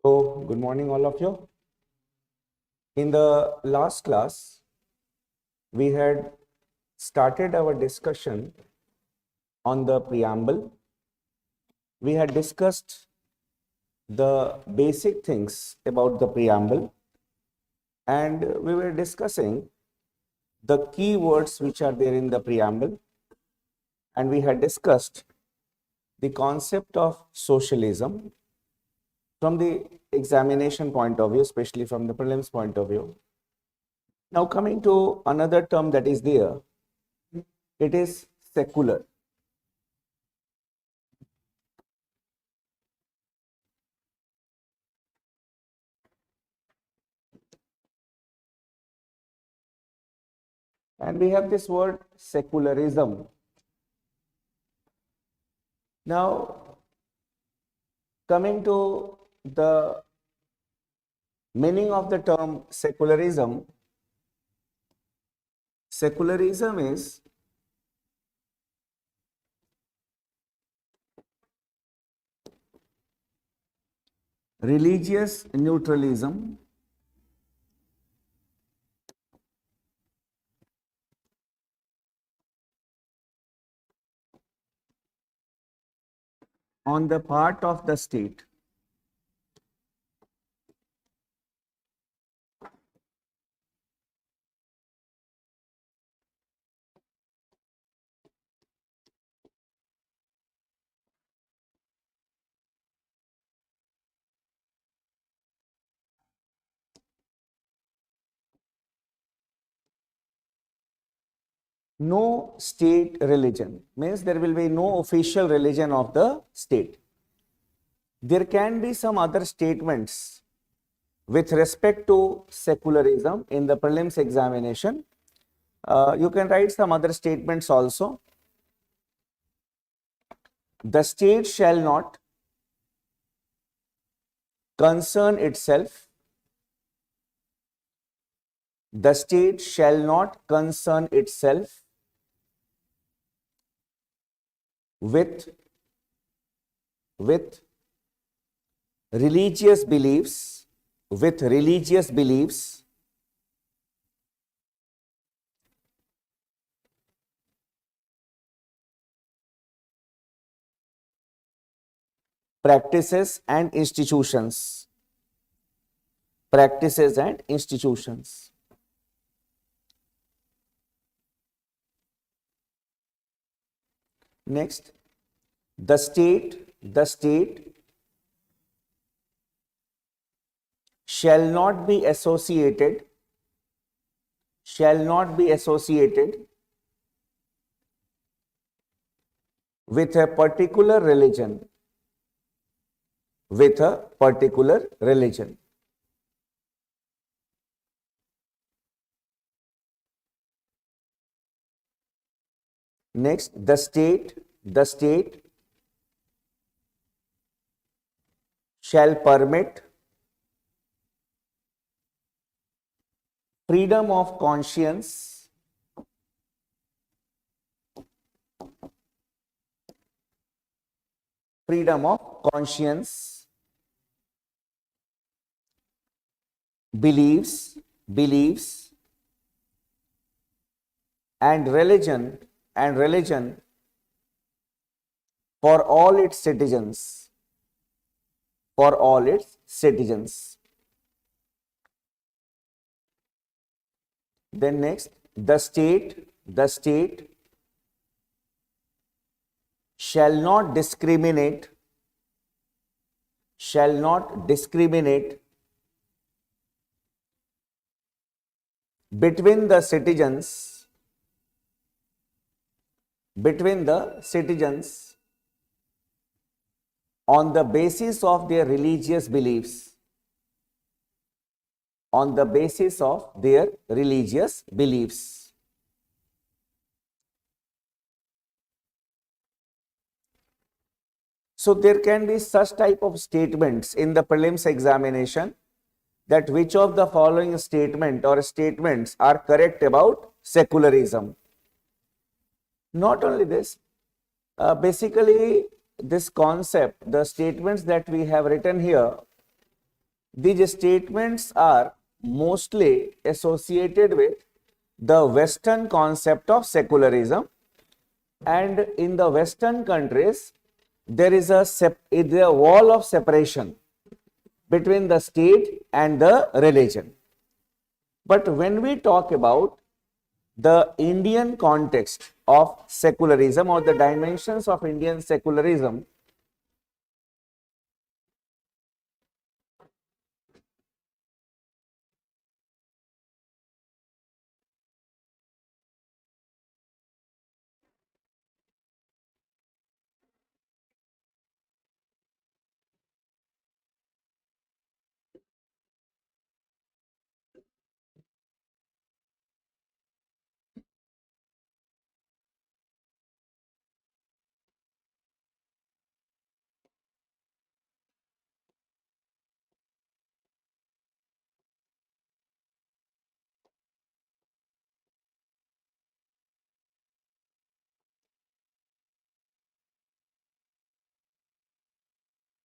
So, good morning, all of you. In the last class, we had started our discussion on the preamble. We had discussed the basic things about the preamble, and we were discussing the key words which are there in the preamble, and we had discussed the concept of socialism from the examination point of view, especially from the prelims point of view. Now, coming to another term that is there, it is secular. And we have this word secularism. Now, coming to the meaning of the term secularism, secularism is religious neutralism on the part of the state no state religion, means there will be no official religion of the state. There can be some other statements with respect to secularism in the prelims examination. You can write some other statements also. The state shall not concern itself. The state shall not concern itself with religious beliefs, practices and institutions. Next, the state shall not be associated with a particular religion. Next, the state shall permit freedom of conscience, beliefs and religion for all its citizens. Then next, the state shall not discriminate between the citizens on the basis of their religious beliefs. So there can be such type of statements in the prelims examination, that which of the following statements are correct about secularism. Not only this, basically this concept, the statements that we have written here, these statements are mostly associated with the Western concept of secularism, and in the Western countries there is a wall of separation between the state and the religion. But when we talk about the Indian context of secularism or the dimensions of Indian secularism,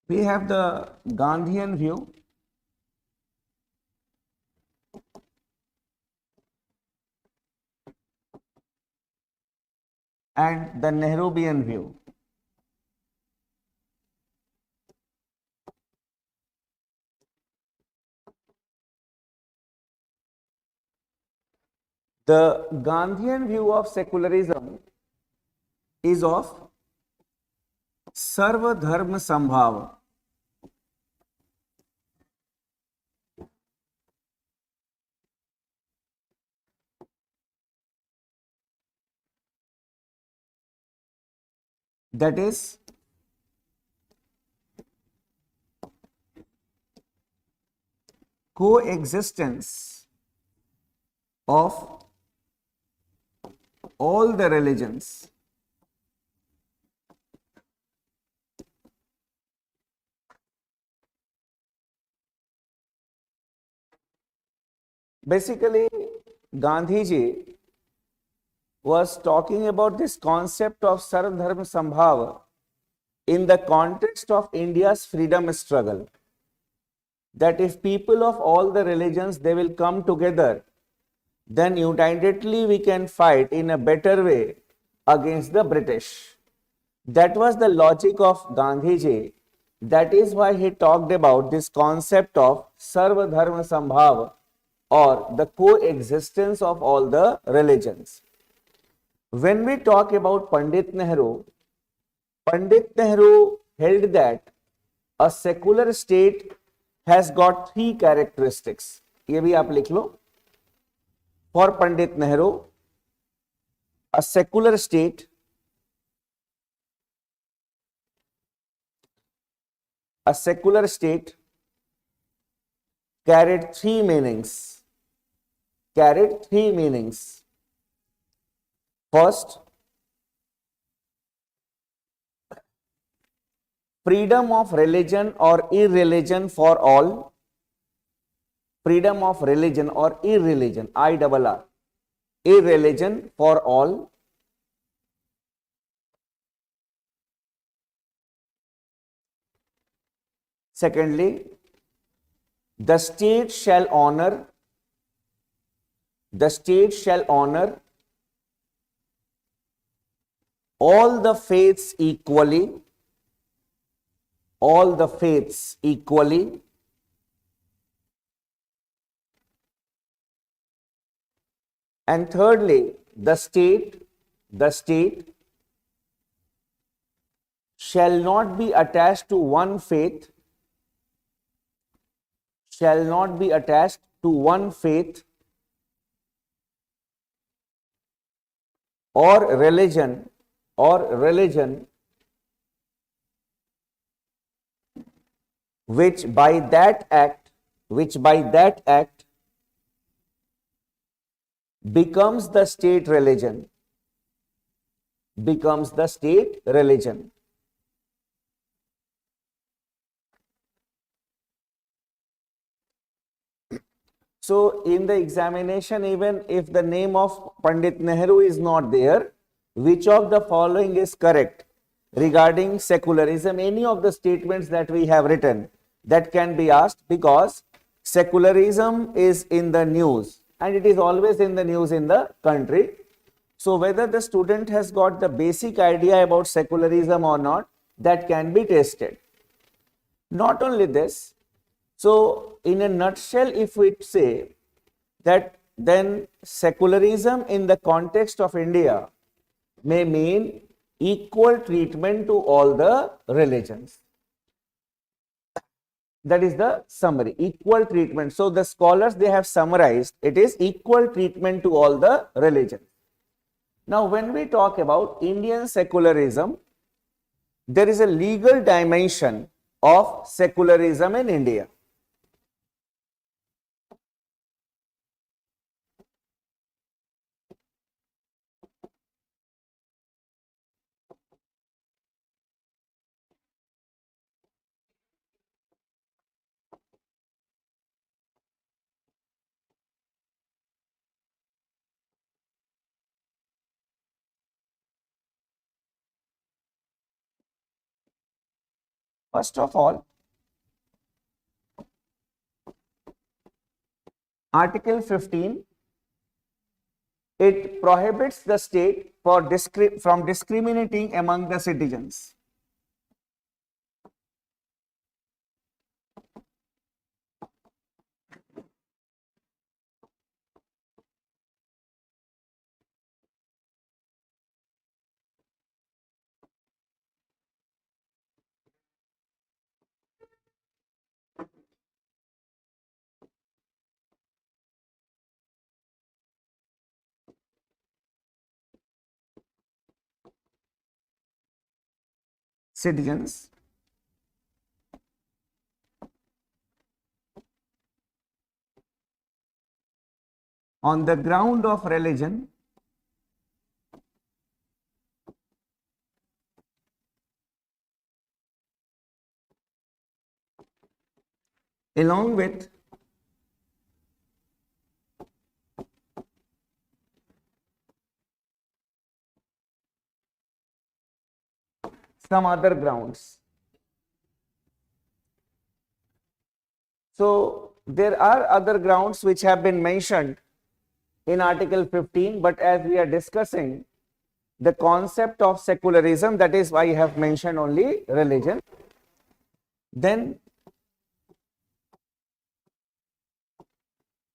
we have the Gandhian view and the Nehruvian view. The Gandhian view of secularism is of Sarva Dharma Sambhava. That is, coexistence of all the religions basically. Gandhiji was talking about this concept of Sarva Dharma Sambhava in the context of India's freedom struggle, that if people of all the religions they will come together, then unitedly we can fight in a better way against the British. That was the logic of Gandhiji. That is why he talked about this concept of Sarva Dharma Sambhava, or the coexistence of all the religions. When we talk about Pandit Nehru held that a secular state has got three characteristics. ये भी आप लिख लो. For Pandit Nehru, a secular state carried three meanings. First, freedom of religion or irreligion for all. Freedom of religion or irreligion, IRR, irreligion for all. Secondly, the state shall honor all the faiths equally, and thirdly, the state shall not be attached to one faith, or religion which by that act becomes the state religion. So in the examination, even if the name of Pandit Nehru is not there, which of the following is correct regarding secularism? Any of the statements that we have written, that can be asked, because secularism is in the news and it is always in the news in the country. So whether the student has got the basic idea about secularism or not, that can be tested. Not only this, so in a nutshell, if we say that, then secularism in the context of India may mean equal treatment to all the religions. That is the summary, equal treatment. So the scholars, they have summarized, it is equal treatment to all the religions. Now when we talk about Indian secularism, there is a legal dimension of secularism in India. First of all, Article 15, it prohibits the state from discriminating among the citizens. Citizens on the ground of religion, along with some other grounds. So there are other grounds which have been mentioned in Article 15, but as we are discussing the concept of secularism, that is why I have mentioned only religion. Then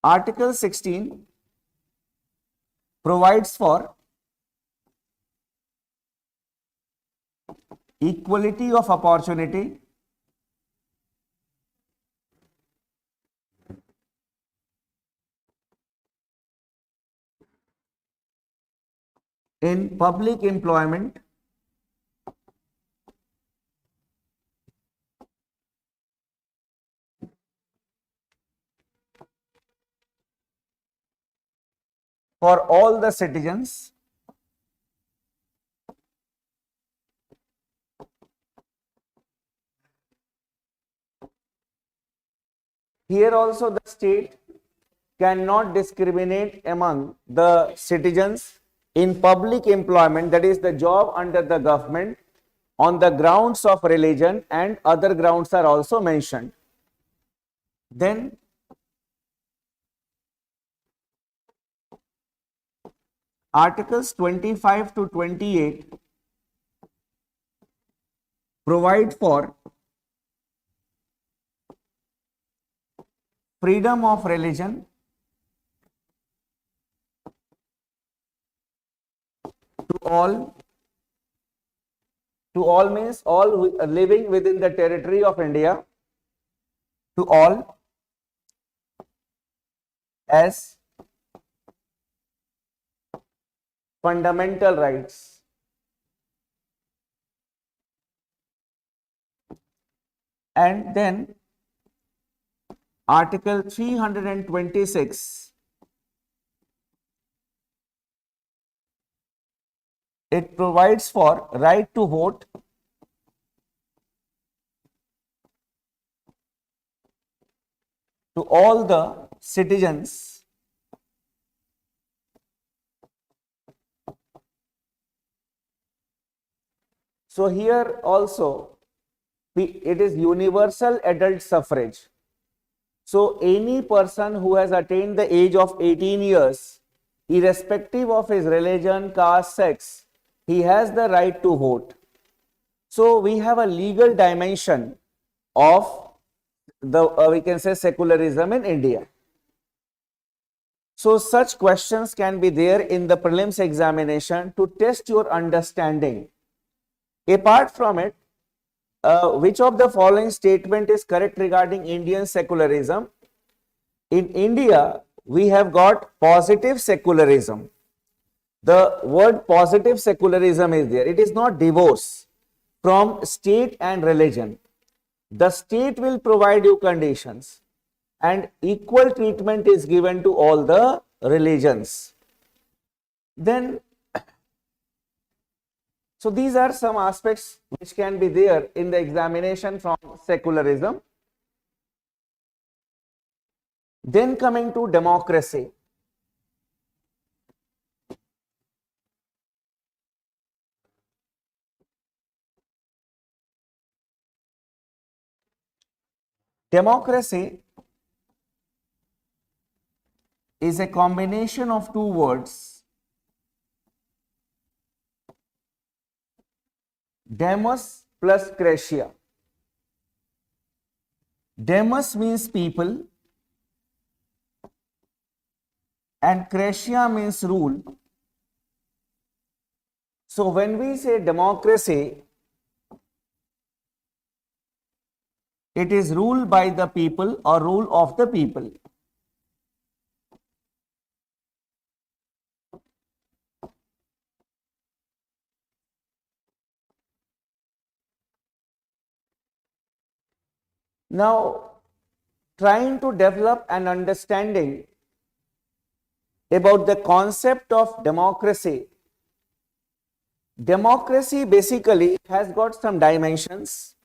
Article 16 provides for equality of opportunity in public employment for all the citizens Here also the state cannot discriminate among the citizens in public employment, that is the job under the government, on the grounds of religion, and other grounds are also mentioned. Then Articles 25 to 28 provide for freedom of religion to all means all living within the territory of India, to all, as fundamental rights. And then Article 326, it provides for right to vote to all the citizens So here also It is universal adult suffrage. So any person who has attained the age of 18 years, irrespective of his religion, caste, sex, he has the right to vote. So we have a legal dimension of the we can say secularism in India. So such questions can be there in the prelims examination to test your understanding. Apart from it, which of the following statement is correct regarding Indian secularism? In India, we have got positive secularism. The word positive secularism is there. It is not divorce from state and religion. The state will provide you conditions and equal treatment is given to all the religions. Then, so these are some aspects which can be there in the examination from secularism. Then coming to democracy. Democracy is a combination of two words, demos plus kratia. Demos means people and kratia means rule. So when we say democracy, it is rule by the people or rule of the people. Now, trying to develop an understanding about the concept of democracy. Democracy basically has got some dimensions.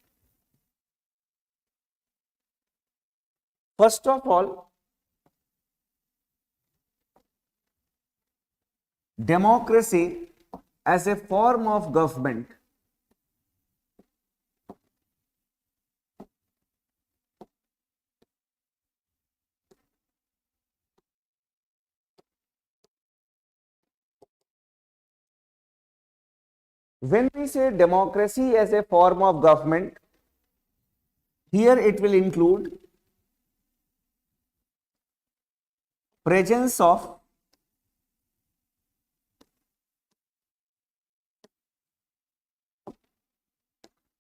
First of all, democracy as a form of government. When we say democracy as a form of government, here it will include presence of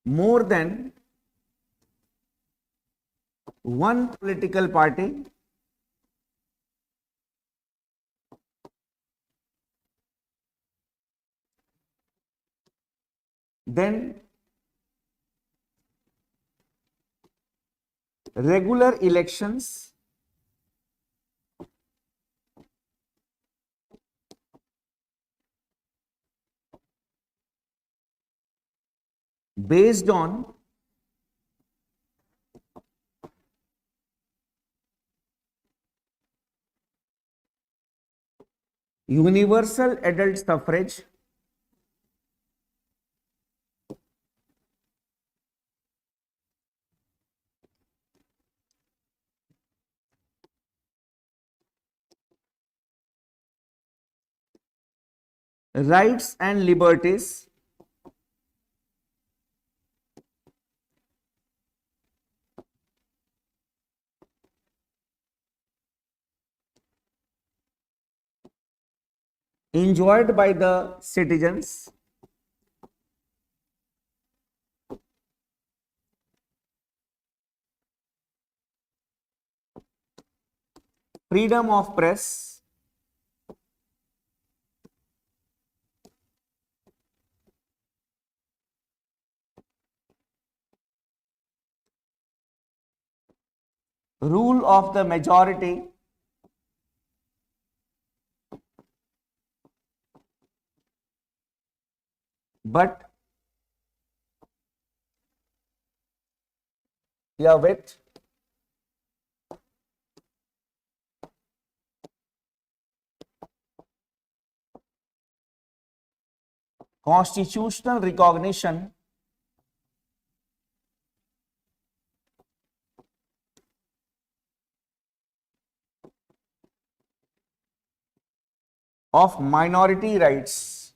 more than one political party then regular elections based on universal adult suffrage rights and liberties enjoyed by the citizens freedom of press rule of the majority but with constitutional recognition of minority rights.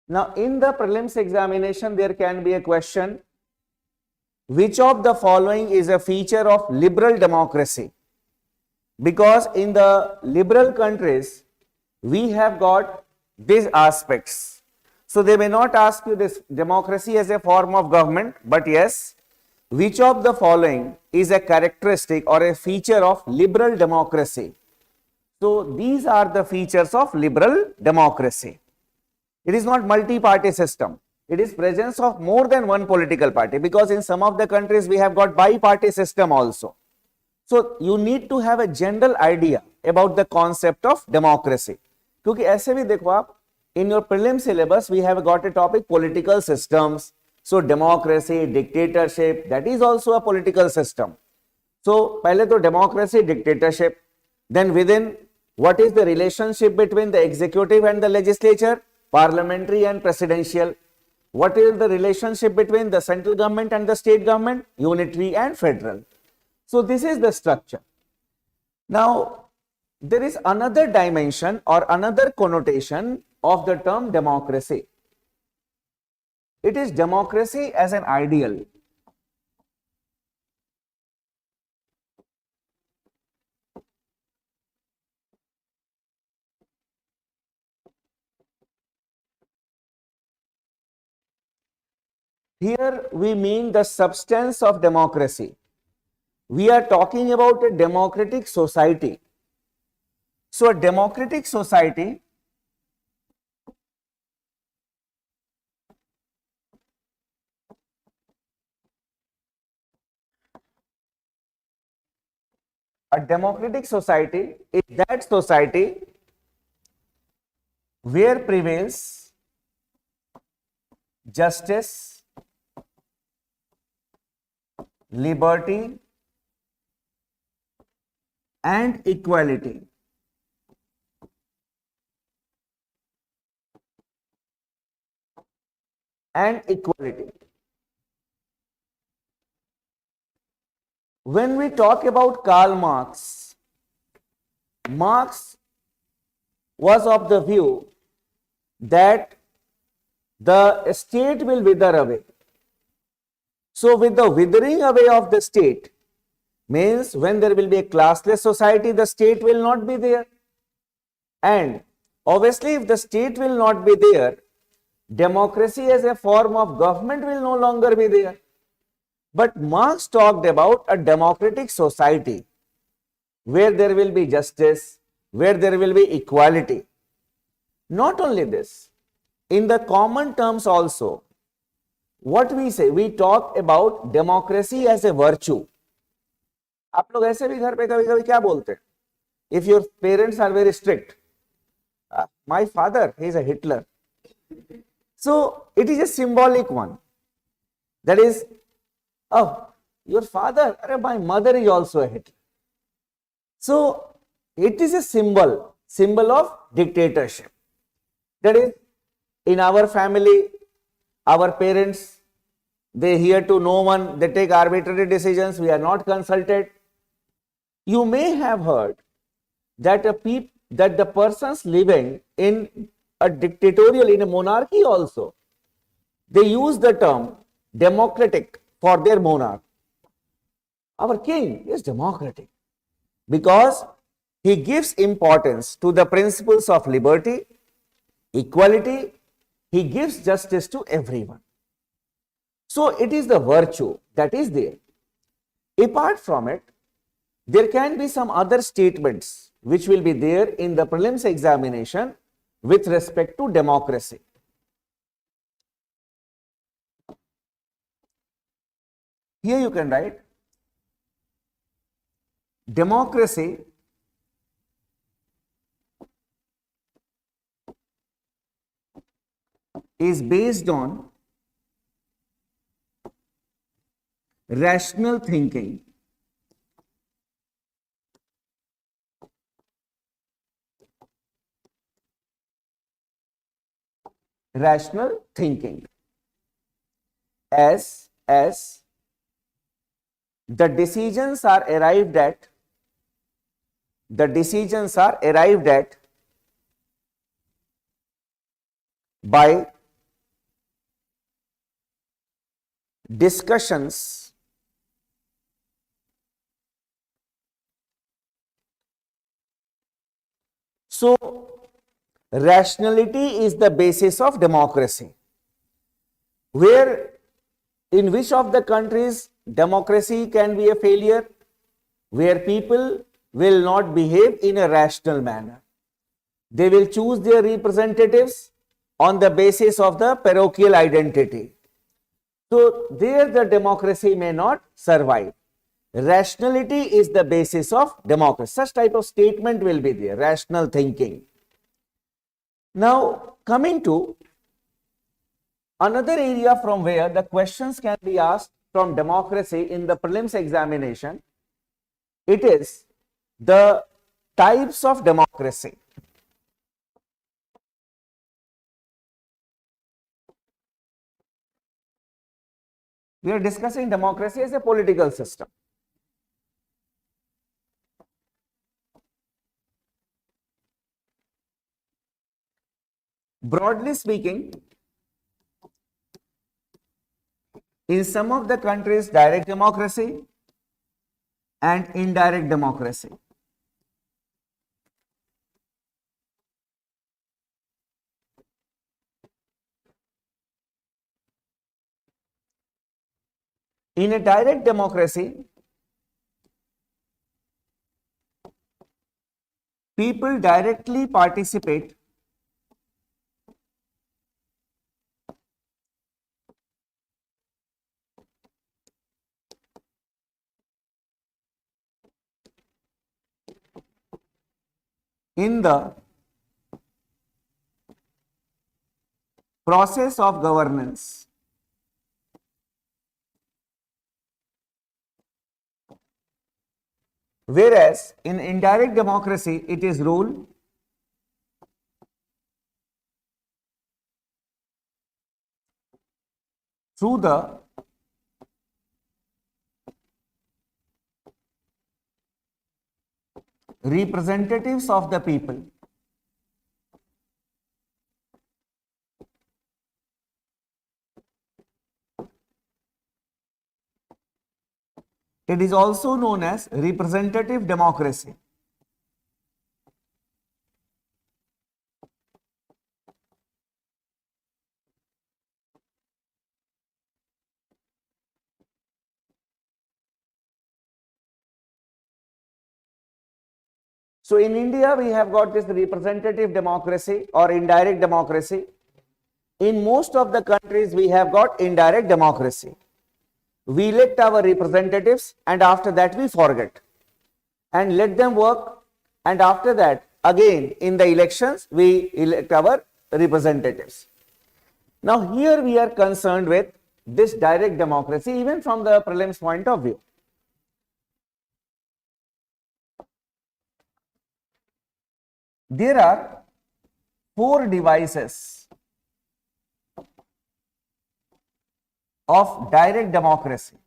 Now, in the prelims examination, there can be a question, which of the following is a feature of liberal democracy? Because in the liberal countries, we have got these aspects. So they may not ask you this democracy as a form of government, but yes, which of the following is a characteristic or a feature of liberal democracy? So these are the features of liberal democracy. It is not multi-party system. It is presence of more than one political party, because in some of the countries we have got bi-party system also. So you need to have a general idea about the concept of democracy. क्योंकि ऐसे भी देखो आप, in your prelim syllabus we have got a topic political systems. So democracy, dictatorship, that is also a political system. So पहले तो democracy, dictatorship, then within what is the relationship between the executive and the legislature, parliamentary and presidential. What is the relationship between the central government and the state government, unitary and federal. So this is the structure. Now there is another dimension or another connotation of the term democracy. It is democracy as an ideal. Here we mean the substance of democracy. We are talking about a democratic society. So a democratic society is that society where prevails justice, liberty and equality. When we talk about Karl Marx, Marx was of the view that the state will wither away. So with the withering away of the state, means when there will be a classless society, the state will not be there. And obviously if the state will not be there, democracy as a form of government will no longer be there. But Marx talked about a democratic society where there will be justice, where there will be equality. Not only this, in the common terms also, what we say, we talk about democracy as a virtue. आप लोग ऐसे भी घर पे कभी कभी क्या बोलते हैं? If your parents are very strict, my father, he is a Hitler. So it is a symbolic one. That is, oh, your father, my mother is also a Hitler. So it is a symbol of dictatorship. That is, in our family, our parents, they hear to no one, they take arbitrary decisions, we are not consulted. You may have heard that the persons living in a dictatorial, in a monarchy also, they use the term democratic for their monarch. Our king is democratic because he gives importance to the principles of liberty, equality, he gives justice to everyone. So it is the virtue that is there. Apart from it, there can be some other statements which will be there in the prelims examination with respect to democracy. Here you can write, democracy is based on rational thinking. rational thinking. As the decisions are arrived at by discussions so rationality is the basis of democracy. Where in which of the countries democracy can be a failure? Where people will not behave in a rational manner. They will choose their representatives on the basis of the parochial identity. So there the democracy may not survive. Rationality is the basis of democracy. Such type of statement will be there, rational thinking. Now coming to another area from where the questions can be asked from democracy in the prelims examination, it is the types of democracy. We are discussing democracy as a political system. Broadly speaking, in some of the countries, direct democracy and indirect democracy. In a direct democracy, people directly participate in the process of governance. Whereas in indirect democracy, it is ruled through the representatives of the people. It is also known as representative democracy. So in India, we have got this representative democracy or indirect democracy. In most of the countries, we have got indirect democracy. We elect our representatives and after that we forget and let them work, and after that again in the elections we elect our representatives. Now here we are concerned with this direct democracy even from the prelims point of view. There are 4 devices of direct democracy.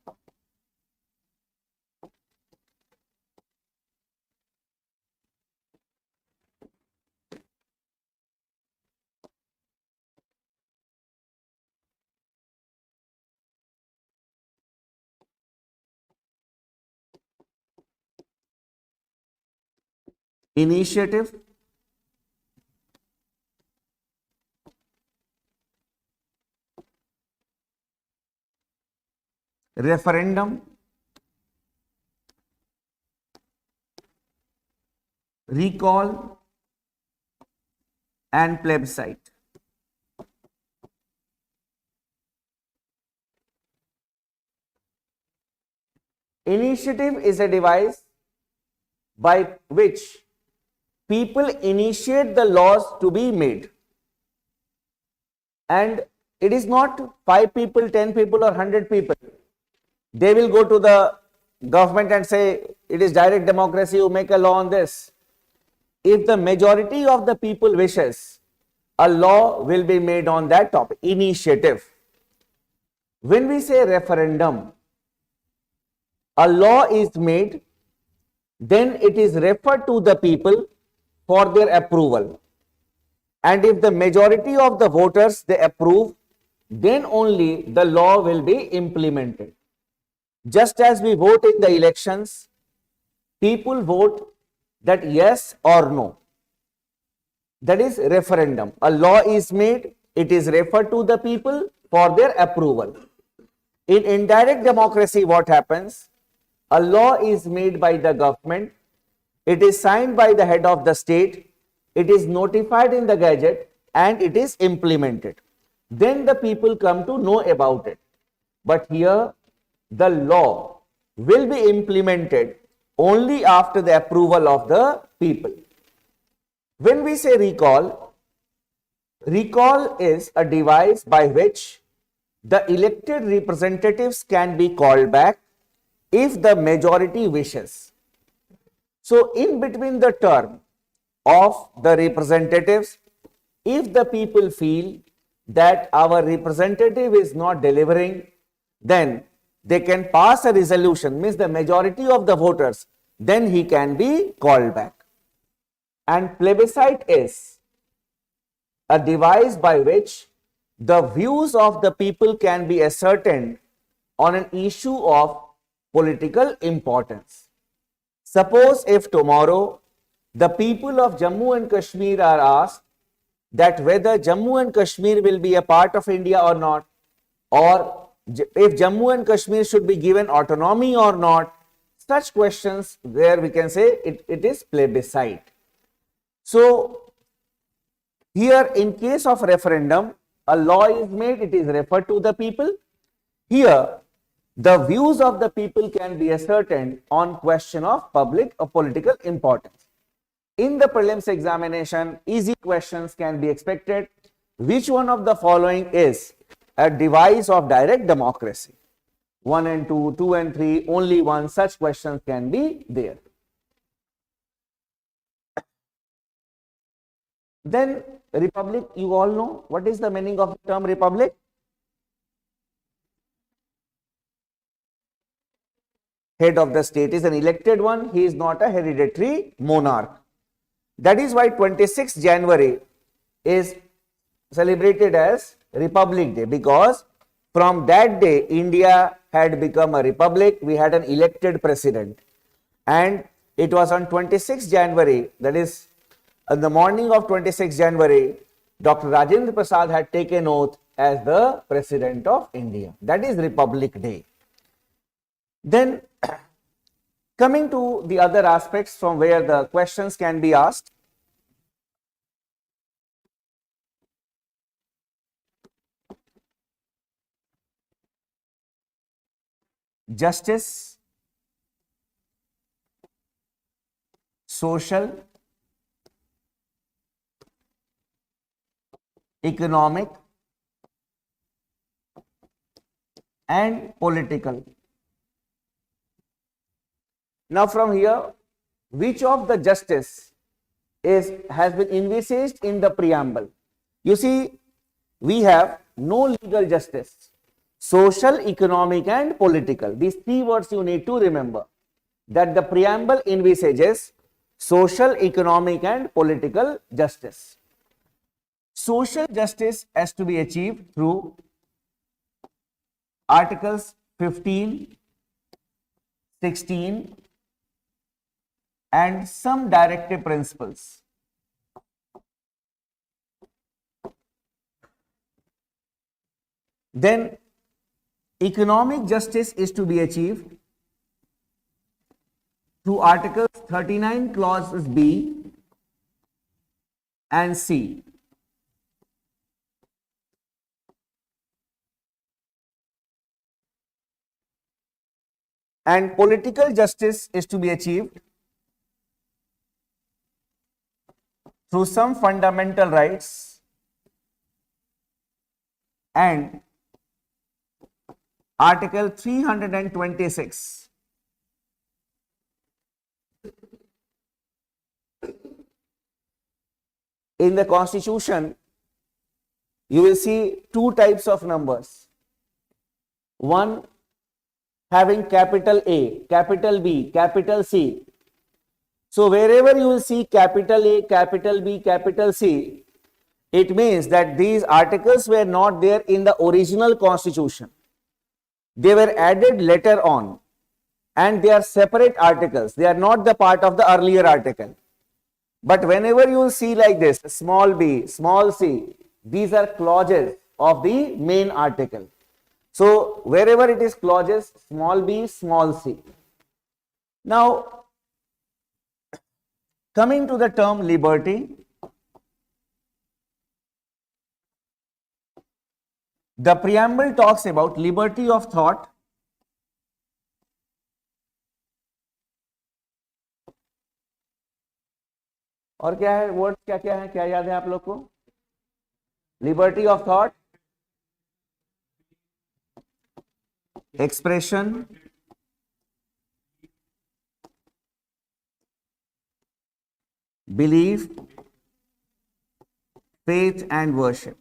Initiative, referendum, recall and plebiscite. Initiative is a device by which people initiate the laws to be made, and it is not 5 people, 10 people or 100 people. They will go to the government and say it is direct democracy, you make a law on this. If the majority of the people wishes, a law will be made on that topic. Initiative. When we say referendum, a law is made, then it is referred to the people for their approval. And if the majority of the voters they approve, then only the law will be implemented. Just as we vote in the elections, people vote that yes or no. That is referendum. A law is made, it is referred to the people for their approval. In indirect democracy, what happens? A law is made by the government, it is signed by the head of the state, it is notified in the Gazette, and it is implemented. Then the people come to know about it. But here, the law will be implemented only after the approval of the people. When we say recall, recall is a device by which the elected representatives can be called back if the majority wishes. So, in between the term of the representatives, if the people feel that our representative is not delivering, then they can pass a resolution, means the majority of the voters, then he can be called back. And plebiscite is a device by which the views of the people can be ascertained on an issue of political importance. Suppose if tomorrow the people of Jammu and Kashmir are asked that whether Jammu and Kashmir will be a part of India or not, or if Jammu and Kashmir should be given autonomy or not, such questions where we can say it is plebiscite. So, here in case of referendum, a law is made, it is referred to the people. Here, the views of the people can be ascertained on question of public or political importance. In the prelims examination, easy questions can be expected. Which one of the following is a device of direct democracy? 1 and 2, 2 and 3, only one, such questions can be there. Then republic, you all know what is the meaning of the term republic? Head of the state is an elected one, he is not a hereditary monarch. That is why 26th January is celebrated as Republic Day, because from that day India had become a republic, we had an elected president, and it was on 26th January, that is in the morning of 26th January, Dr. Rajendra Prasad had taken oath as the President of India. That is Republic Day. Then coming to the other aspects from where the questions can be asked. Justice, social, economic, and political. Now from here, which of the justice has been envisaged in the preamble? You see, we have no legal justice, social, economic, and political. These three words you need to remember, that the preamble envisages social, economic, and political justice. Social justice has to be achieved through Articles 15, 16, and some directive principles. Then economic justice is to be achieved through Articles 39 clauses B and C. And political justice is to be achieved through some fundamental rights and Article 326. In the Constitution, you will see two types of numbers. One having capital A, capital B, capital C. So wherever you will see capital A, capital B, capital C, it means that these articles were not there in the original constitution. They were added later on, and they are separate articles. They are not the part of the earlier article. But whenever you will see like this, small b, small c, these are clauses of the main article. So wherever it is clauses, small b, small c. Now, coming to the term liberty, the preamble talks about liberty of thought, और क्या है word, क्या क्या है, क्या याद है आप लोग को? Liberty of thought, expression, belief, faith and worship.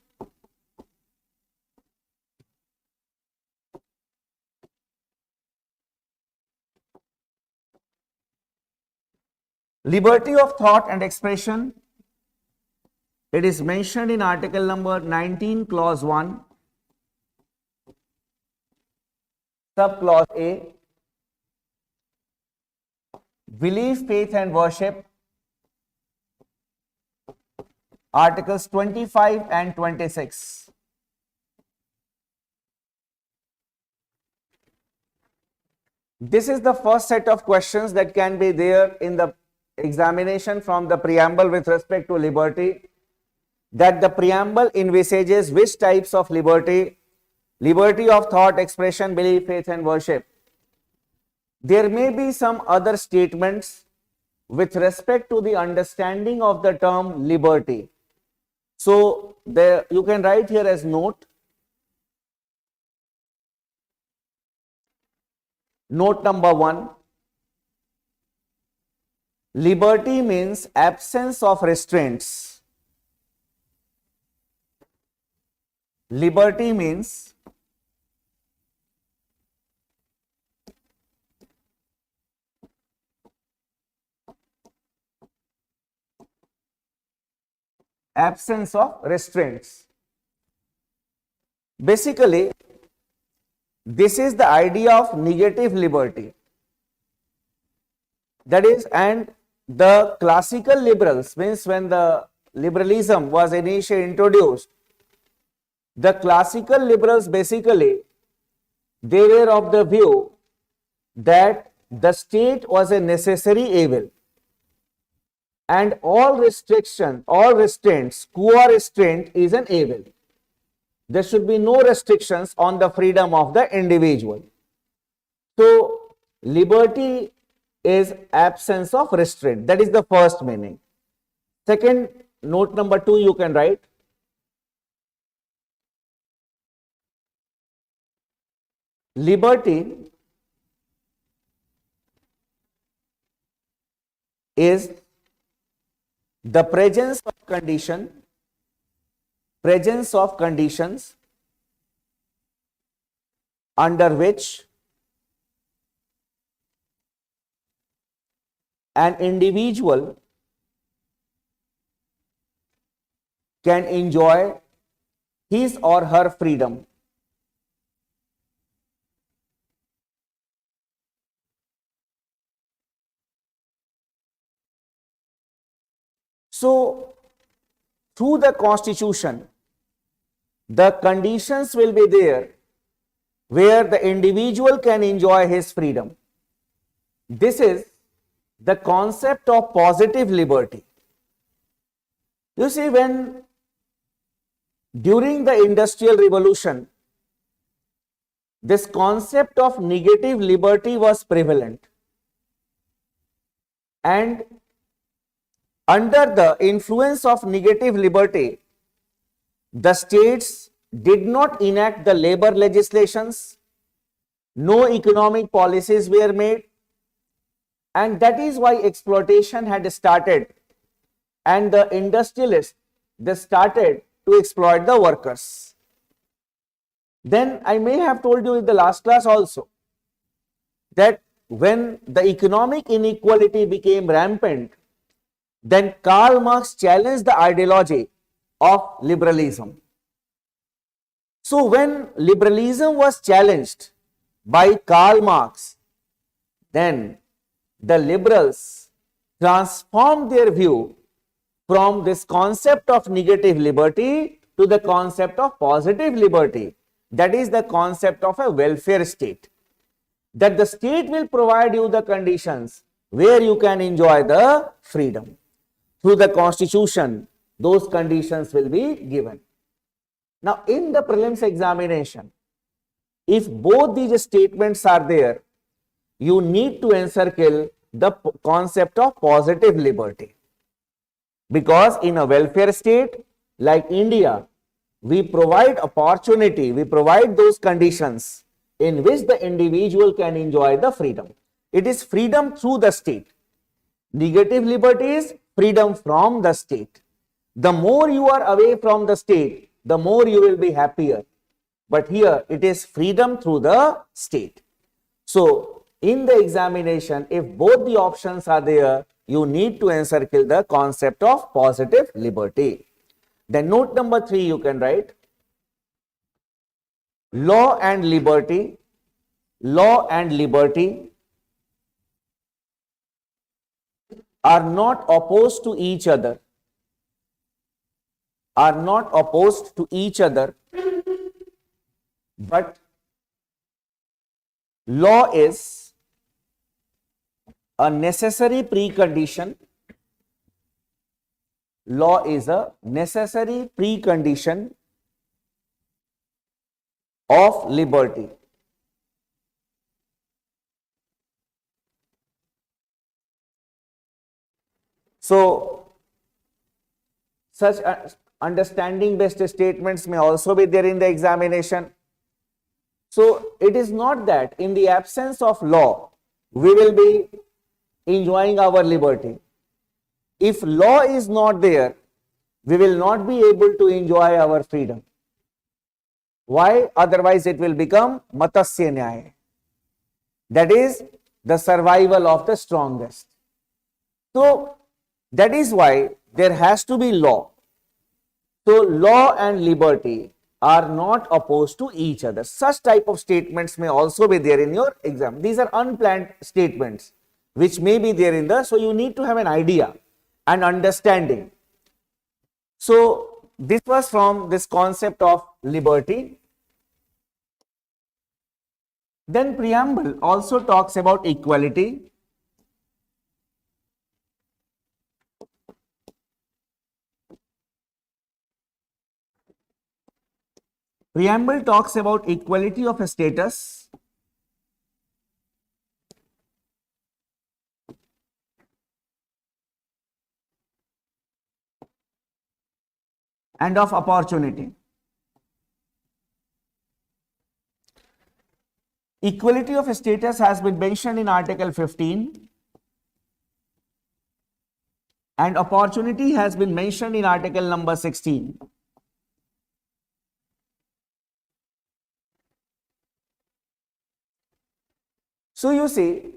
Liberty of thought and expression, it is mentioned in article number 19 clause 1, subclause A. Belief, faith and worship, articles 25 and 26. This is the first set of questions that can be there in the examination from the preamble with respect to liberty, that the preamble envisages which types of liberty: liberty of thought, expression, belief, faith and worship. There may be some other statements with respect to the understanding of the term liberty. So there you can write here as note. Note number 1. Liberty means absence of restraints. Liberty means absence of restraints. Basically, this is the idea of negative liberty. That is, and the classical liberals, means when the liberalism was initially introduced, the classical liberals basically, they were of the view that the state was a necessary evil, and all restriction, all restraints, qua restraint is an evil. There should be no restrictions on the freedom of the individual. So liberty is absence of restraint. That is the first meaning. Second, note number 2 you can write. Liberty is the presence of conditions under which an individual can enjoy his or her freedom. So, through the Constitution, the conditions will be there where the individual can enjoy his freedom. This is the concept of positive liberty. You see, when during the Industrial Revolution, this concept of negative liberty was prevalent, and under the influence of negative liberty, the states did not enact the labor legislations, no economic policies were made, and that is why exploitation had started, and the industrialists, they started to exploit the workers. Then I may have told you in the last class also that when the economic inequality became rampant, then Karl Marx challenged the ideology of liberalism. So when liberalism was challenged by Karl Marx, then the liberals transformed their view from this concept of negative liberty to the concept of positive liberty. That is the concept of a welfare state. That the state will provide you the conditions where you can enjoy the freedom. Through the constitution, those conditions will be given. Now, in the prelims examination, if both these statements are there, you need to encircle the concept of positive liberty. Because in a welfare state like India, we provide opportunity, we provide those conditions in which the individual can enjoy the freedom. It is freedom through the state. Negative liberty is freedom from the state. The more you are away from the state, the more you will be happier. But here it is freedom through the state. So, in the examination, if both the options are there, you need to encircle the concept of positive liberty. Then note number 3 you can write, law and liberty are not opposed to each other, but law is a necessary precondition. Law is a necessary precondition of liberty. So, such understanding based statements may also be there in the examination. So, it is not that in the absence of law, we will be enjoying our liberty. If law is not there, we will not be able to enjoy our freedom. Why? Otherwise, it will become matasya nyaya. That is the survival of the strongest. So, that is why there has to be law. So, law and liberty are not opposed to each other. Such type of statements may also be there in your exam. These are unplanned statements which may be there in the, so you need to have an idea and understanding. So, this was from this concept of liberty. Then preamble also talks about equality. Preamble talks about equality of status and of opportunity. Equality of status has been mentioned in Article 15 and opportunity has been mentioned in Article number 16. So, you see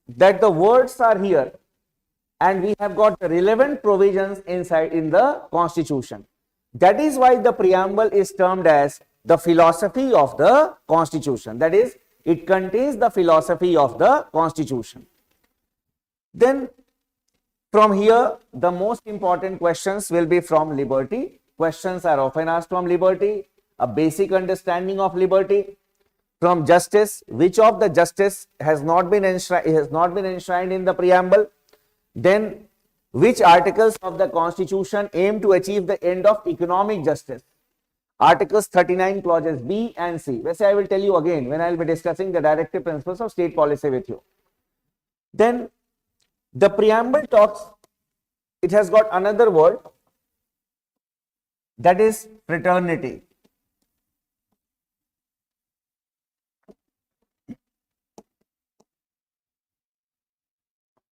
that the words are here and we have got the relevant provisions inside in the Constitution. That is why the preamble is termed as the philosophy of the Constitution. That is, it contains the philosophy of the Constitution. Then from here, the most important questions will be from liberty. Questions are often asked from liberty, a basic understanding of liberty. From justice, which of the justice has not been enshrined in the preamble. Then, which articles of the Constitution aim to achieve the end of economic justice? Articles 39 clauses B and C. Whereas I will tell you again when I will be discussing the directive principles of state policy with you. Then, the preamble talks, it has got another word, that is fraternity.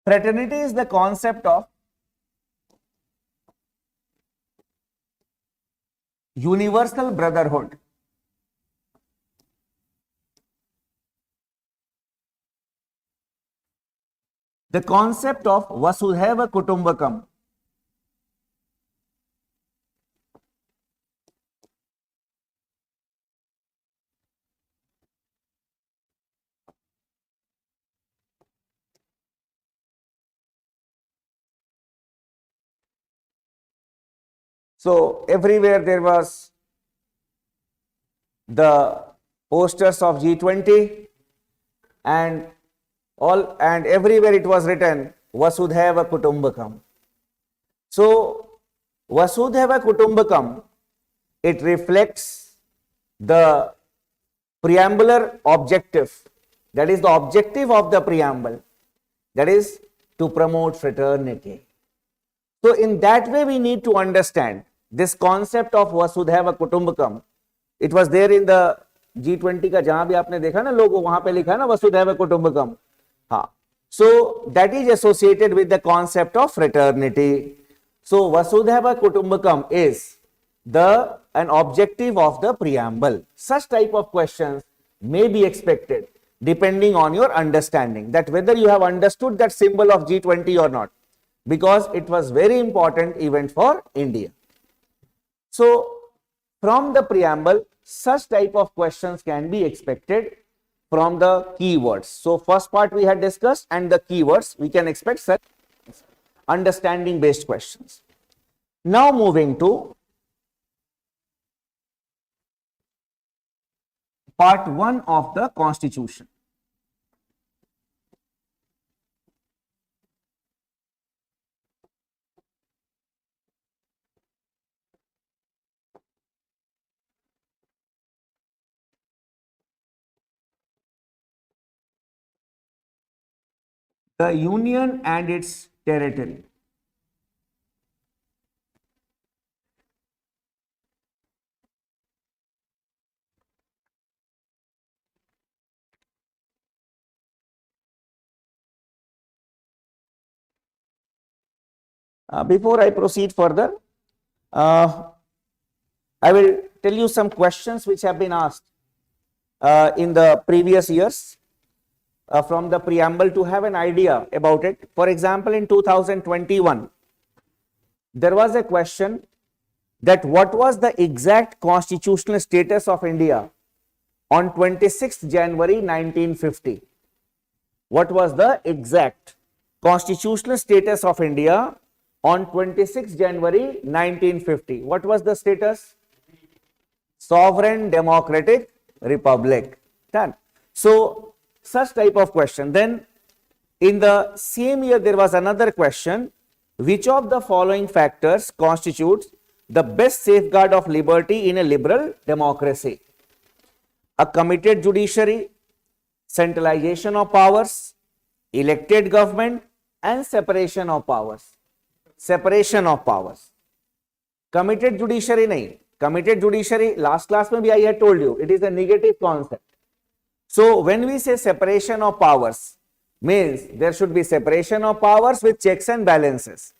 Fraternity is the concept of universal brotherhood. The concept of Vasudhaiva Kutumbakam. So everywhere there was the posters of G20 and everywhere it was written Vasudhaiva Kutumbakam. So Vasudhaiva Kutumbakam, it reflects the preambular objective, that is the objective of the preamble, that is to promote fraternity. So in that way we need to understand this concept of Vasudhaiva Kutumbakam. It was there in the G20 का जहां भी आपने देखा ना लोगो, वहां पे लिखा है ना Vasudhaiva Kutumbakam. हाँ, so that is associated with the concept of fraternity. So Vasudhaiva Kutumbakam is an objective of the preamble. Such type of questions may be expected depending on your understanding, that whether you have understood that symbol of G20 or not, because it was very important event for India. So from the preamble, such type of questions can be expected from the keywords. So first part we had discussed, and the keywords, we can expect such understanding based questions. Now moving to part 1 of the Constitution. The Union and its territory. Before I proceed further, I will tell you some questions which have been asked in the previous years from the preamble to have an idea about it. For example, in 2021, there was a question that what was the exact constitutional status of India on 26th January 1950? What was the exact constitutional status of India on 26th January 1950? What was the status? Sovereign Democratic Republic. Done. So such type of question. Then in the same year there was another question: which of the following factors constitutes the best safeguard of liberty in a liberal democracy? A committed judiciary, centralization of powers, elected government, and separation of powers. Separation of powers. Committed judiciary nahi. Committed judiciary, last class mein bhi I had told you, it is a negative concept. So when we say separation of powers, means there should be separation of powers with checks and balances.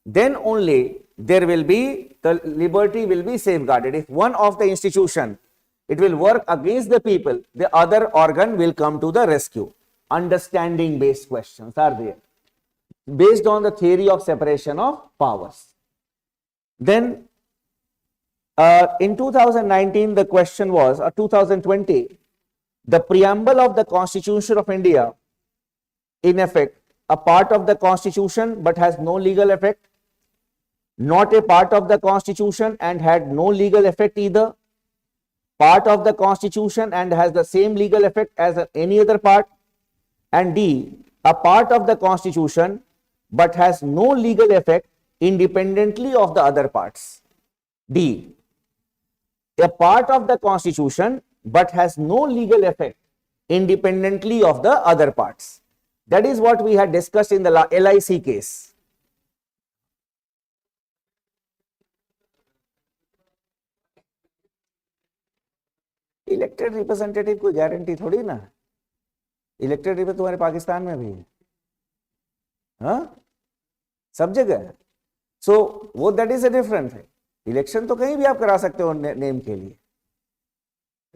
Then only there will be, the liberty will be safeguarded. If one of the institution, it will work against the people, the other organ will come to the rescue. Understanding based questions are there, based on the theory of separation of powers. Then in 2019 the question was, or 2020, the preamble of the Constitution of India, in effect, a part of the Constitution but has no legal effect, not a part of the Constitution and had no legal effect either, part of the Constitution and has the same legal effect as any other part, and D, a part of the Constitution but has no legal effect independently of the other parts. D, a part of the Constitution but has no legal effect independently of the other parts. That is what we had discussed in the LIC case. Elected representative कोई guarantee थोड़ी ना, elected representative तुम्हारे पाकिस्तान में भी है, हाँ, सब जगह है. सो वो that is a different thing. Election तो कहीं भी आप करा सकते हो नेम के लिए.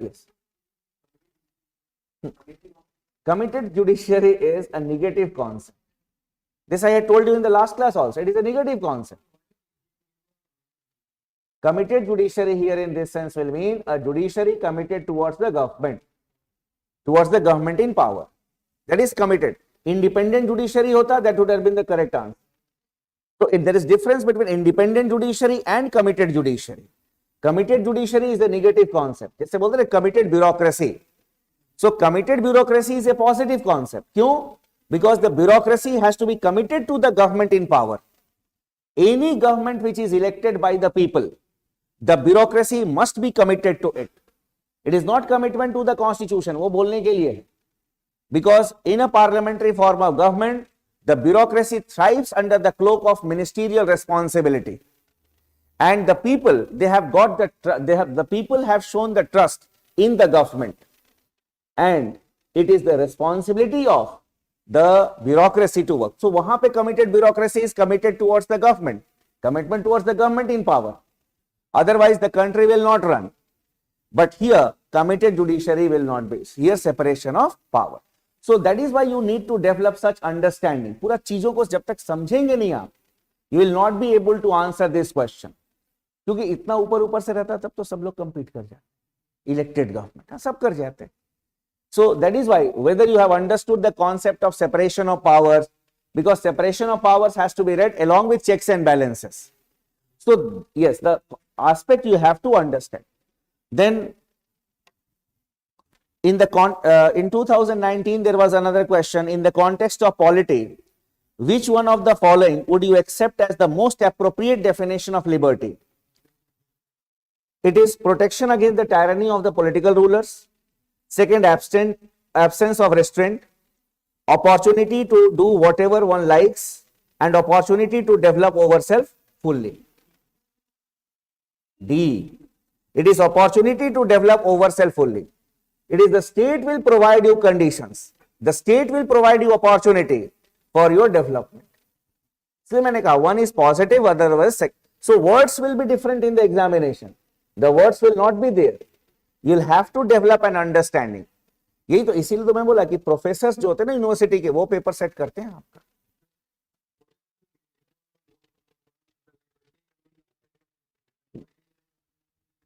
Yes. Committed judiciary is a negative concept. This I had told you in the last class also. It is a negative concept. Committed judiciary here in this sense will mean a judiciary committed towards the government in power. That is committed. Independent judiciary hota, that would have been the correct answer. So there is difference between independent judiciary and committed judiciary. Committed judiciary is a negative concept. जैसे बोलते हैं committed bureaucracy. So committed bureaucracy is a positive concept. क्यों? Because the bureaucracy has to be committed to the government in power. Any government which is elected by the people, the bureaucracy must be committed to it. It is not commitment to the constitution. वो बोलने के लिए है. Because in a parliamentary form of government, the bureaucracy thrives under the cloak of ministerial responsibility. And the people, the people have shown the trust in the government. And it is the responsibility of the bureaucracy to work. So, वहां पे committed bureaucracy is committed towards the government, commitment towards the government in power. Otherwise, the country will not run. But here, committed judiciary will not be. Here, separation of power. So, that is why you need to develop such understanding. पूरा चीजों को जब तक समझेंगे नहीं आप, you will not be able to answer this question. क्योंकि इतना ऊपर से रहता तब तो सब लोग compete कर जाते. Elected government, सब कर जाते हैं. So that is why whether you have understood the concept of separation of powers, because separation of powers has to be read along with checks and balances. So yes, the aspect you have to understand. Then in 2019 there was another question in the context of polity. Which one of the following would you accept as the most appropriate definition of liberty? It is protection against the tyranny of the political rulers. Second, absence of restraint, opportunity to do whatever one likes, and opportunity to develop oneself fully. D, it is opportunity to develop oneself fully. It is the state will provide you conditions. The state will provide you opportunity for your development. So, मैंने कहा one is positive, other was second. So, words will be different in the examination. The words will not be there. You'll have to develop an understanding. यही तो इसीलिए तो मैं बोला कि professors जो होते हैं ना यूनिवर्सिटी के वो पेपर सेट करते हैं आपका.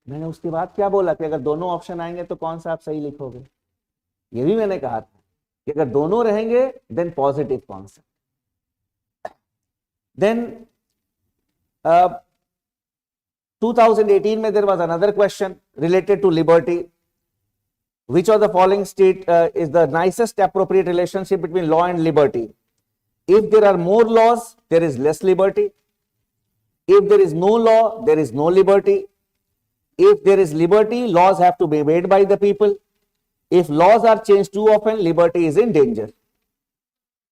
मैंने उसके बाद क्या बोला कि अगर दोनों ऑप्शन आएंगे तो कौन सा आप सही लिखोगे. ये भी मैंने कहा था कि अगर दोनों रहेंगे देन पॉजिटिव कॉन्सेप्ट. देन 2018 में there was another question related to liberty. Which of the following state is the nicest appropriate relationship between law and liberty? If there are more laws, there is less liberty. If there is no law, there is no liberty. If there is liberty, laws have to be made by the people. If laws are changed too often, liberty is in danger.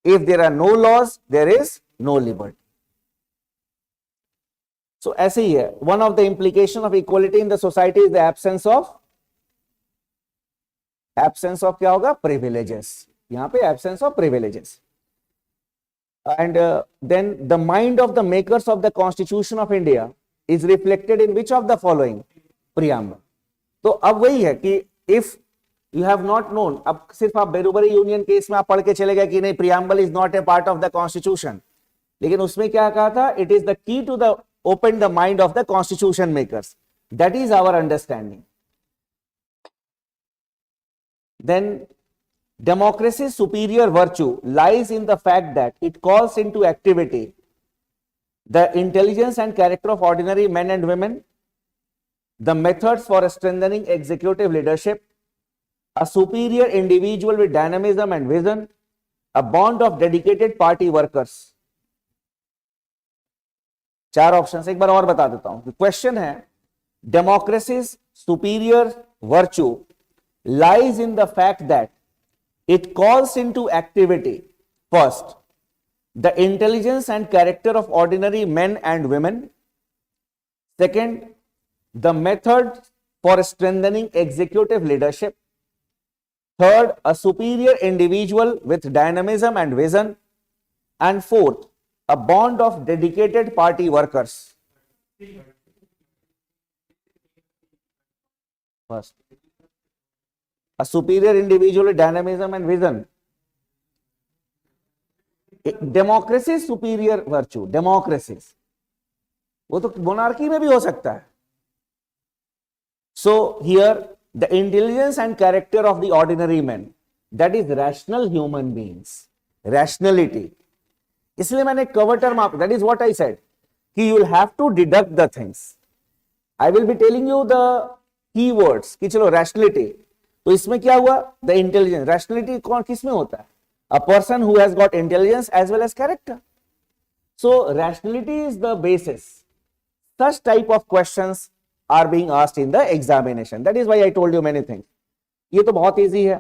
If there are no laws, there is no liberty. So ऐसे ही है. One of the implication of equality in the society is the absence of क्या होगा? Privileges. यहाँ पे absence of privileges. And then the mind of the makers of the Constitution of India is reflected in which of the following? Preamble. तो अब वही है कि if you have not known, अब सिर्फ आप बेरुबरी यूनियन केस में आप पढ़ के चले गए कि नहीं preamble is not a part of the Constitution. लेकिन उसमें क्या कहा था? It is the key to the open the mind of the constitution makers. That is our understanding. Then democracy's superior virtue lies in the fact that it calls into activity the intelligence and character of ordinary men and women, the methods for strengthening executive leadership, a superior individual with dynamism and vision, a bond of dedicated party workers. चार options एक बार और बता देता हूं. Question है democracies superior virtue lies in the fact that it calls into activity first the intelligence and character of ordinary main and women, second the method for strengthening executive leadership, third a superior individual with dynamism and vision, and fourth a bond of dedicated party workers. First, a superior individual dynamism and vision. Democracy superior virtue, democracy वो तो monarchy में भी हो सकता है. So here the intelligence and character of the ordinary man, that is rational human beings, rationality. इसलिए मैंने cover term आप, that is what I said कि you will have to deduct the things. I will be telling you the keywords कि चलो rationality, तो इसमें क्या हुआ, द इंटेलिजेंस. रैशनलिटी कौन किस में होता है? A person who has got intelligence as well as character. So rationality is the basis. Such type of questions are being asked in the examination. That is why I told you many things. ये तो बहुत easy है.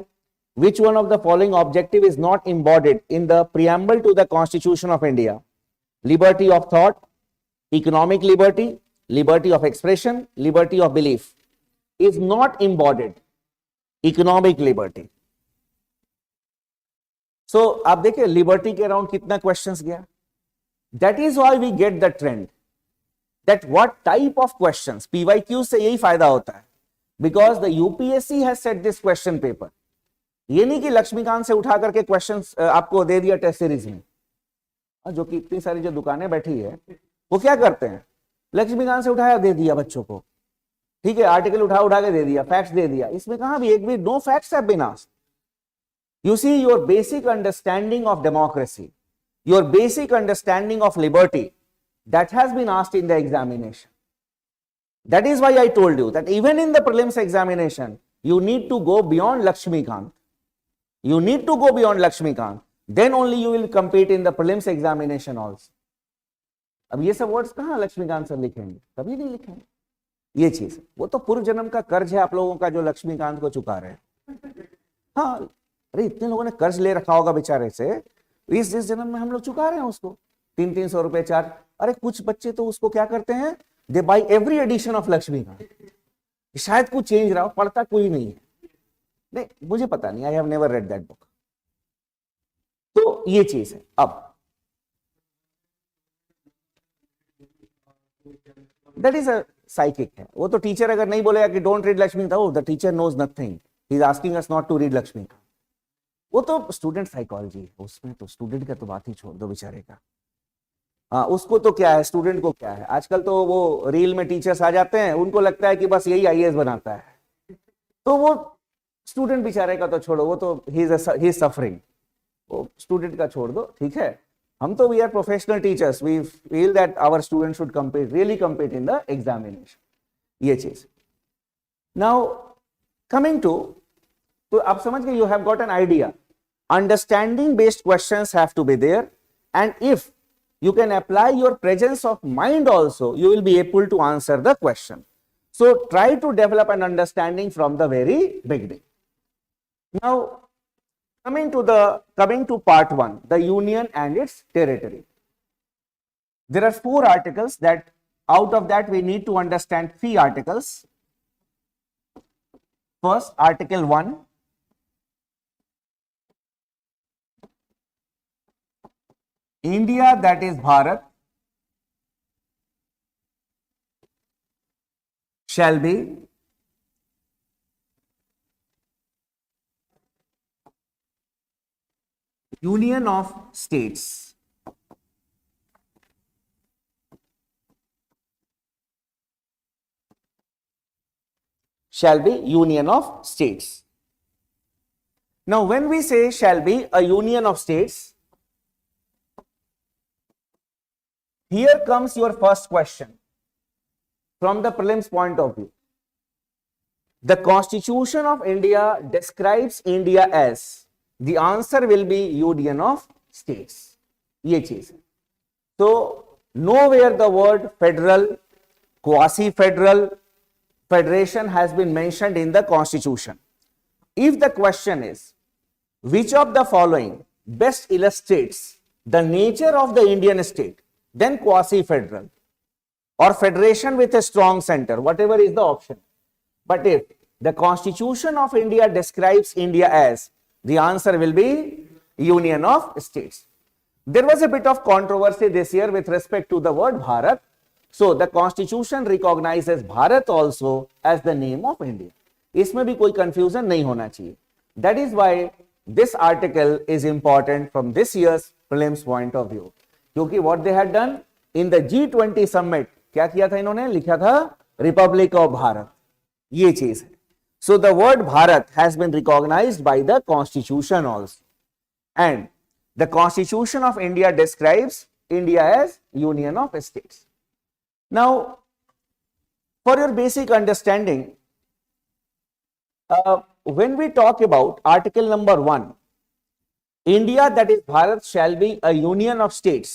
Which one of the following objective is not embodied in the preamble to the Constitution of India? Liberty of thought, economic liberty, liberty of expression, liberty of belief. Is not embodied. Economic liberty. सो आप देखिए liberty के around कितना questions गया. That is why we get the trend that what type of questions, PYQ से यही फायदा होता है, because the UPSC has set this question paper. ये नहीं कि लक्ष्मीकांत से उठा करके क्वेश्चंस आपको दे दिया टेस्ट सीरीज में, जो कि इतनी सारी जो दुकानें बैठी है वो क्या करते हैं, लक्ष्मीकांत से उठाया दे दिया बच्चों को, ठीक है, आर्टिकल उठा के दे दिया, फैक्ट्स दे दिया. इसमें कहां भी एक भी no facts have been asked. You see, your basic understanding of democracy, your basic understanding of liberty, that has been asked in the examination. That is why I told you that even in the prelims examination, you need to go beyond Lakshmikant. You need to go beyond Lakshmikant. Then only you will compete in the prelims examination also. अब ये सब words कहाँ Laxmikant sir लिखेंगे? कभी नहीं लिखेंगे. ये चीज वो तो पूर्व जन्म का कर्ज है आप लोगों का जो लक्ष्मीकांत को चुका रहे हैं. हाँ, अरे इतने लोगों ने कर्ज ले रखा होगा बेचारे से, इस जन्म में हम लोग चुका रहे हैं उसको 300-300 रुपए 4. अरे कुछ बच्चे तो उसको क्या करते हैं, they by every edition of Laxmikanth. शायद कुछ चेंज रहा हो, पढ़ता कोई नहीं है. नहीं, मुझे पता नहीं, I have never read that book. तो ये चीज है. अब दैट इज अ साइकिक है. वो तो टीचर अगर नहीं बोलेगा कि don't read Laxmikant, the teacher knows nothing, he is asking us not to read Laxmikant. वो तो स्टूडेंट साइकोलॉजी है, उसमें तो स्टूडेंट का तो बात ही छोड़ दो बेचारे का. हाँ, उसको तो क्या है, स्टूडेंट को क्या है. आजकल तो वो रील में टीचर्स आ जाते हैं, उनको लगता है कि बस यही आईएएस बनाता है, तो वो स्टूडेंट बेचारे का तो छोड़ो, वो तो ही इज सफरिंग. वो स्टूडेंट का छोड़ दो, ठीक है. हम तो we are professional teachers, we feel that our student should compete, really compete in the examination. ये चीज. नाउ कमिंग टू, तो आप समझ गए, you have got an idea. Understanding based questions have to be there, and if you can apply your presence of mind also, you will be able to answer the question. So try to develop an understanding from the very beginning. Now coming to part 1, the union and its territory. There are 4 articles, that out of that we need to understand 3 articles. First, article 1, India, that is Bharat, shall be union of states. Shall be union of states. Now, when we say shall be a union of states, here comes your first question from the prelims point of view. The Constitution of India describes India as, the answer will be union of states. ये चीज. So nowhere the word federal, quasi-federal, federation has been mentioned in the Constitution. If the question is, which of the following best illustrates the nature of the Indian state, then quasi-federal or federation with a strong center, whatever is the option. But if the Constitution of India describes India as, the answer will be union of states. There was a bit of controversy this year with respect to the word Bharat. So the Constitution recognizes Bharat also as the name of India. इसमें भी कोई confusion नहीं होना चाहिए. That is why this article is important from this year's prelims point of view. क्योंकि what they had done in the G20 summit, क्या किया था इन्होंने, लिखा था रिपब्लिक ऑफ भारत, ये चीज है. So the word Bharat has been recognised by the constitution also, and the constitution of India describes India as union of states. Now for your basic understanding, when we talk about article number 1, India, that is Bharat, shall be a union of states.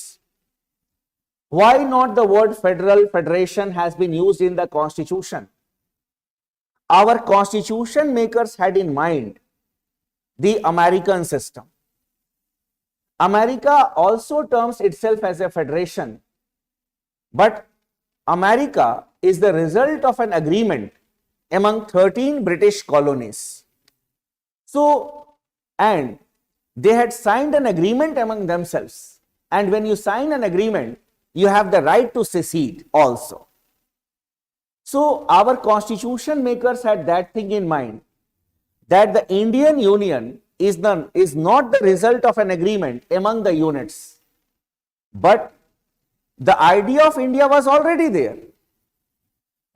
Why not the word federal, federation has been used in the constitution? Our constitution makers had in mind the American system. America also terms itself as a federation, but America is the result of an agreement among 13 British colonies. So, and they had signed an agreement among themselves. And when you sign an agreement, you have the right to secede also. So, our constitution makers had that thing in mind, that the Indian Union is not the result of an agreement among the units, but the idea of India was already there.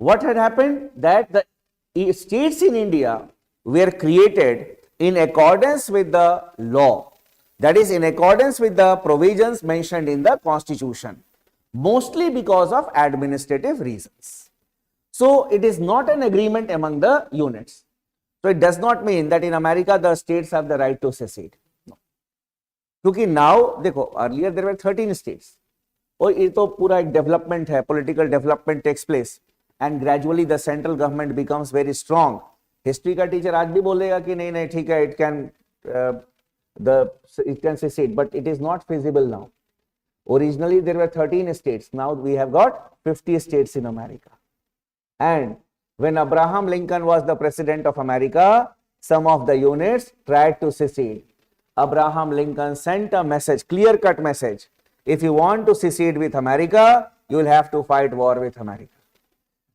What had happened? That the states in India were created in accordance with the law, that is, in accordance with the provisions mentioned in the constitution, mostly because of administrative reasons. So, it is not an agreement among the units. So, it does not mean that in America the states have the right to secede. No. क्योंकि now, देखो, earlier there were 13 states. और ये तो पूरा एक development है, political development takes place, and gradually the central government becomes very strong. History का teacher आज भी बोलेगा कि नहीं नहीं ठीक है, it can secede, but it is not feasible now. Originally there were 13 states, now we have got 50 states in America. And when Abraham Lincoln was the president of America, some of the units tried to secede. Abraham Lincoln sent a message, clear-cut message: if you want to secede with America, you will have to fight war with America.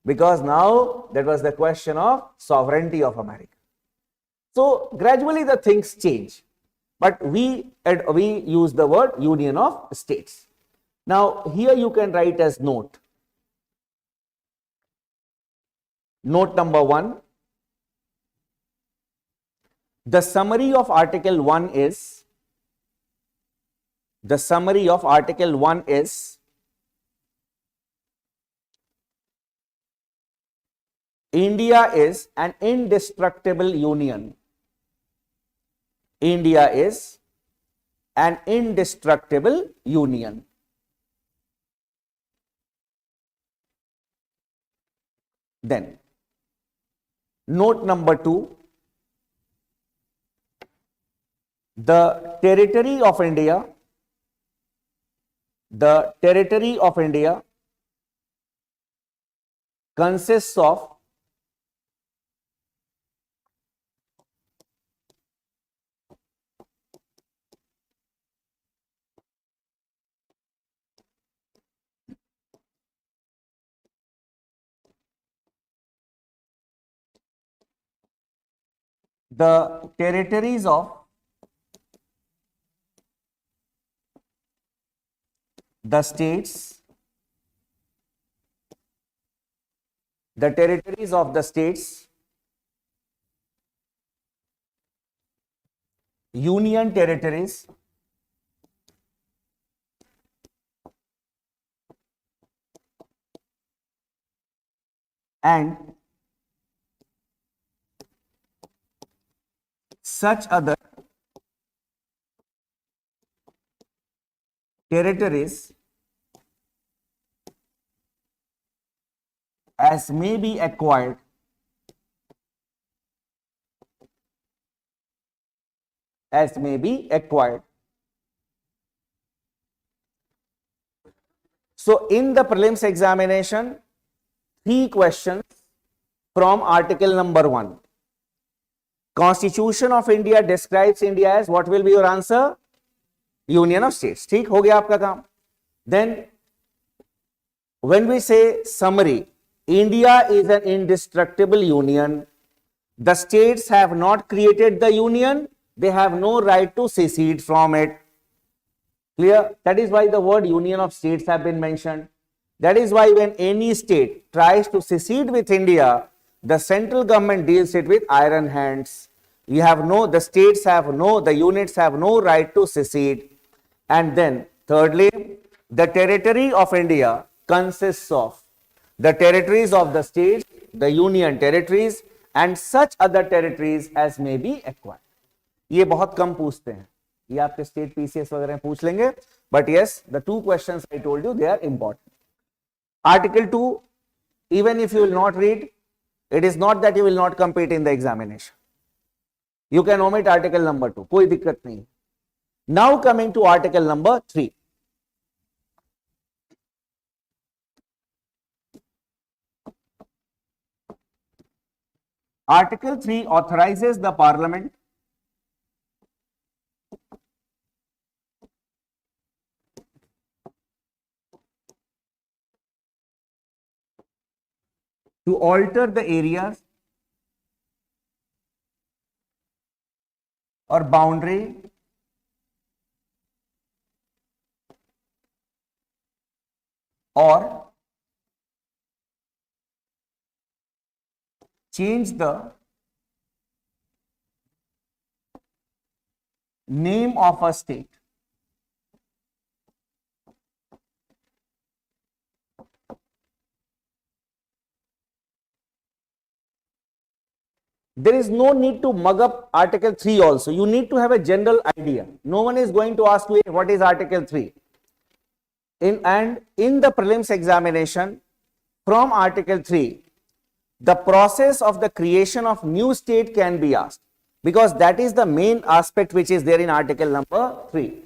Because now that was the question of sovereignty of America. So gradually the things change. But we use the word union of states. Now here you can write as note. Note number 1. The summary of Article 1 is, the summary of Article 1 is, India is an indestructible union. India is an indestructible union. Then, note number 2, the territory of India, the territory of India consists of the territories of the states, the territories of the states, union territories, and such other territories as may be acquired So in the prelims examination, 3 questions from article number 1. Constitution of India describes India as, what will be your answer? Union of states. ठीक हो गया आपका काम. Then when we say summary, India is an indestructible union, The states have not created the union, they have no right to secede from it. Clear? That is why the word union of states have been mentioned. That is why when any state tries to secede with India, the central government deals it with iron hands. The states have the units have no right to secede. And then thirdly, the territory of India consists of the territories of the states, the union territories, and such other territories as may be acquired. ये बहुत कम पूछते हैं, ये आपके state PCS वगैरह पूछ लेंगे, but yes, the two questions I told you, they are important. Article 2, even if you will not read, it is not that you will not compete in the examination. You can omit article number 2, कोई दिक्कत नहीं. Now coming to article number 3. Article 3 authorizes the Parliament to alter the areas or boundary or change the name of a state. There is no need to mug up Article 3 also. You need to have a general idea. No one is going to ask you what is Article 3. In the prelims examination, from Article 3, the process of the creation of new state can be asked, because that is the main aspect which is there in Article number 3.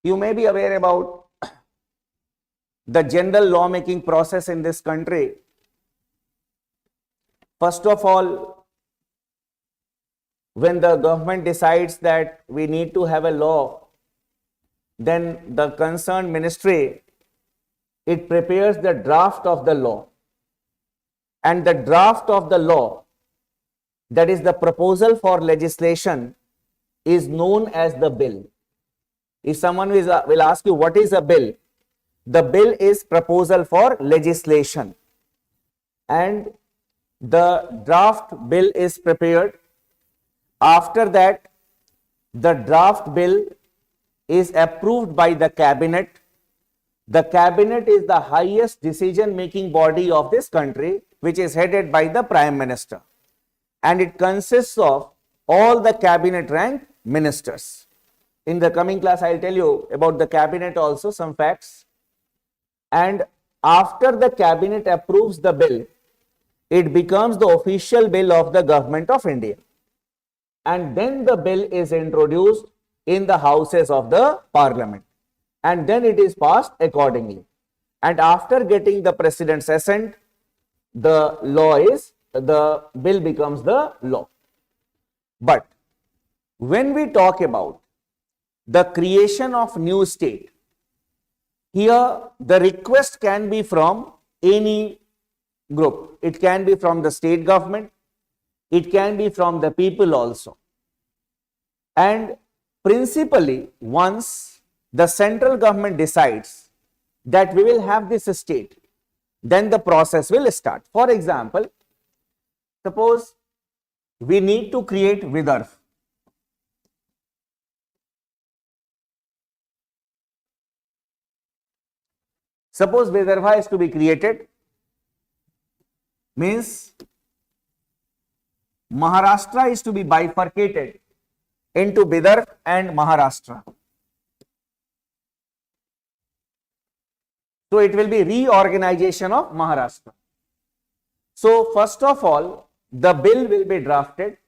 You may be aware about the general lawmaking process in this country. First of all, when the government decides that we need to have a law, then the concerned ministry, it prepares the draft of the law. And the draft of the law, that is the proposal for legislation, is known as the bill. If someone will ask you what is a bill, the bill is proposal for legislation, and the draft bill is prepared. After that, the draft bill is approved by the cabinet. The cabinet is the highest decision making body of this country, which is headed by the Prime Minister, and it consists of all the cabinet rank ministers. In the coming class, I'll tell you about the cabinet also, some facts. And after the cabinet approves the bill, it becomes the official bill of the government of India. And then the bill is introduced in the houses of the parliament. And then it is passed accordingly. And after getting the president's assent, the bill becomes the law. But when we talk about the creation of new state, here the request can be from any group. It can be from the state government, it can be from the people also. And principally, once the central government decides that we will have this state, then the process will start. For example, suppose we need to create Vidarbha. Suppose Vidarbha is to be created, means Maharashtra is to be bifurcated into Vidarbha and Maharashtra. So it will be reorganization of Maharashtra. So first of all, the bill will be drafted,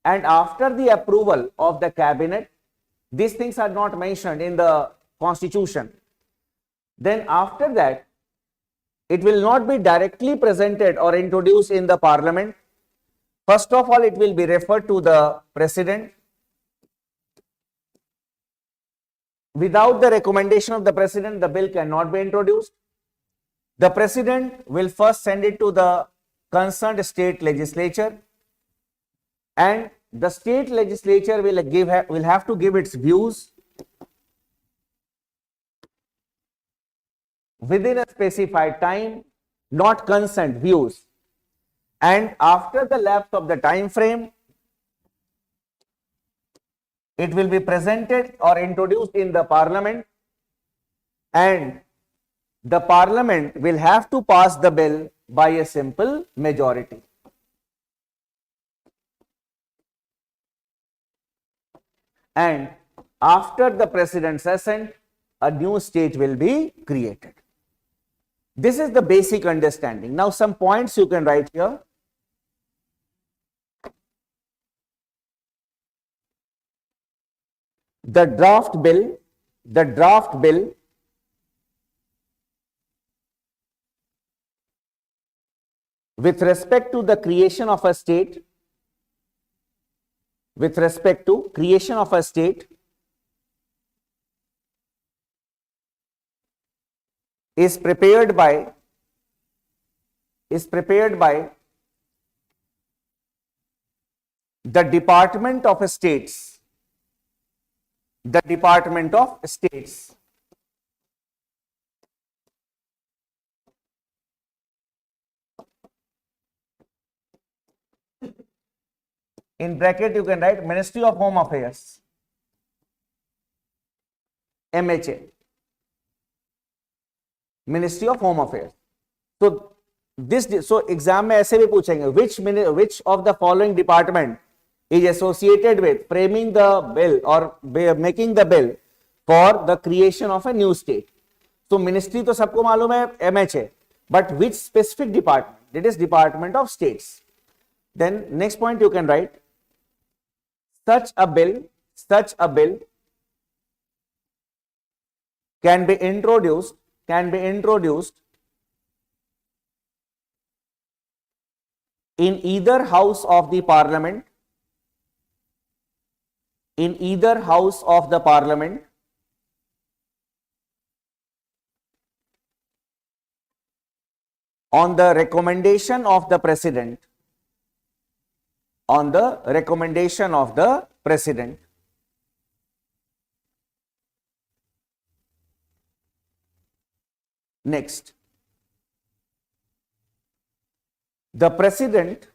and after the approval of the cabinet, these things are not mentioned in the constitution. Then after that, it will not be directly presented or introduced in the parliament. First of all, it will be referred to the president. Without the recommendation of the president, the bill cannot be introduced. The president will first send it to the concerned state legislature, and the state legislature will have to give its views within a specified time, not consent, views. And after the lapse of the time frame, it will be presented or introduced in the parliament, and the parliament will have to pass the bill by a simple majority. And after the president's assent, a new state will be created. This is the basic understanding. Now, some points you can write here. The draft bill with respect to the creation of a state, is prepared by the Department of States. The Department of States. In bracket you can write Ministry of Home Affairs, MHA, Ministry of Home Affairs. So exam में ऐसे भी पूछेंगे which of the following department is associated with framing the bill or making the bill for the creation of a new state. So ministry तो सबको मालूम है MHA, but which specific department? It is Department of States. Then next point you can write, such a bill can be introduced in either house of the parliament, on the recommendation of the president, Next, the president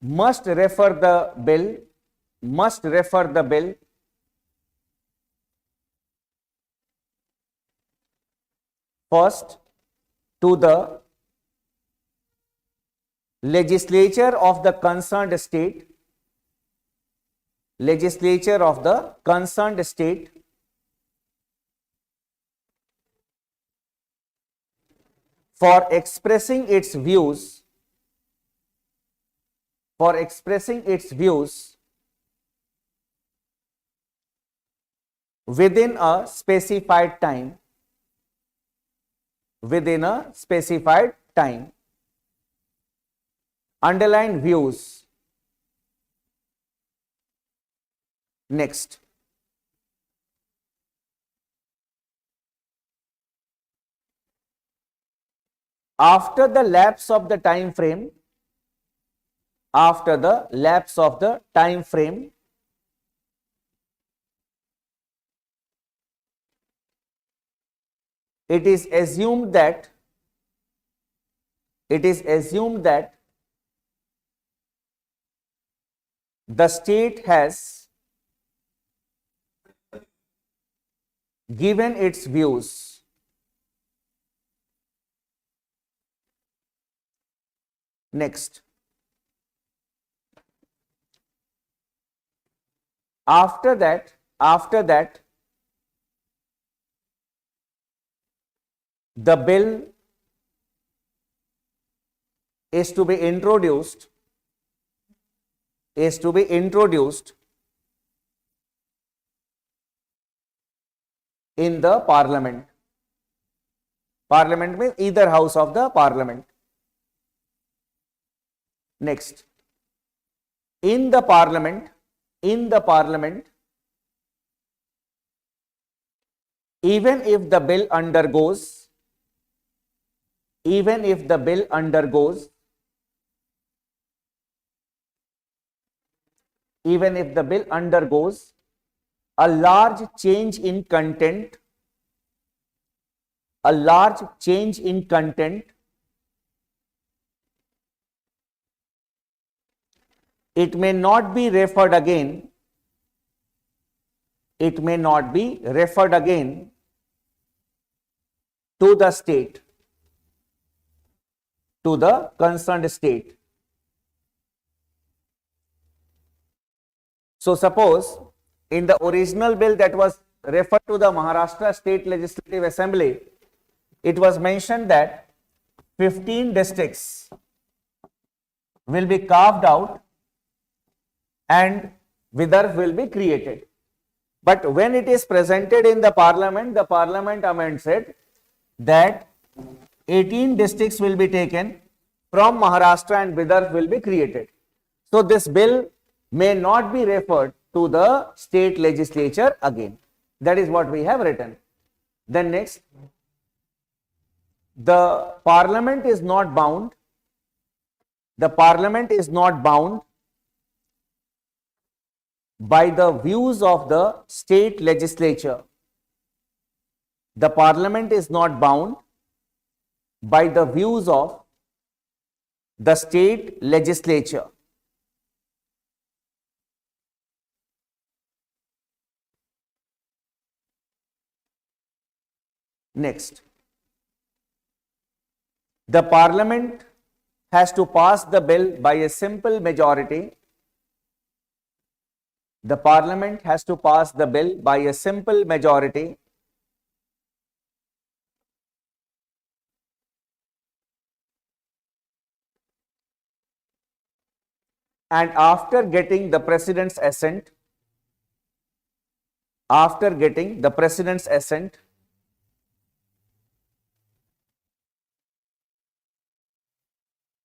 must refer the bill first to the legislature of the concerned state, for expressing its views within a specified time. Underline views. Next, after the lapse of the time frame, it is assumed that the state has given its views. Next, after that the bill is to be introduced in the parliament. Parliament means either house of the parliament. Next, in the parliament, even if the bill undergoes a large change in content, it may not be referred again to the state, to the concerned state. So suppose in the original bill that was referred to the Maharashtra State Legislative Assembly, it was mentioned that 15 districts will be carved out and Vidarbha will be created. But when it is presented in the parliament amends it that 18 districts will be taken from Maharashtra and Vidarbha will be created. So this bill may not be referred to the state legislature again. That is what we have written. Then next, the parliament is not bound by the views of the state legislature. The parliament is not bound by the views of the state legislature. Next, the parliament has to pass the bill by a simple majority. The parliament has to pass the bill by a simple majority and after getting the president's assent,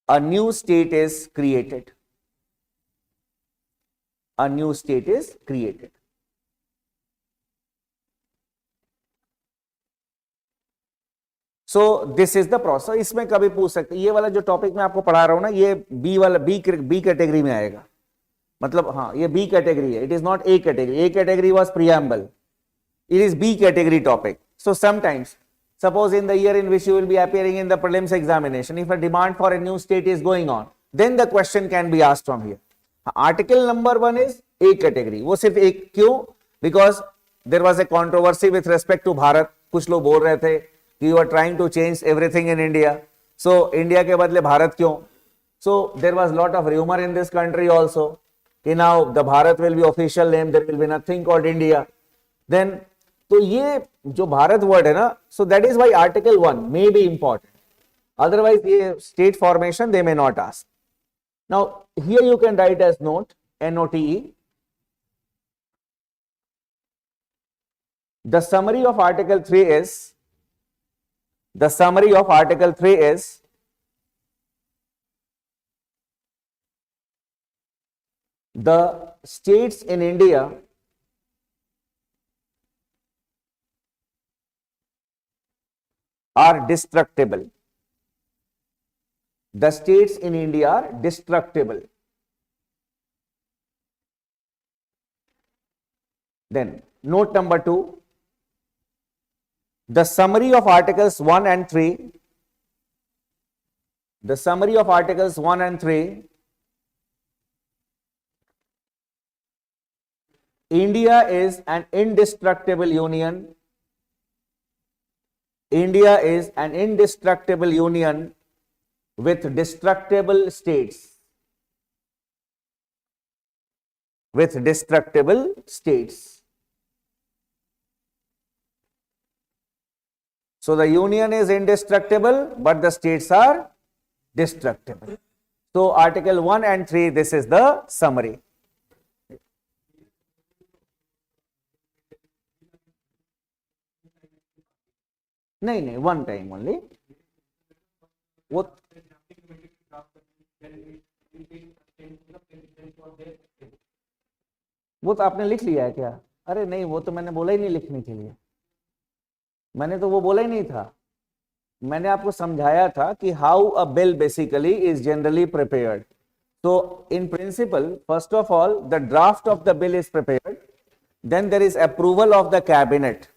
a new state is created. So this is the process. इसमें कभी पूछ सकते, ये वाला जो topic मैं आपको पढ़ा रहा हूं ना, ये बी वाला बी कैटेगरी में आएगा. मतलब हाँ, ये बी कैटेगरी है. It is not A category. A category was preamble. It is B category topic. So sometimes, suppose in the year in which you will be appearing in the prelims examination, if a demand for a new state is going on, then the question can be asked from here. Article number 1 is A category. वो सिर्फ एक क्यों? Because there was a controversy with respect to Bharat. कुछ लोग बोल रहे थे कि you are trying to change everything in India. So India के बदले भारत क्यों? So there was lot of rumor in this country also. कि now the Bharat will be official name. There will be nothing called India. Then तो ये जो Bharat word है ना, so that is why article 1 may be important. Otherwise ये state formation they may not ask. Now here you can write as note, NOTE. The summary of article 3 is the states in India are destructible. The states in India are destructible. Then note number 2, the summary of articles 1 and 3, India is an indestructible union. India is an indestructible union with destructible states. So the union is indestructible, but the states are destructible. So Article 1 and 3, this is the summary. नहीं, one time only. वो तो आपने लिख लिया है क्या? अरे नहीं, वो तो मैंने बोला ही नहीं लिखने के लिए, मैंने तो वो बोला ही नहीं था। मैंने आपको समझाया था कि how a bill basically is generally prepared. So in principle, first of all, the draft of the bill is prepared, then there is approval of the cabinet.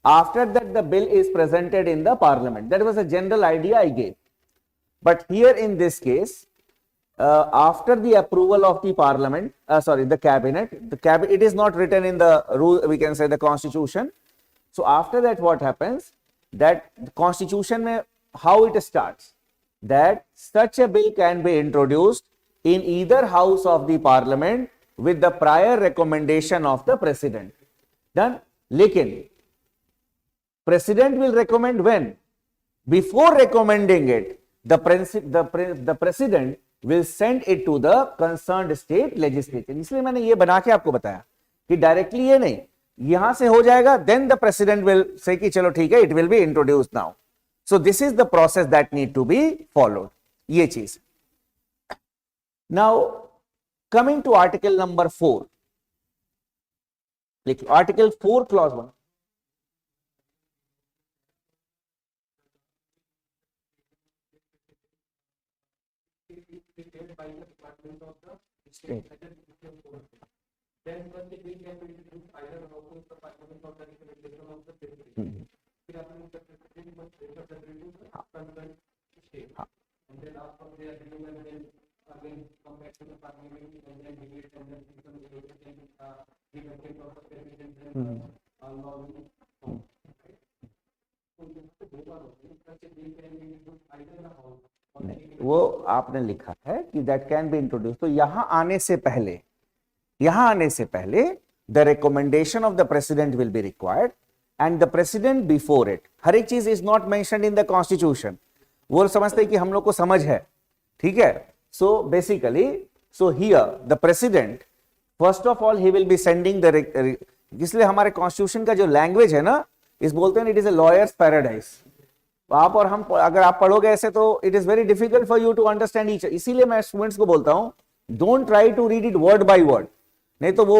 After that, the bill is presented in the parliament. That was a general idea I gave. But here in this case, after the approval of the parliament, the cabinet, it is not written in the rule, we can say the constitution. So after that, what happens? That the constitution, how it starts? That such a bill can be introduced in either house of the parliament with the prior recommendation of the president. Done? Lekin, president will recommend when? Before recommending it, the president will send it to the concerned state legislature. इसलिए मैंने ये बना के आपको बताया कि directly ये नहीं, यहां से हो जाएगा, then the president will say कि चलो ठीक है, it will be introduced now. So this is the process that need to be followed. ये चीज. Now coming to article number 4. Article 4 clause 1. By the Department of the State. Then first it will be introduced either house of the Parliament or the recommendation of the President. फिर आपने the President must refer the bill to the concerned state. And then after they are due and then again come back to the Parliament and then debate and then some legislation the content of the President and law will form. So this is the goal of it. Such a bill can be introduced either in the house. नहीं, वो आपने लिखा है कि that can be introduce. तो यहां आने से पहले the recommendation of the president will be required and the president before it. हर एक चीज is not mentioned in the constitution. वो समझते हैं कि हम लोग को समझ है, ठीक है. So basically, so here the president first of all he will be sending the, इसलिए हमारे कॉन्स्टिट्यूशन का जो लैंग्वेज है ना, इस बोलते हैं it is a lawyers paradise. आप और हम अगर आप पढ़ोगे ऐसे तो it is very difficult for you to understand each. इसीलिए मैं स्टूडेंट्स को बोलता हूं, don't try to read it word by word, नहीं तो वो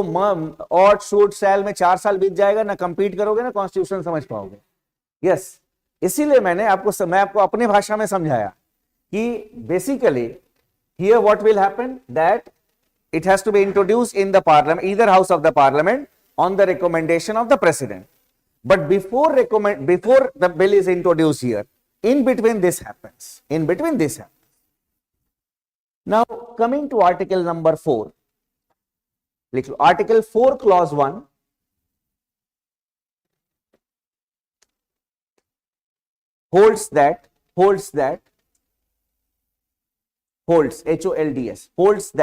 ऑट शूट सैल में 4 साल बीत जाएगा, ना कंप्लीट करोगे ना कॉन्स्टिट्यूशन समझ पाओगे. यस, इसीलिए मैं आपको अपने भाषा में समझाया कि basically here what will happen, that it has to be introduced in the parliament, either house of the parliament on the recommendation of the president. But before the bill is introduced here, in between this happens. Now coming to article number 4. Article 4 clause 1. Holds that, holds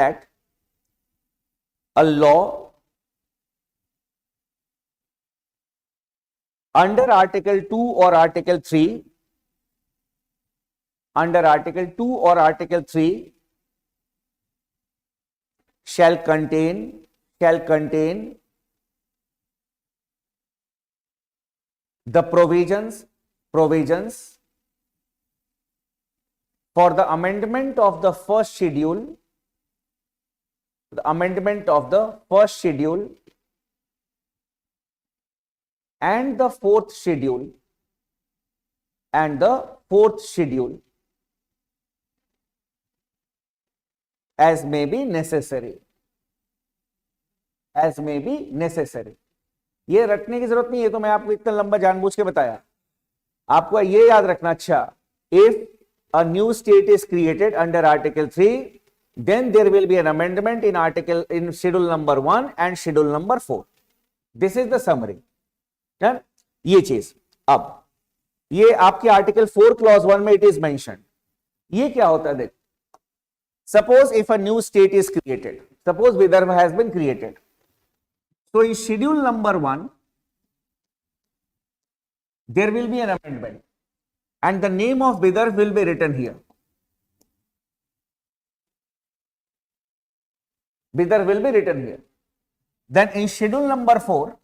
that a law under article 2 or article 3, shall contain the provisions for the amendment of the first schedule, and the fourth schedule, as may be necessary. ये रटने की जरूरत नहीं है, तो मैं आपको इतना लंबा जानबूझ के बताया. आपको ये याद रखना. अच्छा, if a new state is created under article 3, then there will be an amendment in schedule number 1 and schedule number 4. This is the summary. ये चीज. अब ये आपके आर्टिकल 4 क्लॉज 1 में इट इज मेंशन. ये क्या होता है, देख, suppose if a new state is created, suppose Vidarbha has been created, so in schedule number 1 there will be an amendment and the name of Vidarbha will be written here. Bidar will be written here. Then in schedule number 4,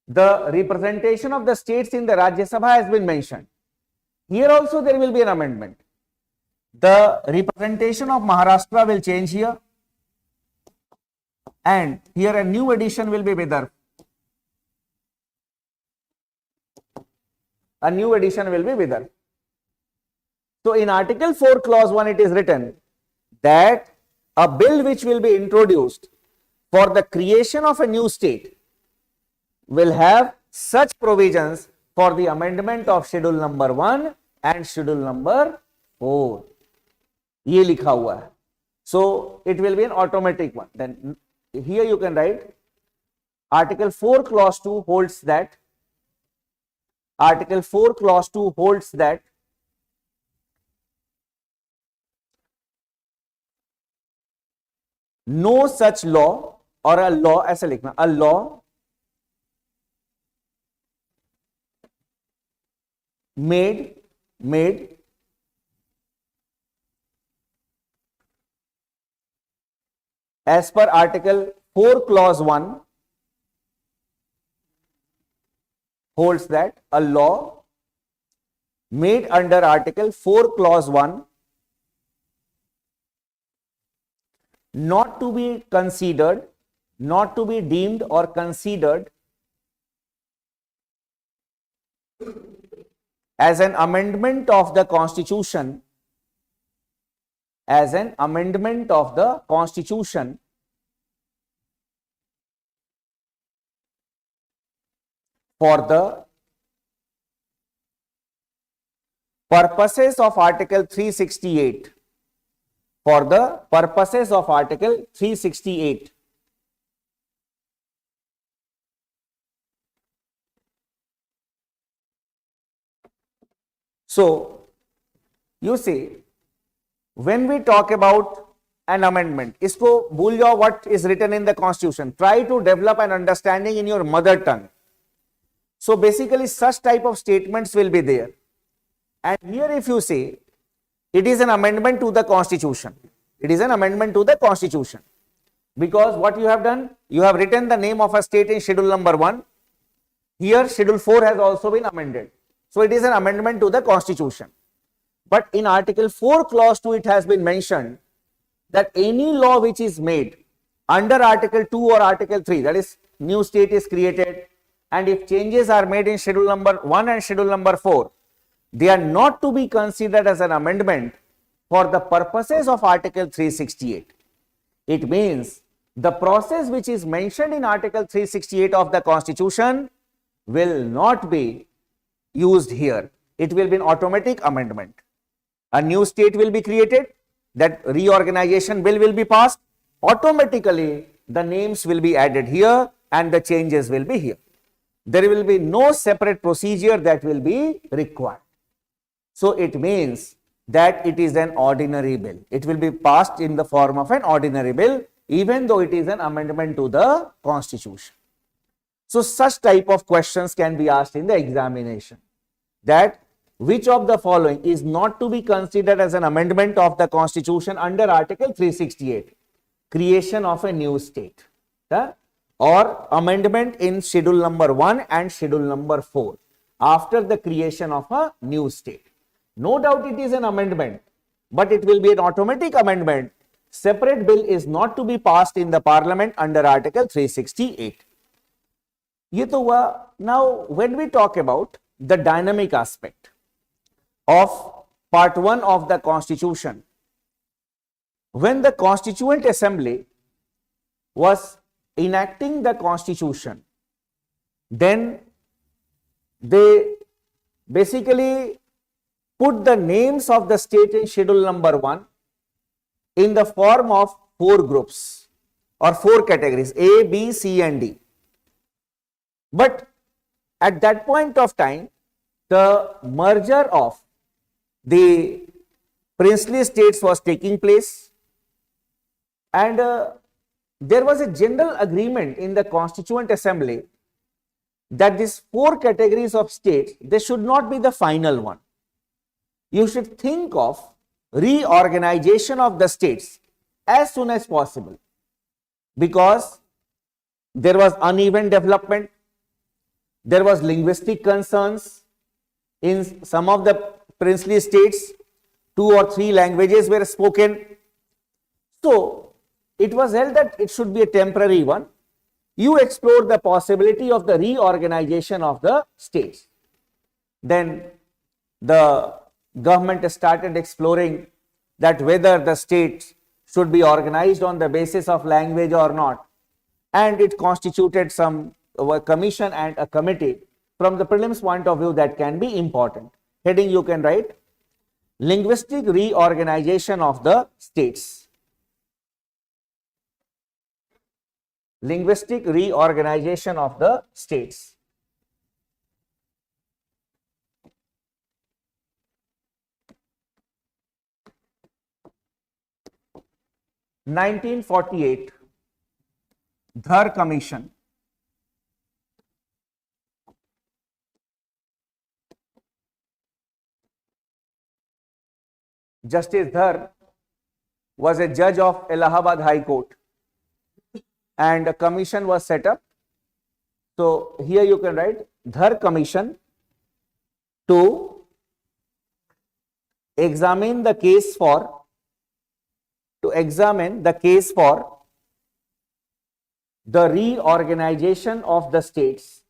the representation of the states in the Rajya Sabha has been mentioned. Here also there will be an amendment. The representation of Maharashtra will change here, and here a new addition will be Bidar. A new addition will be Bidar. So in Article 4, Clause 1, it is written that a bill which will be introduced for the creation of a new state will have such provisions for the amendment of schedule number 1 and schedule number 4. ये लिखा हुआ है. So it will be an automatic one. Then here you can write Article 4 Clause 2 holds that Article 4 Clause 2 holds that no such law, or a law ऐसा लिखना, a law made as per Article 4 Clause 1 holds that a law made under Article 4 Clause 1 not to be considered, not to be deemed or considered as an amendment of the Constitution, as an amendment of the Constitution for the purposes of Article 368, for the purposes of Article 368. So, you see, when we talk about an amendment, isko bhul jao what is written in the Constitution. Try to develop an understanding in your mother tongue. So, basically, such type of statements will be there. And here, if you say, it is an amendment to the Constitution. It is an amendment to the Constitution. Because what you have done, you have written the name of a state in schedule number 1. Here, schedule 4 has also been amended. So, it is an amendment to the Constitution. But in Article 4 Clause 2, it has been mentioned that any law which is made under Article 2 or Article 3, that is, new state is created, and if changes are made in schedule number 1 and schedule number 4, they are not to be considered as an amendment for the purposes of Article 368. It means the process which is mentioned in Article 368 of the Constitution will not be used here. It will be an automatic amendment. A new state will be created, that reorganization bill will be passed, automatically the names will be added here and the changes will be here. There will be no separate procedure that will be required. So it means that it is an ordinary bill. It will be passed in the form of an ordinary bill, even though it is an amendment to the Constitution. So such type of questions can be asked in the examination, that which of the following is not to be considered as an amendment of the Constitution under Article 368, creation of a new state, or amendment in schedule number 1 and schedule number 4 after the creation of a new state. No doubt it is an amendment, but it will be an automatic amendment. Separate bill is not to be passed in the Parliament under Article 368. Now, when we talk about the dynamic aspect of Part 1 of the Constitution, when the Constituent Assembly was enacting the Constitution, then they basically put the names of the state in schedule number 1 in the form of 4 groups or 4 categories, A, B, C and D. But at that point of time, the merger of the princely states was taking place, and there was a general agreement in the Constituent Assembly that these 4 categories of states, they should not be the final one. You should think of reorganization of the states as soon as possible, because there was uneven development, there was linguistic concerns. In some of the princely states, 2 or 3 languages were spoken. So it was held that it should be a temporary one. You explored the possibility of the reorganization of the states. Then the government started exploring that whether the states should be organized on the basis of language or not, and it constituted some commission and a committee. From the prelims point of view, that can be important. Heading you can write linguistic reorganization of the states. Linguistic reorganization of the states. (1948) Dhar Commission. Justice Dhar was a judge of Allahabad High Court, and a commission was set up. So here you can write Dhar Commission to examine the case for the reorganization of the states,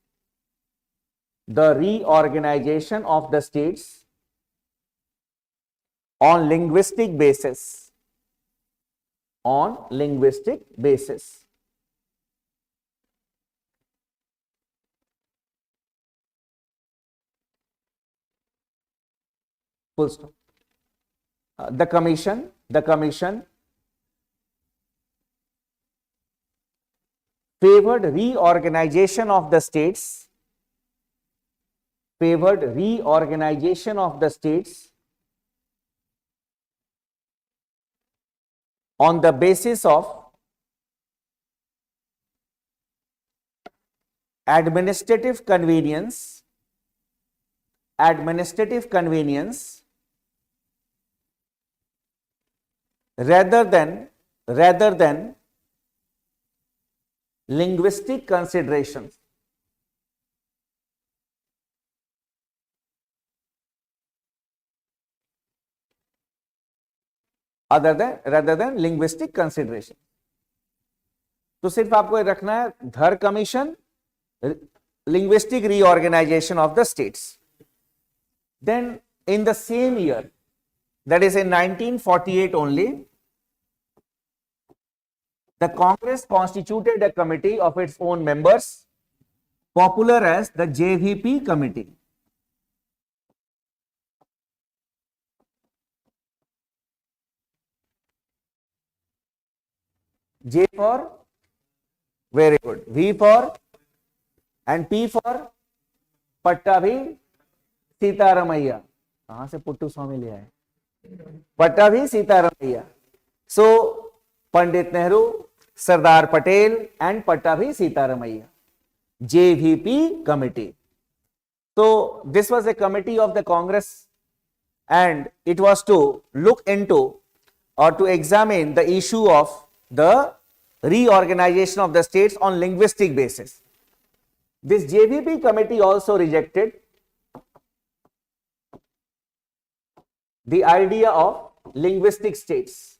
on linguistic basis, full stop. The commission favored reorganization of the states, on the basis of administrative convenience, rather than linguistic considerations. rather than linguistic consideration. तो सिर्फ आपको रखना है धर commission, linguistic reorganization of the states. Then in the same year, that is in 1948 only, the Congress constituted a committee of its own members, popular as the JVP committee. J for very good, V for and P for Pattabi Sitaramaiya. कहाँ से पुट्टू स्वामी लिया है? Pattabi Sitaramaiya. So Pandit Nehru, Sardar Patel and Pattabi Sitaramaiya. JVP committee. So this was a committee of the Congress, and it was to look into or to examine the issue of the reorganization of the states on linguistic basis. This JVP committee also rejected the idea of linguistic states.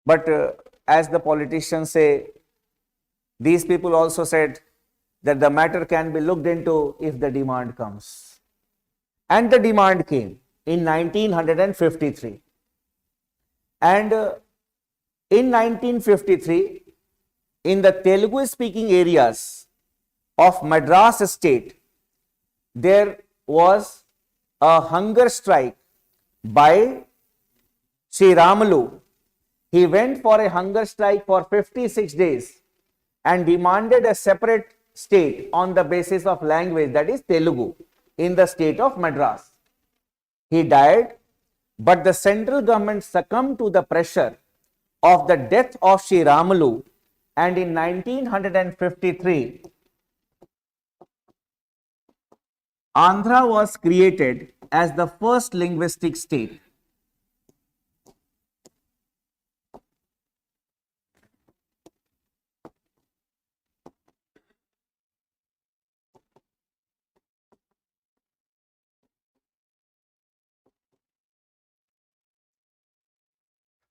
But as the politicians say, these people also said that the matter can be looked into if the demand comes. And the demand came in 1953. And in 1953, in the Telugu speaking areas of Madras state, there was a hunger strike by Sri Ramalu. He went for a hunger strike for 56 days and demanded a separate state on the basis of language, that is Telugu, in the state of Madras. He died, but the central government succumbed to the pressure of the death of Sri Ramalu And in 1953, Andhra was created as the first linguistic state.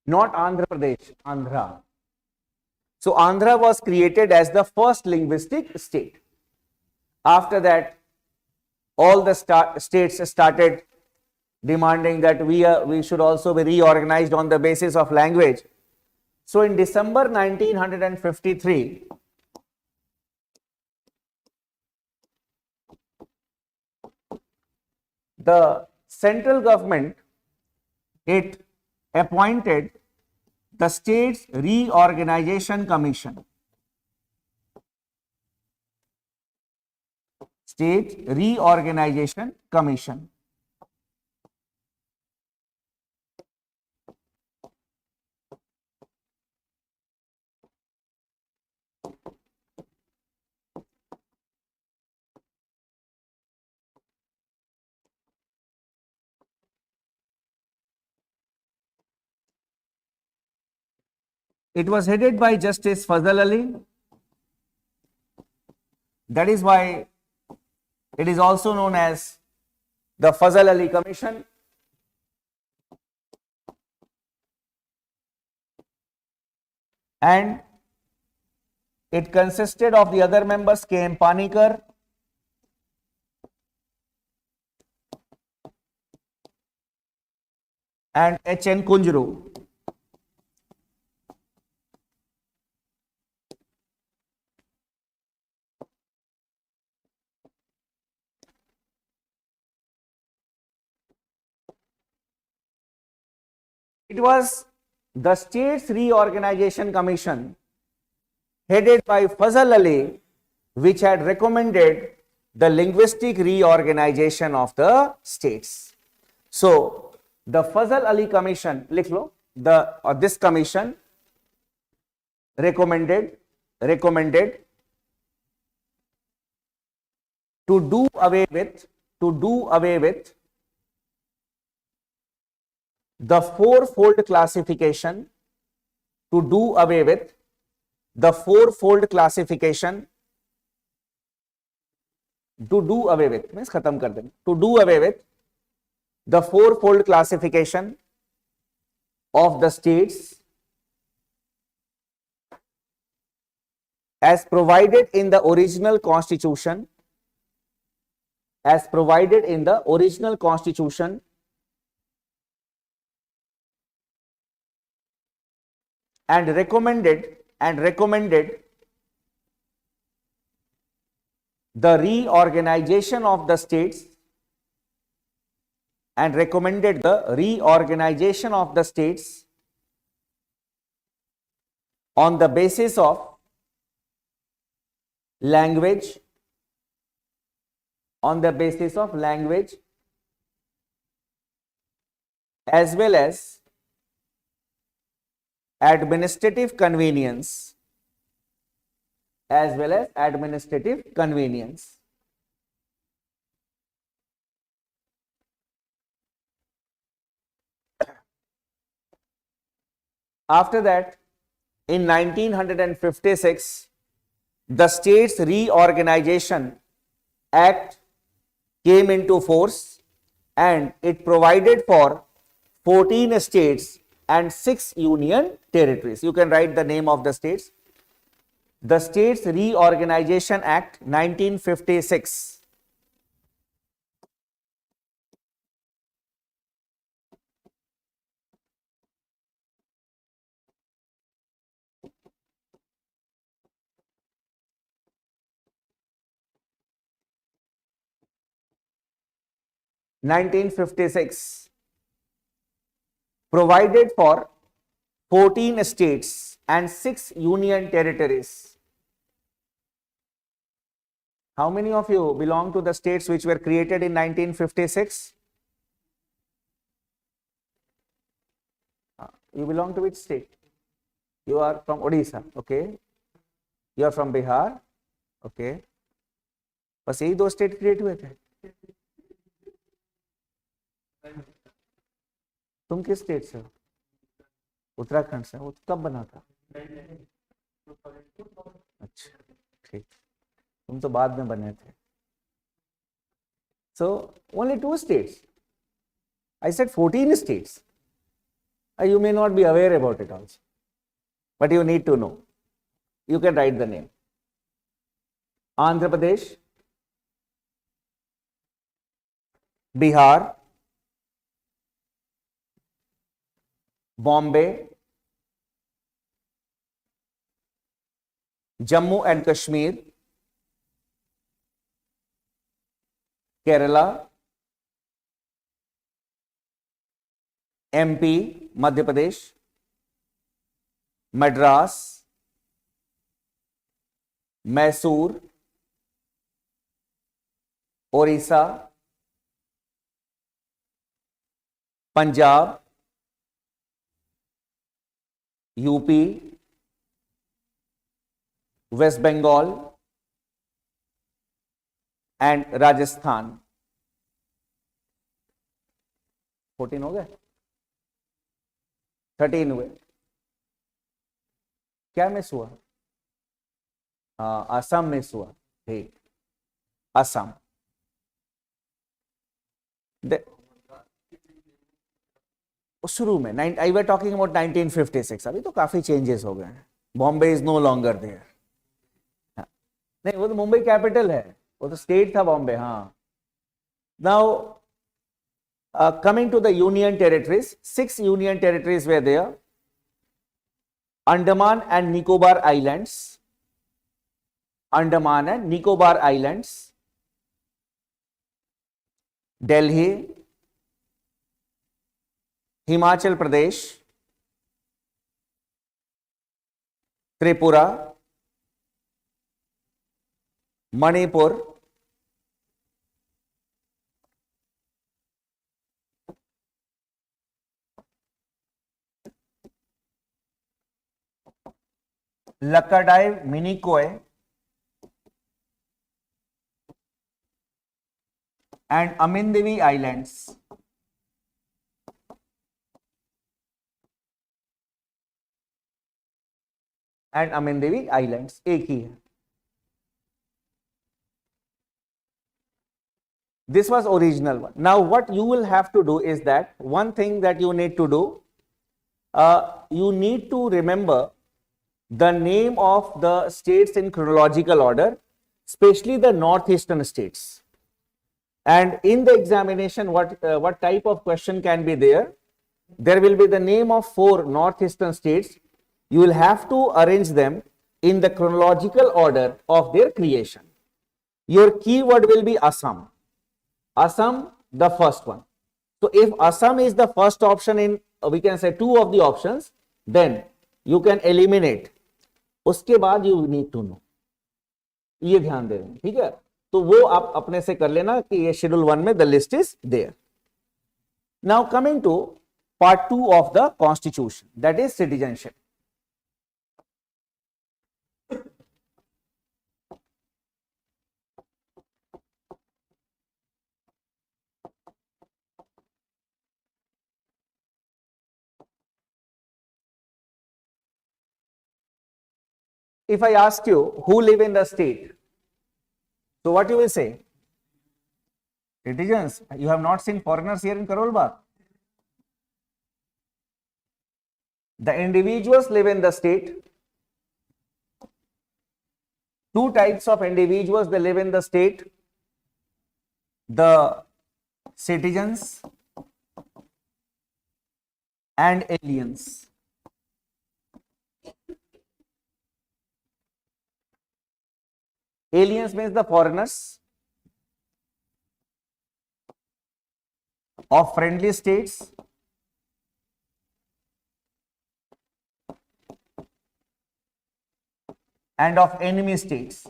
Not Andhra Pradesh, Andhra. So Andhra was created as the first linguistic state. After that, all the states started demanding that we should also be reorganized on the basis of language. So in December 1953, the central government, it appointed the States Reorganization Commission. State Reorganization Commission. It was headed by Justice Fazal Ali. That is why it is also known as the Fazal Ali Commission. And it consisted of the other members K.M. Panikar, and H.N. Kunjru. It was the States Reorganization Commission headed by Fazal Ali which had recommended the linguistic reorganization of the states. So the Fazal Ali Commission, likh lo, this commission recommended to do away with the fourfold classification, to do away with the fourfold classification, to do away with means khatam kar dena, to do away with the fourfold classification of the states as provided in the original constitution, as provided in the original constitution, and recommended the reorganization of the states, and recommended the reorganization of the states on the basis of language, as well as administrative convenience, After that, in 1956, the States Reorganization Act came into force and it provided for 14 states and 6 union territories. You can write the name of the states. The States Reorganization Act 1956. Provided for 14 states and 6 union territories. How many of you belong to the states which were created in 1956? You belong to which state? You are from Odisha, okay. You are from Bihar, okay. बस यही 2 state create हुए थे। तुम किस state से हो? उत्तराखंड से। वो कब बना था? अच्छा, ठीक। तुम तो बाद में बने थे। So only 2 states. I said 14 states. You may not be aware about it also, but you need to know. You can write the name. Andhra Pradesh, Bihar, Bombay, Jammu and Kashmir, Kerala, MP, Madhya Pradesh, Madras, Mysore, Orissa, Punjab, UP, West Bengal and Rajasthan। 14 हो गए, 13 हुए। क्या miss हुआ? Assam miss हुआ, ठीक। असम शुरू में आई were talking about 1956। अभी तो काफी चेंजेस हो गए हैं। Bombay is no longer there. नहीं, वो तो मुंबई कैपिटल है, वो तो स्टेट था बॉम्बे। हाँ। Now coming to the union territories, 6 union territories were there. Andaman and Nicobar Islands, Andaman and Nicobar Islands, Delhi, Himachal Pradesh, Tripura, Manipur, Lakadai, Minicoy and Amenability Islands। and Amenability Islands एक ही है। This was original one. Now what you will have to do is that one thing that you need to do, you need to remember the name of the states in chronological order, especially the northeastern states. And in the examination, what type of question can be there? There will be the name of 4 northeastern states. You will have to arrange them in the chronological order of their creation. Your keyword will be Assam. Assam, the first one. So if Assam is the first option in, we can say 2 of the options, then you can eliminate. उसके बाद you need to know. ये ध्यान दे दें, ठीक है? तो वो आप अपने से कर लेना कि ये शेड्यूल 1 में the list is there. Now coming to part 2 of the constitution, that is citizenship. If I ask you who live in the state, so what you will say? Citizens. You have not seen foreigners here in Karol Bagh. The individuals live in the state. 2 types of individuals they live in the state. The citizens and aliens. Aliens means the foreigners of friendly states and of enemy states.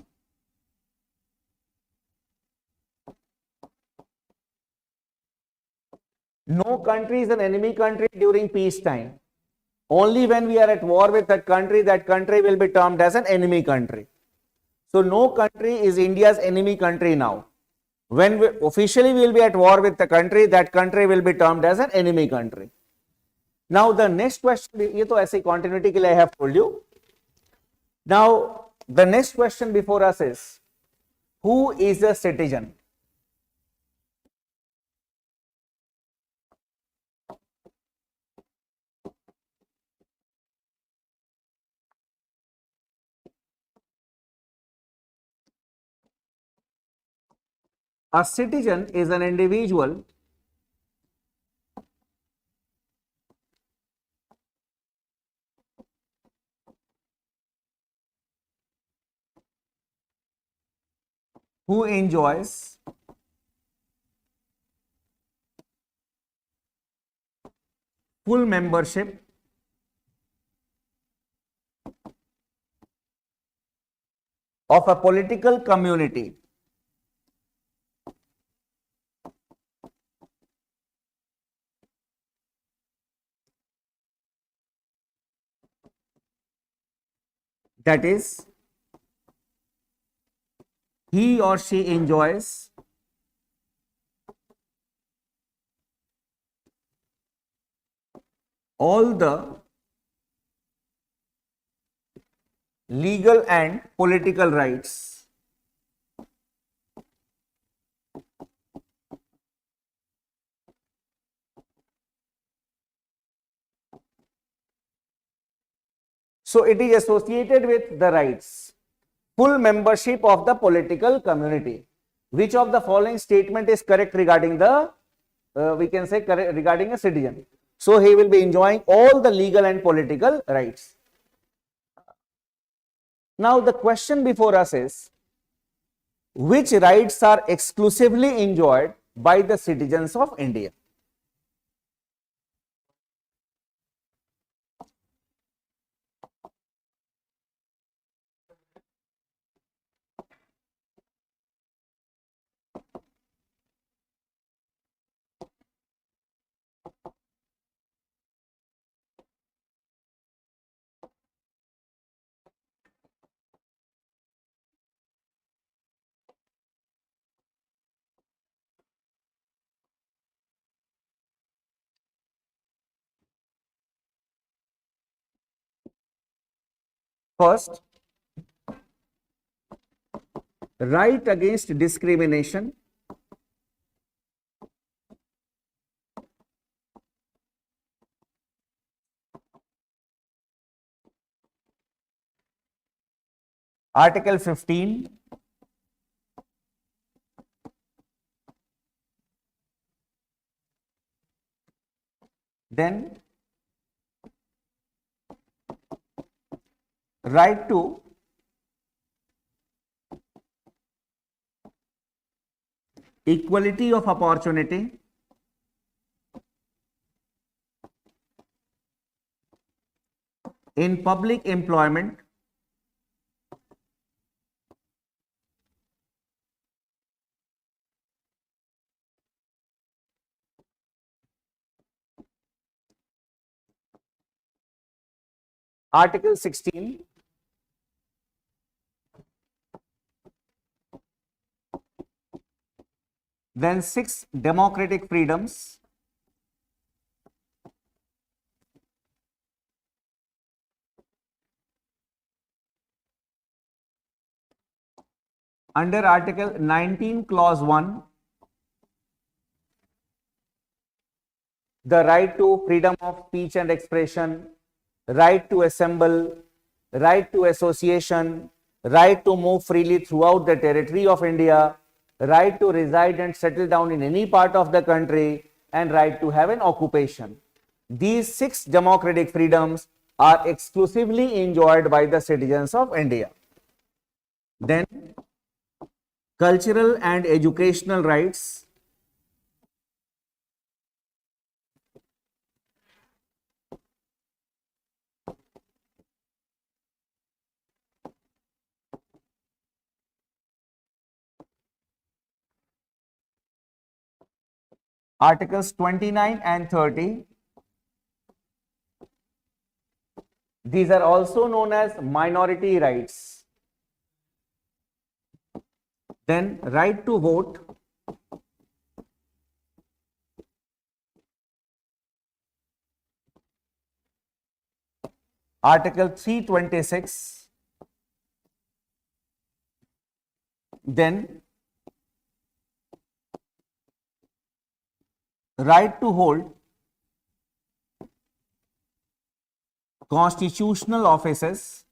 No country is an enemy country during peacetime. Only when we are at war with that country will be termed as an enemy country. So no country is India's enemy country now. When officially we will be at war with the country, that country will be termed as an enemy country. Now the next question, ये तो ऐसे continuity के लिए I have told you. Now the next question before us is, who is a citizen? A citizen is an individual who enjoys full membership of a political community that is, he or she enjoys all the legal and political rights so it is associated with the rights. Full membership of the political community. Which of the following statement is correct regarding the, we can say correct regarding a citizen? So he will be enjoying all the legal and political rights. Now the question before us is, which rights are exclusively enjoyed by the citizens of India? First, right against discrimination. Article 15. Then right to equality of opportunity in public employment, Article 16. Then 6 democratic freedoms. Under Article 19, Clause 1, the right to freedom of speech and expression, right to assemble, right to association, right to move freely throughout the territory of India, right to reside and settle down in any part of the country, and right to have an occupation. These 6 democratic freedoms are exclusively enjoyed by the citizens of India. Then, cultural and educational rights. Articles 29 and 30. These are also known as minority rights. Then right to vote, Article 326, then right to hold constitutional offices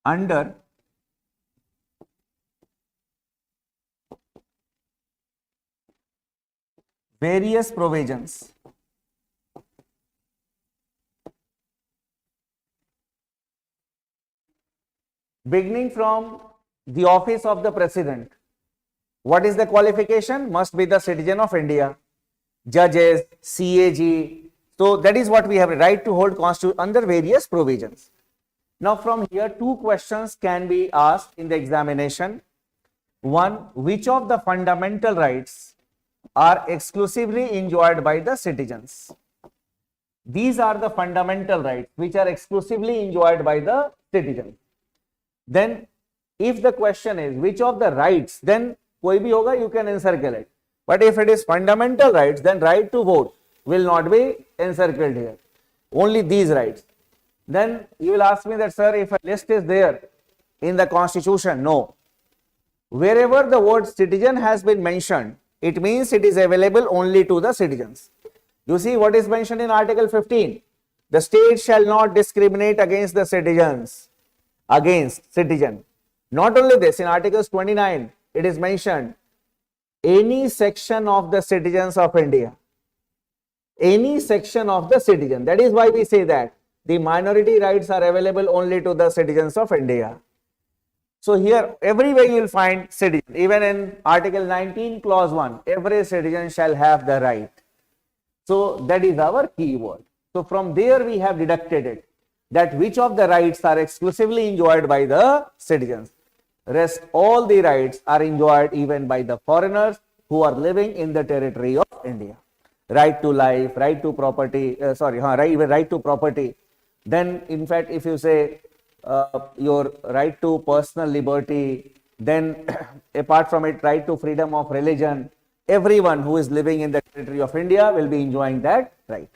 under various provisions beginning from the office of the president. What is the qualification? Must be the citizen of India. Judges, CAG. So that is what we have, right to hold constitution under various provisions. Now from here, two questions can be asked in the examination. One, which of the fundamental rights are exclusively enjoyed by the citizens? These are the fundamental rights which are exclusively enjoyed by the citizens. Then if the question is which of the rights, then koi bhi hoga, you can encircle it. But if it is fundamental rights, then right to vote will not be encircled here. Only these rights. Then you will ask me that, sir, if a list is there in the constitution, no. Wherever the word citizen has been mentioned, it means it is available only to the citizens. You see what is mentioned in Article 15. The state shall not discriminate against the citizens. Against citizen. Not only this, in Articles 29, it is mentioned any section of the citizens of India. Any section of the citizen. That is why we say that the minority rights are available only to the citizens of India. So here, everywhere you will find citizen. Even in Article 19, Clause 1, every citizen shall have the right. So that is our key word. So from there we have deducted it, that which of the rights are exclusively enjoyed by the citizens. Rest all the rights are enjoyed even by the foreigners who are living in the territory of India. Right to life, right to property, even right to property. Then in fact, if you say your right to personal liberty, then apart from it, right to freedom of religion, everyone who is living in the territory of India will be enjoying that right.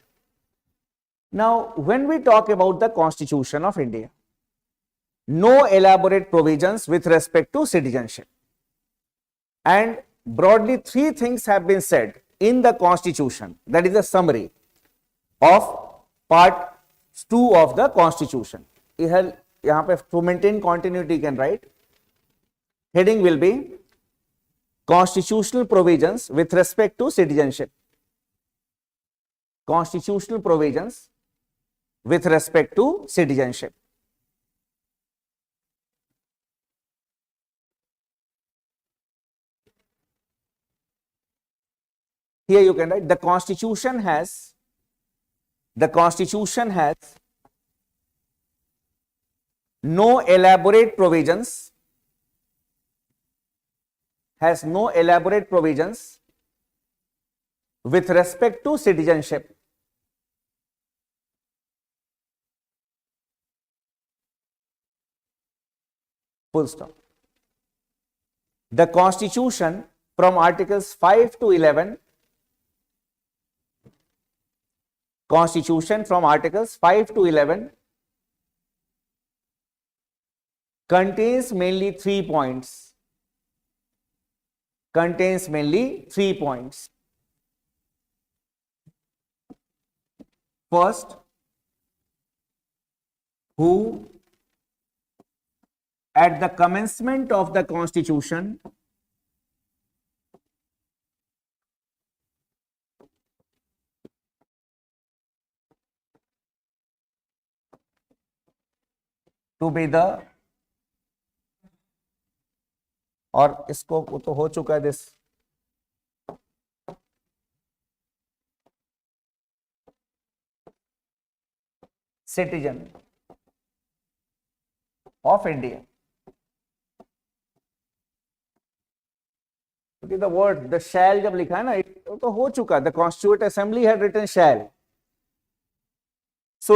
Now, when we talk about the Constitution of India, no elaborate provisions with respect to citizenship. And broadly, three things have been said in the Constitution. That is a summary of Part 2 of the Constitution. To maintain continuity, you can write. Heading will be Constitutional provisions with respect to citizenship. Constitutional provisions with respect to citizenship. Here you can write the Constitution has no elaborate provisions with respect to citizenship. Full stop. The Constitution from Articles 5 to 11, Constitution from Articles 5 to 11 contains mainly 3 points. First, who at the commencement of the Constitution to be the, और इसको तो हो चुका है this, citizen of India. क्योंकि the word, the shall जब लिखा है ना, तो हो चुका, the Constituent Assembly had written shall. So,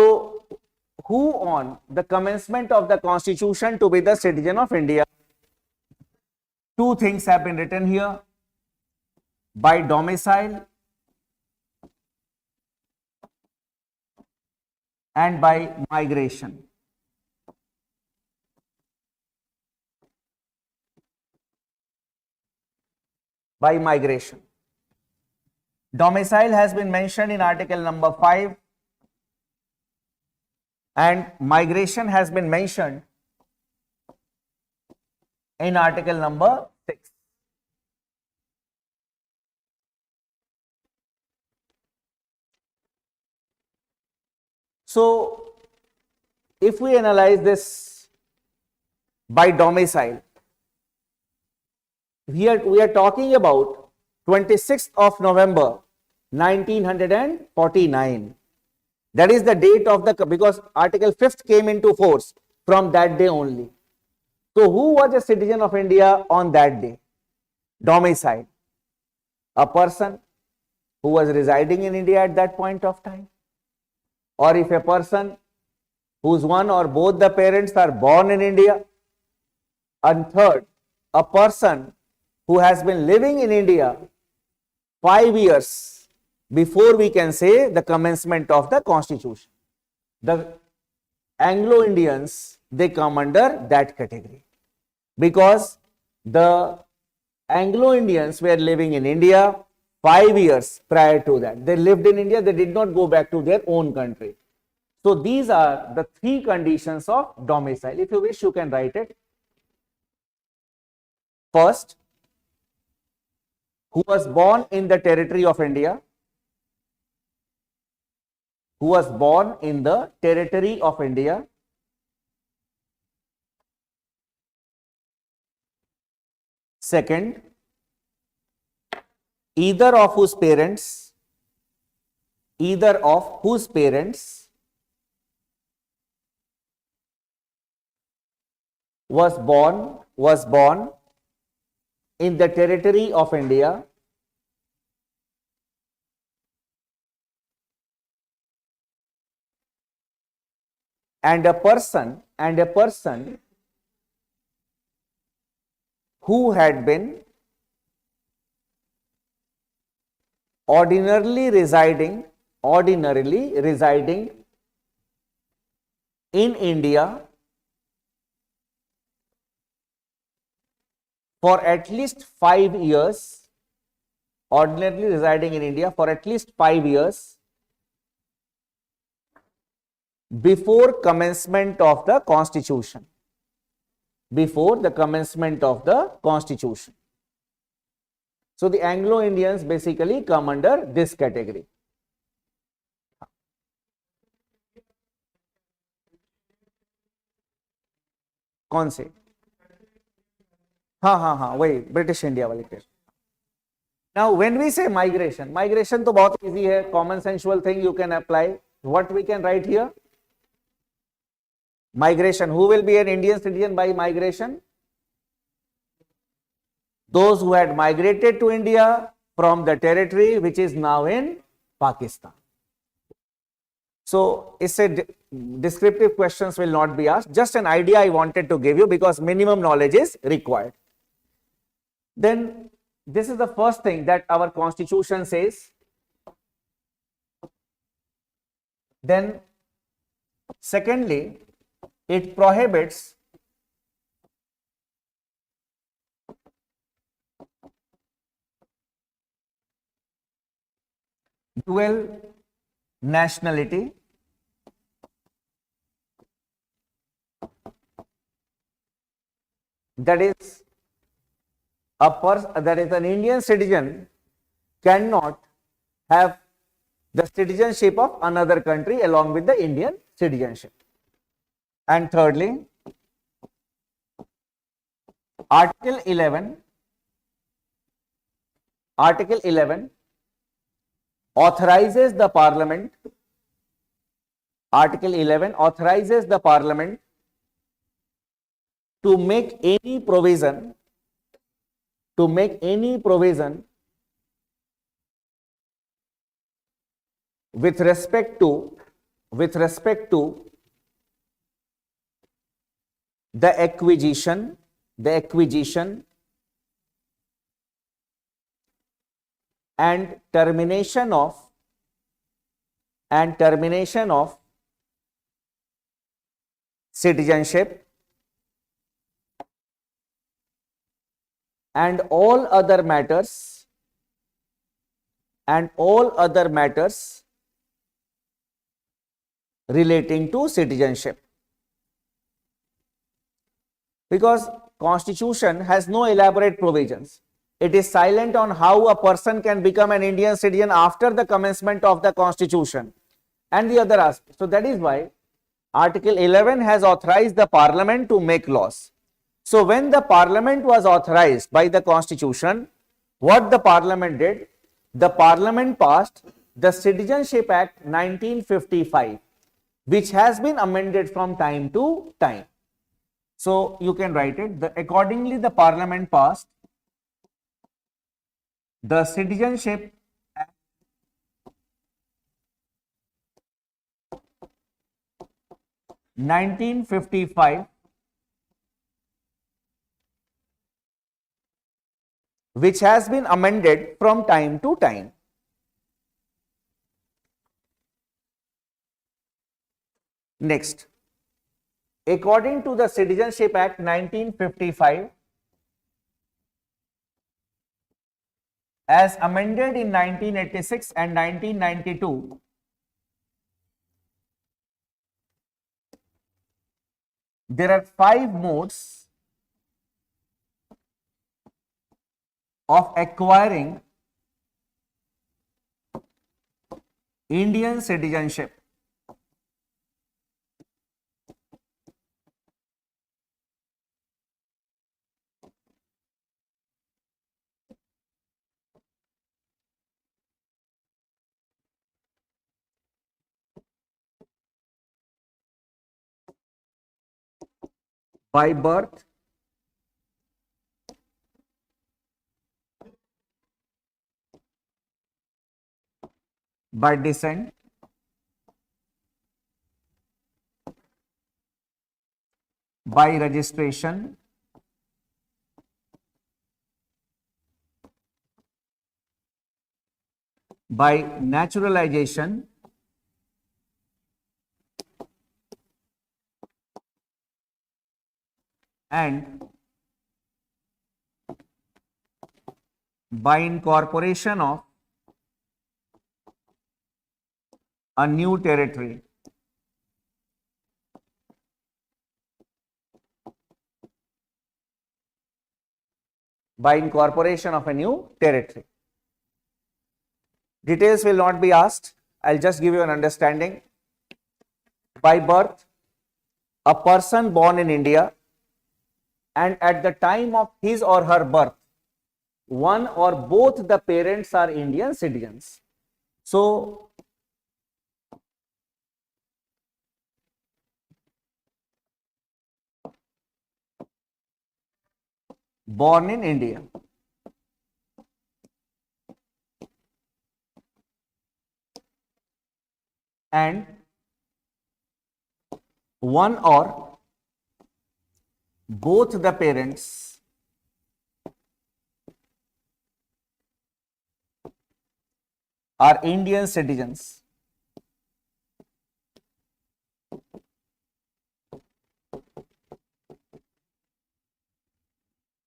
who on the commencement of the Constitution to be the citizen of India? Two things have been written here: by domicile and by migration. By migration. Domicile has been mentioned in article number 5 and migration has been mentioned in article number 6. So, if we analyze this by domicile, we are talking about 26th of November 1949. That is the date of the, because article 5th came into force from that day only. So who was a citizen of India on that day? Domicile. A person who was residing in India at that point of time. Or if a person whose one or both the parents are born in India. And third, a person who has been living in India 5 years before we can say the commencement of the Constitution. The Anglo-Indians, they come under that category because the Anglo-Indians were living in India 5 years prior to that. They lived in India, they did not go back to their own country. So these are the three conditions of domicile. If you wish, you can write it. First, who was born in the territory of India, who was born in the territory of India. Second, either of whose parents was born in the territory of India and a person who had been ordinarily residing in India for at least 5 years, ordinarily residing in India for at least 5 years before commencement of the Constitution. Before the commencement of the Constitution. So the Anglo-Indians basically come under this category. कौन से? हाँ वही British India वाले के. Now when we say migration तो बहुत easy है, common sensual thing you can apply. What we can write here? Migration. Who will be an Indian citizen by migration? Those who had migrated to India from the territory which is now in Pakistan. So, descriptive questions will not be asked. Just an idea I wanted to give you because minimum knowledge is required. Then, this is the first thing that our Constitution says. Then, secondly, it prohibits dual nationality that is an Indian citizen cannot have the citizenship of another country along with the Indian citizenship. And thirdly, Article 11 authorizes the Parliament. Article 11 authorizes the Parliament to make any provision with respect to with respect to the acquisition and termination of citizenship and all other matters relating to citizenship. Because Constitution has no elaborate provisions. It is silent on how a person can become an Indian citizen after the commencement of the Constitution and the other aspects. So that is why Article 11 has authorized the Parliament to make laws. So when the Parliament was authorized by the Constitution, what the Parliament did? The Parliament passed the Citizenship Act 1955, which has been amended from time to time. So you can write it. Accordingly, the Parliament passed the Citizenship Act 1955, which has been amended from time to time. Next, according to the Citizenship Act 1955, as amended in 1986 and 1992, there are 5 modes of acquiring Indian citizenship. By birth, by descent, by registration, by naturalization, and by incorporation of a new territory. By incorporation of a new territory. Details will not be asked. I'll just give you an understanding. By birth, a person born in India and at the time of his or her birth, one or both the parents are Indian citizens. So, born in India. And one or both the parents are Indian citizens.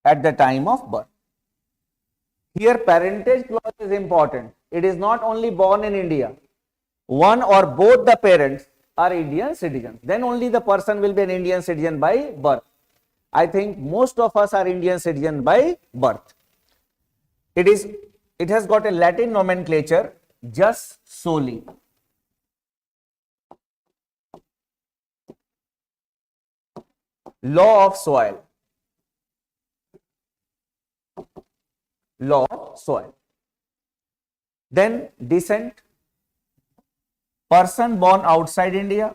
At the time of birth. Here parentage clause is important. It is not only born in India. One or both the parents are Indian citizens. Then only the person will be an Indian citizen by birth. I think most of us are Indian citizens by birth. It has got a Latin nomenclature, jus soli. Law of soil. Law of soil. Then descent. Person born outside India.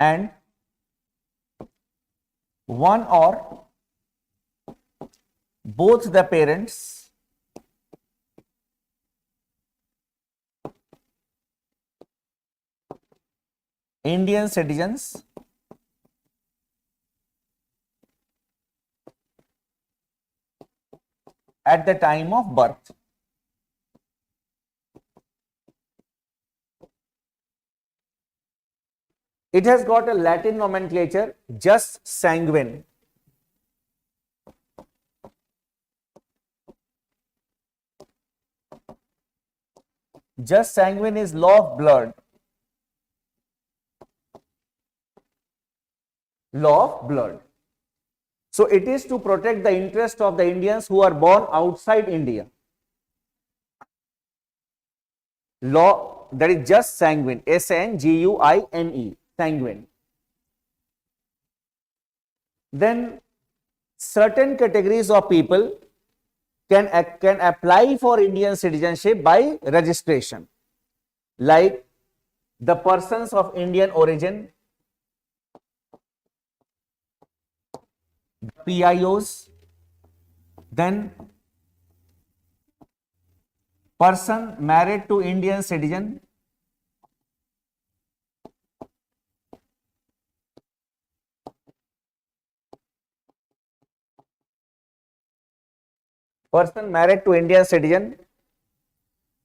And one or both the parents Indian citizens at the time of birth. It has got a Latin nomenclature, jus sanguine. Jus sanguine is law of blood. Law of blood. So it is to protect the interest of the Indians who are born outside India. Law, that is jus sanguine, sanguine, sanguine. Then certain categories of people can apply for Indian citizenship by registration, like the persons of Indian origin, PIOs, then person married to Indian citizen,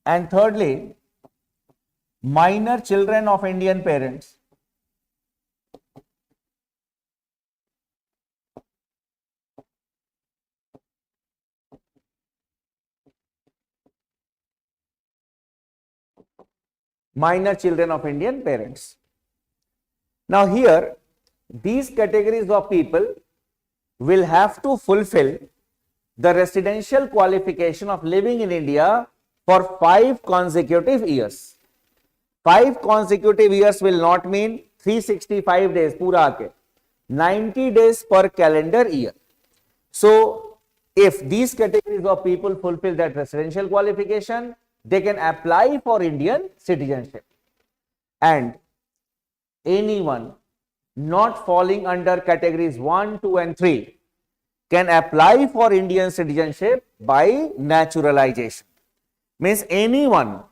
and thirdly, minor children of Indian parents. Minor children of Indian parents. Now here, these categories of people will have to fulfill the residential qualification of living in India for 5 consecutive years. 5 consecutive years will not mean 365 days, pura ke 90 days per calendar year. So, if these categories of people fulfill that residential qualification, they can apply for Indian citizenship. And anyone not falling under categories 1, 2 and 3 can apply for Indian citizenship by naturalization. Means anyone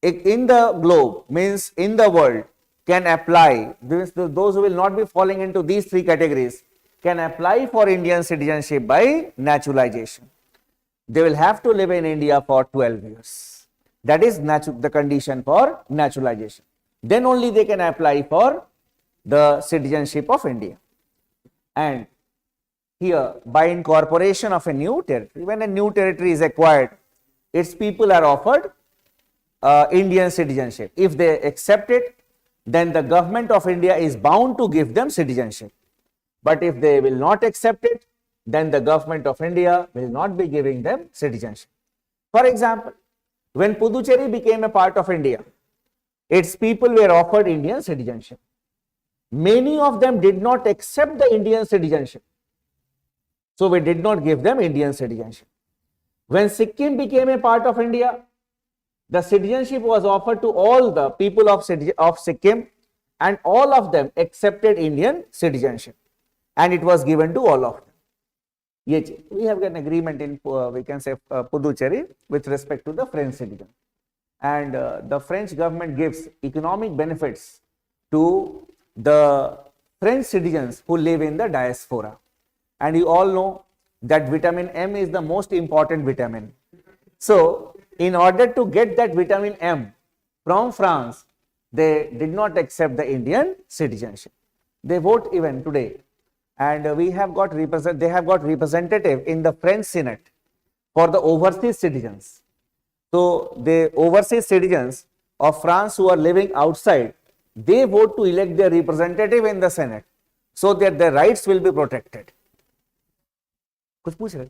in the globe, means in the world, can apply. Those who will not be falling into these 3 categories can apply for Indian citizenship by naturalization. They will have to live in India for 12 years. That is the condition for naturalization. Then only they can apply for the citizenship of India. And here, by incorporation of a new territory, when a new territory is acquired, its people are offered Indian citizenship. If they accept it, then the government of India is bound to give them citizenship. But if they will not accept it, then the government of India will not be giving them citizenship. For example, when Puducherry became a part of India, its people were offered Indian citizenship. Many of them did not accept the Indian citizenship. So we did not give them Indian citizenship. When Sikkim became a part of India, the citizenship was offered to all the people of Sikkim, and all of them accepted Indian citizenship, and it was given to all of them. We have an agreement in, we can say, Puducherry with respect to the French citizen, and the French government gives economic benefits to the French citizens who live in the diaspora. And you all know that vitamin M is the most important vitamin. So, in order to get that vitamin M from France, they did not accept the Indian citizenship. They vote even today. And they have got representative in the French Senate for the overseas citizens. So, the overseas citizens of France who are living outside, they vote to elect their representative in the Senate so that their rights will be protected. कुछ पूछ रहे?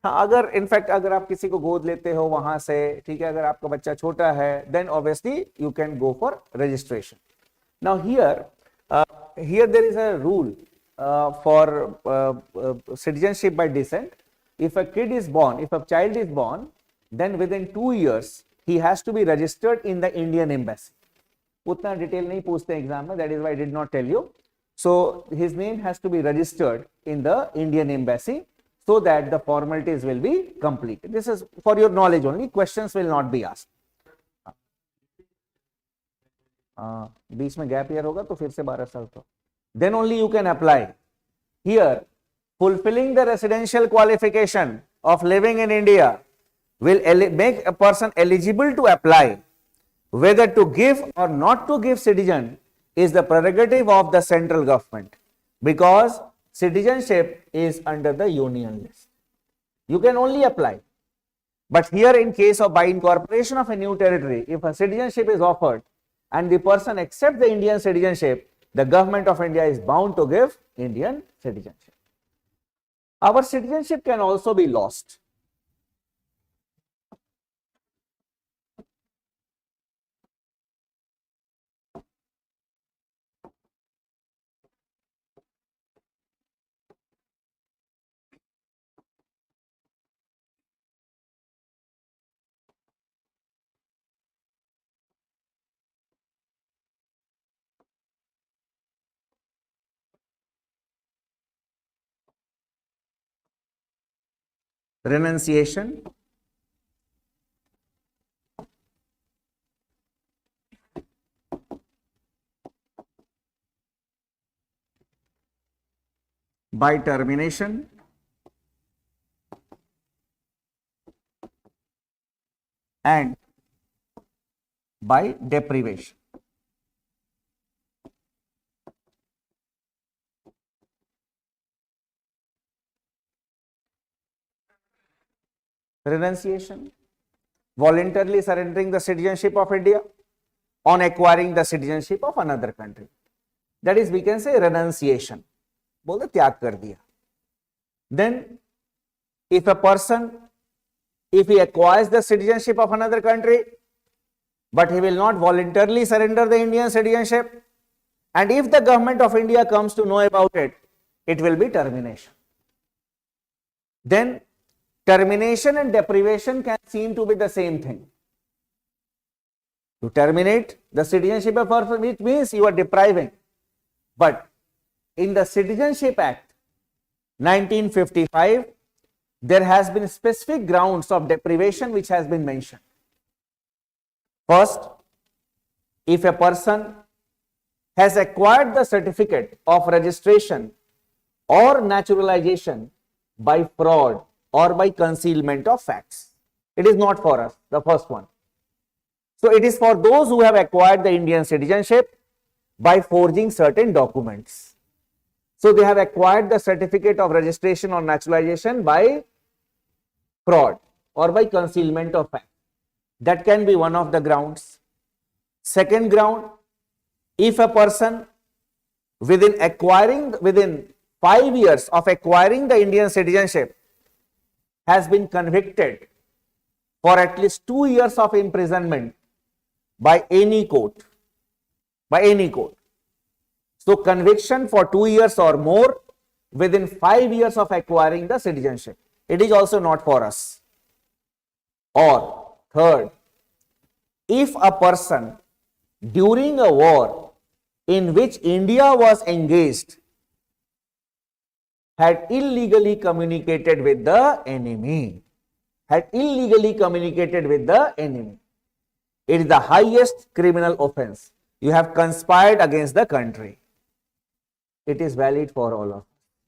हाँ, अगर in fact अगर आप किसी को गोद लेते हो वहां से, ठीक है, अगर आपका बच्चा छोटा है, then obviously you can go for registration. Now here there is a rule for citizenship by descent. If a kid is born, if a child is born, then within 2 years he has to be registered in the Indian embassy. उतना detail नहीं पूछते exam में, that is why I did not tell you. So his name has to be registered in the Indian embassy so that the formalities will be completed. This is for your knowledge only, questions will not be asked. बीच में gap year होगा तो फिर से 12 साल तो then only you can apply. Here, fulfilling the residential qualification of living in India will make a person eligible to apply. Whether to give or not to give citizen is the prerogative of the central government, because citizenship is under the union list. You can only apply. But here, in case of by incorporation of a new territory, if a citizenship is offered and the person accepts the Indian citizenship, the government of India is bound to give Indian citizenship. Our citizenship can also be lost. Renunciation, by termination, and by deprivation. Renunciation, voluntarily surrendering the citizenship of India on acquiring the citizenship of another country. That is, we can say renunciation. बोलते त्याग कर दिया. Then, if a person, if he acquires the citizenship of another country, but he will not voluntarily surrender the Indian citizenship, and if the government of India comes to know about it, it will be termination. Then, termination and deprivation can seem to be the same thing. To terminate the citizenship of a person, which means you are depriving. But in the Citizenship Act 1955, there has been specific grounds of deprivation which has been mentioned. First, if a person has acquired the certificate of registration or naturalization by fraud or by concealment of facts. It is not for us, the first one. So it is for those who have acquired the Indian citizenship by forging certain documents. So they have acquired the certificate of registration or naturalization by fraud or by concealment of fact. That can be one of the grounds. Second ground, if a person within 5 years of acquiring the Indian citizenship has been convicted for at least 2 years of imprisonment by any court. So conviction for 2 years or more within 5 years of acquiring the citizenship. It is also not for us. Or third, if a person during a war in which India was engaged had illegally communicated with the enemy. It is the highest criminal offense. You have conspired against the country. It is valid for all of us.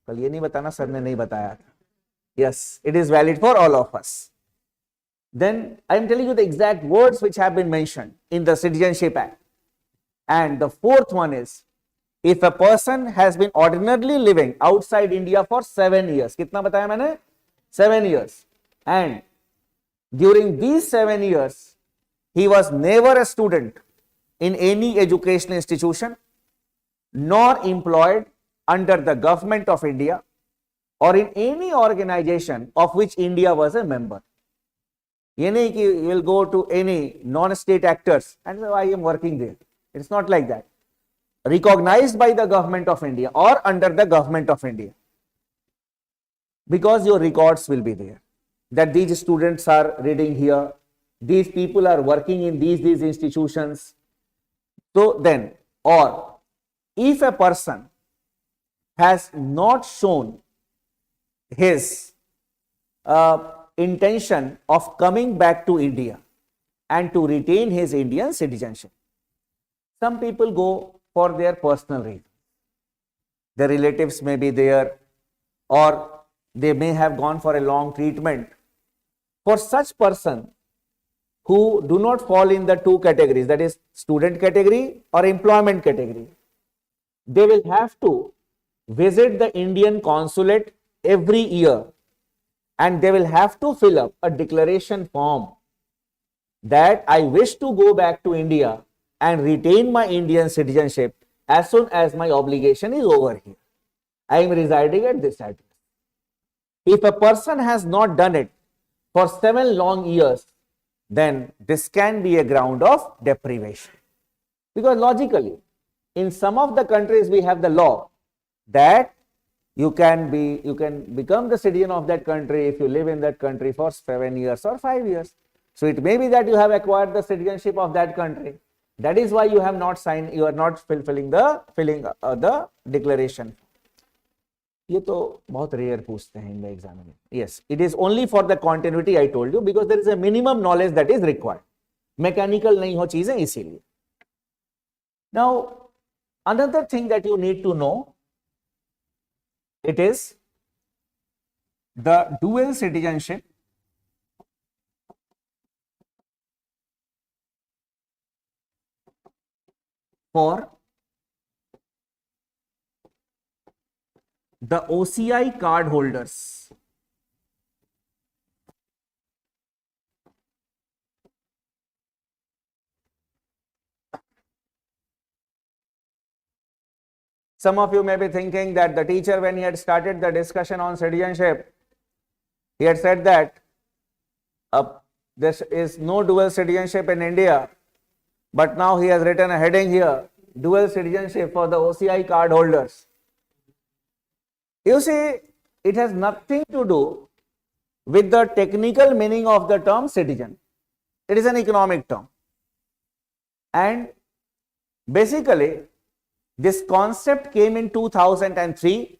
कल ये नहीं बताना, sir ने नहीं बताया था. Yes, it is valid for all of us. Then I am telling you the exact words which have been mentioned in the Citizenship Act. And the fourth one is, if a person has been ordinarily living outside India for 7 years, कितना बताया मैंने? 7 years. And during these 7 years, he was never a student in any educational institution, nor employed under the government of India, or in any organization of which India was a member. You will go to any non-state actors and say, I am working there. It's not like that. Recognized by the government of India or under the government of India. Because your records will be there. That these students are reading here. These people are working in these institutions. So then, or if a person has not shown his intention of coming back to India and to retain his Indian citizenship. Some people go for their personal reasons. Their relatives may be there, or they may have gone for a long treatment. For such person who do not fall in the two categories, that is student category or employment category, they will have to visit the Indian consulate every year, and they will have to fill up a declaration form that I wish to go back to India and retain my Indian citizenship as soon as my obligation is over here. I am residing at this address. If a person has not done it for 7 long years, then this can be a ground of deprivation. Because logically, in some of the countries we have the law that you can become the citizen of that country if you live in that country for 7 years or 5 years. So it may be that you have acquired the citizenship of that country. That is why you have not signed, you are not filling the declaration. ये तो बहुत rare पूछते हैं in the exam में. Yes, it is only for the continuity I told you, because there is a minimum knowledge that is required. Mechanical नहीं हो चीजें इसीलिए. Now, another thing that you need to know, it is the dual citizenship for the OCI card holders. Some of you may be thinking that the teacher, when he had started the discussion on citizenship, he had said that there is no dual citizenship in India, but now he has written a heading here, dual citizenship for the OCI card holders. You see, it has nothing to do with the technical meaning of the term citizen. It is an economic term. And basically, this concept came in 2003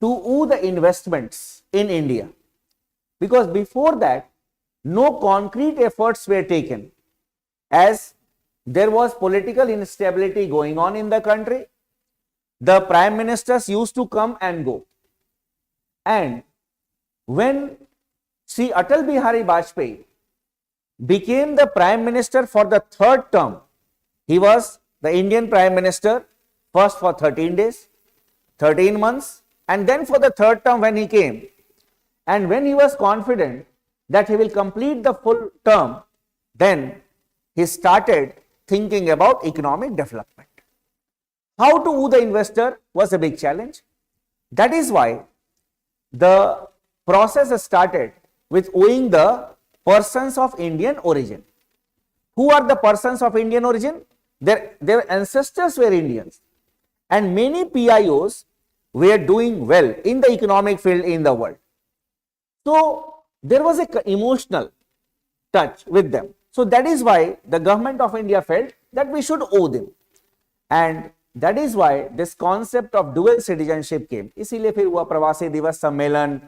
to woo the investments in India. Because before that, no concrete efforts were taken, as there was political instability going on in the country. The prime ministers used to come and go. And when Sri Atal Bihari Vajpayee became the prime minister for the 3rd term, he was the Indian prime minister first for 13 days, 13 months, and then for the 3rd term when he came, and when he was confident that he will complete the full term, then he started thinking about economic development. How to woo the investor was a big challenge. That is why the process started with wooing the persons of Indian origin. Who are the persons of Indian origin? Their ancestors were Indians, and many PIOs were doing well in the economic field in the world. So there was an emotional touch with them. So that is why the government of India felt that we should owe them. And that is why this concept of dual citizenship came. इसीलिए फिर हुआ प्रवासी दिवस सम्मेलन,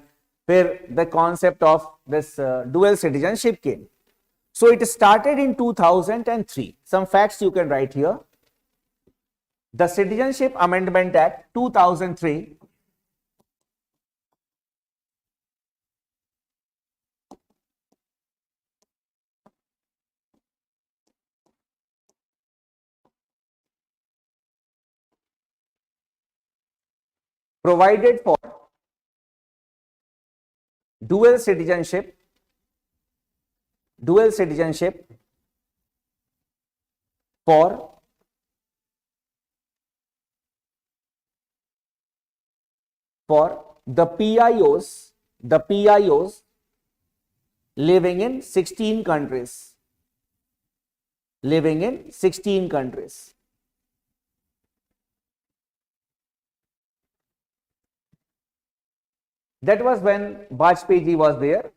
फिर the concept of this dual citizenship came. So it started in 2003. Some facts you can write here. The Citizenship Amendment Act 2003 provided for dual citizenship for the PIOs living in 16 countries. That was when Vajpayee ji was there,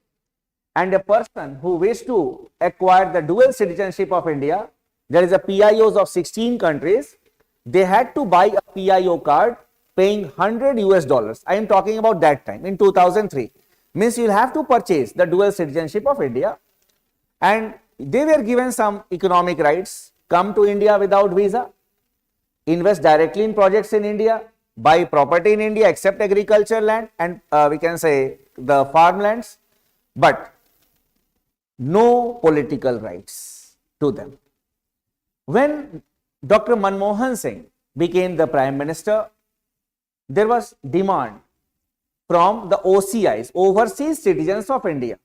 and a person who wished to acquire the dual citizenship of India, there is a PIOs of 16 countries, they had to buy a PIO card paying 100 US dollars. I am talking about that time in 2003. Means you'll have to purchase the dual citizenship of India, and they were given some economic rights. Come to India without visa, invest directly in projects in India, buy property in India except agriculture land and we can say the farmlands, but no political rights to them. When Dr. Manmohan Singh became the Prime Minister, there was demand from the OCIs, overseas citizens of India.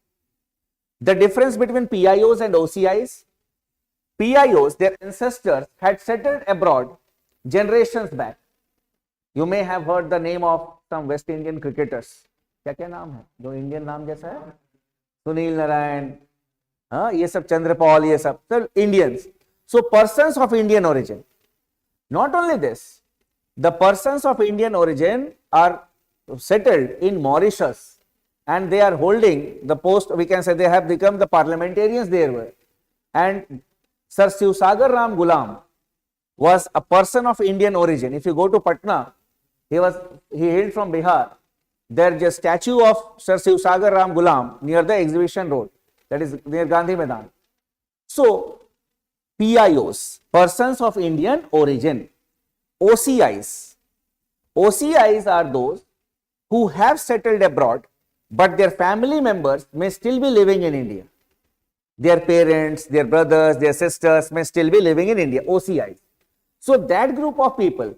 The difference between PIOs and OCIs, PIOs, their ancestors had settled abroad generations back. You may have heard the name of some West Indian cricketers. क्या नाम है जो Indian नाम जैसा है? सुनील नारायण, हाँ, ये सब चंद्रपाल, ये सब Indians. So persons of Indian origin. Not only this, the persons of Indian origin are settled in Mauritius and they are holding the post, we can say they have become the parliamentarians there. And Sir Shivsagar Ram Gulam was a person of Indian origin. If you go to Patna, he hailed from Bihar. There is a statue of Sir Shivsagar Ram Gulam near the exhibition road, that is near Gandhi Maidan. So PIOs, persons of Indian origin. OCIs, OCIs are those who have settled abroad, but their family members may still be living in India. Their parents, their brothers, their sisters may still be living in India, OCIs. So that group of people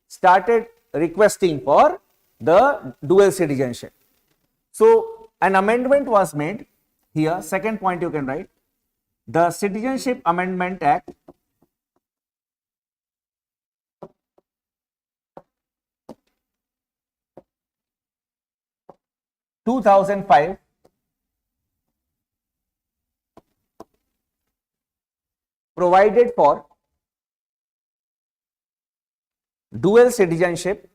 started requesting for the dual citizenship. So an amendment was made here. Second point you can write, the Citizenship Amendment Act 2005 provided for dual citizenship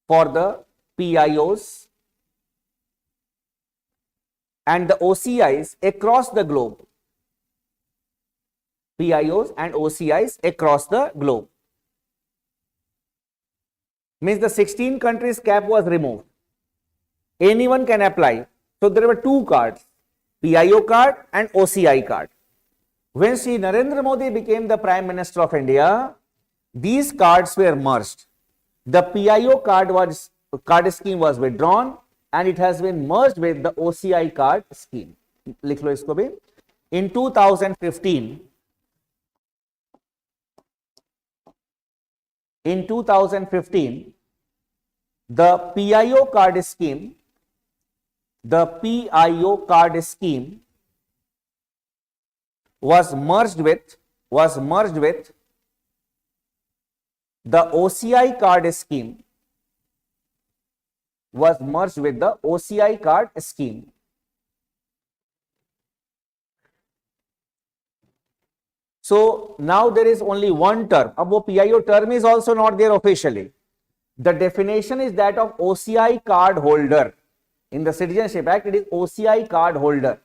for the PIOs and the OCIs across the globe. PIOs and OCIs across the globe. Means the 16 countries cap was removed. Anyone can apply. So there were two cards, PIO card and OCI card. When Sri Narendra Modi became the Prime Minister of India, these cards were merged. The PIO card scheme was withdrawn and it has been merged with the OCI card scheme. लिख लो इसको भी. In 2015, the PIO card scheme was merged with the OCI card scheme. So now there is only one term. Ab wo PIO term is also not there officially. The definition is that of OCI card holder. In the Citizenship Act, it is OCI card holder.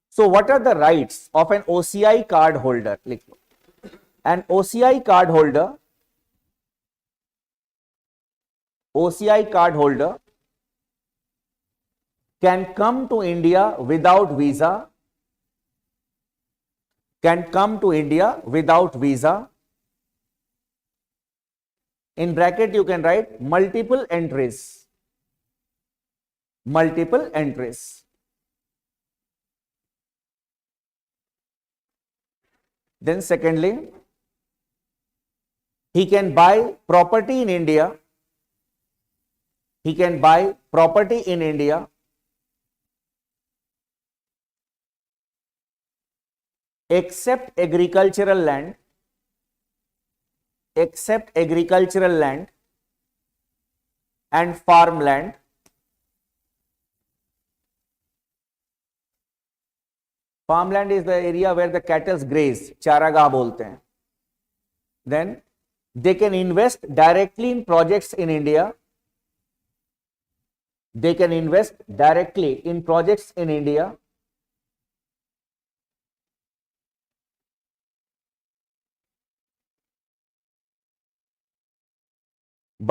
So what are the rights of an OCI card holder? An OCI card holder can come to India without visa. In bracket you can write multiple entries. Then secondly, he can buy property in India. Except agricultural land and farmland. Farmland is the area where the cattle graze, charagah bolte hain. Then they can invest directly in projects in India.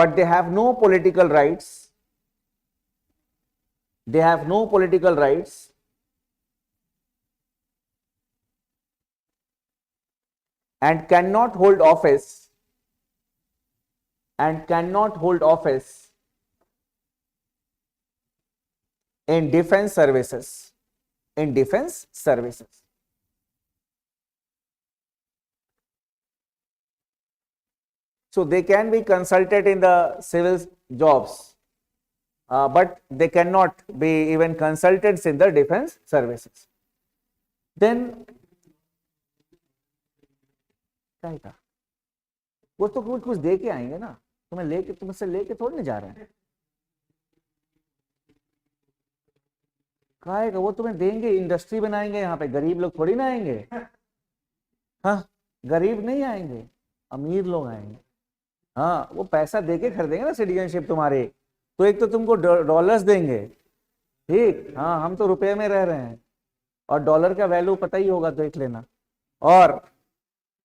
but they have no political rights. They have no political rights and cannot hold office in defense services. So they can be consulted in the civil jobs, but they cannot be even consultants in the defense services. Then क्या था, वो तो कुछ दे के आएंगे ना, तुमसे लेके थोड़ी ना जा रहे हैं, का वो तुम्हें देंगे, इंडस्ट्री बनाएंगे यहाँ पे, गरीब लोग थोड़ी ना आएंगे। हाँ, गरीब नहीं आएंगे, अमीर लोग आएंगे। हाँ, वो पैसा देके खरीदेंगे ना सिटीजनशिप तुम्हारे, तो एक तो तुमको डॉलर्स देंगे, ठीक, हाँ, हम तो रुपए में रह रहे हैं और डॉलर का वैल्यू पता ही होगा, देख लेना। और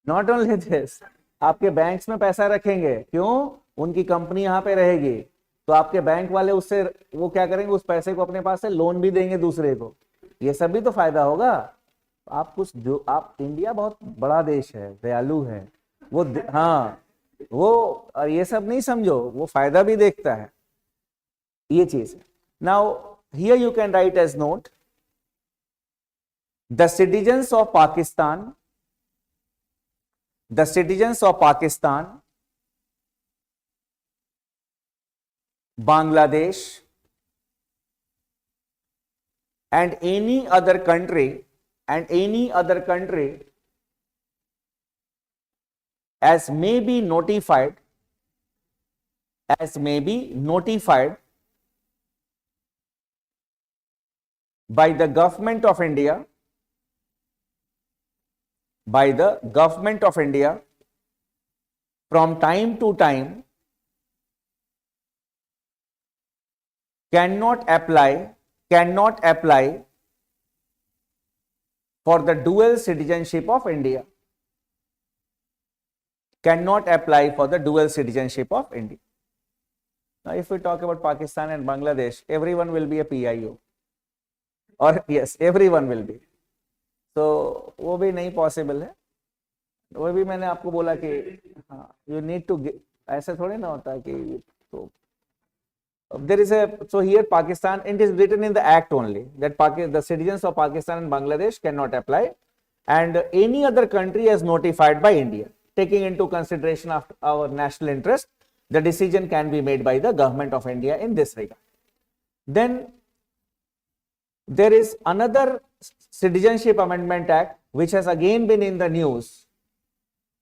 नॉट ओनली दिस, आपके बैंक्स में पैसा रखेंगे, क्यों, उनकी कंपनी यहाँ पे रहेगी, तो आपके बैंक वाले उससे वो क्या करेंगे, उस पैसे को अपने पास से लोन भी देंगे दूसरे को, ये सब भी तो फायदा होगा। आप कुछ जो, आप, इंडिया बहुत बड़ा देश है, दयालु है, वो हाँ, वो ये सब नहीं समझो, वो फायदा भी देखता है, ये चीज। Now here you can write as note, the citizens of Pakistan, the citizens of Pakistan, Bangladesh and any other country as may be notified by the government of India from time to time cannot apply for the dual citizenship of India. Cannot apply for the dual citizenship of India. Now, if we talk about Pakistan and Bangladesh, everyone will be a PIO, or yes, everyone will be. तो वो भी नहीं possible है, वो भी मैंने आपको बोला कि हाँ, यू नीड टू, ऐसे थोड़े ना होता है कि, तो there is a, so here Pakistan, it is written in the act only that the citizens of Pakistan and Bangladesh cannot apply, and any other country as notified by India, taking into consideration of our national interest, the decision can be made by the government of India in this regard. Then there is another Citizenship Amendment Act which has again been in the news,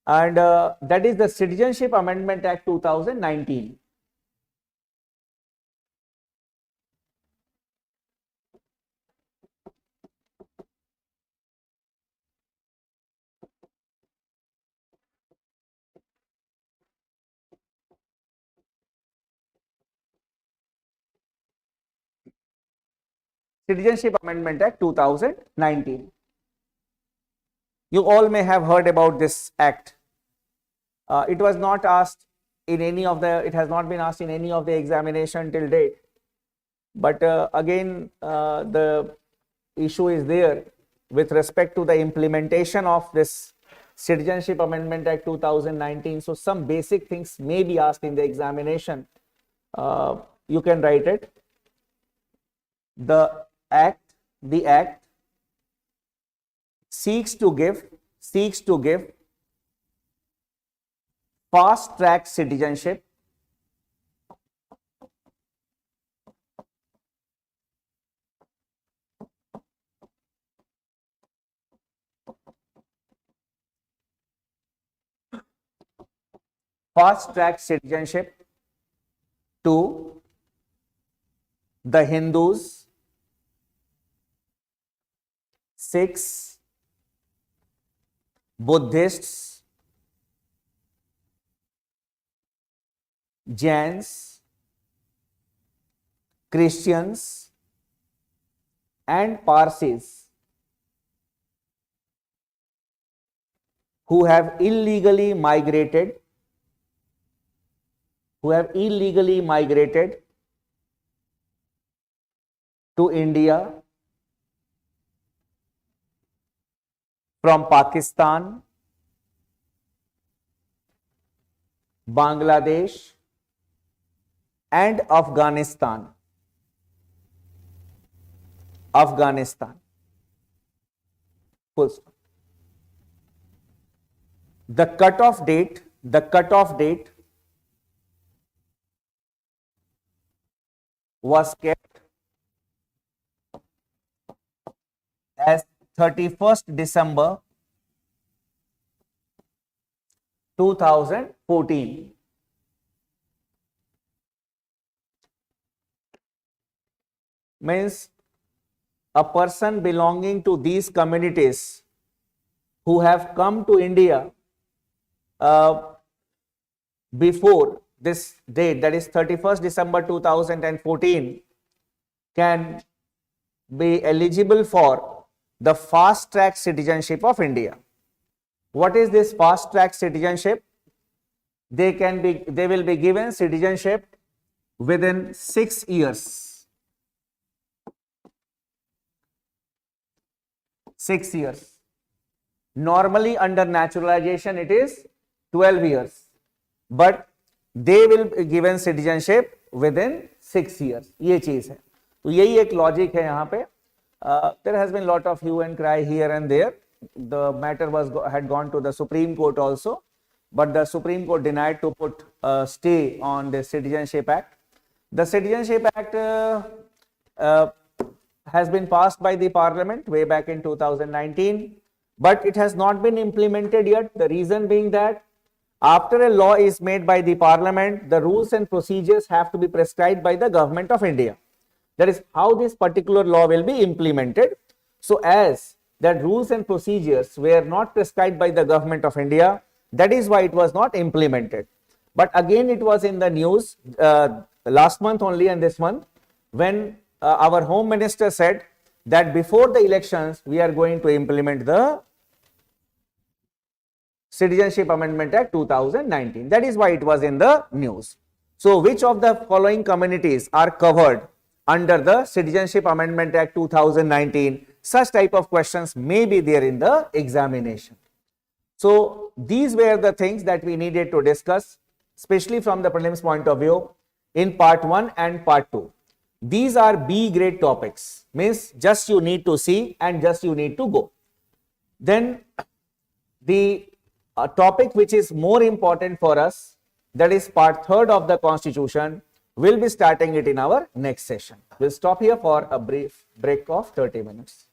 and that is the Citizenship Amendment Act 2019. Citizenship Amendment Act 2019. You all may have heard about this act. It was not asked in any of the, it has not been asked in any of the examination till date. But again, the issue is there with respect to the implementation of this Citizenship Amendment Act 2019. So some basic things may be asked in the examination. You can write it. The act seeks to give fast track citizenship to the Hindus, Sikhs, Buddhists, Jains, Christians and Parsis who have illegally migrated who have illegally migrated to India from Pakistan, Bangladesh, and Afghanistan. Full stop. The cutoff date was kept as 31st December 2014. Means a person belonging to these communities who have come to India before this date, that is 31st December 2014, can be eligible for the fast track citizenship of India. What is this fast track citizenship? They will be given citizenship within 6 years. 6 years. Normally under naturalization it is 12 years, but they will be given citizenship within 6 years. ये चीज है, तो यही एक logic है यहाँ पे. There has been lot of hue and cry here and there. The matter had gone to the Supreme Court also, but the Supreme Court denied to put a stay on the Citizenship Act. The Citizenship Act has been passed by the Parliament way back in 2019, but it has not been implemented yet. The reason being that after a law is made by the Parliament, the rules and procedures have to be prescribed by the Government of India. That is how this particular law will be implemented. So as that rules and procedures were not prescribed by the Government of India, that is why it was not implemented. But again, it was in the news last month only and this month, when our Home Minister said that before the elections we are going to implement the Citizenship Amendment Act 2019. That is why it was in the news. So which of the following communities are covered under the Citizenship Amendment Act 2019? Such type of questions may be there in the examination. So these were the things that we needed to discuss, especially from the prelims point of view, in part 1 and part 2. These are B grade topics, means just you need to see and just you need to go. Then the topic which is more important for us, that is part 3rd of the Constitution, we'll be starting it in our next session. We'll stop here for a brief break of 30 minutes.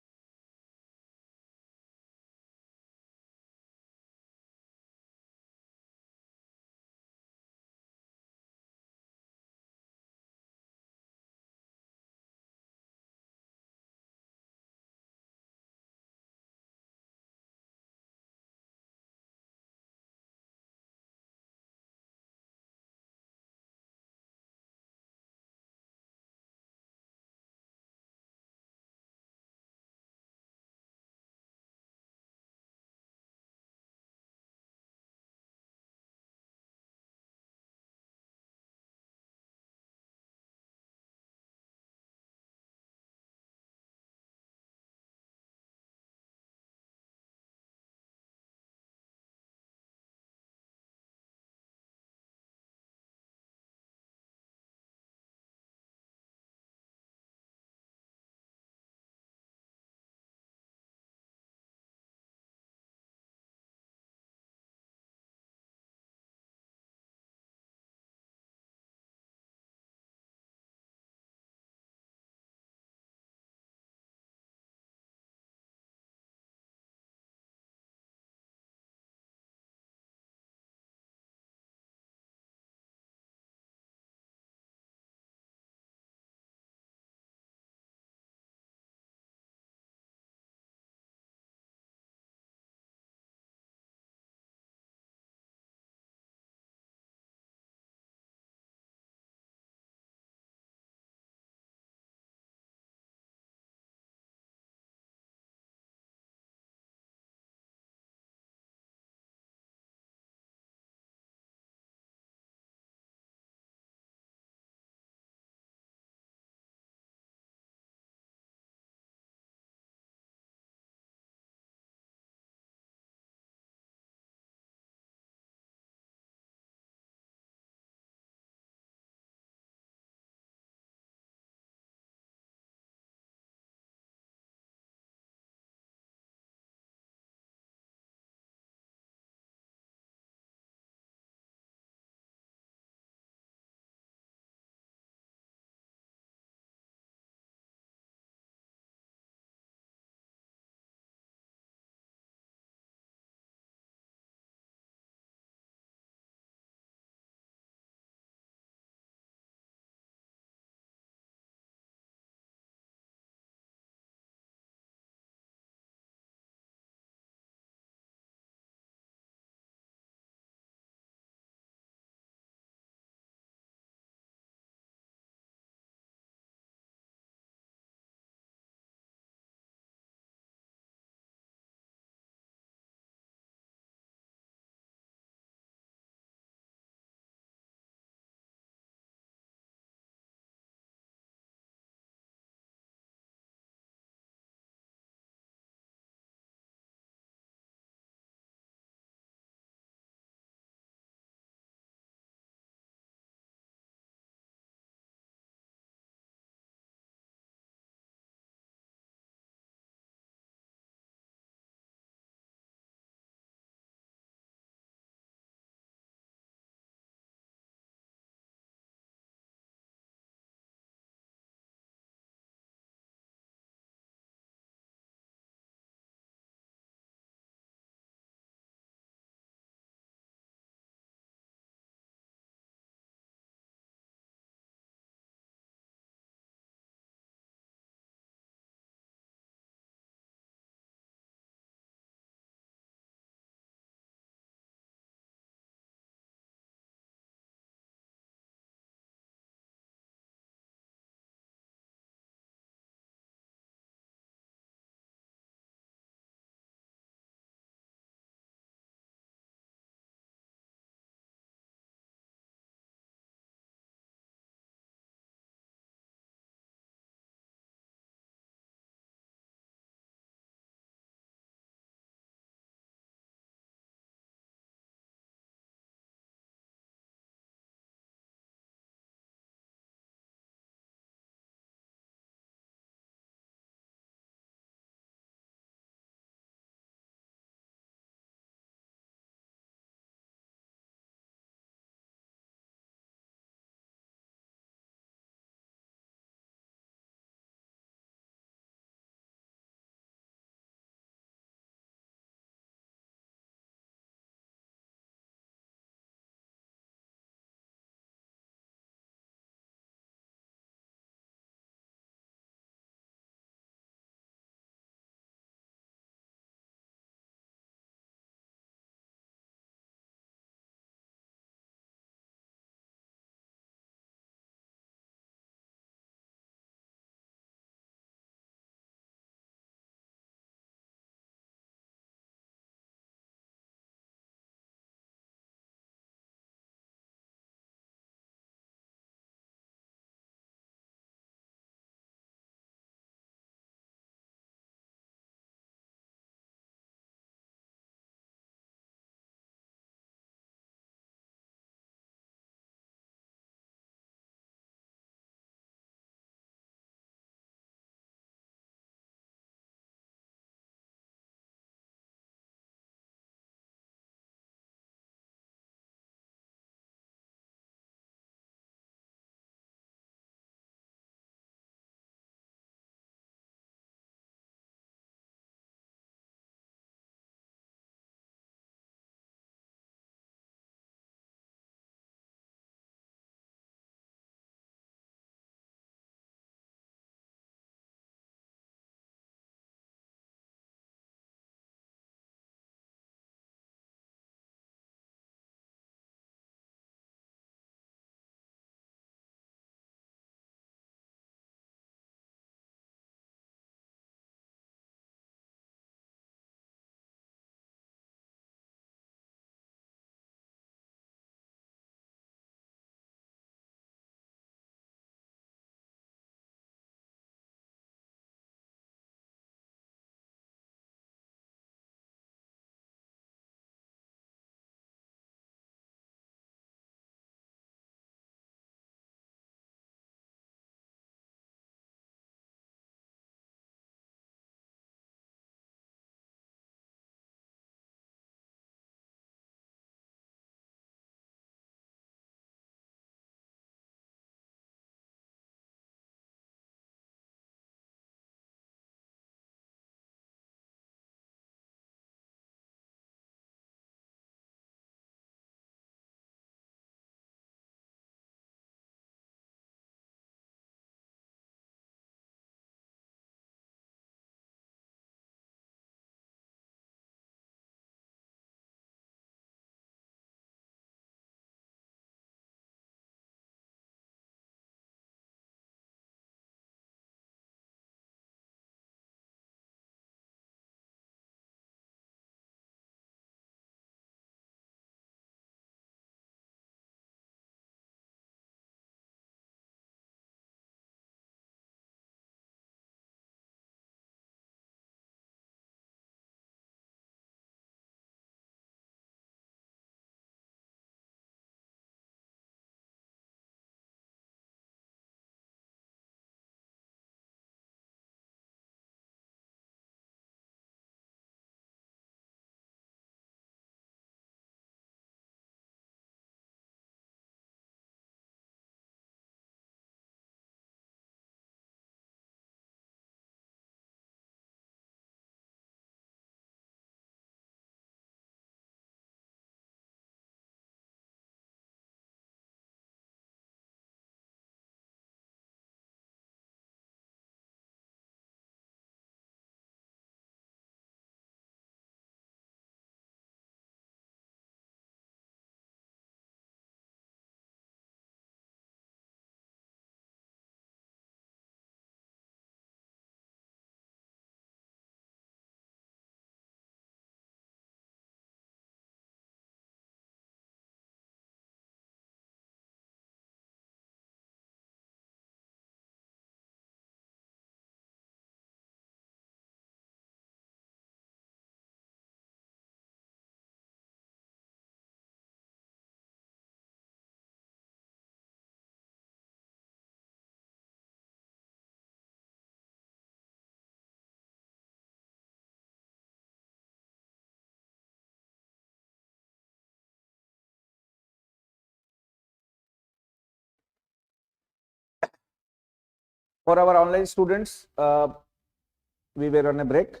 For our online students, we were on a break.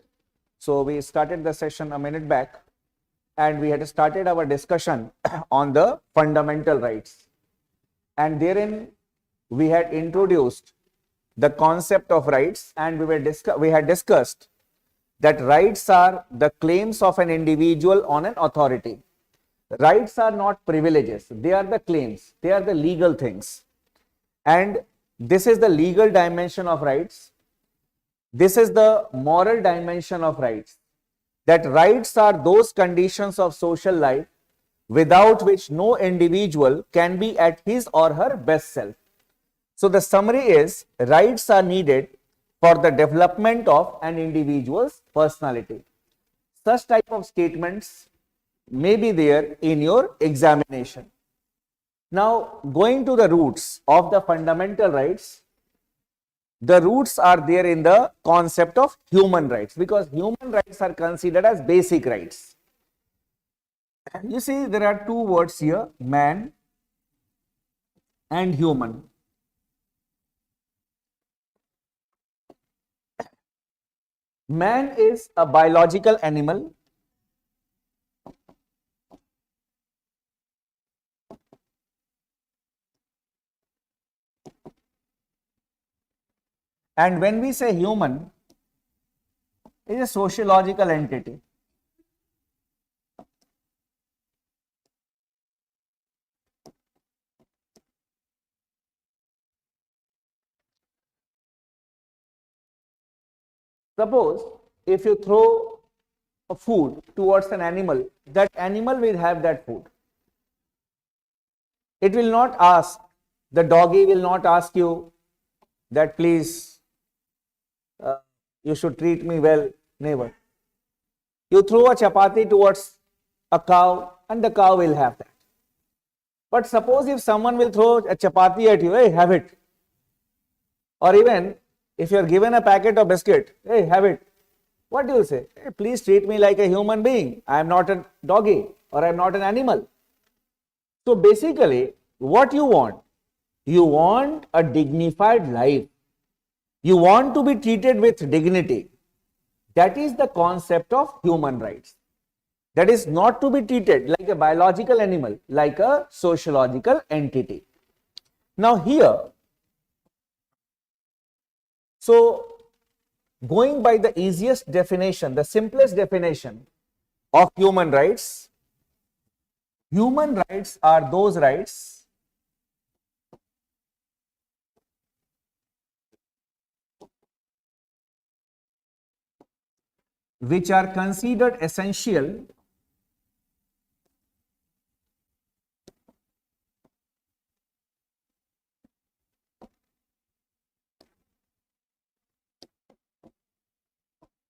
So we started the session a minute back and we had started our discussion on the fundamental rights. And therein we had introduced the concept of rights, and we had discussed that rights are the claims of an individual on an authority. Rights are not privileges, they are the claims, they are the legal things. And this is the legal dimension of rights. This is the moral dimension of rights. That rights are those conditions of social life without which no individual can be at his or her best self. So the summary is, rights are needed for the development of an individual's personality. Such type of statements may be there in your examination. Now, going to the roots of the fundamental rights, the roots are there in the concept of human rights, because human rights are considered as basic rights. You see, there are two words here, man and human. Man is a biological animal. And when we say human, it is a sociological entity. Suppose if you throw a food towards an animal, that animal will have that food. It will not ask, the doggy will not ask you that please you should treat me well, never. You throw a chapati towards a cow and the cow will have that. But suppose if someone will throw a chapati at you, hey, have it. Or even if you are given a packet of biscuit, hey, have it. What do you say? Hey, please treat me like a human being. I am not a doggy or I am not an animal. So basically, what you want? You want a dignified life. You want to be treated with dignity. That is the concept of human rights. That is not to be treated like a biological animal, like a sociological entity. Now here, so going by the easiest definition, the simplest definition of human rights are those rights which are considered essential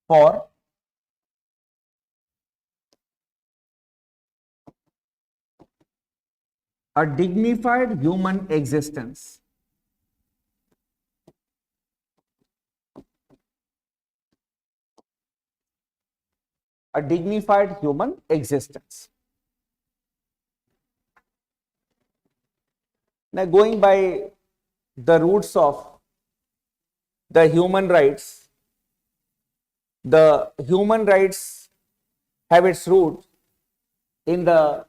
for a dignified human existence. A dignified human existence. Now, going by the roots of the human rights have its root in the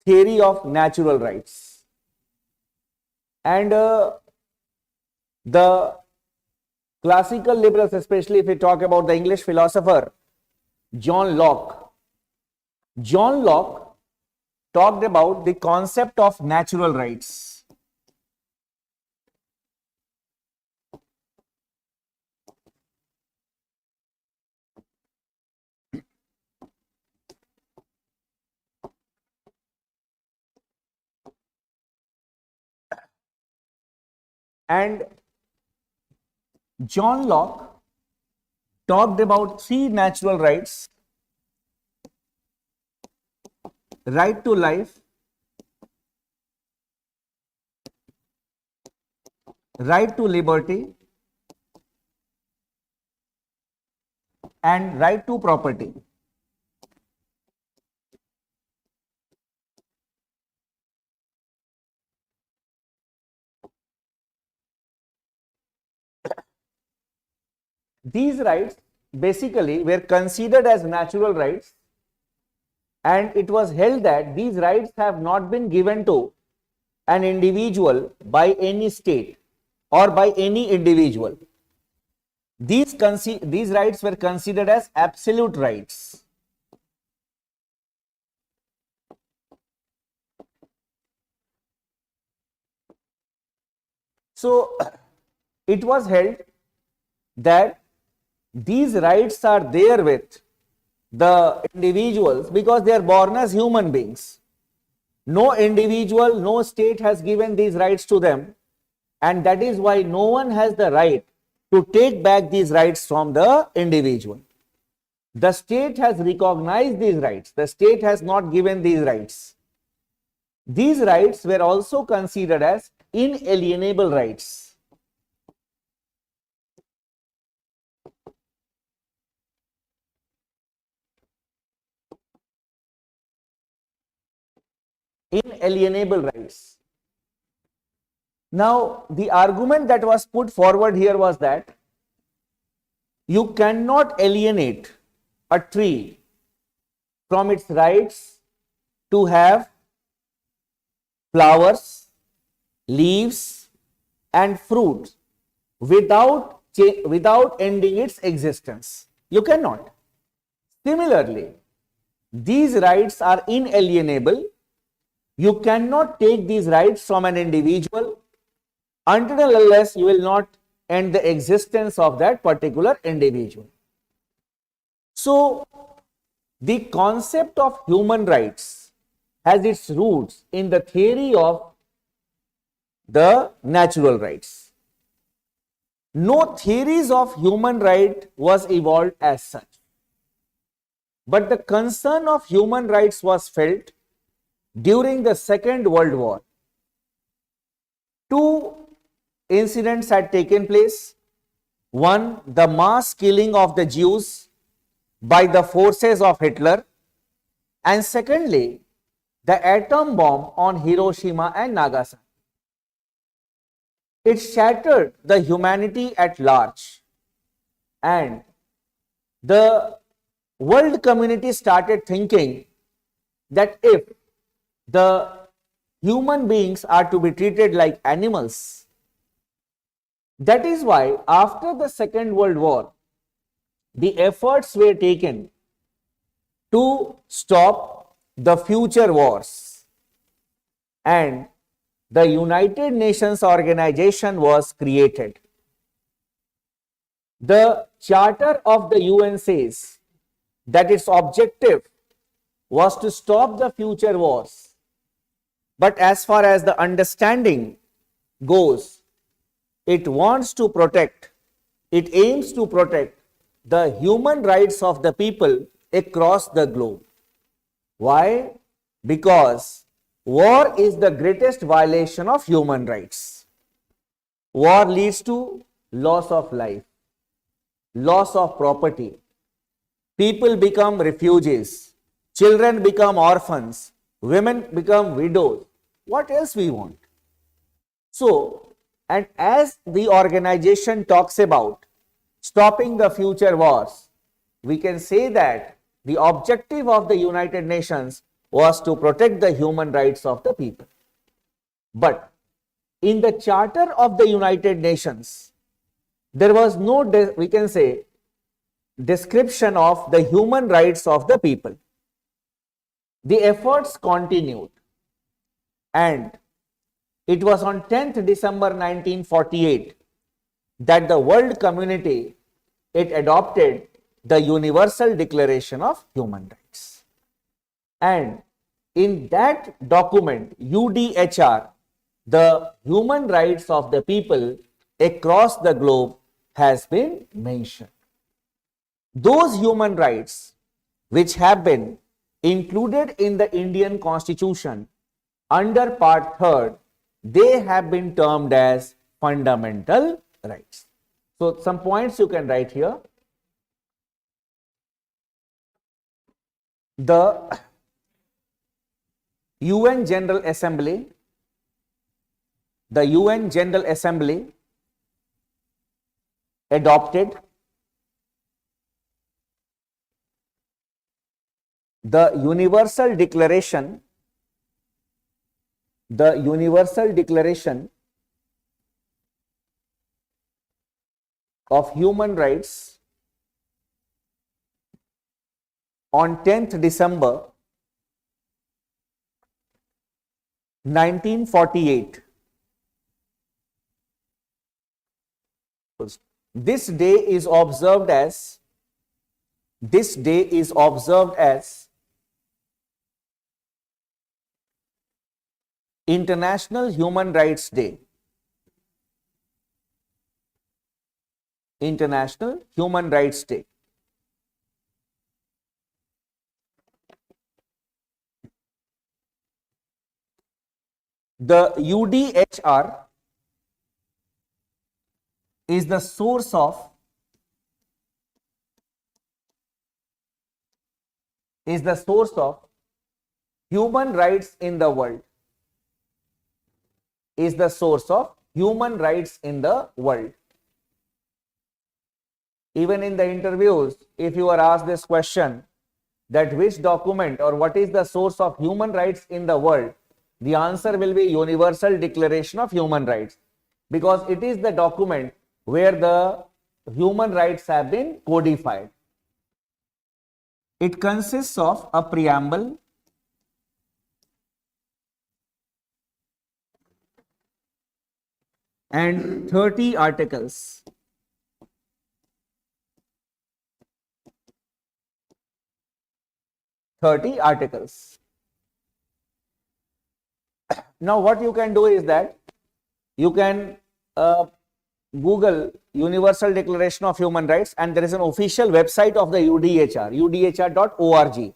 theory of natural rights. And the classical liberals, especially if we talk about the English philosopher John Locke talked about the concept of natural rights. And John Locke talked about three natural rights: right to life, right to liberty, and right to property. These rights basically were considered as natural rights, and it was held that these rights have not been given to an individual by any state or by any individual. These rights were considered as absolute rights. So it was held that these rights are there with the individuals because they are born as human beings. No individual, no state has given these rights to them, and that is why no one has the right to take back these rights from the individual. The state has recognized these rights. The state has not given these rights. These rights were also considered as inalienable rights. Inalienable rights. Now, the argument that was put forward here was that you cannot alienate a tree from its rights to have flowers, leaves, and fruits without ending its existence. You cannot. Similarly, these rights are inalienable. You cannot take these rights from an individual until and unless you will not end the existence of that particular individual. So, the concept of human rights has its roots in the theory of the natural rights. No theories of human right was evolved as such, but the concern of human rights was felt during the Second World War. Two incidents had taken place. One, the mass killing of the Jews by the forces of Hitler, and secondly, the atom bomb on Hiroshima and Nagasaki. It shattered the humanity at large, and the world community started thinking that if the human beings are to be treated like animals, that is why after the Second World War, the efforts were taken to stop the future wars, and the United Nations organization was created. The Charter of the UN says that its objective was to stop the future wars. But as far as the understanding goes, it wants to protect, it aims to protect the human rights of the people across the globe. Why? Because war is the greatest violation of human rights. War leads to loss of life, loss of property. People become refugees, children become orphans, women become widows. What else we want? So, and as the organization talks about stopping the future wars, we can say that the objective of the United Nations was to protect the human rights of the people. But in the Charter of the United Nations, there was no, we can say, description of the human rights of the people. The efforts continued, and it was on 10th December 1948 that the world community, it adopted the Universal Declaration of Human Rights. And in that document, UDHR, the human rights of the people across the globe has been mentioned. Those human rights which have been included in the Indian Constitution under Part 3rd, they have been termed as fundamental rights. So, some points you can write here. The UN General Assembly, adopted the Universal Declaration of Human Rights on 10th December 1948. This day is observed as International Human Rights Day. International Human Rights Day. The UDHR is the source of human rights in the world. Is the source of human rights in the world. Even in the interviews, if you are asked this question, that which document or what is the source of human rights in the world, the answer will be Universal Declaration of Human Rights, because it is the document where the human rights have been codified. It consists of a preamble, and 30 articles. Now what you can do is that you can Google Universal Declaration of Human Rights, and there is an official website of the UDHR, udhr.org.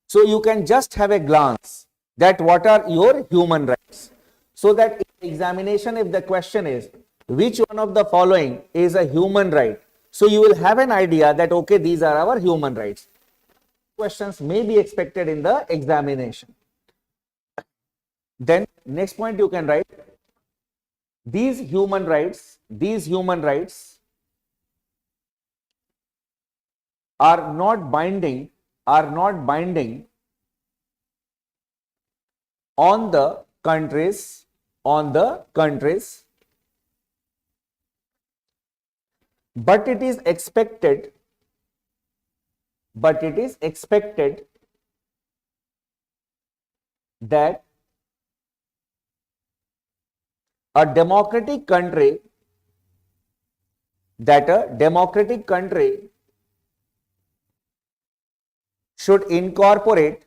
So you can just have a glance that what are your human rights, so that in examination, if the question is which one of the following is a human right, so you will have an idea that okay, these are our human rights. Questions may be expected in the examination. Then next point you can write, these human rights are not binding on the countries, but it is expected that a democratic country should incorporate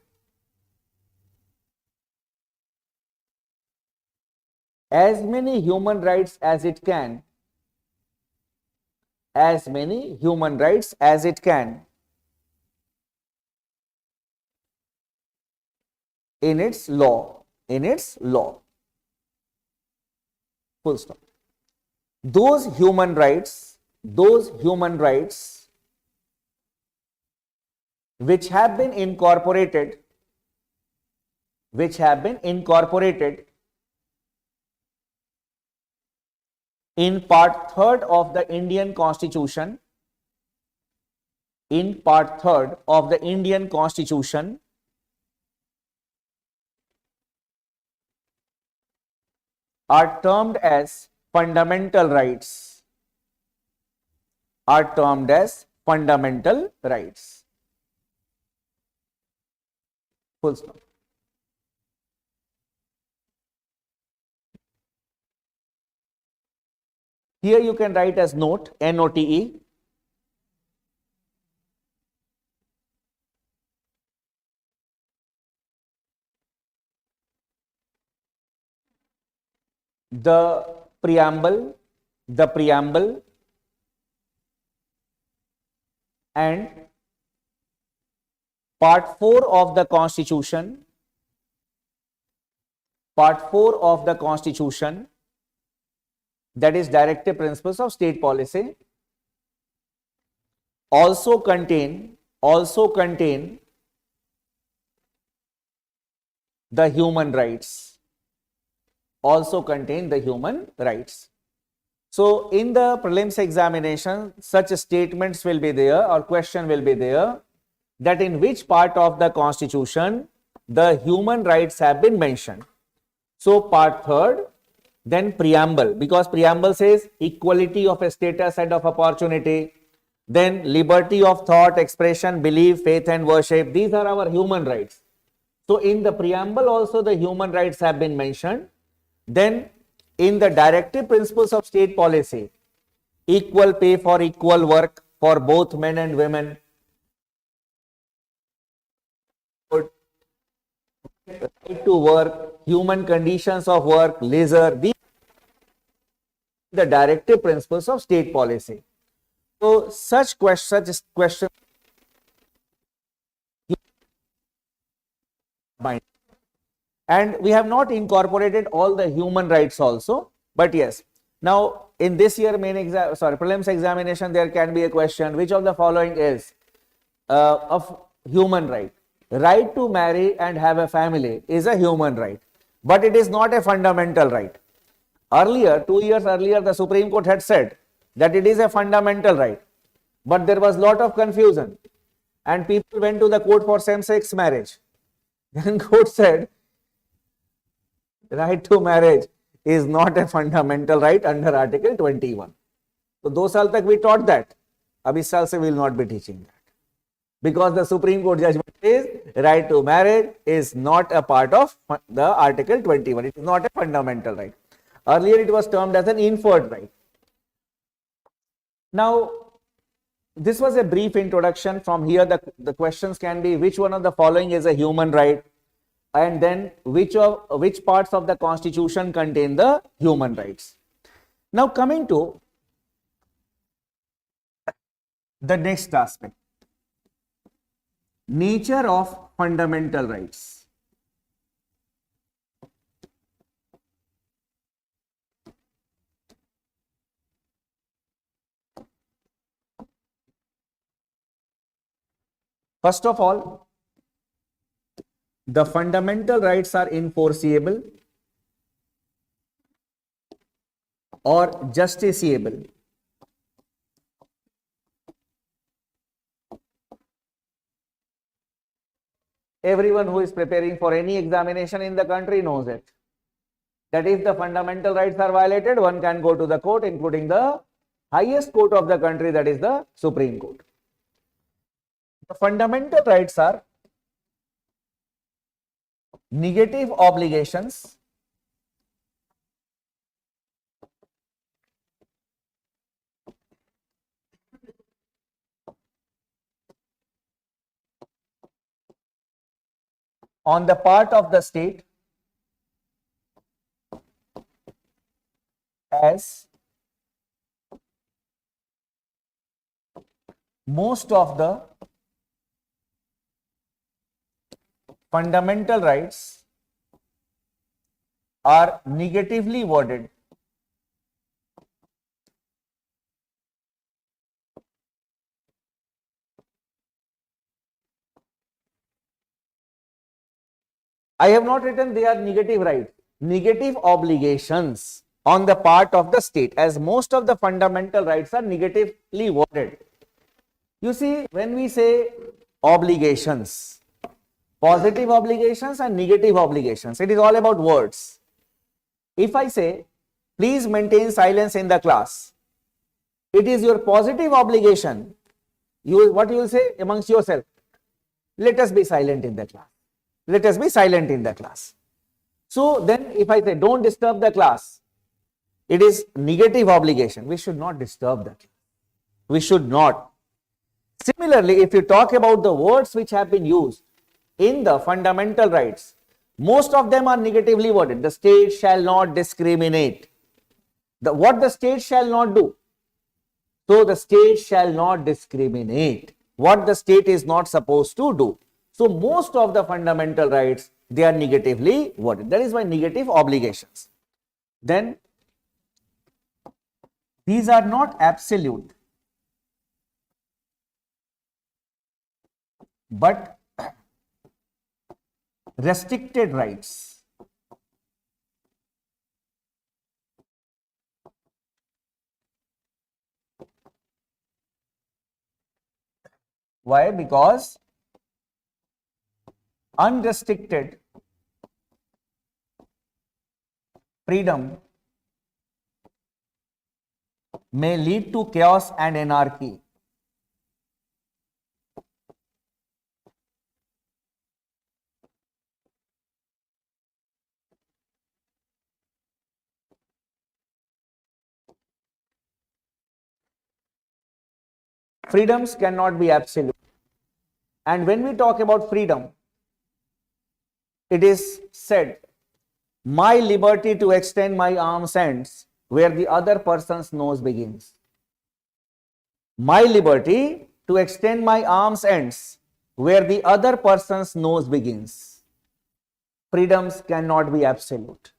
as many human rights as it can in its law. Full stop. Those human rights which have been incorporated in Part 3rd of the Indian Constitution, are termed as fundamental rights. Full stop. Here you can write as note, NOTE. The preamble and Part 4 of the Constitution, that is Directive Principles of State Policy, also contain the human rights. So in the prelims examination, such statements will be there or question will be there that in which part of the Constitution the human rights have been mentioned. So part third, then preamble, because preamble says equality of status and of opportunity, then liberty of thought, expression, belief, faith and worship. These are our human rights. So in the preamble also the human rights have been mentioned. Then in the directive principles of state policy, equal pay for equal work for both men and women, right to work, human conditions of work, leisure, these are the directive principles of state policy. So such questions and we have not incorporated all the human rights also, but yes, now in this year prelims examination there can be a question, which of the following is of human right? Right to marry and have a family is a human right, but it is not a fundamental right. Earlier, 2 years earlier, the Supreme Court had said that it is a fundamental right, but there was lot of confusion and people went to the court for same-sex marriage. Then court said right to marriage is not a fundamental right under Article 21. So 2 साल तक we taught that. अब इस साल से we will not be teaching that, because the Supreme Court judgment is right to marriage is not a part of the Article 21. It is not a fundamental right. Earlier it was termed as an inferred right. Now, this was a brief introduction. From here the questions can be, which one of the following is a human right, and then which parts of the Constitution contain the human rights. Now coming to the next aspect, nature of fundamental rights. First of all, the fundamental rights are enforceable or justiciable. Everyone who is preparing for any examination in the country knows it, that if the fundamental rights are violated, one can go to the court, including the highest court of the country, that is the Supreme Court. The fundamental rights are negative obligations on the part of the state as most of the fundamental rights are negatively worded. I have not written they are negative rights, negative obligations on the part of the state, as most of the fundamental rights are negatively worded. You see, when we say obligations, positive obligations and negative obligations, it is all about words. If I say, please maintain silence in the class, it is your positive obligation. What you will say amongst yourself? Let us be silent in the class. Let us be silent in the class. So then if I say, don't disturb the class, it is negative obligation. We should not disturb the class. We should not. Similarly, if you talk about the words which have been used in the fundamental rights, most of them are negatively worded. The state shall not discriminate. What the state shall not do? So the state shall not discriminate. What the state is not supposed to do. So most of the fundamental rights, they are negatively worded. That is why negative obligations. Then these are not absolute, but restricted rights. Why? Because unrestricted freedom may lead to chaos and anarchy. Freedoms cannot be absolute. And when we talk about freedom, it is said, my liberty to extend my arms ends where the other person's nose begins. My liberty to extend my arms ends where the other person's nose begins. Freedoms cannot be absolute.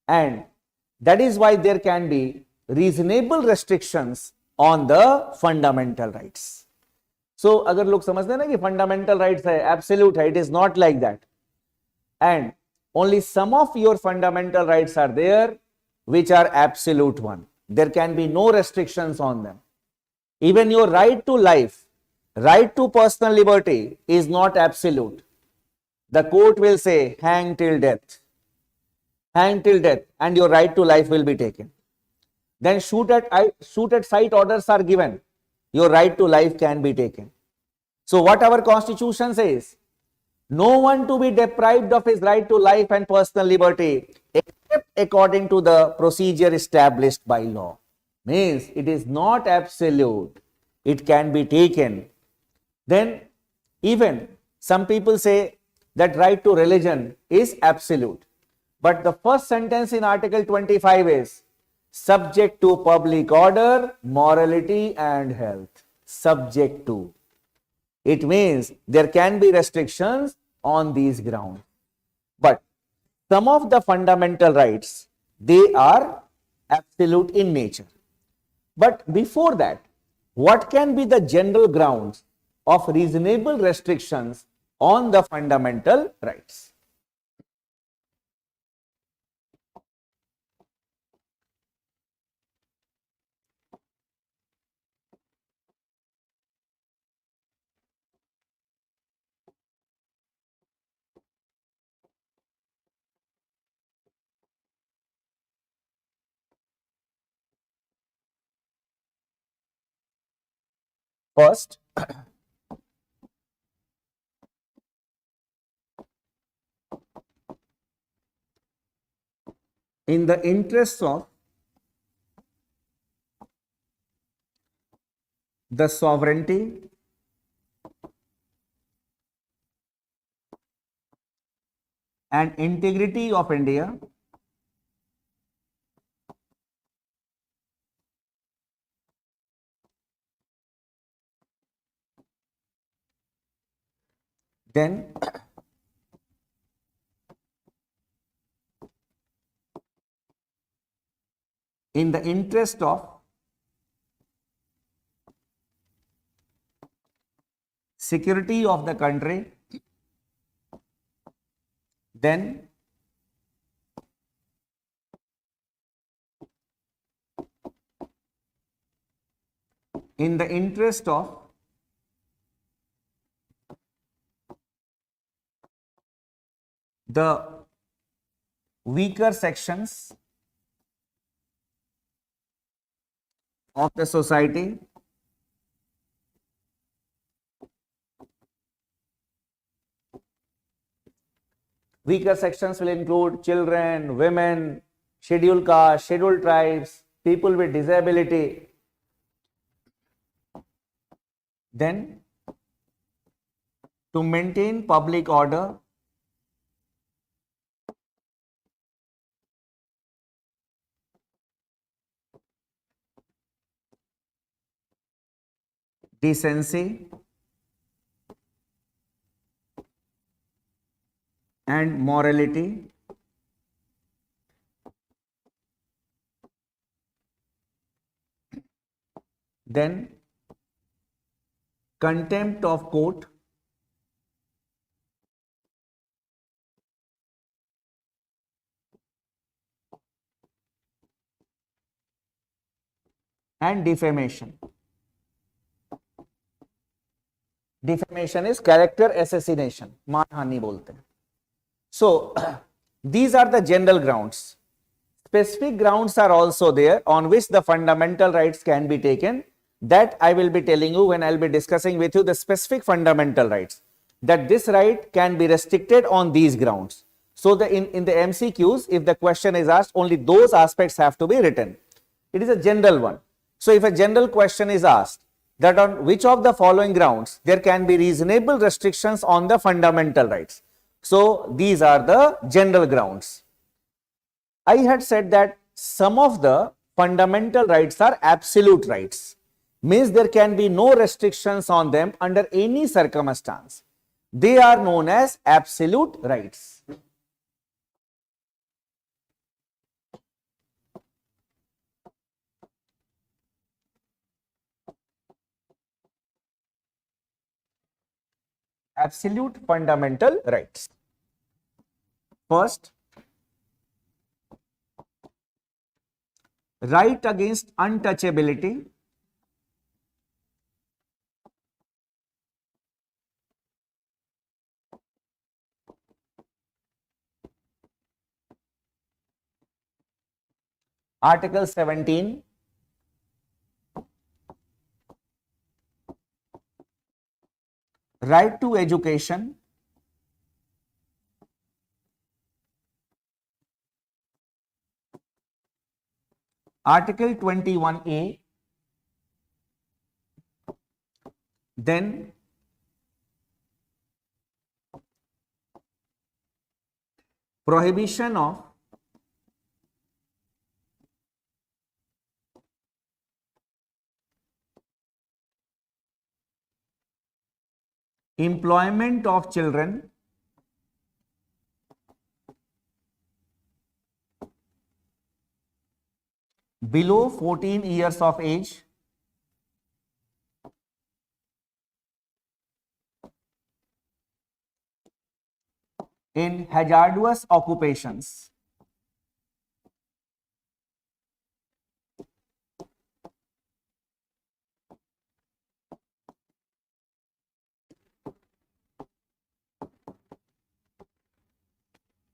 And that is why there can be reasonable restrictions on the fundamental rights. So, अगर लोग समझते हैं ना कि fundamental rights है, absolute है, it is not like that. And only some of your fundamental rights are there which are absolute one. There can be no restrictions on them. Even your right to life, right to personal liberty is not absolute. The court will say hang till death, and your right to life will be taken. Then shoot at sight orders are given, your right to life can be taken. So what our constitution says, no one to be deprived of his right to life and personal liberty except according to the procedure established by law. Means it is not absolute, it can be taken. Then even some people say that right to religion is absolute. But the first sentence in Article 25 is subject to public order, morality and health. Subject to. It means there can be restrictions on these grounds. But some of the fundamental rights, they are absolute in nature. But before that, what can be the general grounds of reasonable restrictions on the fundamental rights? First, in the interest of the sovereignty and integrity of India, then in the interest of security of the country, then in the interest of the weaker sections of the society, weaker sections will include children, women, scheduled castes, scheduled tribes, people with disability. Then, to maintain public order, decency and morality, then contempt of court, and defamation. Defamation is character assassination, मानहानि बोलते हैं. So these are the general grounds. Specific grounds are also there on which the fundamental rights can be taken. That I will be telling you when I will be discussing with you the specific fundamental rights. That this right can be restricted on these grounds. So in the MCQs, if the question is asked, only those aspects have to be written. It is a general one. So if a general question is asked that on which of the following grounds there can be reasonable restrictions on the fundamental rights. So these are the general grounds. I had said that some of the fundamental rights are absolute rights. Means there can be no restrictions on them under any circumstance. They are known as absolute rights. Absolute fundamental rights. First, right against untouchability. Article 17. Right to education. Article 21A. Then prohibition of employment of children below 14 years of age in hazardous occupations.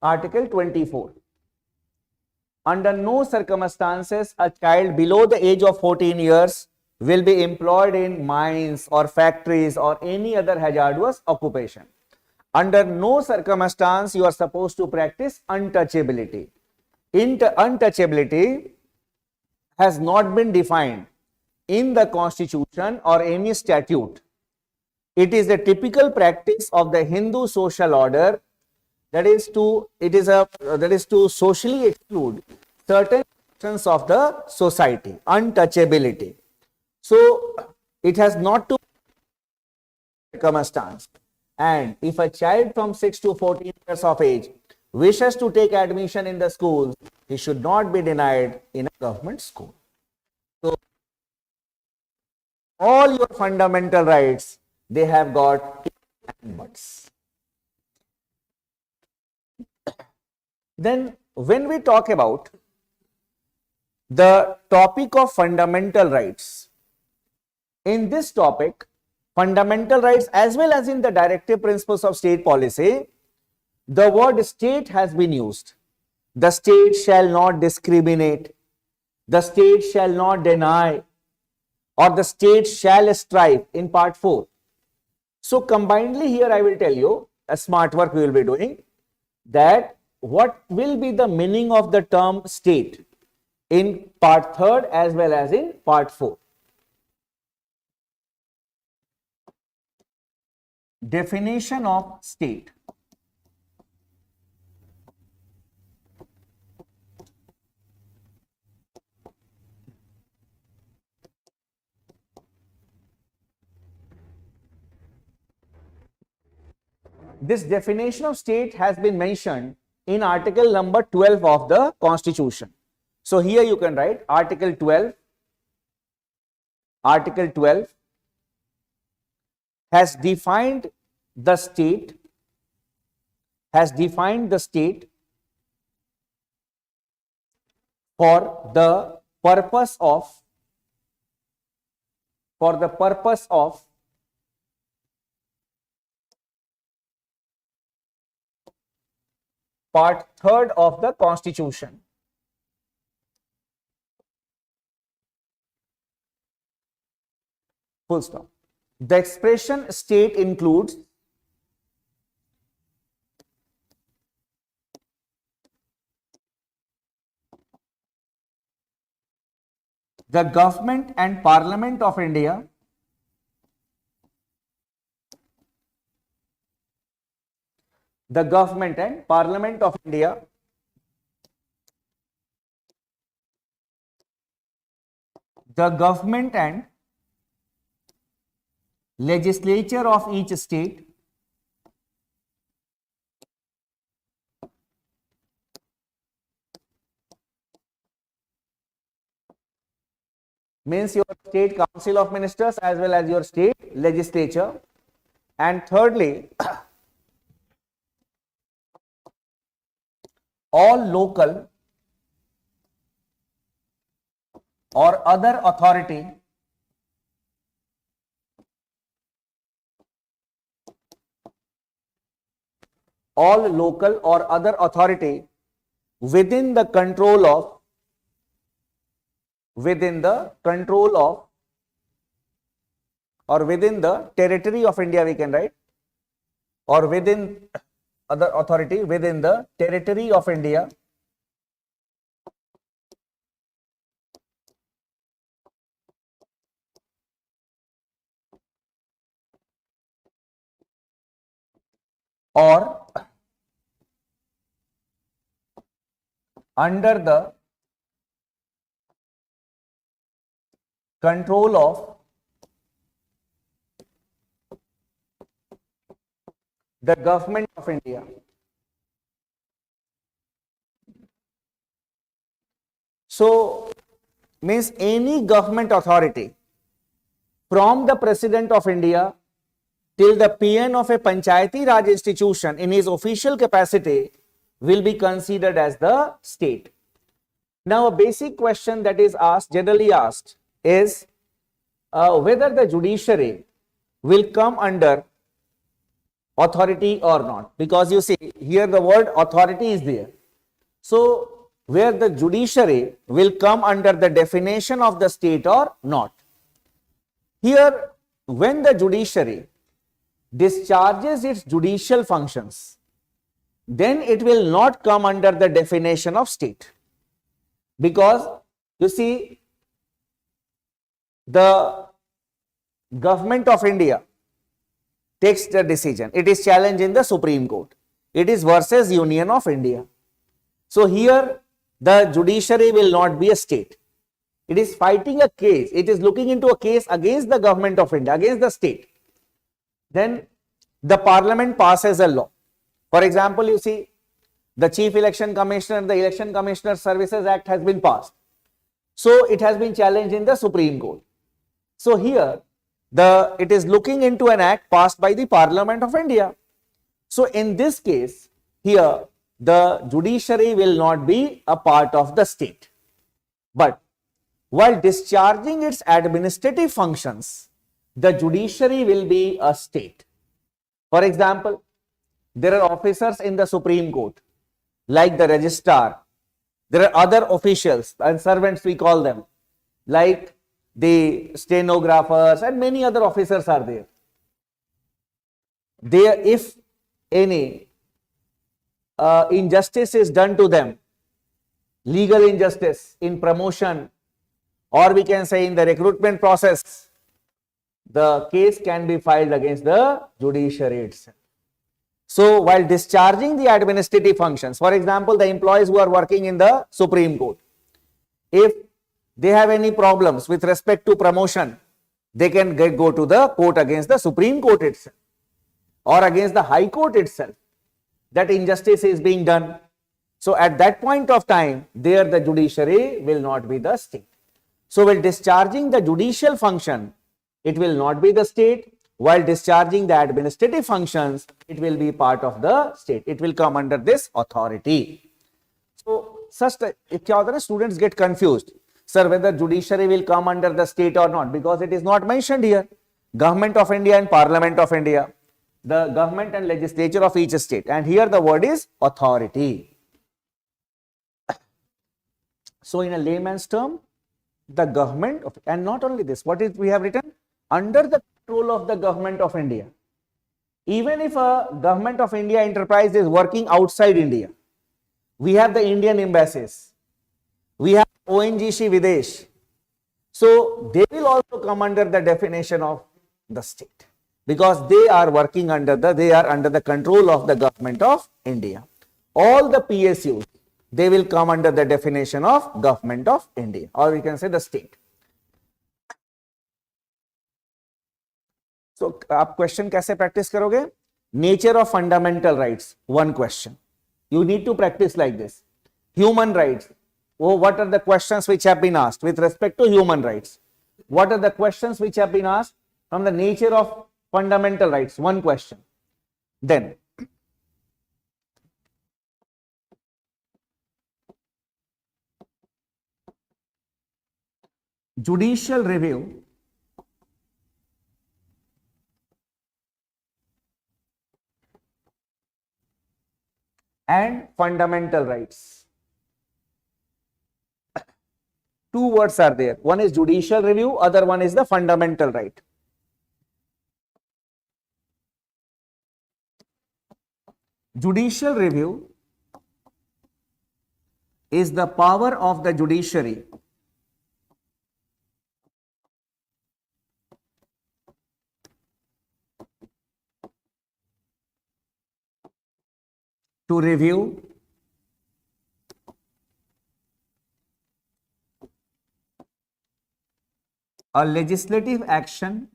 Article 24. Under no circumstances a child below the age of 14 years will be employed in mines or factories or any other hazardous occupation. Under no circumstance you are supposed to practice untouchability. Untouchability has not been defined in the Constitution or any statute. It is the typical practice of the Hindu social order, that is to socially exclude certain sections of the society, untouchability. So it has not to circumstance. And if a child from 6 to 14 years of age wishes to take admission in the school, he should not be denied in a government school. So all your fundamental rights, they have got ifs and buts. Then when we talk about the topic of fundamental rights, in this topic, fundamental rights as well as in the directive principles of state policy, the word state has been used. The state shall not discriminate, the state shall not deny, or the state shall strive in part 4. So combinedly here I will tell you a smart work we will be doing, that what will be the meaning of the term state in part 3rd as well as in part 4. Definition of state. This definition of state has been mentioned in article number 12 of the Constitution. So here you can write article 12. Article 12 has defined the state, for the purpose of Part 3rd of the Constitution. Full stop. The expression state includes the government and Parliament of India, the government and Parliament of India, the government and legislature of each state, means your state council of ministers as well as your state legislature. And thirdly, all local or other authority within the control of or within the territory of India, we can write, or within other authority within the territory of India, or under the control of the government of India. So, means any government authority from the President of India till the PN of a Panchayati Raj institution in his official capacity will be considered as the state. Now, a basic question that is asked, generally asked, is whether the judiciary will come under authority or not, because you see here the word authority is there. So, where the judiciary will come under the definition of the state or not. Here, when the judiciary discharges its judicial functions, then it will not come under the definition of state, because you see the government of India takes the decision. It is challenged in the Supreme Court. It is versus Union of India. So here the judiciary will not be a state. It is fighting a case. It is looking into a case against the government of India, against the state. Then the parliament passes a law. For example, you see the Chief Election Commissioner, the Election Commissioner Services Act has been passed. So it has been challenged in the Supreme Court. So here it is looking into an act passed by the Parliament of India. So in this case, here the judiciary will not be a part of the state. But while discharging its administrative functions, the judiciary will be a state. For example, there are officers in the Supreme Court, like the registrar. There are other officials and servants, we call them, like the stenographers and many other officers are there. If any injustice is done to them, legal injustice in promotion, or we can say in the recruitment process, the case can be filed against the judiciary itself. So, while discharging the administrative functions, for example, the employees who are working in the Supreme Court, if they have any problems with respect to promotion, they can go to the court against the Supreme Court itself or against the High Court itself, that injustice is being done. So, at that point of time, there the judiciary will not be the state. So, while discharging the judicial function, it will not be the state. While discharging the administrative functions, it will be part of the state. It will come under this authority. So, students get confused. Sir, whether judiciary will come under the state or not, because it is not mentioned here. Government of India and Parliament of India. the government and legislature of each state, and here the word is authority. So in a layman's term, the government of, and not only this, what is we have written? Under the control of the government of India. Even if a government of India enterprise is working outside India, we have the Indian embassies, we have ONGC Videsh, so they will also come under the definition of the state, because they are working under the control of the government of India. All the PSUs, they will come under the definition of government of India, or we can say the state. So आप question कैसे practice करोगे? Nature of fundamental rights, one question. You need to practice like this. Human rights. Oh, what are the questions which have been asked with respect to human rights? What are the questions which have been asked from the nature of fundamental rights? One question. Then judicial review and fundamental rights. Two words are there. One is judicial review, other one is the fundamental right. Judicial review is the power of the judiciary to review a legislative action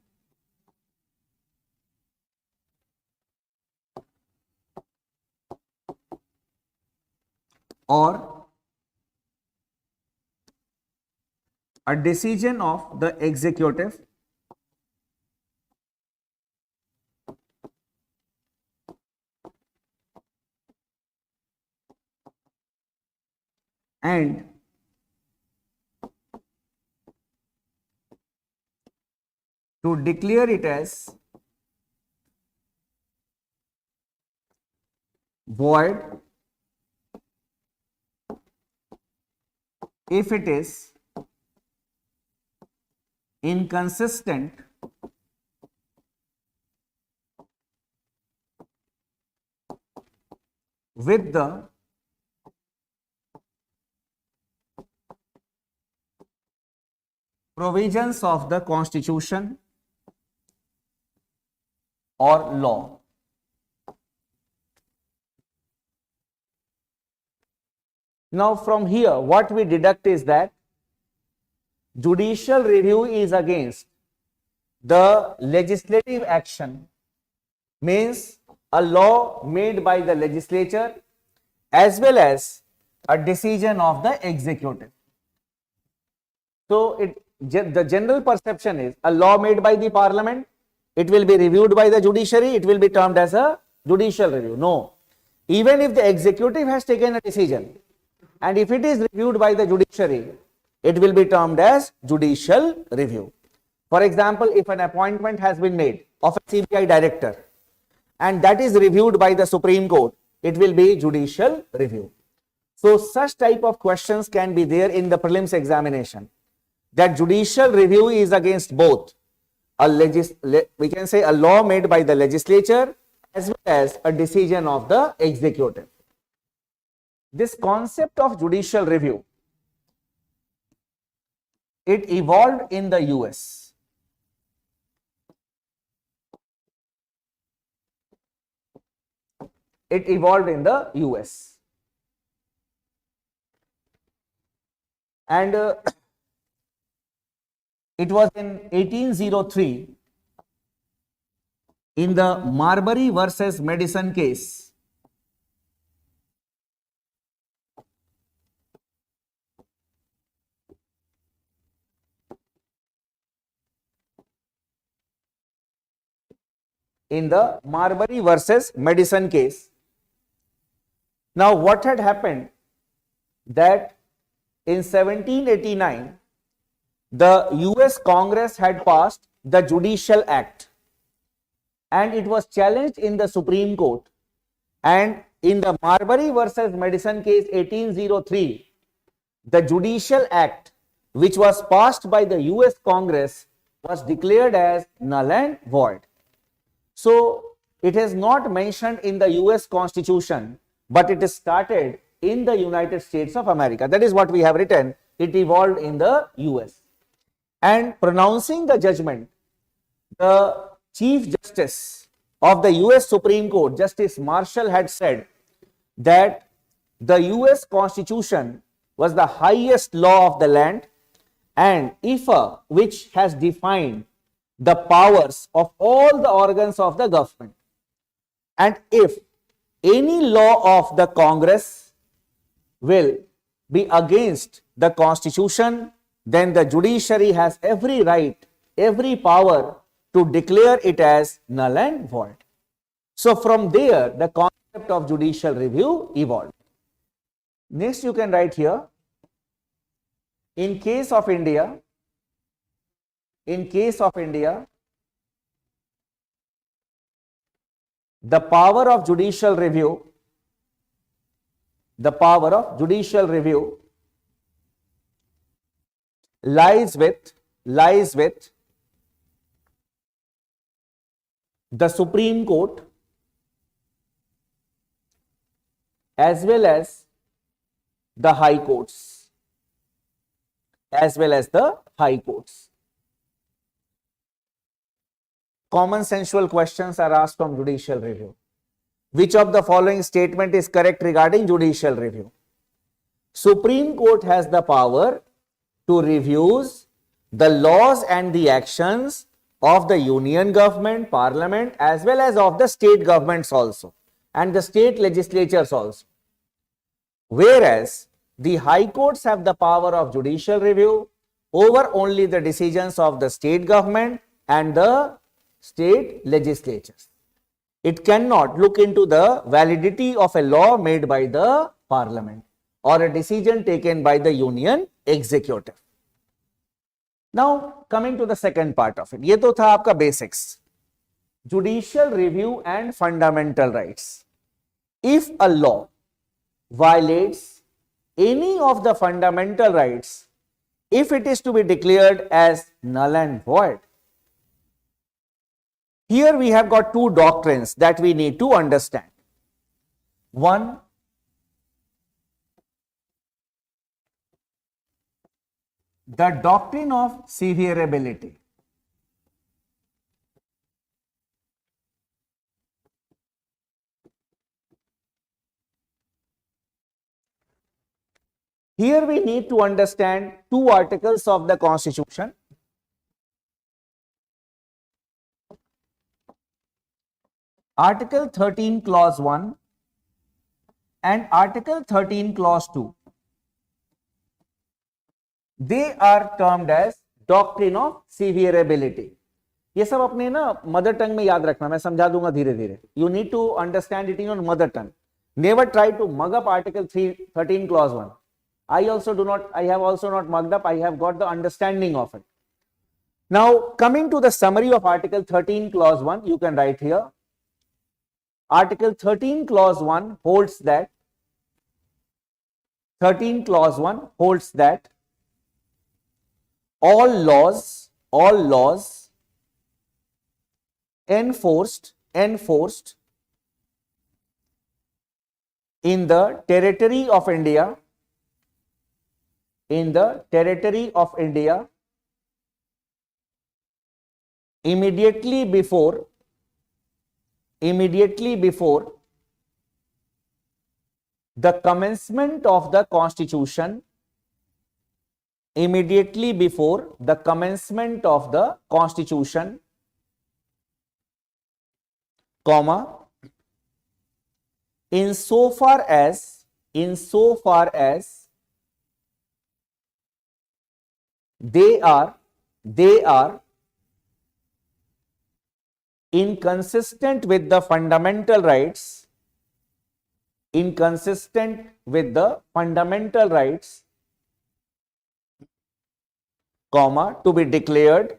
or a decision of the executive and to declare it as void if it is inconsistent with the provisions of the Constitution or law. Now from here what we deduct is that judicial review is against the legislative action, means a law made by the legislature as well as a decision of the executive. So the general perception is a law made by the parliament, it will be reviewed by the judiciary, it will be termed as a judicial review. No, even if the executive has taken a decision and if it is reviewed by the judiciary, it will be termed as judicial review. For example, if an appointment has been made of a CBI director and that is reviewed by the Supreme Court, it will be judicial review. So such type of questions can be there in the prelims examination, that judicial review is against both we can say a law made by the legislature as well as a decision of the executive. This concept of judicial review, it evolved in the US. It evolved in the US. And it was in 1803 in the Marbury versus Madison case. In the Marbury versus Madison case. Now what had happened, that in 1789 the US Congress had passed the Judicial Act, and it was challenged in the Supreme Court. And in the Marbury versus Madison case 1803, the Judicial Act, which was passed by the US Congress, was declared as null and void. So it is not mentioned in the US Constitution, but it is started in the United States of America. That is what we have written. It evolved in the US. And pronouncing the judgment, the Chief Justice of the US Supreme Court, Justice Marshall, had said that the US Constitution was the highest law of the land, and IFA, which has defined the powers of all the organs of the government. And if any law of the Congress will be against the Constitution, then the judiciary has every right, every power to declare it as null and void. So from there, the concept of judicial review evolved. Next, you can write here, in case of India, the power of judicial review lies with the Supreme Court as well as the high courts. Common sensual questions are asked from judicial review. Which of the following statement is correct regarding judicial review? Supreme Court has the power to review the laws and the actions of the union government, parliament, as well as of the state governments also, and the state legislatures also. Whereas the high courts have the power of judicial review over only the decisions of the state government and the state legislatures. It cannot look into the validity of a law made by the parliament or a decision taken by the union executive. Now coming to the second part of it, ये तो था आपका basics, judicial review and fundamental rights. If a law violates any of the fundamental rights, if it is to be declared as null and void, here we have got two doctrines that we need to understand. One, the doctrine of severability. Here we need to understand two articles of the Constitution. Article 13 clause 1 and Article 13 clause 2. They are termed as doctrine of severability. ये सब अपने ना mother tongue में याद रखना, मैं समझा दूंगा धीरे धीरे. You need to understand it in your mother tongue. Never try to mug up Article 13 clause 1. I have also not mugged up. I have got the understanding of it. Now coming to the summary of Article 13 clause 1, you can write here. Article 13 clause 1 holds that all laws enforced in the territory of India immediately before the commencement of the Constitution, comma, insofar as they are inconsistent with the fundamental rights, comma, to be declared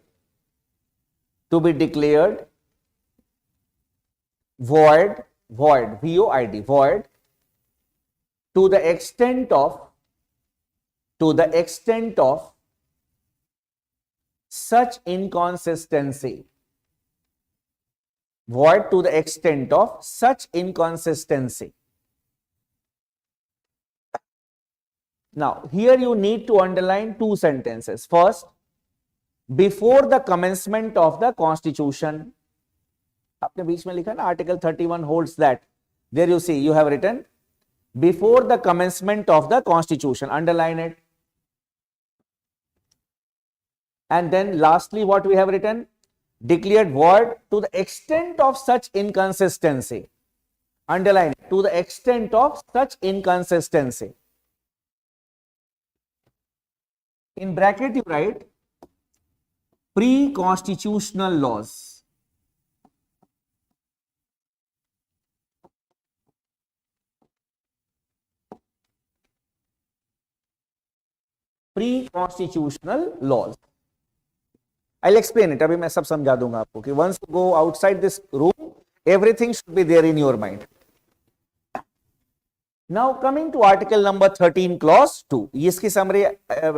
void, void, void, to the extent of such inconsistency, void to the extent of such inconsistency. Now, here you need to underline two sentences. First, before the commencement of the constitution, आपने बीच में लिखा ना, Article 31 holds that. There you see, you have written before the commencement of the constitution, underline it. And then lastly, what we have written, declared void to the extent of such inconsistency, underline it, to the extent of such inconsistency. In bracket you write pre-constitutional laws. Pre-constitutional laws. I'll explain it. अभी मैं सब समझा दूंगा आपको कि once you go outside this room, everything should be there in your mind. Now coming to article number 13 clause 2. इसकी summary,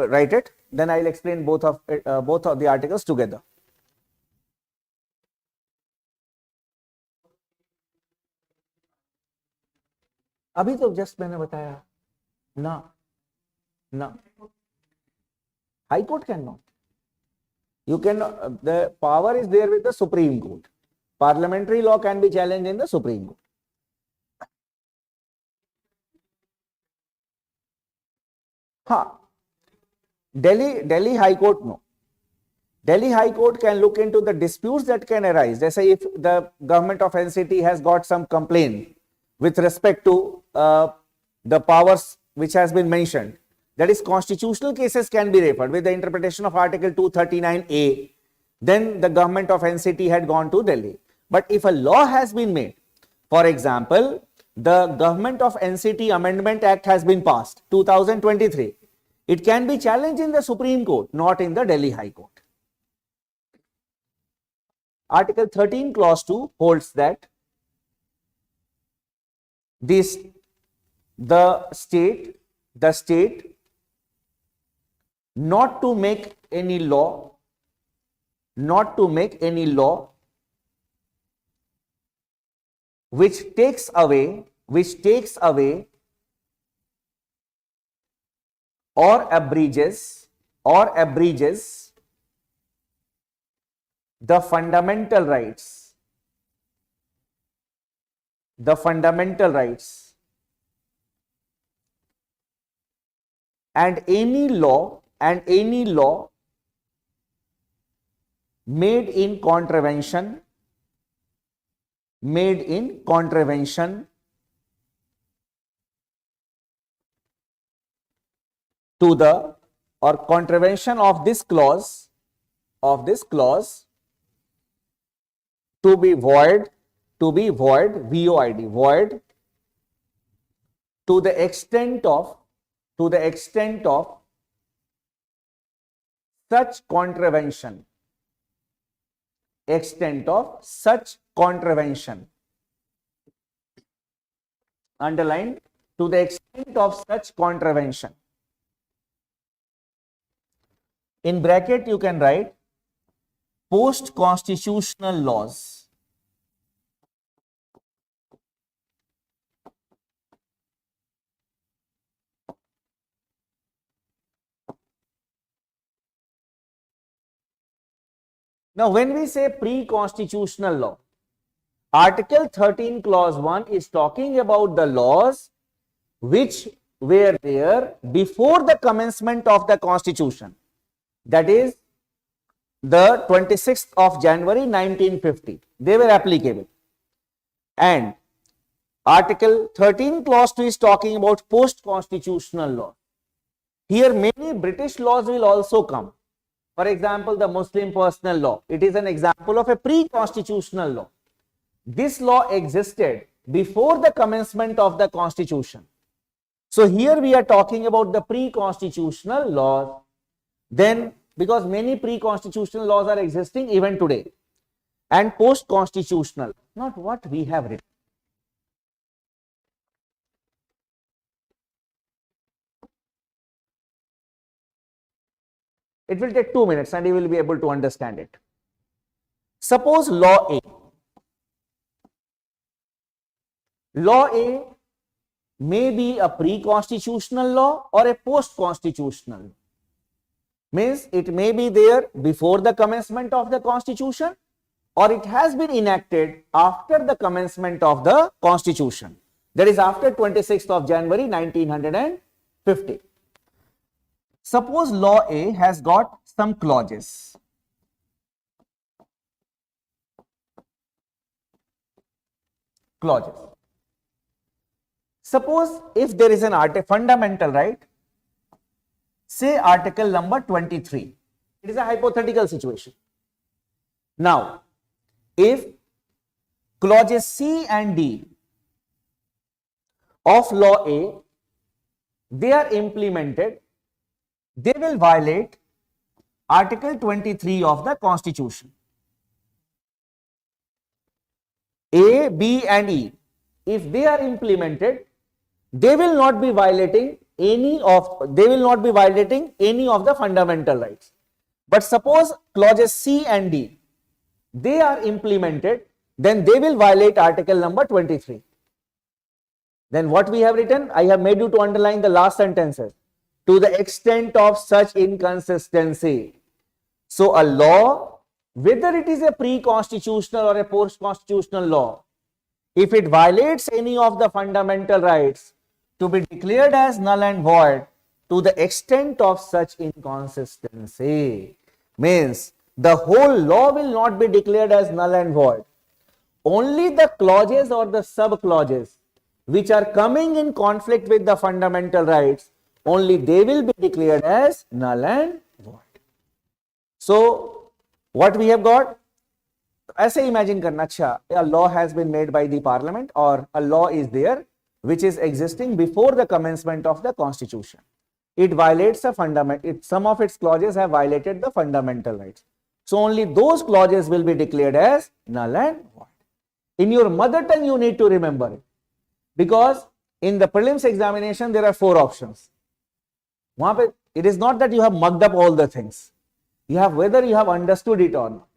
write it. Then I'll explain both of the articles together. अभी तो just मैंने बताया ना High Court cannot. You can, the power is there with the Supreme Court. Parliamentary law can be challenged in the Supreme Court. Delhi High Court, no. Delhi High Court can look into the disputes that can arise. Just say if the government of NCT has got some complaint with respect to the powers which has been mentioned, that is, constitutional cases can be referred with the interpretation of Article 239A. Then the government of NCT had gone to Delhi. But if a law has been made, for example, the government of NCT Amendment Act has been passed, 2023. It can be challenged in the Supreme Court, not in the Delhi High Court. Article 13 clause 2 holds that the state not to make any law which takes away or abridges the fundamental rights and any law made in contravention to the or contravention of this clause to be void void to the extent of such contravention, underline, to the extent of such contravention. In bracket you can write post constitutional laws. Now, when we say pre-constitutional law, Article 13 clause 1 is talking about the laws which were there before the commencement of the constitution, that is the 26th of January 1950. They were applicable. And Article 13 clause 2 is talking about post-constitutional law. Here many British laws will also come. For example, the Muslim personal law. It is an example of a pre-constitutional law. This law existed before the commencement of the constitution. So here we are talking about the pre-constitutional laws. Then, because many pre-constitutional laws are existing even today. and post-constitutional, not what we have written. It will take 2 minutes and you will be able to understand it. Suppose law A. Law A may be a pre-constitutional law or a post-constitutional. Means it may be there before the commencement of the constitution, or it has been enacted after the commencement of the constitution. That is after 26th of January 1950. Suppose law A has got some clauses. Suppose if there is an fundamental right, say article number 23. It is a hypothetical situation. Now, if clauses C and D of law A, they are implemented, they will violate article 23 of the constitution. A, B and E, if they are implemented, they will not be violating any of the fundamental rights. But suppose clauses C and D, they are implemented, then they will violate article number 23. Then what we have written, I have made you to underline the last sentences. To the extent of such inconsistency. So a law, whether it is a pre-constitutional or a post-constitutional law, if it violates any of the fundamental rights, to be declared as null and void to the extent of such inconsistency. Means the whole law will not be declared as null and void. Only the clauses or the sub-clauses which are coming in conflict with the fundamental rights, only they will be declared as null and void. So what we have got? ऐसे imagine करना, अच्छा, a law has been made by the parliament or a law is there which is existing before the commencement of the constitution. It violates a some of its clauses have violated the fundamental rights. So only those clauses will be declared as null and void. In your mother tongue, you need to remember it. Because in the prelims examination, there are 4 options. It is not that you have mugged up all the things. You have whether you have understood it or not.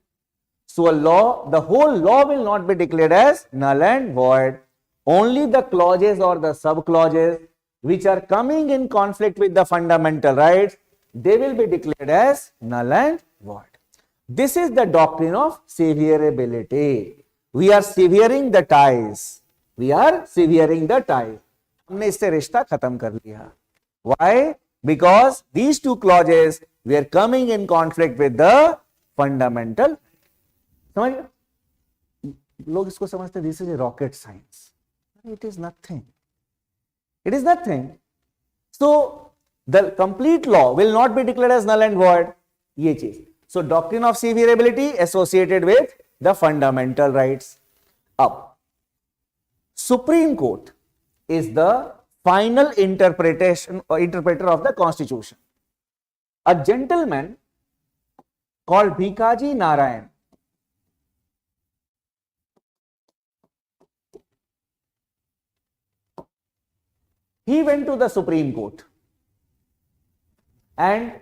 So a law, the whole law will not be declared as null and void. Only the clauses or the sub-clauses which are coming in conflict with the fundamental rights, they will be declared as null and void. This is the doctrine of severability. We are severing the ties. हमने इससे रिश्ता खत्म कर लिया. Why? Because these 2 clauses were coming in conflict with the fundamental. समझ गए? लोग इसको समझते this is a rocket science. It is nothing. So the complete law will not be declared as null and void. ये चीज. So doctrine of severability associated with the fundamental rights. Up. Supreme Court is the final interpreter of the constitution. A gentleman called Bhikaji Narayan, he went to the Supreme Court and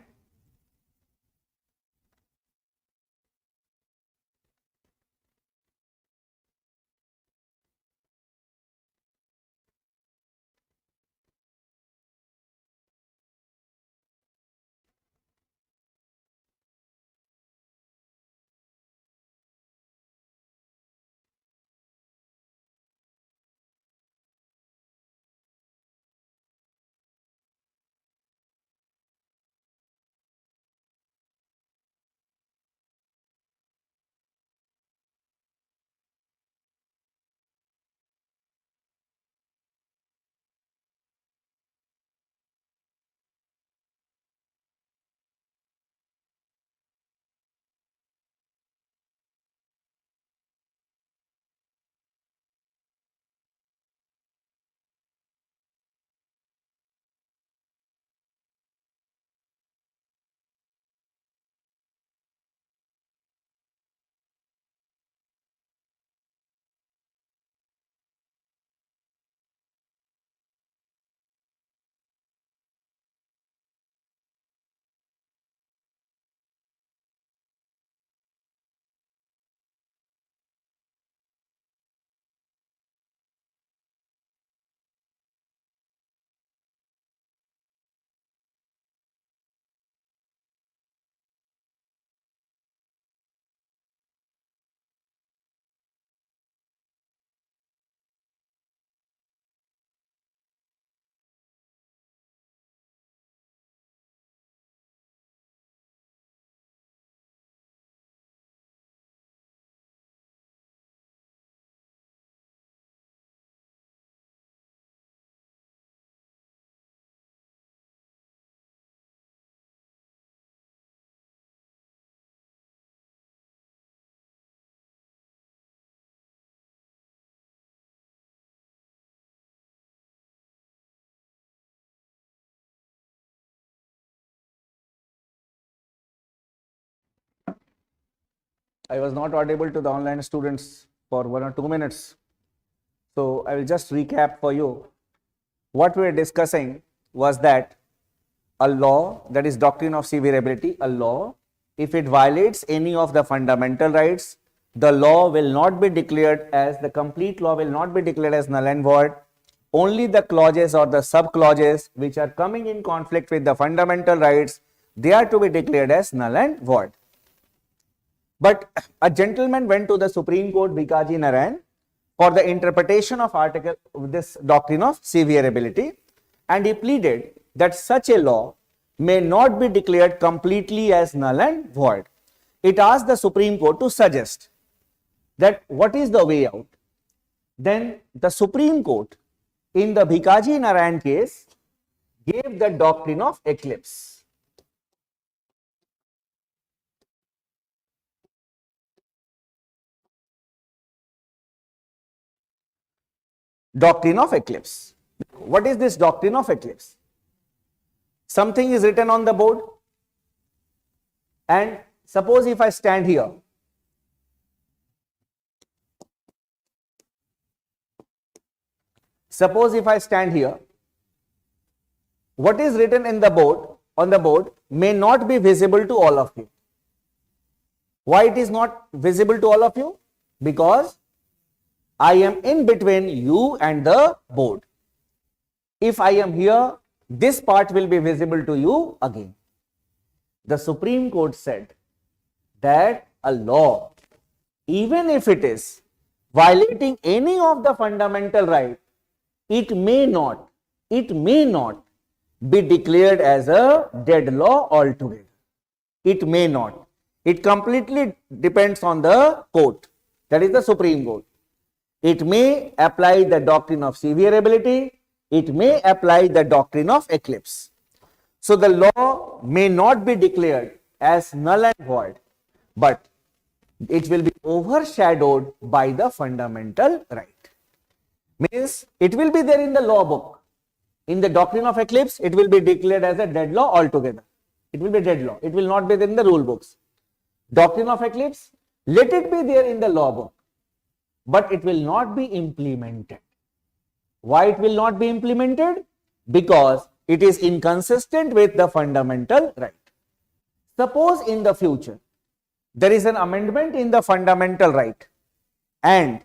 I was not audible to the online students for 1 or 2 minutes. So I will just recap for you. What we were discussing was that a law, that is doctrine of severability, a law, if it violates any of the fundamental rights, the law will not be declared as, the complete law will not be declared as null and void. Only the clauses or the sub clauses which are coming in conflict with the fundamental rights, they are to be declared as null and void. But a gentleman went to the Supreme Court, Bikaji Narayan, for the interpretation of this doctrine of severability, and he pleaded that such a law may not be declared completely as null and void. It asked the Supreme Court to suggest that what is the way out. Then the Supreme Court in the Bikaji Narayan case gave the doctrine of eclipse. Doctrine of eclipse. What is this doctrine of eclipse? Something is written on the board, and suppose if I stand here, what is written in the board, on the board, may not be visible to all of you. Why it is not visible to all of you? Because I am in between you and the board. If I am here, this part will be visible to you again. The Supreme Court said that a law, even if it is violating any of the fundamental right, it may not be declared as a dead law altogether. It may not. It completely depends on the court, that is the Supreme Court. It may apply the doctrine of severability, it may apply the doctrine of eclipse. So the law may not be declared as null and void, but it will be overshadowed by the fundamental right. Means it will be there in the law book. In the doctrine of eclipse, it will be declared as a dead law altogether. It will be dead law. It will not be there in the rule books. Doctrine of eclipse, let it be there in the law book, but it will not be implemented. Why it will not be implemented? Because it is inconsistent with the fundamental right. Suppose in the future there is an amendment in the fundamental right, and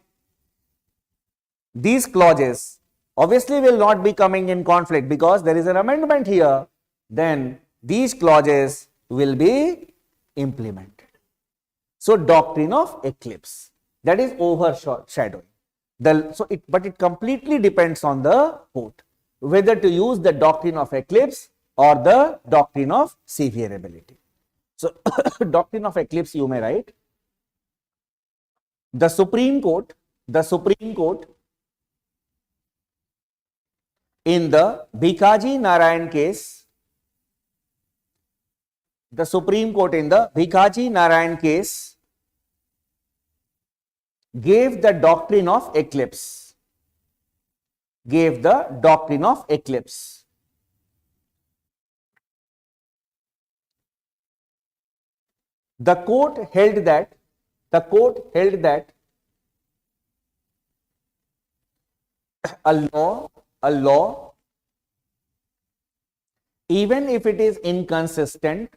these clauses obviously will not be coming in conflict because there is an amendment here, then these clauses will be implemented. So doctrine of eclipse, that is overshadowing. But it completely depends on the court whether to use the doctrine of eclipse or the doctrine of severability. So doctrine of eclipse, you may write, the Supreme Court in the Bikaji Narayan case, the Supreme Court in the Bikaji Narayan case gave the doctrine of eclipse. The court held that a law, even if it is inconsistent,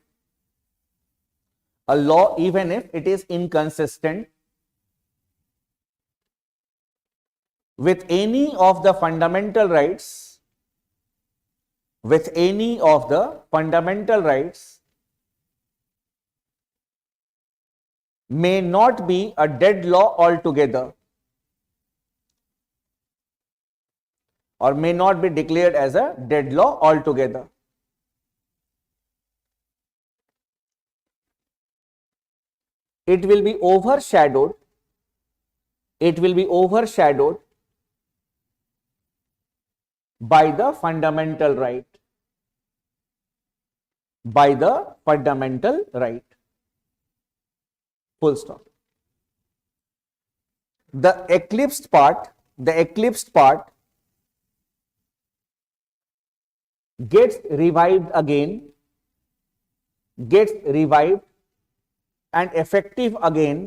with any of the fundamental rights, may not be a dead law altogether, or may not be declared as a dead law altogether. It will be overshadowed by the fundamental right. Full stop. The eclipsed part gets revived again, and effective again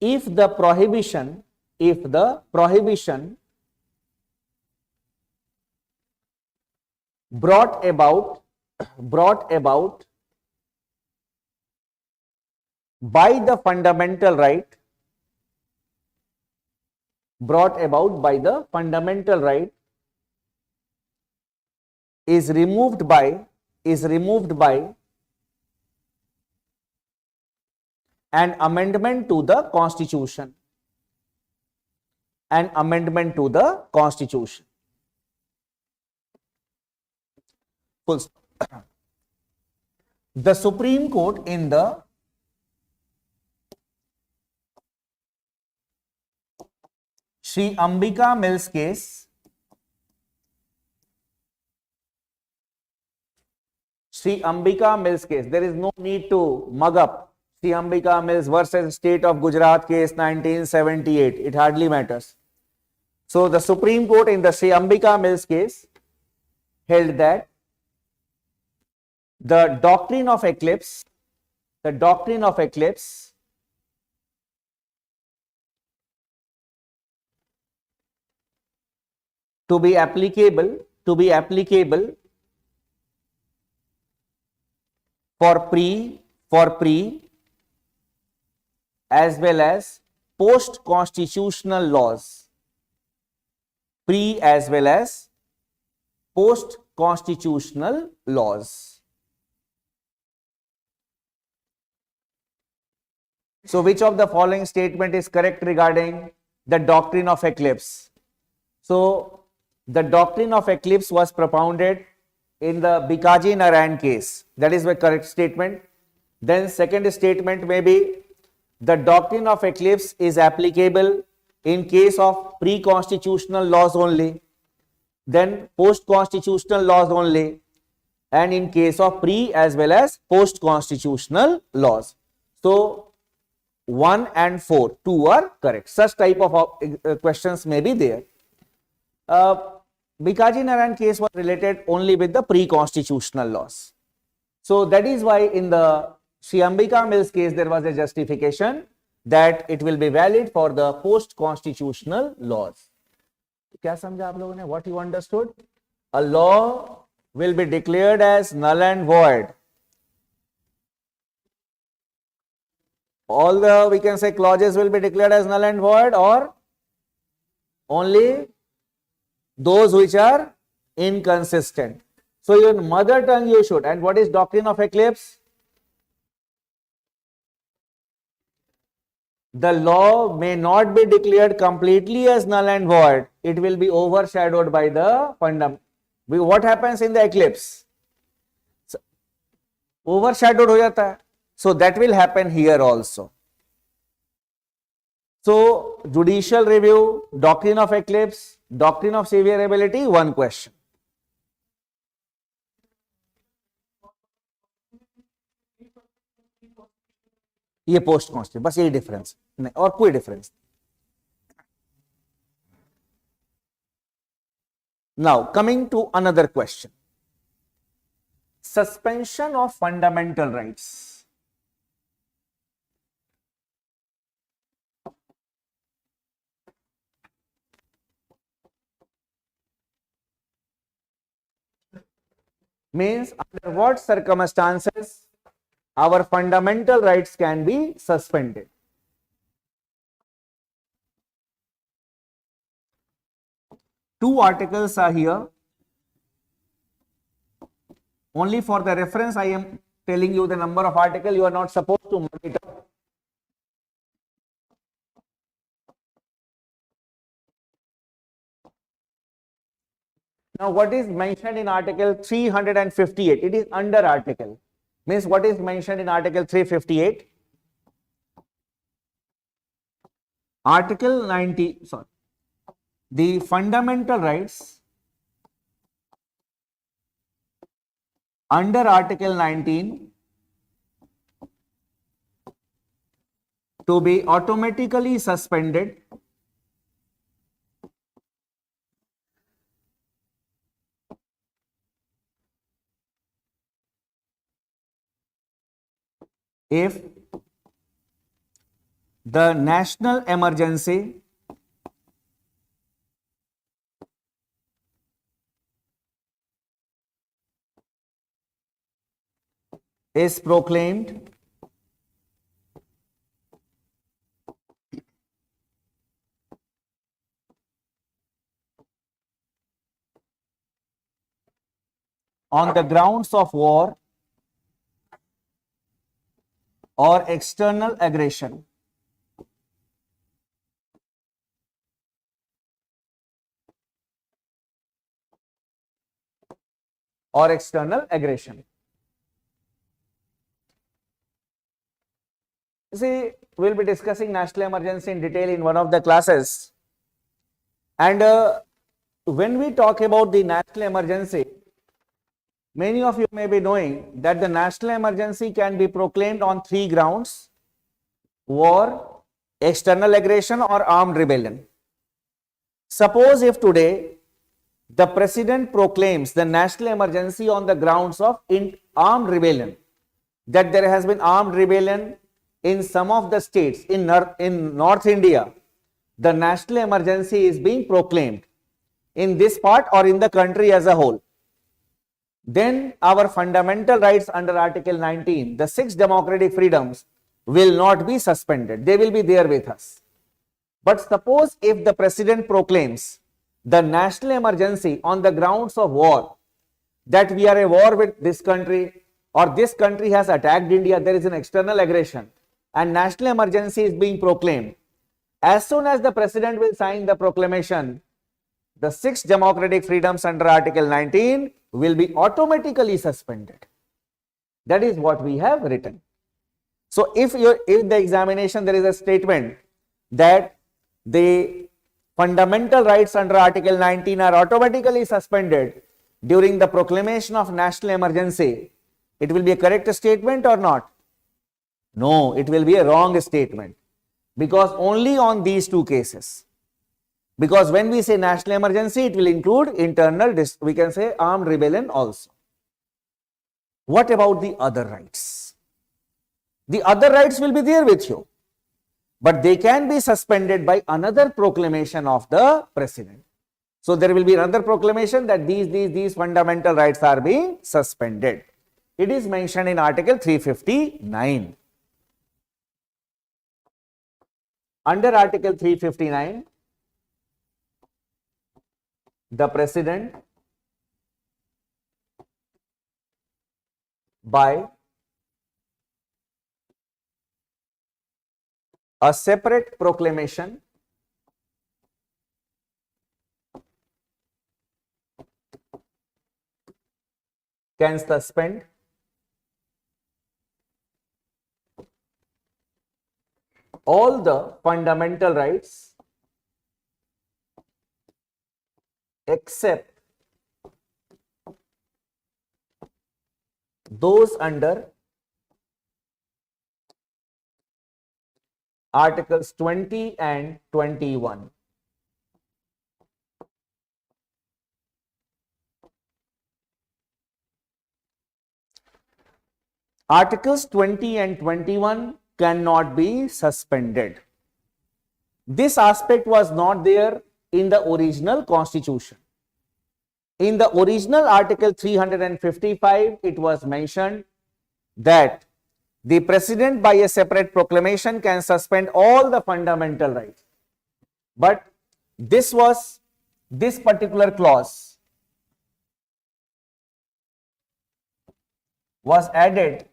if the prohibition brought about by the fundamental right is removed by an amendment to the Constitution. Full stop. The Supreme Court in the Sri Ambika Mills case, there is no need to mug up Sri Ambika Mills versus State of Gujarat case 1978. It hardly matters. So the Supreme Court in the Sri Ambika Mills case held that the doctrine of eclipse to be applicable for pre as well as post constitutional laws. Pre as well as post constitutional laws. So which of the following statement is correct regarding the doctrine of eclipse? So the doctrine of eclipse was propounded in the Bikaji Narayan case. That is the correct statement. Then second statement may be the doctrine of eclipse is applicable in case of pre-constitutional laws only, then post-constitutional laws only, and in case of pre as well as post-constitutional laws. So 1 and 4, 2 are correct. Such type of questions may be there. Bikaji Narayan case was related only with the pre-constitutional laws. So that is why in the Sri Ambika Mills case there was a justification that it will be valid for the post-constitutional laws. क्या समझा आप लोगों ने? What you understood? A law will be declared as null and void. All the, we can say, clauses will be declared as null and void, or only those which are inconsistent. So in mother tongue you should. And what is doctrine of eclipse? The law may not be declared completely as null and void. It will be overshadowed by the fundamental. What happens in the eclipse? Overshadowed ho jata hai. So that will happen here also. So judicial review, doctrine of eclipse, doctrine of severability, one question. ये post constitution, बस यही difference नहीं और कोई difference. Now coming to another question. Suspension of fundamental rights. Means under what circumstances our fundamental rights can be suspended. Two articles are here. Only for the reference I am telling you the number of articles. You are not supposed to mark it up. Now what is mentioned in article 358? It is under article. Means what is mentioned in article 358? Article 90, sorry. The fundamental rights under article 19 to be automatically suspended if the national emergency is proclaimed on the grounds of war or external aggression. Or external aggression. See, we'll be discussing national emergency in detail in one of the classes. And when we talk about the national emergency, many of you may be knowing that the national emergency can be proclaimed on three grounds: war, external aggression, or armed rebellion. Suppose if today the president proclaims the national emergency on the grounds of armed rebellion, that there has been armed rebellion in some of the states in North India, the national emergency is being proclaimed in this part or in the country as a whole, then our fundamental rights under Article 19, the 6 democratic freedoms, will not be suspended. They will be there with us. But suppose if the president proclaims the national emergency on the grounds of war, that we are at war with this country, or this country has attacked India, there is an external aggression, and national emergency is being proclaimed. As soon as the president will sign the proclamation, the 6 democratic freedoms under Article 19 will be automatically suspended. That is what we have written. So if the examination there is a statement that the fundamental rights under Article 19 are automatically suspended during the proclamation of national emergency, it will be a correct statement or not? No, it will be a wrong statement, because only on these two cases. Because when we say national emergency, it will include internal, we can say armed rebellion also. What about the other rights? The other rights will be there with you, but they can be suspended by another proclamation of the president. So there will be another proclamation that these fundamental rights are being suspended. It is mentioned in Article 359. Under Article 359, the president, by a separate proclamation, can suspend all the fundamental rights except those under Articles 20 and 21. Articles 20 and 21 cannot be suspended. This aspect was not there in the original constitution. In the original Article 355, it was mentioned that the president by a separate proclamation can suspend all the fundamental rights. But this particular clause was added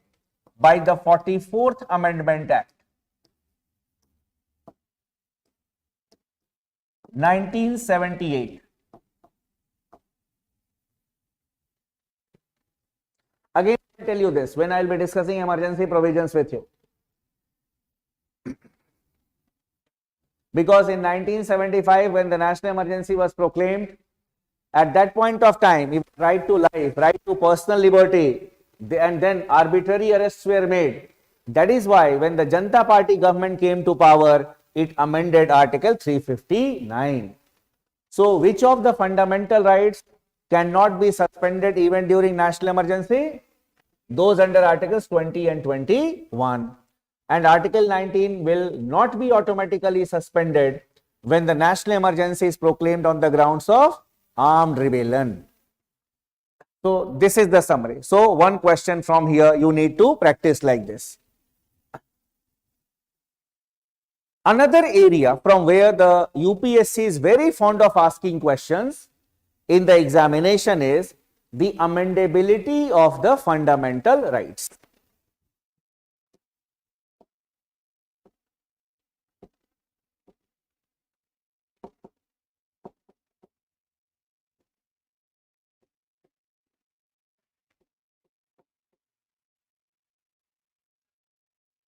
by the 44th Amendment Act, 1978. Again, I tell you this when I will be discussing emergency provisions with you. Because in 1975, when the national emergency was proclaimed, at that point of time, right to life, right to personal liberty, and then arbitrary arrests were made. That is why when the Janata Party government came to power, it amended Article 359. So, which of the fundamental rights cannot be suspended even during national emergency? those under Articles 20 and 21. And Article 19 will not be automatically suspended when the national emergency is proclaimed on the grounds of armed rebellion. So this is the summary. So one question from here you need to practice like this. Another area from where the UPSC is very fond of asking questions in the examination is the amendability of the fundamental rights.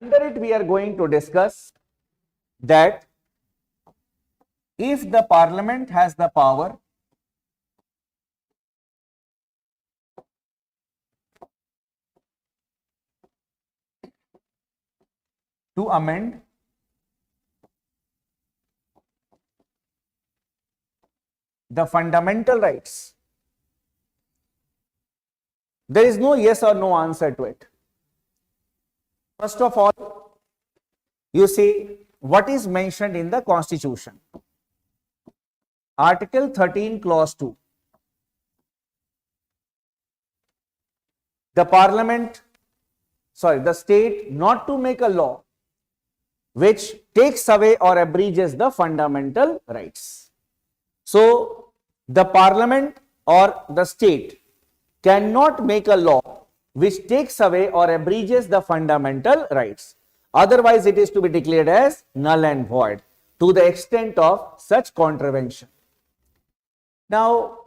Under it, we are going to discuss that if the parliament has the power to amend the fundamental rights, there is no yes or no answer to it. First of all, you see what is mentioned in the Constitution. Article 13, Clause 2. The state not to make a law which takes away or abridges the fundamental rights. So, the parliament or the state cannot make a law which takes away or abridges the fundamental rights. Otherwise, it is to be declared as null and void to the extent of such contravention. Now,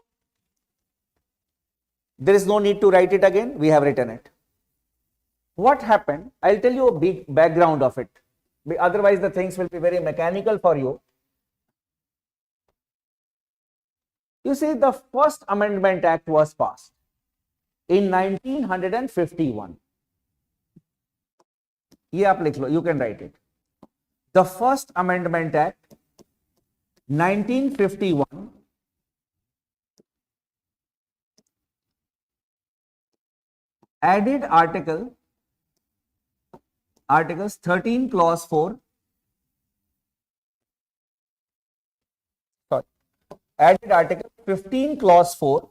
there is no need to write it again. We have written it. What happened? I'll tell you a big background of it. Otherwise, the things will be very mechanical for you. You see, the first Amendment Act was passed in 1951. ये आप लिख लो, you can write it. The first Amendment Act, 1951, added Articles 13, Clause 4. Added Article 15, Clause 4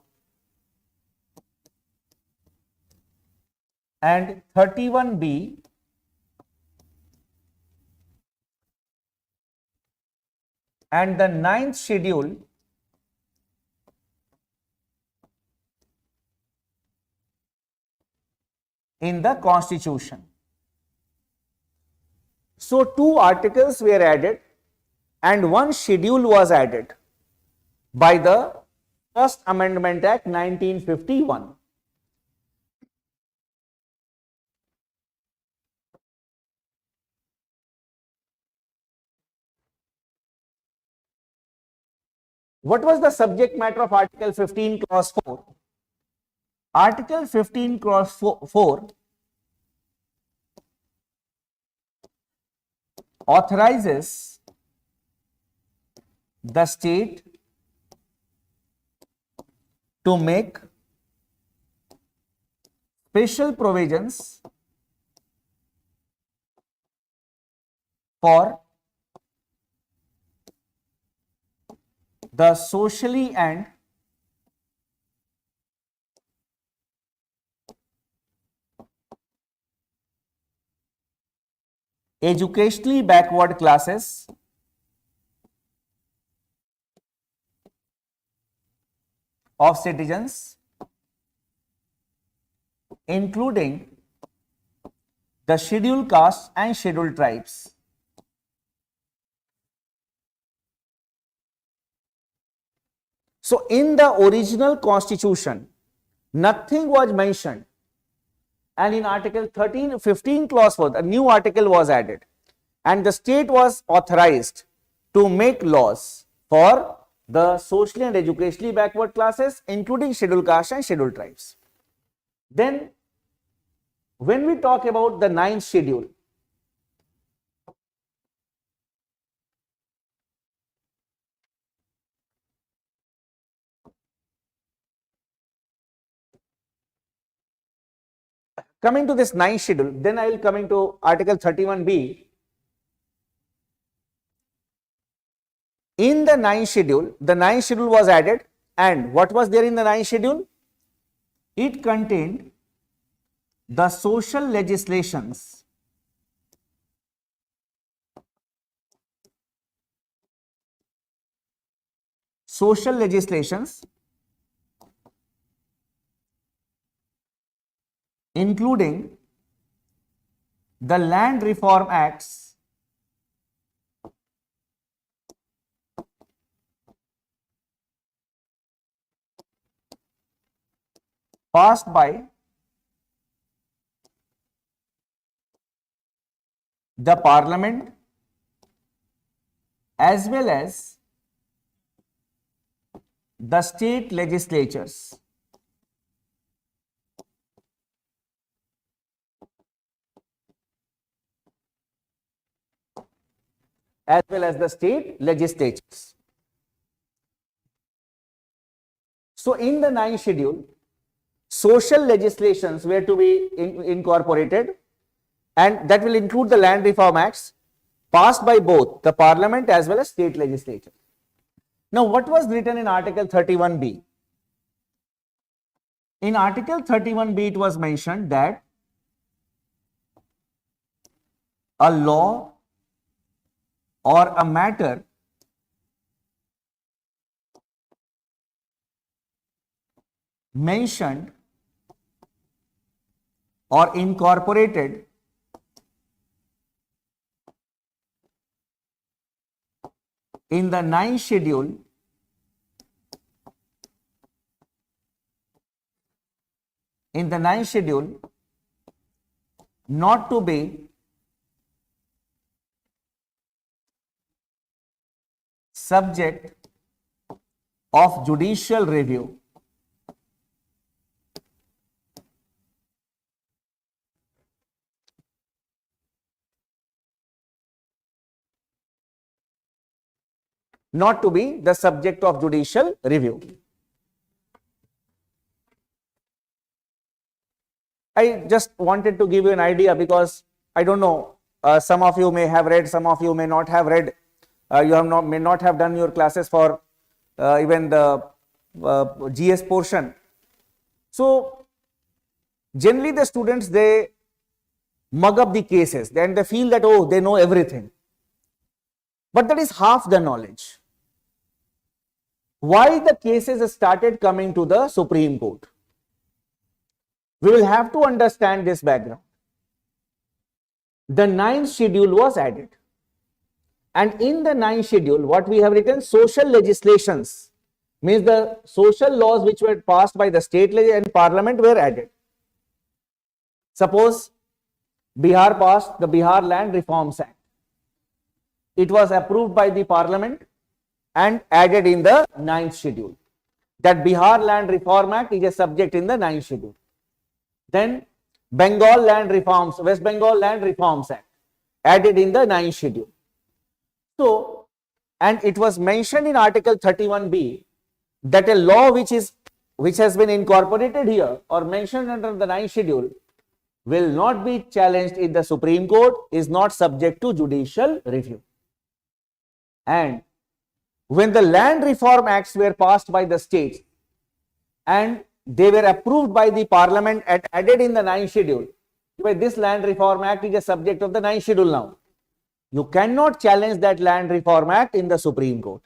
and 31B and the 9th schedule in the Constitution. So, 2 articles were added and 1 schedule was added by the First Amendment Act 1951. What was the subject matter of Article 15, Clause 4? Article 15, Clause 4 authorizes the state to make special provisions for the socially and educationally backward classes of citizens, including the scheduled castes and scheduled tribes. So, in the original Constitution, nothing was mentioned, and in Article 15, Clause 4, a new article was added, and the state was authorized to make laws for the socially and educationally backward classes, including scheduled castes and scheduled tribes. Then, when we talk about the 9th schedule, Coming to this 9th schedule, then I will coming to Article 31B. In the 9th schedule was added, and what was there in the 9th schedule? It contained the social legislations including the Land Reform Acts passed by the Parliament as well as the state legislatures. As well as the state legislatures. So, in the 9th schedule, social legislations were to be incorporated, and that will include the Land Reform Acts passed by both the Parliament as well as state legislature. Now, what was written in Article 31B? In Article 31B, it was mentioned that a law or a matter mentioned or incorporated in the 9th schedule not to be subject of judicial review. Not to be the subject of judicial review. I just wanted to give you an idea because I don't know, some of you may have read, some of you may not have read. You may not have done your classes for even the GS portion. So, generally the students, they mug up the cases, then they feel that, oh, they know everything. But that is half the knowledge. Why the cases started coming to the Supreme Court? We will have to understand this background. The 9th schedule was added. And in the 9th schedule, what we have written, social legislations, means the social laws which were passed by the state and parliament were added. Suppose Bihar passed the Bihar Land Reforms Act. It was approved by the parliament and added in the 9th schedule. That Bihar Land Reform Act is a subject in the 9th schedule. Then Bengal Land Reforms, West Bengal Land Reforms Act, added in the 9th schedule. So, and it was mentioned in Article 31B that a law which has been incorporated here or mentioned under the 9th schedule will not be challenged in the Supreme Court, is not subject to judicial review. And when the Land Reform Acts were passed by the states and they were approved by the parliament and added in the 9th schedule, this Land Reform Act is a subject of the 9th schedule now. You cannot challenge that Land Reform Act in the Supreme Court.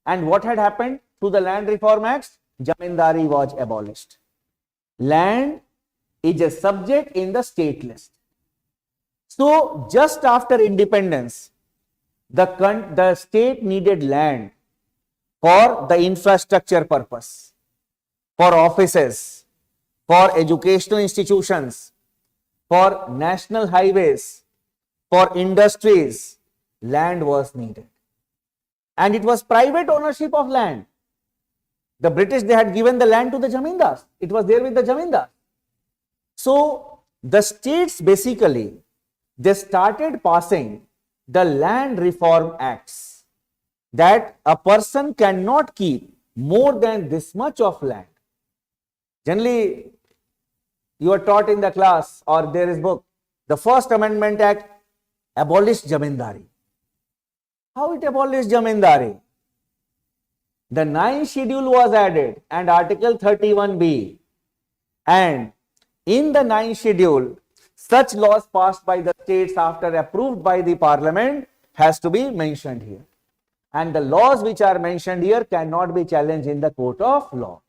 And what had happened to the Land Reform Acts? Jamindari was abolished. Land is a subject in the state list. So, just after independence, the state needed land for the infrastructure purpose, for offices, for educational institutions, for national highways, for industries. Land was needed. And it was private ownership of land. The British, they had given the land to the Jamindars. It was there with the Jamindars. So, the states basically, they started passing the Land Reform Acts that a person cannot keep more than this much of land. Generally, You are taught in the class or there is book. The First Amendment Act abolished Jamindari. How it abolished Jamindari? The 9th schedule was added and Article 31B, and in the 9th schedule, such laws passed by the states after approved by the parliament has to be mentioned here. And the laws which are mentioned here cannot be challenged in the court of law.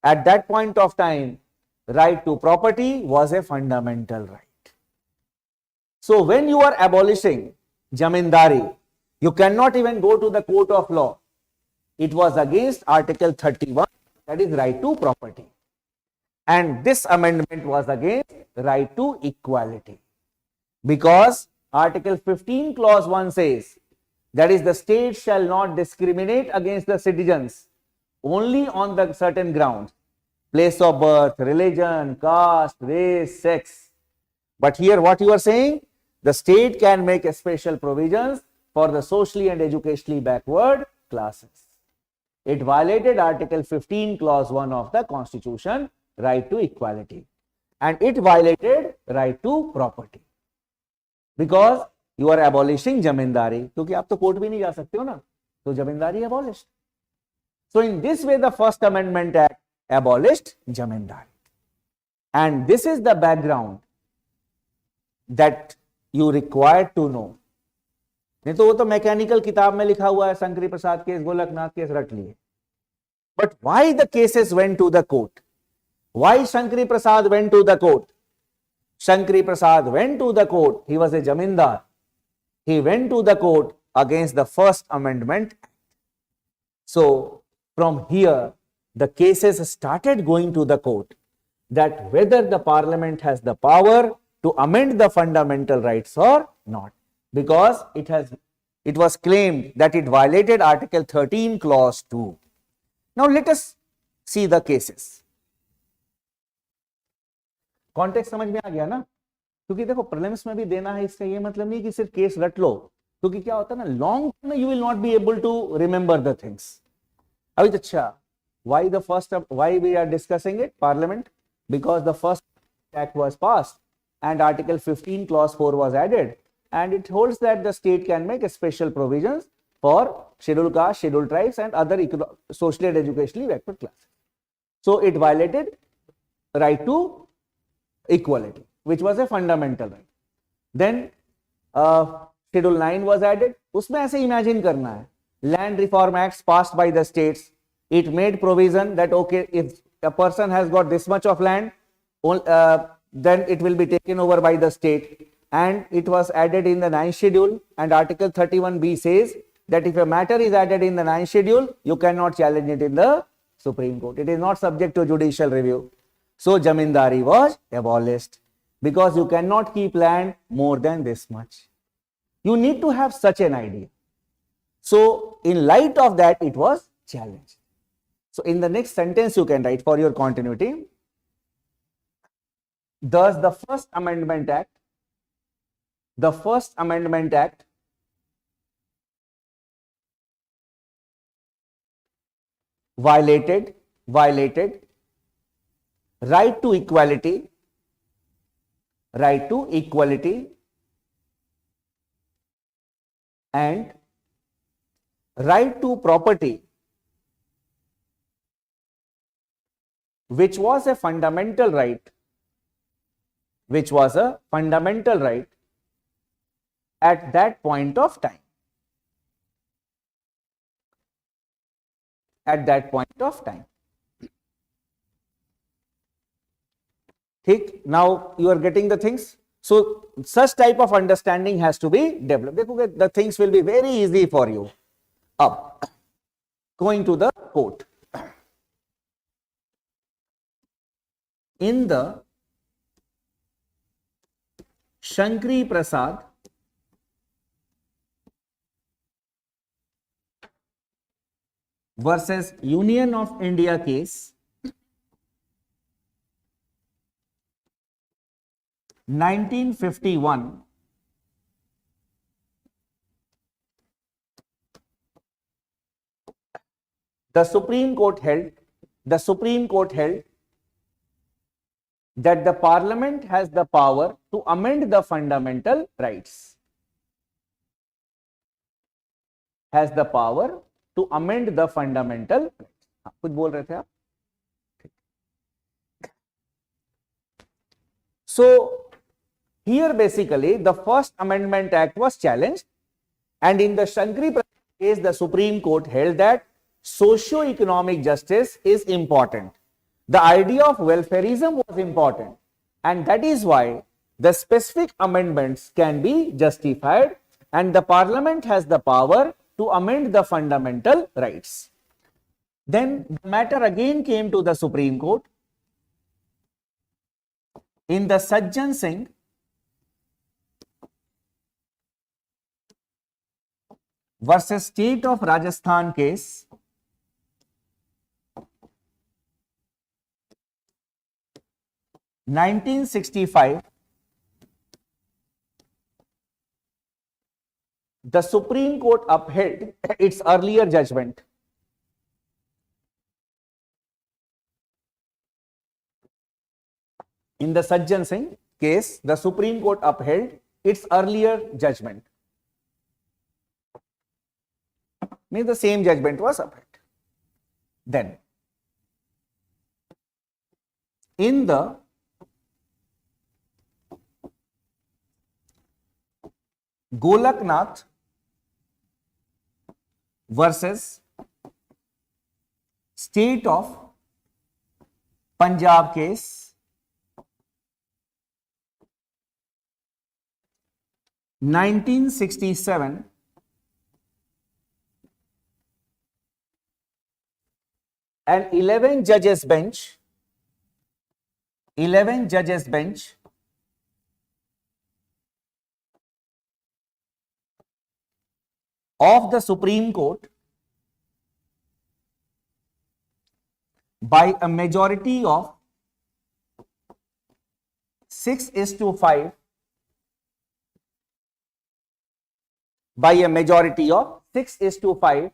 At that point of time, right to property was a fundamental right. So when you are abolishing Jamindari, you cannot even go to the court of law. It was against Article 31, that is right to property. And this amendment was against right to equality. Because Article 15 clause 1 says, that is, the state shall not discriminate against the citizens only on the certain grounds, place of birth, religion, caste, race, sex. But here what you are saying, the state can make special provisions for the socially and educationally backward classes. It violated Article 15 clause 1 of the Constitution, right to equality, and it violated right to property, because you are abolishing Jamindari. क्योंकि आप तो court भी नहीं जा सकते हो ना, तो जमींदारी abolished. So in this way the First Amendment Act abolished Jamindari, and this is the background that you required to know. नहीं तो वो तो मैकेनिकल किताब में लिखा हुआ है, शंकरी प्रसाद केस, गोलकनाथ केस रट लिए. But why the cases went to the court? Why Shankari Prasad went to the court? Shankari Prasad went to the court. He was a Jamindar. He went to the court against the First Amendment Act. So from here, the cases started going to the court, that whether the parliament has the power to amend the fundamental rights or not, because it was claimed that it violated Article 13 clause 2. Now let us see the cases. Context समझ में आ गया ना? क्योंकि देखो prelims में भी देना है, इसका ये मतलब नहीं कि सिर्फ केस रट लो, क्योंकि क्या होता है ना, लॉन्ग में you will not be able to remember the things. अभी अच्छा, why we are discussing it? Parliament, because the first act was passed and Article 15 clause 4 was added, and it holds that the state can make special provisions for scheduled caste, scheduled tribes and other socially and educationally backward classes. So it violated right to equality, which was a fundamental right. Then Schedule 9 was added. उसमें ऐसे imagine करना है, Land Reform Acts passed by the states. It made provision that okay, if a person has got this much of land, then it will be taken over by the state. And it was added in the 9th schedule, and Article 31B says that if a matter is added in the 9th schedule, you cannot challenge it in the Supreme Court. It is not subject to judicial review. So Jamindari was abolished, because you cannot keep land more than this much. You need to have such an idea. So in light of that, it was challenged. So in the next sentence you can write for your continuity, thus the First Amendment Act violated right to equality and right to property, which was a fundamental right at that point of time. Now you are getting the things. So such type of understanding has to be developed. The things will be very easy for you. Up, going to the court. In the Shankari Prasad versus Union of India case, 1951, the Supreme Court held that the Parliament has the power to amend the fundamental rights. Has the power to amend the fundamental rights. कुछ बोल रहे थे आप? So here basically the First Amendment Act was challenged, and in the Shankari case the Supreme Court held that socio-economic justice is important. The idea of welfareism was important, and that is why the specific amendments can be justified, and the Parliament has the power to amend the fundamental rights. Then the matter again came to the Supreme Court. In the Sajjan Singh versus State of Rajasthan case, (1965), the Supreme Court upheld its earlier judgment. In the Sajjan Singh case, the Supreme Court upheld its earlier judgment. Means the same judgment was upheld. Then, in the Golaknath versus State of Punjab case, 1967, an 11 judges bench of the Supreme Court by a majority of 6:5, by a majority of 6:5,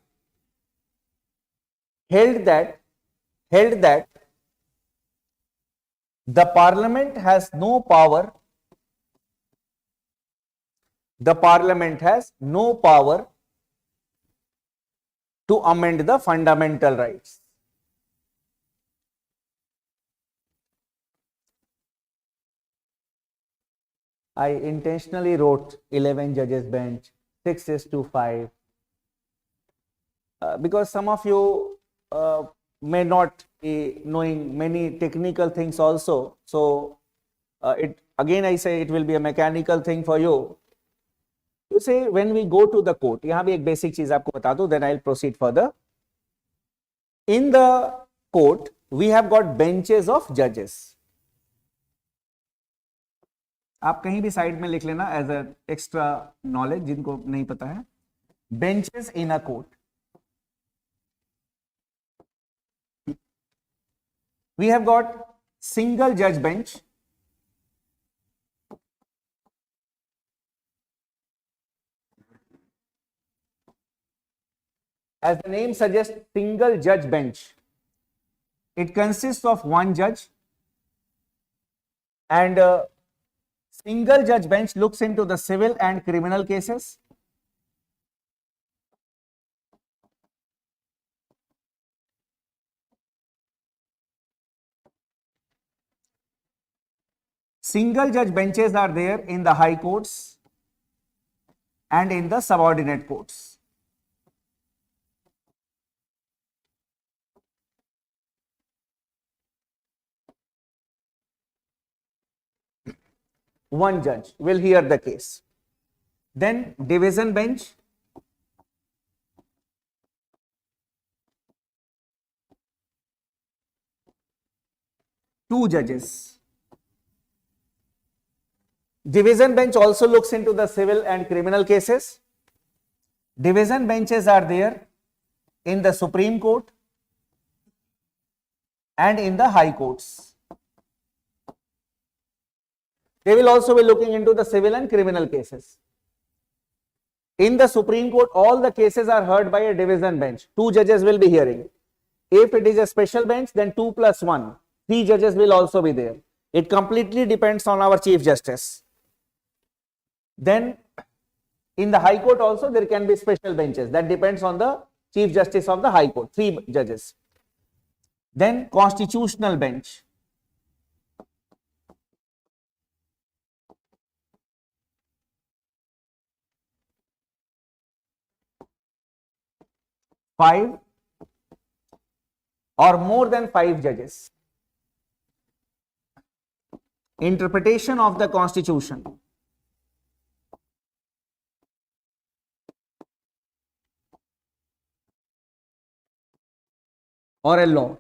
held that the Parliament has no power to amend the fundamental rights. I intentionally wrote 11 judges bench, 6:5, because some of you may not be knowing many technical things also. So it again, I say it will be a mechanical thing for you. You say when we go to the court, यहाँ भी एक basic चीज आपको बता दूं, then I'll proceed further. In the court, we have got benches of judges. आप कहीं भी साइड में लिख लेना एज अ एक्स्ट्रा नॉलेज जिनको नहीं पता है. Benches in a court. We have got single judge bench, as the name suggests, single judge bench. It consists of one judge, and single judge bench looks into the civil and criminal cases. Single judge benches are there in the high courts and in the subordinate courts. One judge will hear the case. Then division bench, two judges. Division bench also looks into the civil and criminal cases. Division benches are there in the Supreme Court and in the high courts. They will also be looking into the civil and criminal cases. In the Supreme Court, all the cases are heard by a division bench. Two judges will be hearing. If it is a special bench, then 2 + 1. 3 judges will also be there. It completely depends on our Chief Justice. Then in the High Court also there can be special benches. That depends on the Chief Justice of the High Court, 3 judges. Then Constitutional Bench. Five or more than 5 judges. Interpretation of the Constitution. Or a law.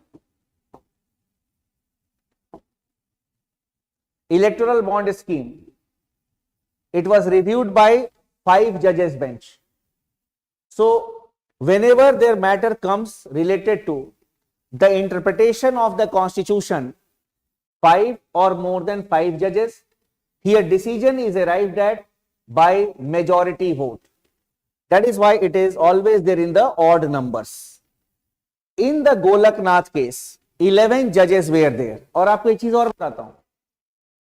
Electoral bond scheme. It was reviewed by 5 judges bench. So whenever their matter comes related to the interpretation of the Constitution, 5 or more than 5 judges, here decision is arrived at by majority vote. That is why it is always there in the odd numbers. In the Golaknath case, 11 judges were there. और आपको एक चीज और बताता हूं.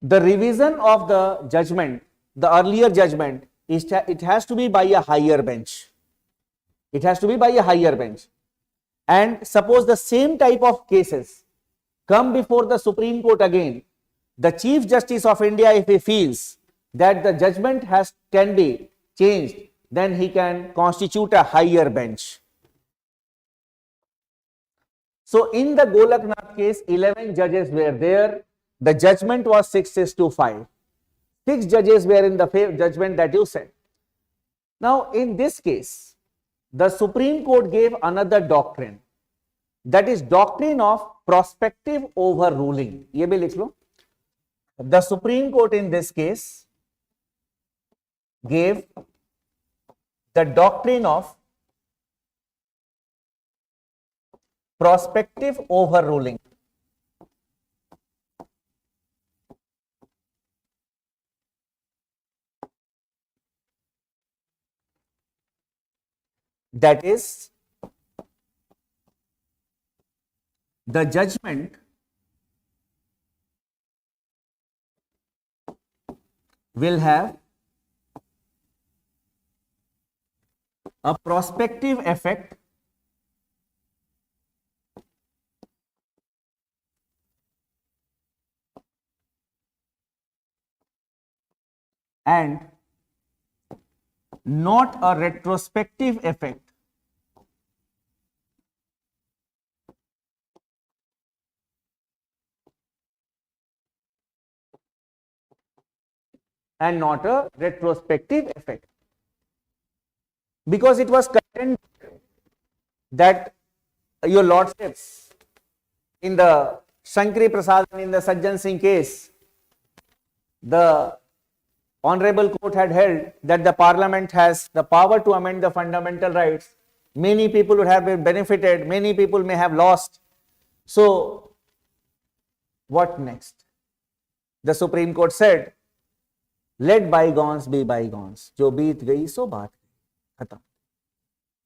The revision of the judgment, the earlier judgment, it has to be by a higher bench. It has to be by a higher bench. And suppose the same type of cases come before the Supreme Court again, the Chief Justice of India, if he feels that the judgment can be changed, then he can constitute a higher bench. So in the Golaknath case, 11 judges were there. The judgment was 6-5. 6 judges were in the judgment that you said. Now in this case, the Supreme Court gave another doctrine. That is doctrine of prospective overruling. ये भी लिख लो. The Supreme Court in this case gave the doctrine of prospective overruling. That is, the judgment will have a prospective effect and not a retrospective effect. And not a retrospective effect. Because it was contended that your lordships, in the Shankari Prasad and in the Sajjan Singh case, the Honorable Court had held that the Parliament has the power to amend the fundamental rights. Many people would have been benefited, many people may have lost. So, what next? The Supreme Court said, let bygones be bygones. जो बीत गई सो बात खत्म.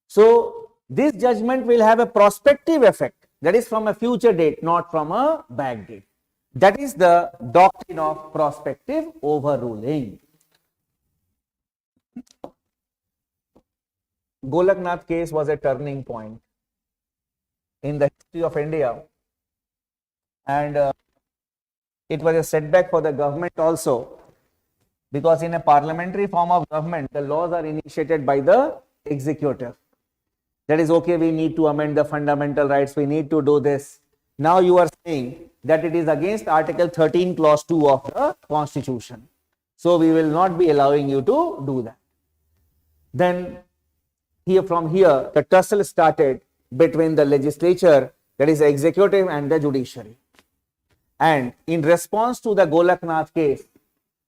So this judgment will have a prospective effect, that is from a future date, not from a back date. That is the doctrine of prospective overruling. Golaknath case was a turning point in the history of India, and it was a setback for the government also. Because in a parliamentary form of government, the laws are initiated by the executive. That is, okay, we need to amend the fundamental rights, we need to do this. Now you are saying that it is against Article 13, Clause 2 of the Constitution. So we will not be allowing you to do that. Then from here, the tussle started between the legislature, that is the executive, and the judiciary. And in response to the Golaknath case,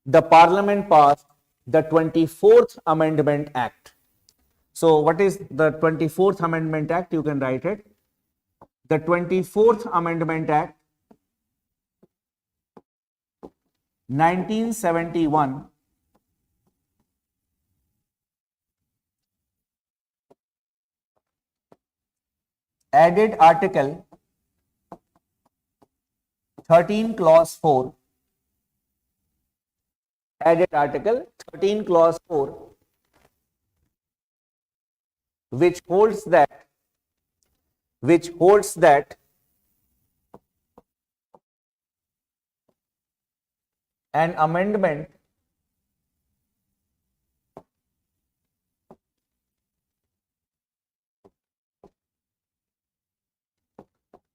the Parliament passed the 24th Amendment Act. So what is the 24th Amendment Act? You can write it. The 24th Amendment Act, 1971, added Article 13, Clause 4 added Article 13 Clause 4, which holds that an amendment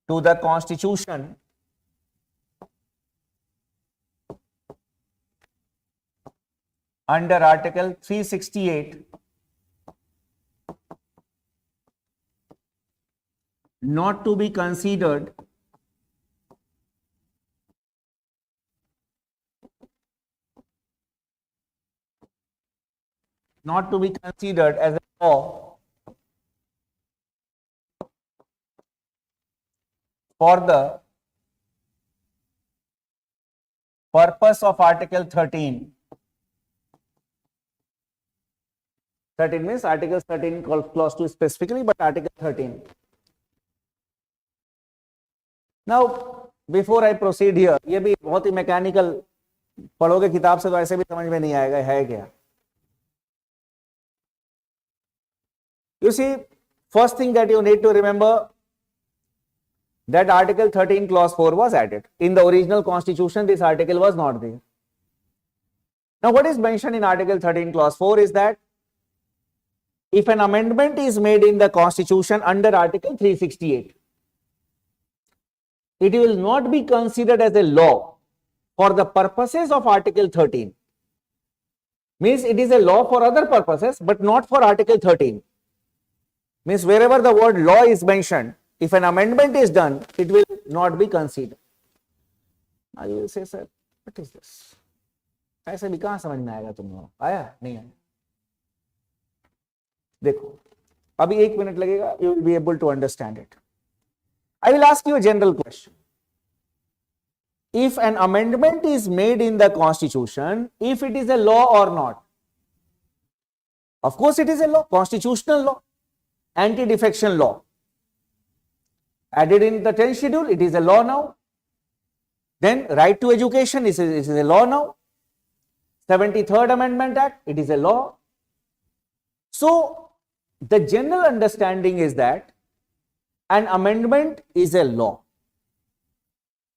to the Constitution under Article 368 not to be considered as a law for the purpose of Article 13. 13 means Article 13 Clause 2 specifically, but Article 13. Now, before I proceed here, ये भी बहुत ही mechanical, पढ़ोगे किताब से तो ऐसे भी समझ में नहीं आएगा है क्या. You see, first thing that you need to remember that Article 13 Clause 4 was added. In the original Constitution, this article was not there. Now, what is mentioned in Article 13 Clause 4 is that if an amendment is made in the Constitution under Article 368, it will not be considered as a law for the purposes of Article 13. Means it is a law for other purposes, but not for Article 13. Means wherever the word law is mentioned, if an amendment is done, it will not be considered. Now you will say, sir, what is this? ऐसे भी कहाँ समझ में आएगा तुम लोगों को? आया नहीं आया? देखो, अभी 1 मिनट लगेगा, you will be able to understand it. I will ask you a general question. If an amendment is made in the Constitution, if it is a law or not? Of course it is a law, constitutional law, anti-defection law. Added in the 10th schedule, it is a law now. Then right to education is a law now. 73rd Amendment Act, it is a law. So the general understanding is that an amendment is a law.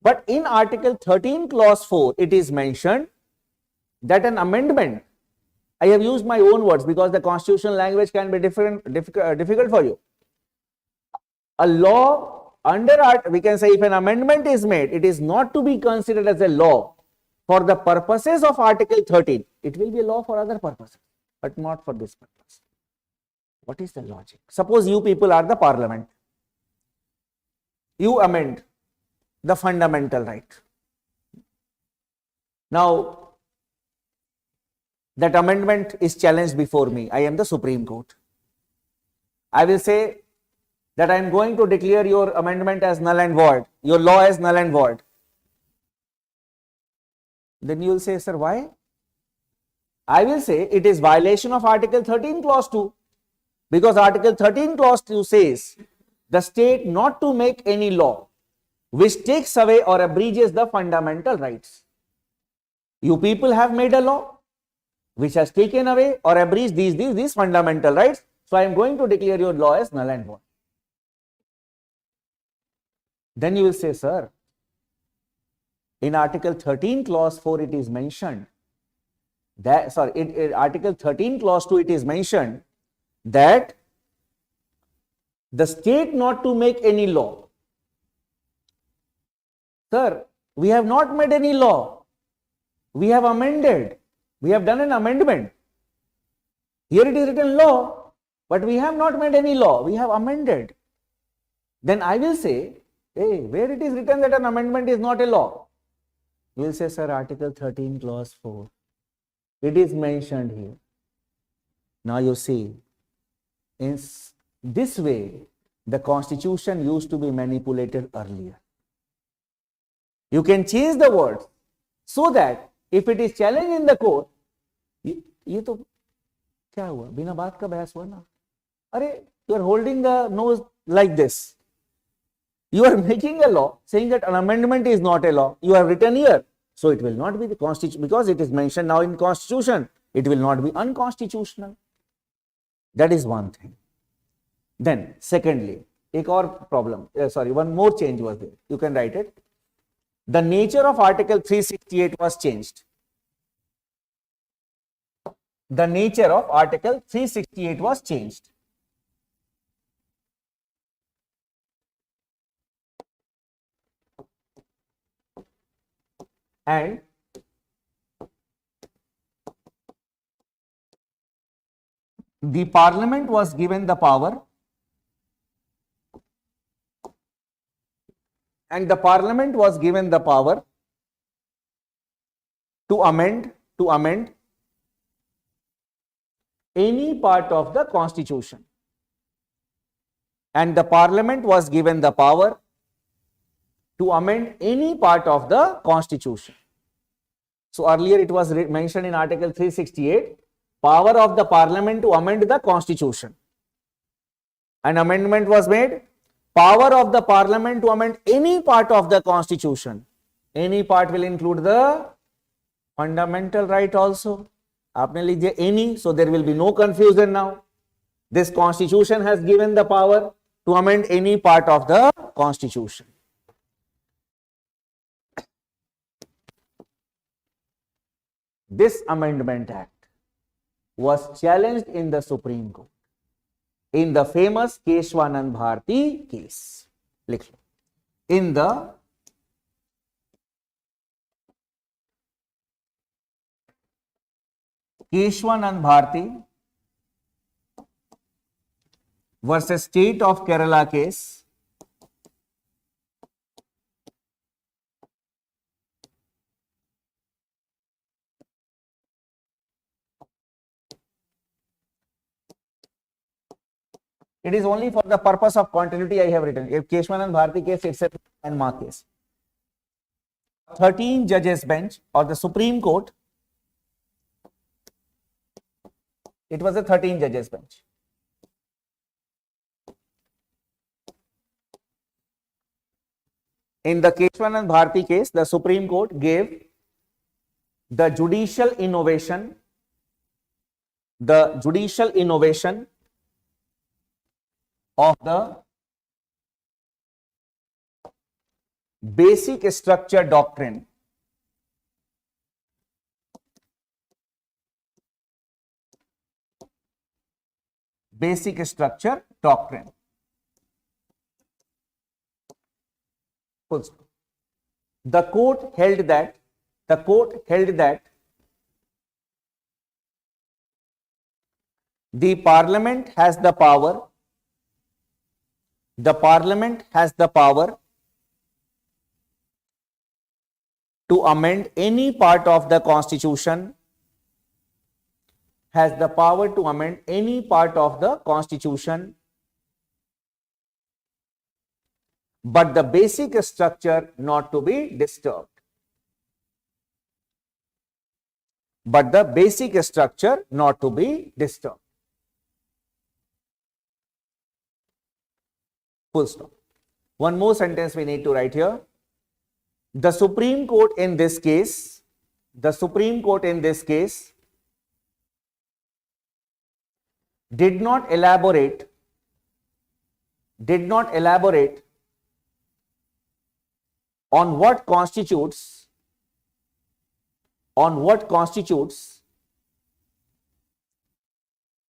But in Article 13 Clause 4, it is mentioned that an amendment, I have used my own words because the constitutional language can be difficult for you. A law under, we can say if an amendment is made, it is not to be considered as a law for the purposes of Article 13. It will be a law for other purposes, but not for this purpose. What is the logic? Suppose you people are the parliament. You amend the fundamental right. Now, that amendment is challenged before me. I am the Supreme Court. I will say that I am going to declare your amendment as null and void, your law as null and void. Then you will say, sir, why? I will say it is violation of Article 13 Clause 2. Because Article 13 Clause 2 says the state not to make any law which takes away or abridges the fundamental rights. You people have made a law which has taken away or abridged these fundamental rights. So I am going to declare your law as null and void. Then you will say, sir, in Article 13 Clause 4 it is mentioned that, in Article 13 Clause 2 it is mentioned that the state not to make any law. Sir, we have not made any law. We have amended. We have done an amendment. Here it is written law, but we have not made any law. We have amended. Then I will say, hey, where it is written that an amendment is not a law? You will say, sir, Article 13 Clause 4. It is mentioned here. Now you see, in this way, the Constitution used to be manipulated earlier. You can change the words so that if it is challenged in the court, ये तो क्या हुआ? बिना बात का बहस हुआ ना? अरे, you are holding the nose like this. You are making a law saying that an amendment is not a law. You have written here So it will not be the constitution, because it is mentioned now in constitution, it will not be unconstitutional. That is one thing. Then secondly, एक और problem, one more change was there. You can write it. The nature of Article 368 was changed. The nature of Article 368 was changed. And the Parliament was given the power, and the Parliament was given the power to amend any part of the Constitution. And the Parliament was given the power to amend any part of the Constitution. So earlier it was mentioned in Article 368, power of the Parliament to amend the Constitution. An amendment was made, power of the Parliament to amend any part of the Constitution. Any part will include the fundamental right also. आपने लिख दिया any, so there will be no confusion now. This Constitution has given the power to amend any part of the Constitution. This Amendment Act was challenged in the Supreme Court in the famous Keshwanand Bharati case. In the Keshwanand Bharati versus State of Kerala case, it is only for the purpose of continuity I have written. If Keshwanand Bharati case, it's a landmark case. 13 judges bench or the Supreme Court, it was a 13 judges bench. In the Keshwanand Bharati case, the Supreme Court gave the judicial innovation of the basic structure doctrine. Basic structure doctrine. The court held that the Parliament has the power to amend any part of the Constitution, but the basic structure not to be disturbed. Full stop. One more sentence we need to write here. The Supreme Court in this case did not elaborate on what constitutes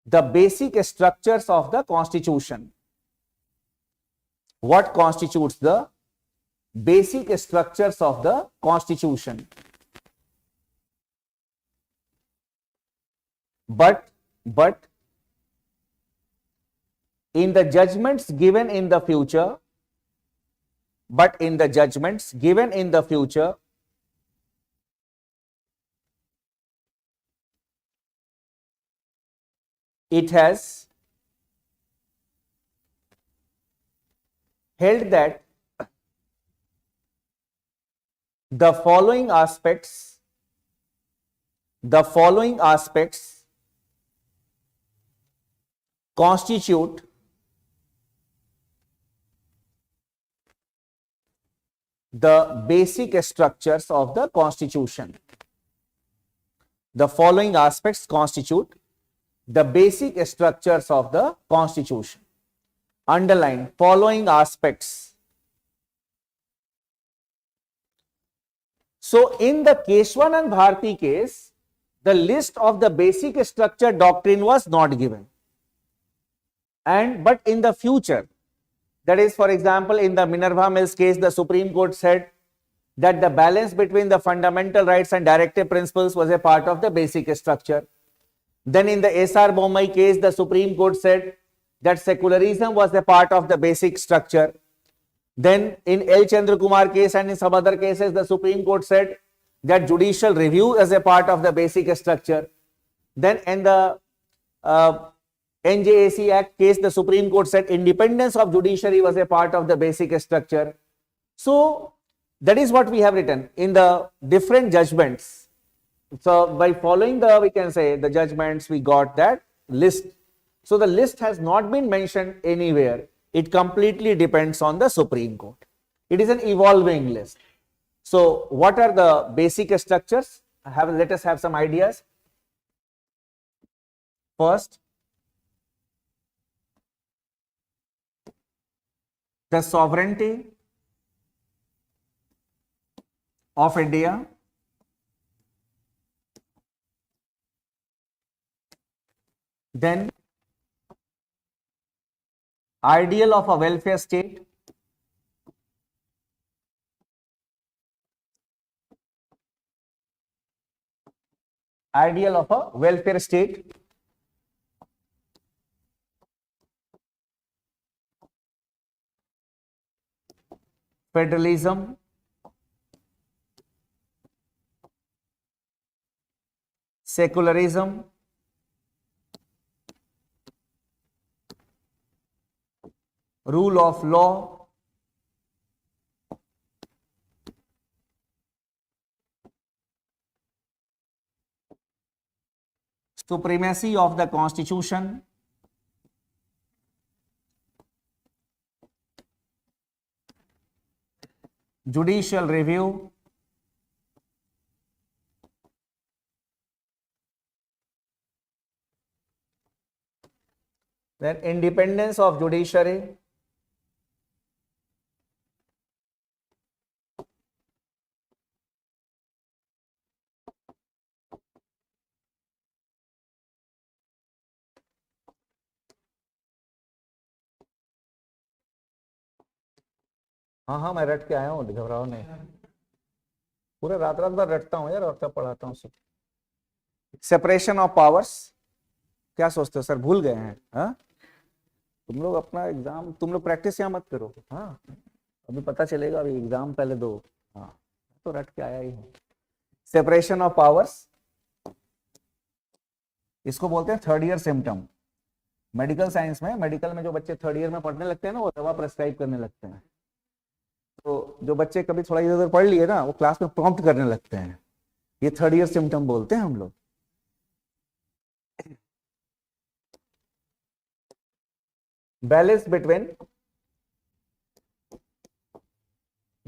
the basic structures of the Constitution. What constitutes the basic structures of the Constitution? But in the judgments given in the future, it has held that the following aspects constitute the basic structures of the Constitution. The following aspects constitute the basic structures of the Constitution. Underline following aspects. So, in the Keshwan and Bharti case, the list of the basic structure doctrine was not given. But in the future, that is, for example, in the Minerva Mills case, the Supreme Court said that the balance between the fundamental rights and directive principles was a part of the basic structure. Then in the S.R. Bommai case, the Supreme Court said that secularism was a part of the basic structure. Then in L. Chandrakumar case and in some other cases, the Supreme Court said that judicial review is a part of the basic structure. Then in the NJAC Act case, the Supreme Court said independence of judiciary was a part of the basic structure. So that is what we have written in the different judgments. So by following the, we can say, the judgments, we got that list. So the list has not been mentioned anywhere. It completely depends on the Supreme Court. It is an evolving list. So what are the basic structures? Let us have some ideas. First, the sovereignty of India, then ideal of a welfare state, ideal of a welfare state, federalism, secularism, rule of law, supremacy of the Constitution, judicial review, then independence of judiciary, हाँ मैं रट के आया हूँ, घबराओ नहीं, पूरा रात भर रटता हूँ यार और तब पढ़ाता हूँ सब। सेपरेशन ऑफ पावर्स, क्या सोचते हो सर, भूल गए हैं? हाँ, तुम लोग अपना एग्जाम, तुम लोग प्रैक्टिस यहाँ मत करो, हाँ अभी पता चलेगा, अभी एग्जाम पहले दो। हाँ तो रट के आया ही हूँ। सेपरेशन ऑफ पावर्स, इसको बोलते हैं third year symptom. Medical science में, मेडिकल में जो बच्चे थर्ड ईयर में पढ़ने लगते हैं ना, वो दवा प्रेस्क्राइब करने लगते हैं। तो जो बच्चे कभी थोड़ा इधर पढ़ लिए ना, वो क्लास में प्रॉम्प्ट करने लगते हैं। ये थर्ड ईयर सिम्टम बोलते हैं हम लोग। Balance between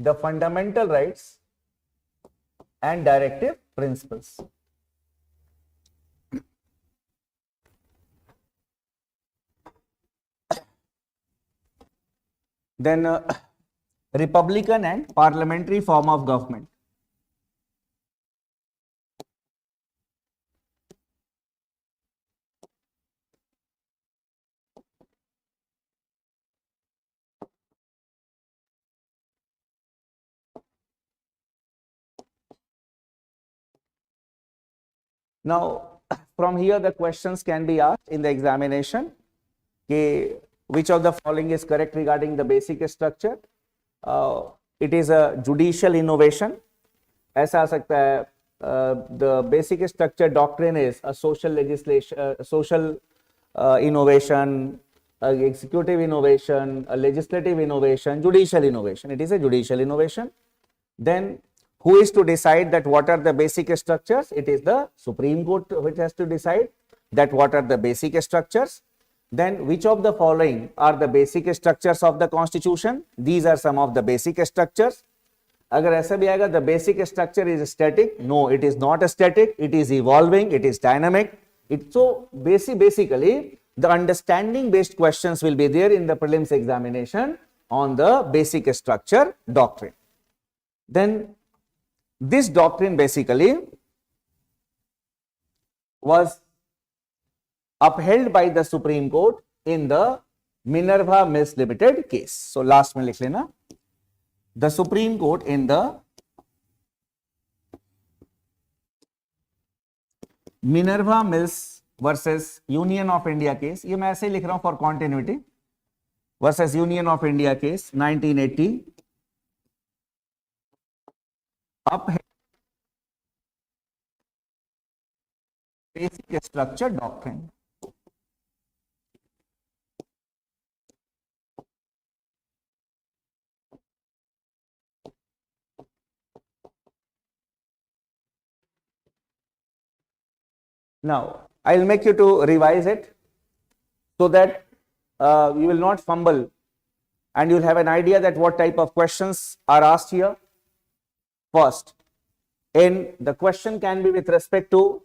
the fundamental rights and directive principles. Then republican and parliamentary form of government. Now, from here the questions can be asked in the examination. Which of the following is correct regarding the basic structure? It is a judicial innovation. ऐसा आ सकता है, the basic structure doctrine is a social legislation, social innovation, executive innovation, a legislative innovation, judicial innovation. It is a judicial innovation. Then who is to decide that what are the basic structures? It is the Supreme Court which has to decide that what are the basic structures. Then which of the following are the basic structures of the Constitution? These are some of the basic structures. अगर ऐसा भी आएगा, the basic structure is static, no it is not static, it is evolving, it is dynamic. So basically the understanding based questions will be there in the prelims examination on the basic structure doctrine. Then this doctrine basically was upheld by the Supreme Court in the Minerva Mills Limited case. So last में लिख लेना, the Supreme Court in the Minerva Mills versus Union of India case, ये मैं ऐसे ही लिख रहा हूं for continuity, versus Union of India case 1980, upheld basic structure doctrine. Now, I will make you to revise it so that you will not fumble and you will have an idea that what type of questions are asked here. First, the question can be with respect to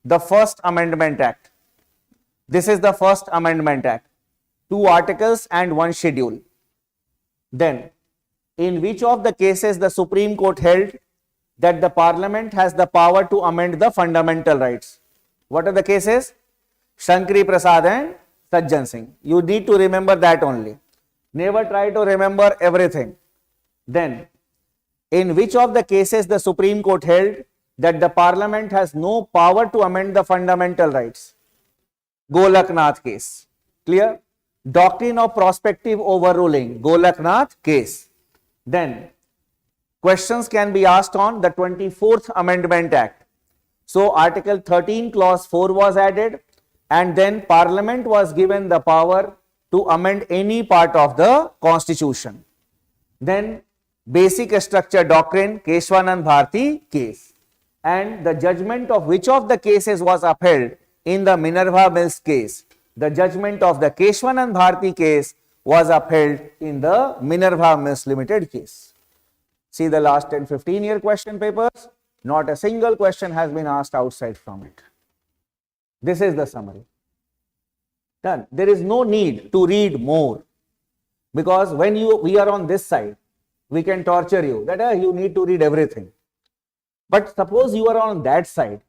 the First Amendment Act. This is the First Amendment Act, 2 articles and 1 schedule. Then, in which of the cases the Supreme Court held that the Parliament has the power to amend the fundamental rights? What are the cases? Shankari Prasad and Sajjan Singh. You need to remember that only. Never try to remember everything. Then, in which of the cases the Supreme Court held that the Parliament has no power to amend the fundamental rights? Golaknath case. Clear? Doctrine of prospective overruling. Golaknath case. Then, questions can be asked on the 24th Amendment Act. So, Article 13 Clause 4 was added and then Parliament was given the power to amend any part of the Constitution. Then, basic structure doctrine, Keshwanand Bharti case, and the judgment of which of the cases was upheld in the Minerva Mills case? The judgment of the Keshwanand Bharti case was upheld in the Minerva Mills Limited case. See the last 10-15 year question papers, not a single question has been asked outside from it. This is the summary. Done. There is no need to read more, because when we are on this side, we can torture you that you need to read everything. But suppose you are on that side,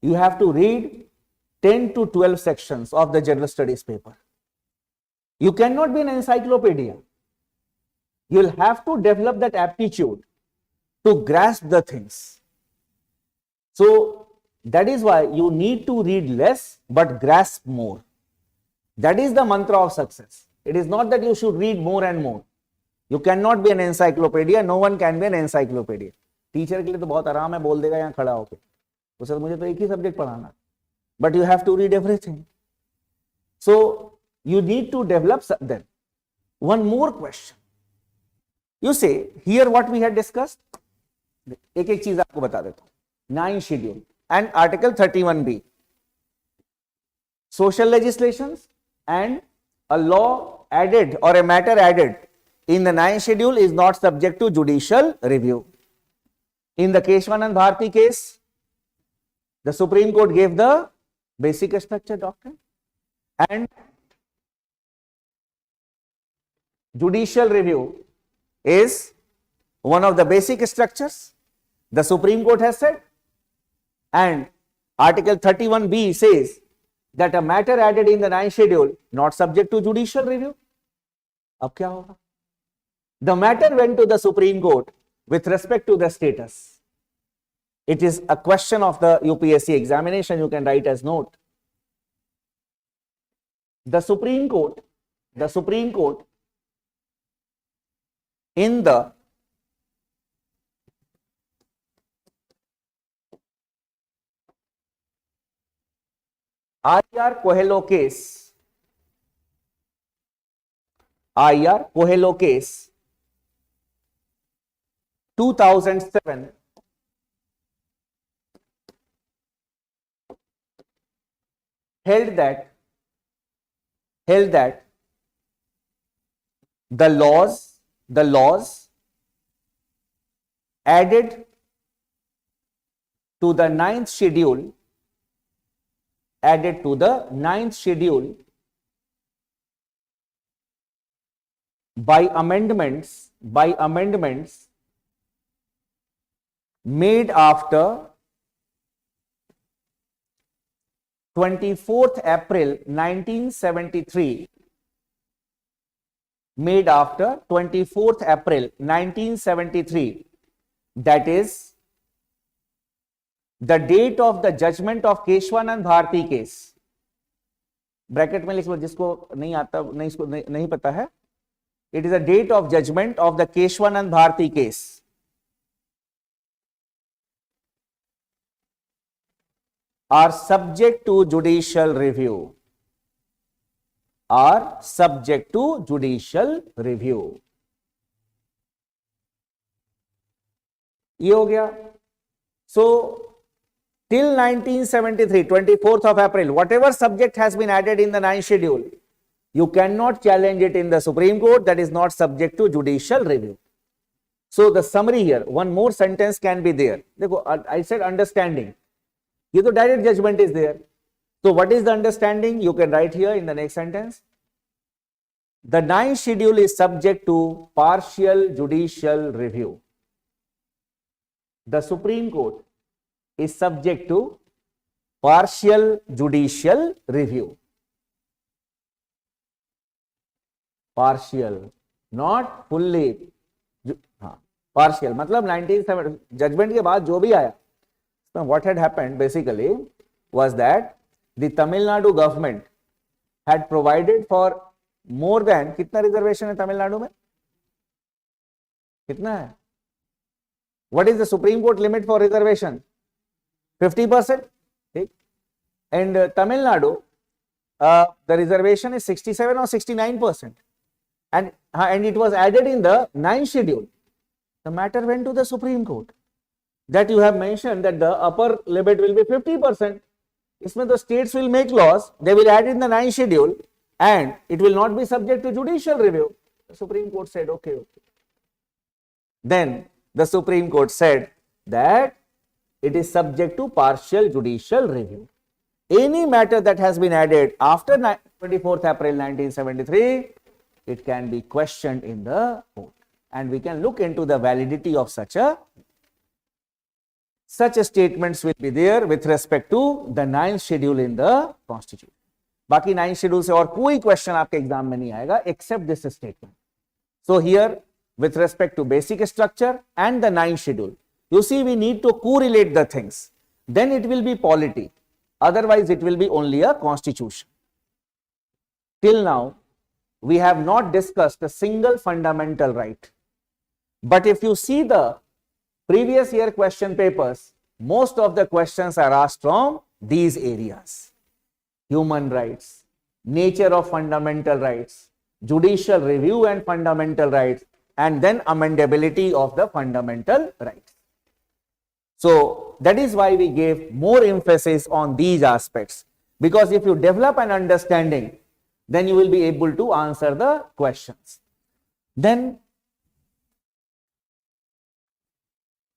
you have to read 10 to 12 sections of the general studies paper. You cannot be an encyclopedia. You will have to develop that aptitude to grasp the things. So that is why you need to read less but grasp more. That is the mantra of success. It is not that you should read more and more. You cannot be an encyclopedia. No one can be an encyclopedia. Teacher के लिए तो बहुत आराम है, बोल देगा यहाँ खड़ा होके, उसे मुझे तो एक ही सब्जेक्ट पढ़ाना. But you have to read everything. So you need to develop then. One more question. You say here what we had discussed. एक एक चीज आपको बता देता हूँ. 9 schedule and Article 31B. Social legislations and a law added or a matter added in the 9th schedule is not subject to judicial review. In the Keshwanand Bharti case, the Supreme Court gave the basic structure doctrine, and judicial review is one of the basic structures, the Supreme Court has said, and Article 31B says that a matter added in the 9th schedule not subject to judicial review. अब क्या होगा? The matter went to the Supreme Court with respect to the status. It is a question of the UPSC examination, you can write as note. The Supreme Court in the IR Coelho case 2007 held that the laws added to the ninth schedule, by amendments made after 24th April 1973, that is the date of the judgment of Keshwanand Bharati case. Bracket में लिख लो, जिसको नहीं आता, नहीं पता है. It is a date of judgment of the Keshwanand Bharati case. Are subject to judicial review. ये हो गया. So till 1973, 24th of April, whatever subject has been added in the ninth schedule, you cannot challenge it in the Supreme Court. That is not subject to judicial review. So the summary here, one more sentence can be there. देखो, I said understanding. ये तो direct judgment is there. So what is the understanding? You can write here in the next sentence. The ninth schedule is subject to partial judicial review. The Supreme Court is subject to partial judicial review. Partial, not fully. Partial मतलब 1970 judgment के बाद जो भी आया. So what had happened basically was that the Tamil Nadu government had provided for more than, कितना reservation है तमिलनाडु में, कितना है? What is the Supreme Court limit for reservation? 50%. And Tamil Nadu, the reservation is 67 or 69%, and it was added in the ninth schedule. The matter went to the Supreme Court that you have mentioned that the upper limit will be 50%. इसमें the states will make laws, they will add in the ninth schedule, and it will not be subject to judicial review. The Supreme Court said okay. Then the Supreme Court said that it is subject to partial judicial review. Any matter that has been added after 24th April 1973, it can be questioned in the court, and we can look into the validity of such statements will be there with respect to the ninth schedule in the Constitution. बाकी ninth schedule से और कोई question आपके exam में नहीं आएगा except this statement. So here, with respect to basic structure and the ninth schedule, you see we need to correlate the things. Then it will be polity. Otherwise, it will be only a constitution. Till now, we have not discussed a single fundamental right. But if you see the previous year question papers, most of the questions are asked from these areas: human rights, nature of fundamental rights, judicial review and fundamental rights, and then amendability of the fundamental rights. So that is why we gave more emphasis on these aspects, because if you develop an understanding, then you will be able to answer the questions. Then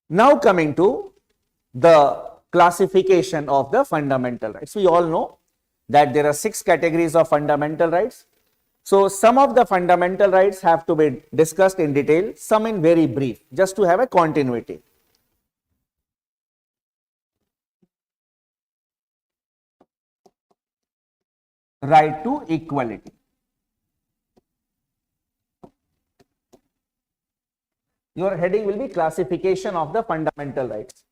now coming to the classification of the fundamental rights. We all know that there are 6 categories of fundamental rights. So some of the fundamental rights have to be discussed in detail, some in very brief, just to have a continuity. Right to equality. Your heading will be classification of the fundamental rights.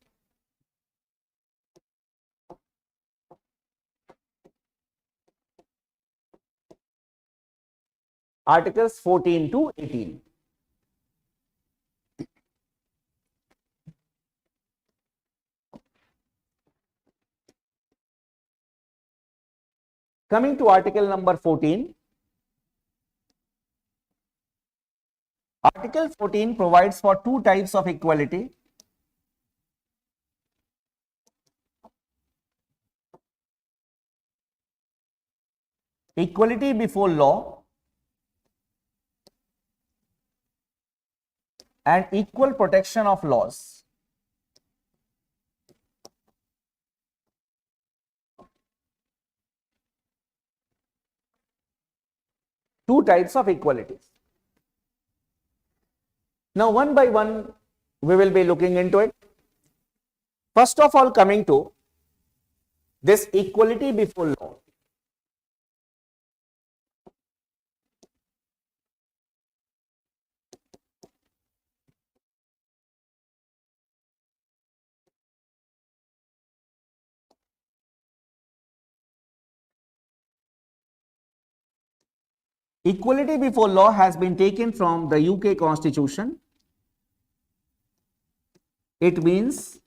Articles 14 to 18. Coming to article number 14. Article 14 provides for 2 types of equality. Equality before law and equal protection of laws. Two types of equalities. Now, one by one, we will be looking into it. First of all, coming to this equality before law. Equality before law has been taken from the UK Constitution. It means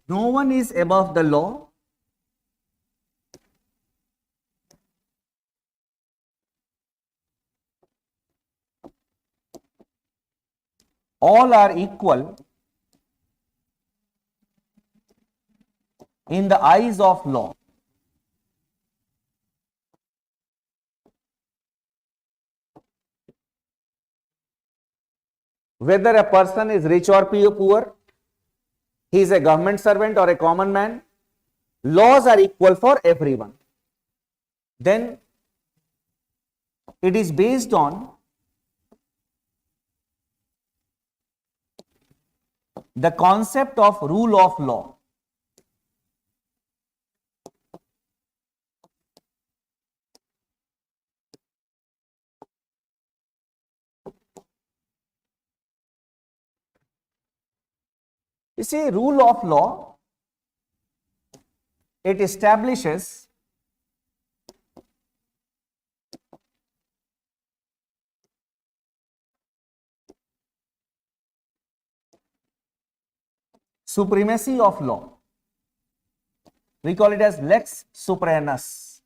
no one is above the law. All are equal in the eyes of law. Whether a person is rich or poor, he is a government servant or a common man, laws are equal for everyone. Then it is based on the concept of rule of law. You see, rule of law, it establishes supremacy of law. We call it as lex superiorus.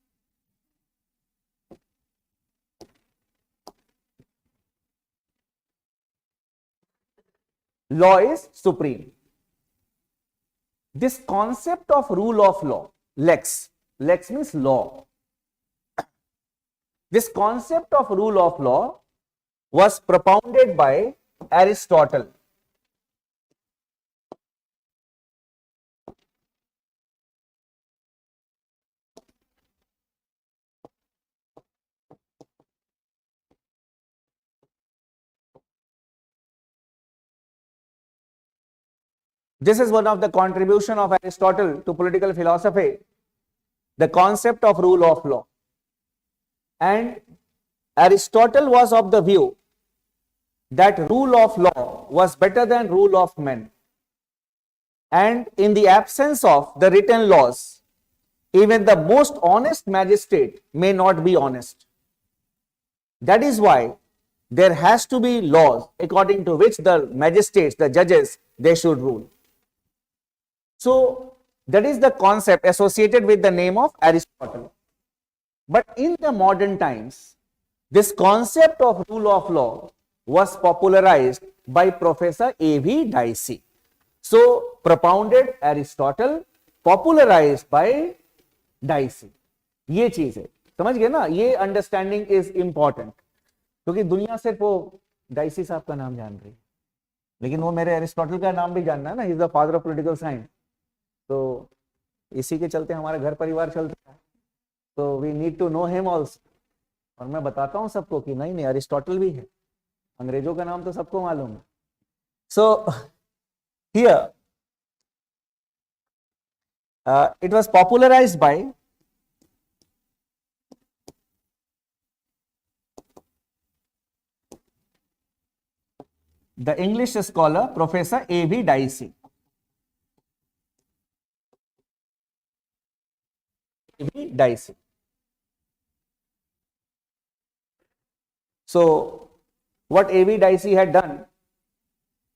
Law is supreme. This concept of rule of law, lex means law. This concept of rule of law was propounded by Aristotle. This is one of the contribution of Aristotle to political philosophy, the concept of rule of law. And Aristotle was of the view that rule of law was better than rule of men. And in the absence of the written laws, even the most honest magistrate may not be honest. That is why there has to be laws according to which the magistrates, the judges, they should rule. So that is the concept associated with the name of Aristotle. But in the modern times, this concept of rule of law was popularized by Professor A.V. Dicey. So propounded Aristotle, popularized by Dicey. ये चीज है, समझ गए ना? ये understanding is important, क्योंकि दुनिया सिर्फ वो डाइसी साहब का नाम जान रही है, लेकिन वो मेरे एरिस्टोटल का नाम भी जानना है ना, he is the father of political science. तो इसी के चलते हमारा घर परिवार चलता है, तो we need to know him also. और मैं बताता हूँ सबको कि नहीं नहीं अरिस्टोटल भी है, अंग्रेजों का नाम तो सबको मालूम है. So here it was popularized by the English scholar Professor A.V. Dicey. A.V. Dicey. So, what A.V. Dicey had done,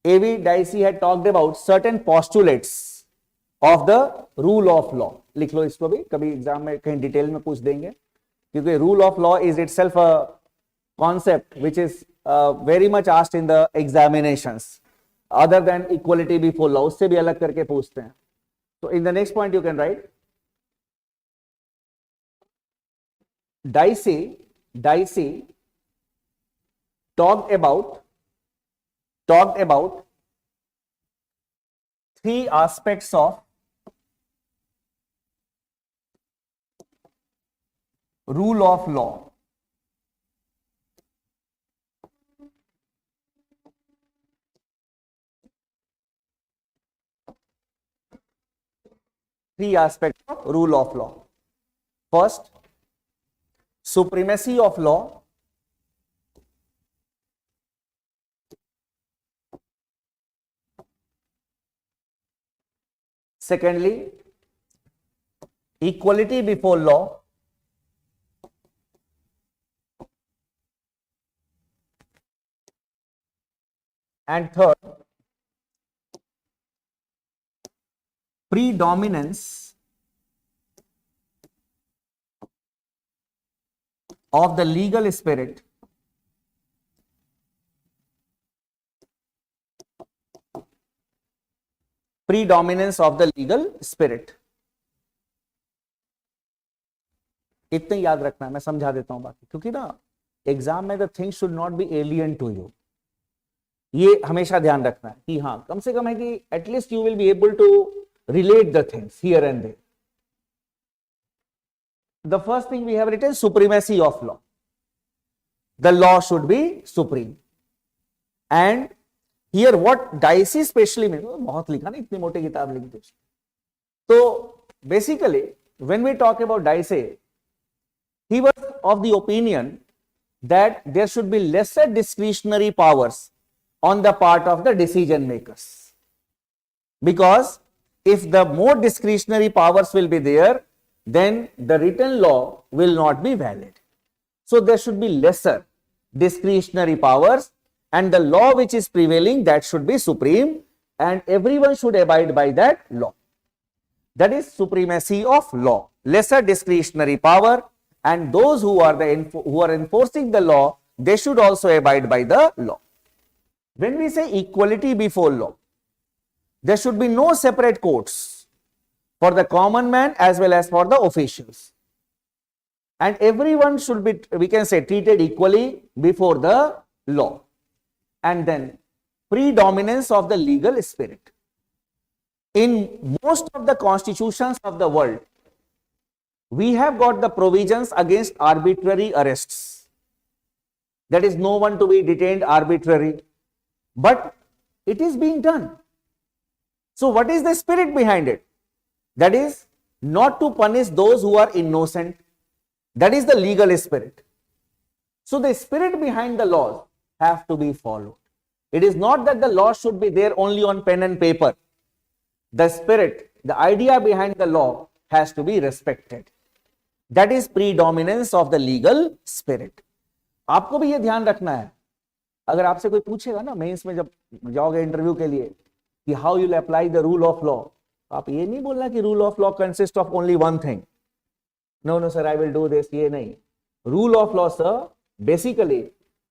A.V. Dicey had talked about certain postulates of the rule of law. लिख लो इसको भी, कभी exam में कहीं detail में पूछ देंगे, क्योंकि rule of law is itself a concept which is very much asked in the examinations, other than equality before law, उससे भी अलग करके पूछते हैं. तो in the next point you can right Dicey talked about three aspects of rule of law. Three aspects of rule of law. First, supremacy of law. Secondly, equality before law. And third, predominance of the legal spirit इतने याद रखना है, मैं समझा देता हूं बाकी, क्योंकि ना एग्जाम में the things should not be alien to you, ये हमेशा ध्यान रखना है कि हाँ कम से कम है कि at least you will be able to relate the things here and there. The first thing we have written, supremacy of law. The law should be supreme. And here what Dicey specially means, बहुत लिखा ना, इतनी मोटी किताब लिख दी. So basically when we talk about Dicey, he was of the opinion that there should be lesser discretionary powers on the part of the decision makers, because if the more discretionary powers will be there, then the written law will not be valid. So there should be lesser discretionary powers, and the law which is prevailing, that should be supreme, and everyone should abide by that law. That is supremacy of law, lesser discretionary power, and those who are enforcing the law, they should also abide by the law. When we say equality before law, there should be no separate courts for the common man as well as for the officials. And everyone should be, we can say, treated equally before the law. And then predominance of the legal spirit. In most of the constitutions of the world, we have got the provisions against arbitrary arrests. That is, no one to be detained arbitrarily. But it is being done. So what is the spirit behind it? That is not to punish those who are innocent. That is the legal spirit. So the spirit behind the laws have to be followed. It is not that the law should be there only on pen and paper. The spirit, the idea behind the law has to be respected. That is predominance of the legal spirit. आपको भी ये ध्यान रखना है. अगर आपसे कोई पूछेगा ना मेंस में जब जाओगे इंटरव्यू के लिए कि how you will apply the rule of law, आप ये नहीं बोलना कि rule of law consist of only one thing. No sir I will do this, ये नहीं. Rule of law sir basically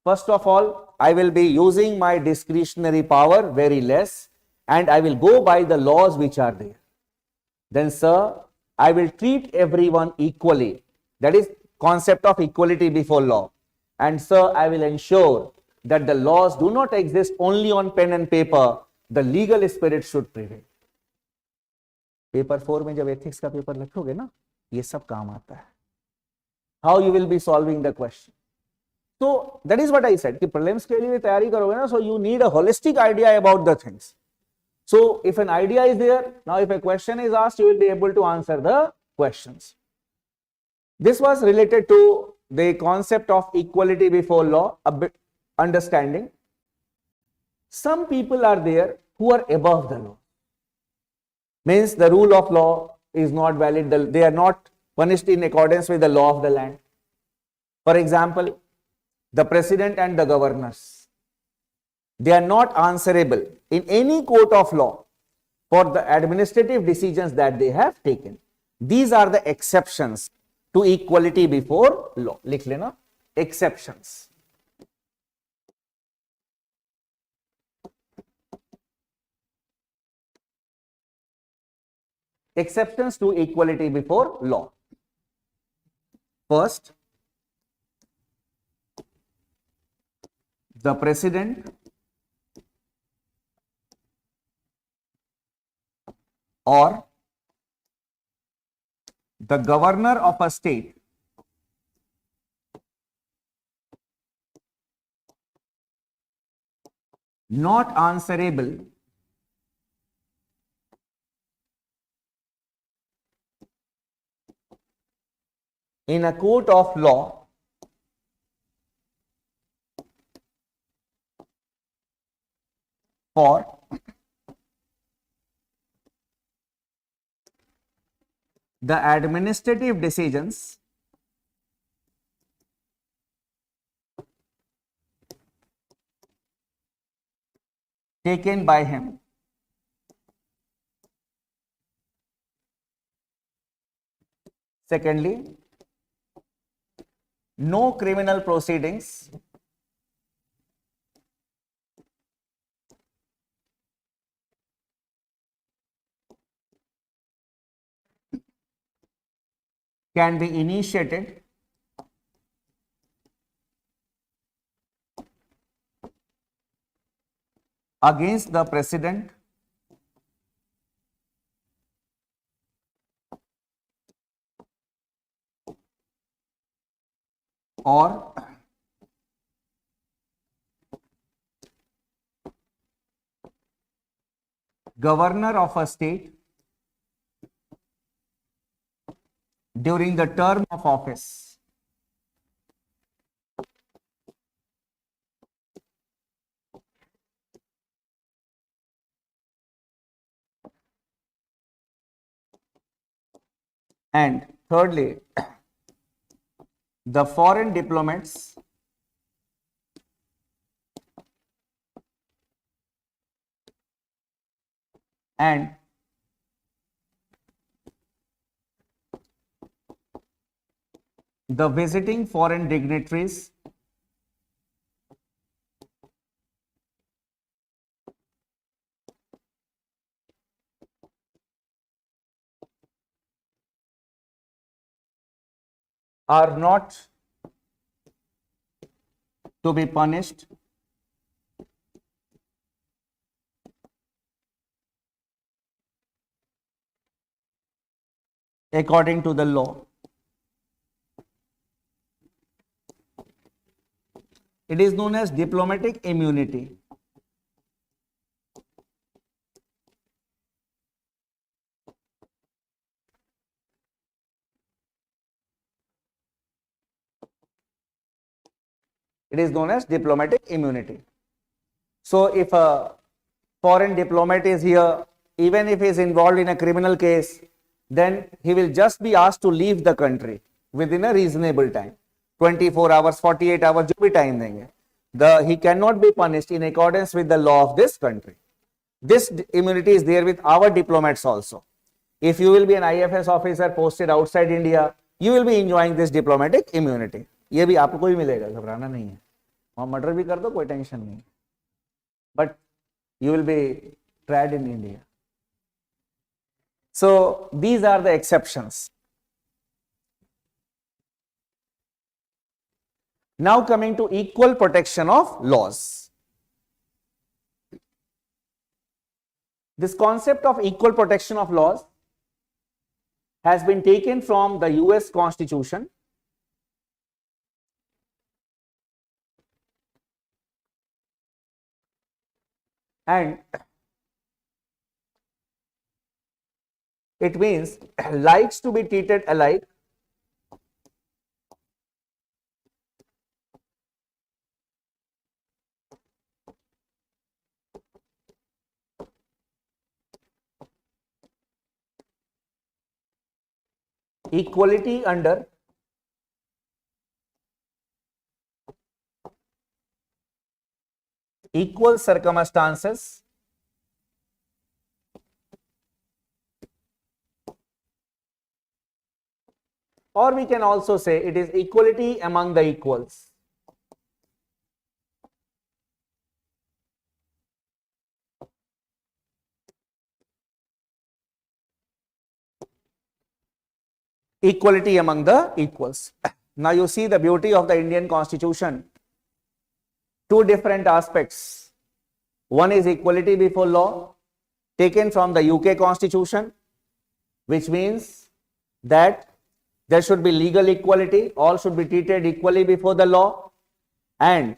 first of all I will be using my discretionary power very less and I will go by the laws which are there. Then sir, I will treat everyone equally. That is concept of equality before law. And sir, I will ensure that the laws do not exist only on pen and paper. The legal spirit should prevail. Paper 4 में जब ethics का paper लिखोगे ना, ये सब काम आता है. How you will be solving the question. So that is what I said कि prelims के लिए तैयारी करोगे ना, so you need a holistic idea about the things. So if an idea is there, now if a question is asked, you will be able to answer the questions. This was related to the concept of equality before law, a bit understanding. Some people are there who are above the law. Means the rule of law is not valid, they are not punished in accordance with the law of the land. For example, the president and the governors, they are not answerable in any court of law for the administrative decisions that they have taken. These are the exceptions to equality before law. लिख लेना, exceptions. Exceptions to equality before law. First, the president or the governor of a state not answerable in a court of law for the administrative decisions taken by him. Secondly, no criminal proceedings can be initiated against the president or governor of a state during the term of office. And thirdly, the foreign diplomats and the visiting foreign dignitaries are not to be punished according to the law. It is known as diplomatic immunity. It is known as diplomatic immunity. So if a foreign diplomat is here, even if he is involved in a criminal case, then he will just be asked to leave the country within a reasonable time. 24 hours, 48 hours, जो भी time देंगे. He cannot be punished in accordance with the law of this country. This immunity is there with our diplomats also. If you will be an IFS officer posted outside India, you will be enjoying this diplomatic immunity. ये भी आपको ही मिलेगा, घबराना नहीं है. वहाँ murder भी कर दो, कोई टेंशन नहीं. But you will be tried in India. So these are the exceptions. Now coming to equal protection of laws. This concept of equal protection of laws has been taken from the US Constitution and it means likes to be treated alike equality under equal circumstances or we can also say it is equality among the equals. Equality among the equals. Now you see the beauty of the Indian Constitution. two different aspects. One is equality before law, taken from the UK Constitution, which means that there should be legal equality, all should be treated equally before the law, and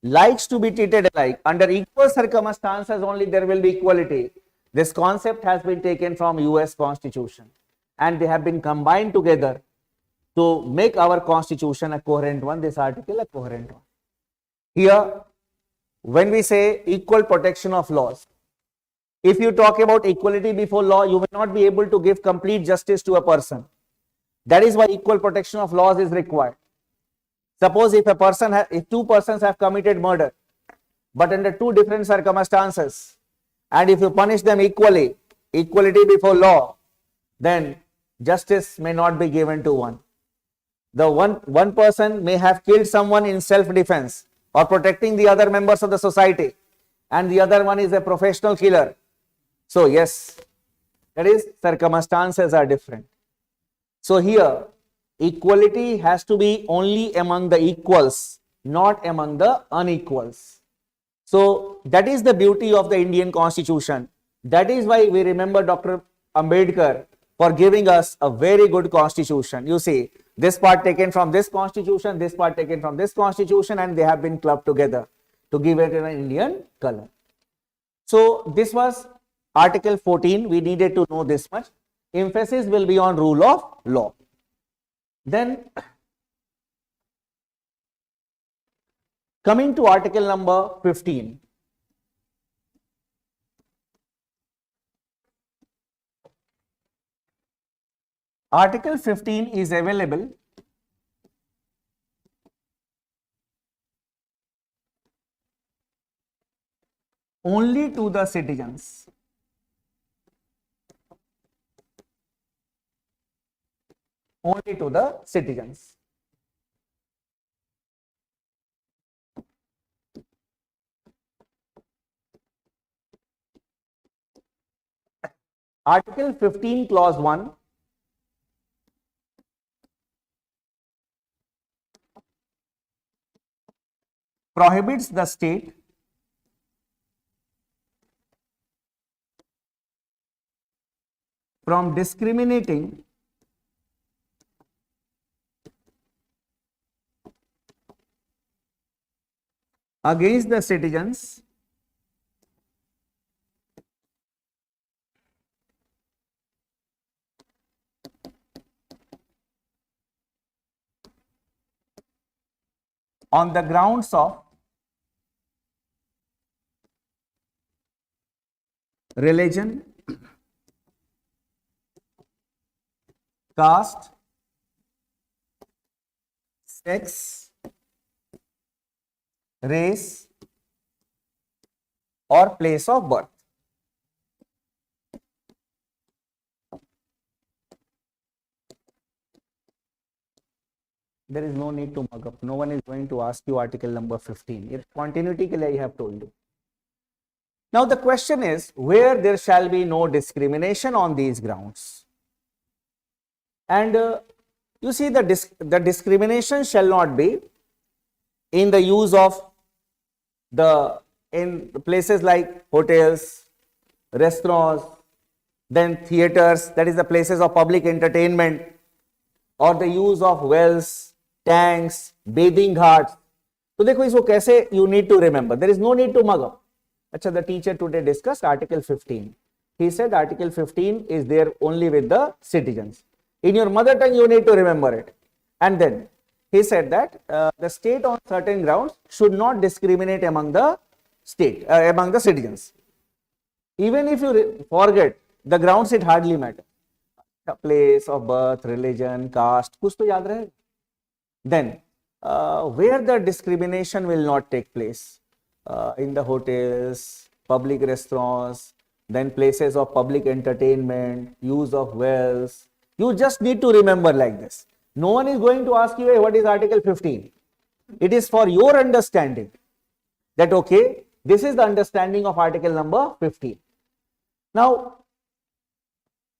likes to be treated alike. Under equal circumstances only there will be equality. This concept has been taken from US Constitution, and they have been combined together to make our Constitution a coherent one, this article a coherent one. Here, when we say equal protection of laws, if you talk about equality before law, you will not be able to give complete justice to a person. That is why equal protection of laws is required. Suppose if two persons have committed murder, but under two different circumstances, and if you punish them equally, equality before law, then justice may not be given to one. The one person may have killed someone in self-defense or protecting the other members of the society, and the other one is a professional killer. So yes, that is, circumstances are different. So here, equality has to be only among the equals, not among the unequals. So that is the beauty of the Indian Constitution. That is why we remember Dr. Ambedkar for giving us a very good constitution. You see, this part taken from this constitution, this part taken from this constitution, and they have been clubbed together to give it an Indian color. So this was Article 14. We needed to know this much. Emphasis will be on rule of law. Then coming to Article number 15. Article 15 is available only to the citizens. Only to the citizens. Article 15 clause 1 prohibits the state from discriminating against the citizens on the grounds of religion, caste, sex, race, or place of birth. There is no need to mug up. No one is going to ask you article number 15. It's continuity ke liye I have told you. Now the question is, where there shall be no discrimination on these grounds. And you see, the discrimination shall not be in the use of in places like hotels, restaurants, then theaters, that is the places of public entertainment, or the use of wells, tanks, bathing ghats. So देखो इसको कैसे you need to remember. There is no need to mug up. Achha, the teacher today discussed Article 15. He said Article 15 is there only with the citizens. In your mother tongue you need to remember it. And then he said that the state on certain grounds should not discriminate among the among the citizens. Even if you forget the grounds, it hardly matters. The place of birth, religion, caste, kuch to yaad rahe. Then where the discrimination will not take place, in the hotels, public restaurants, then places of public entertainment, use of wells, you just need to remember like this. No one is going to ask you, hey, what is Article 15? It is for your understanding that, okay, this is the understanding of article number 15. Now,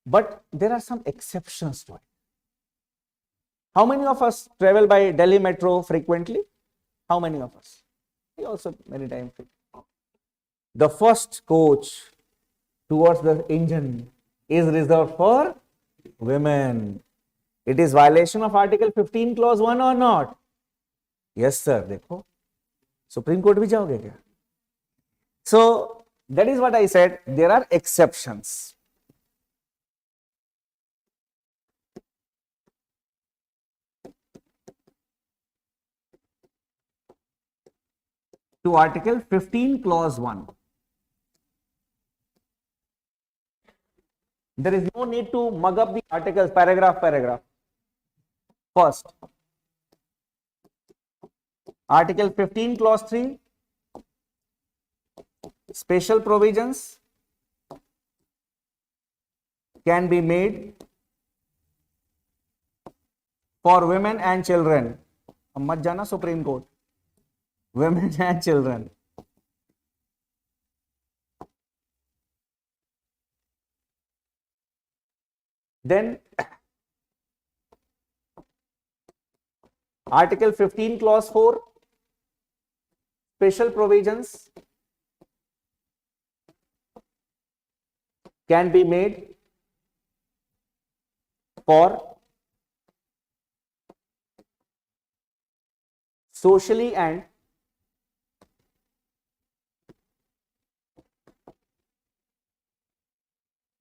but there are some exceptions to it. How many of us travel by Delhi metro frequently? How many of us? also many times. The first coach towards the engine is reserved for women. It is violation of Article 15 Clause 1 or not? Yes, sir. देखो, Supreme Court भी जाओगे क्या? So that is what I said. There are exceptions. To Article 15 Clause 1. There is no need to mug up the articles paragraph. First, Article 15 Clause 3, special provisions can be made for women and children. अब मत जाना supreme court. Women and children. Then Article 15 Clause 4, special provisions can be made for socially and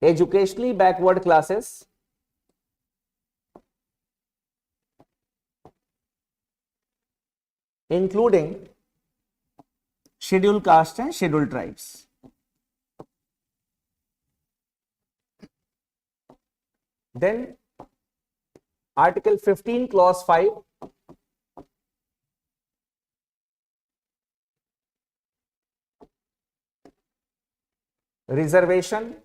educationally backward classes including scheduled castes and scheduled tribes. Then Article 15 Clause 5, reservation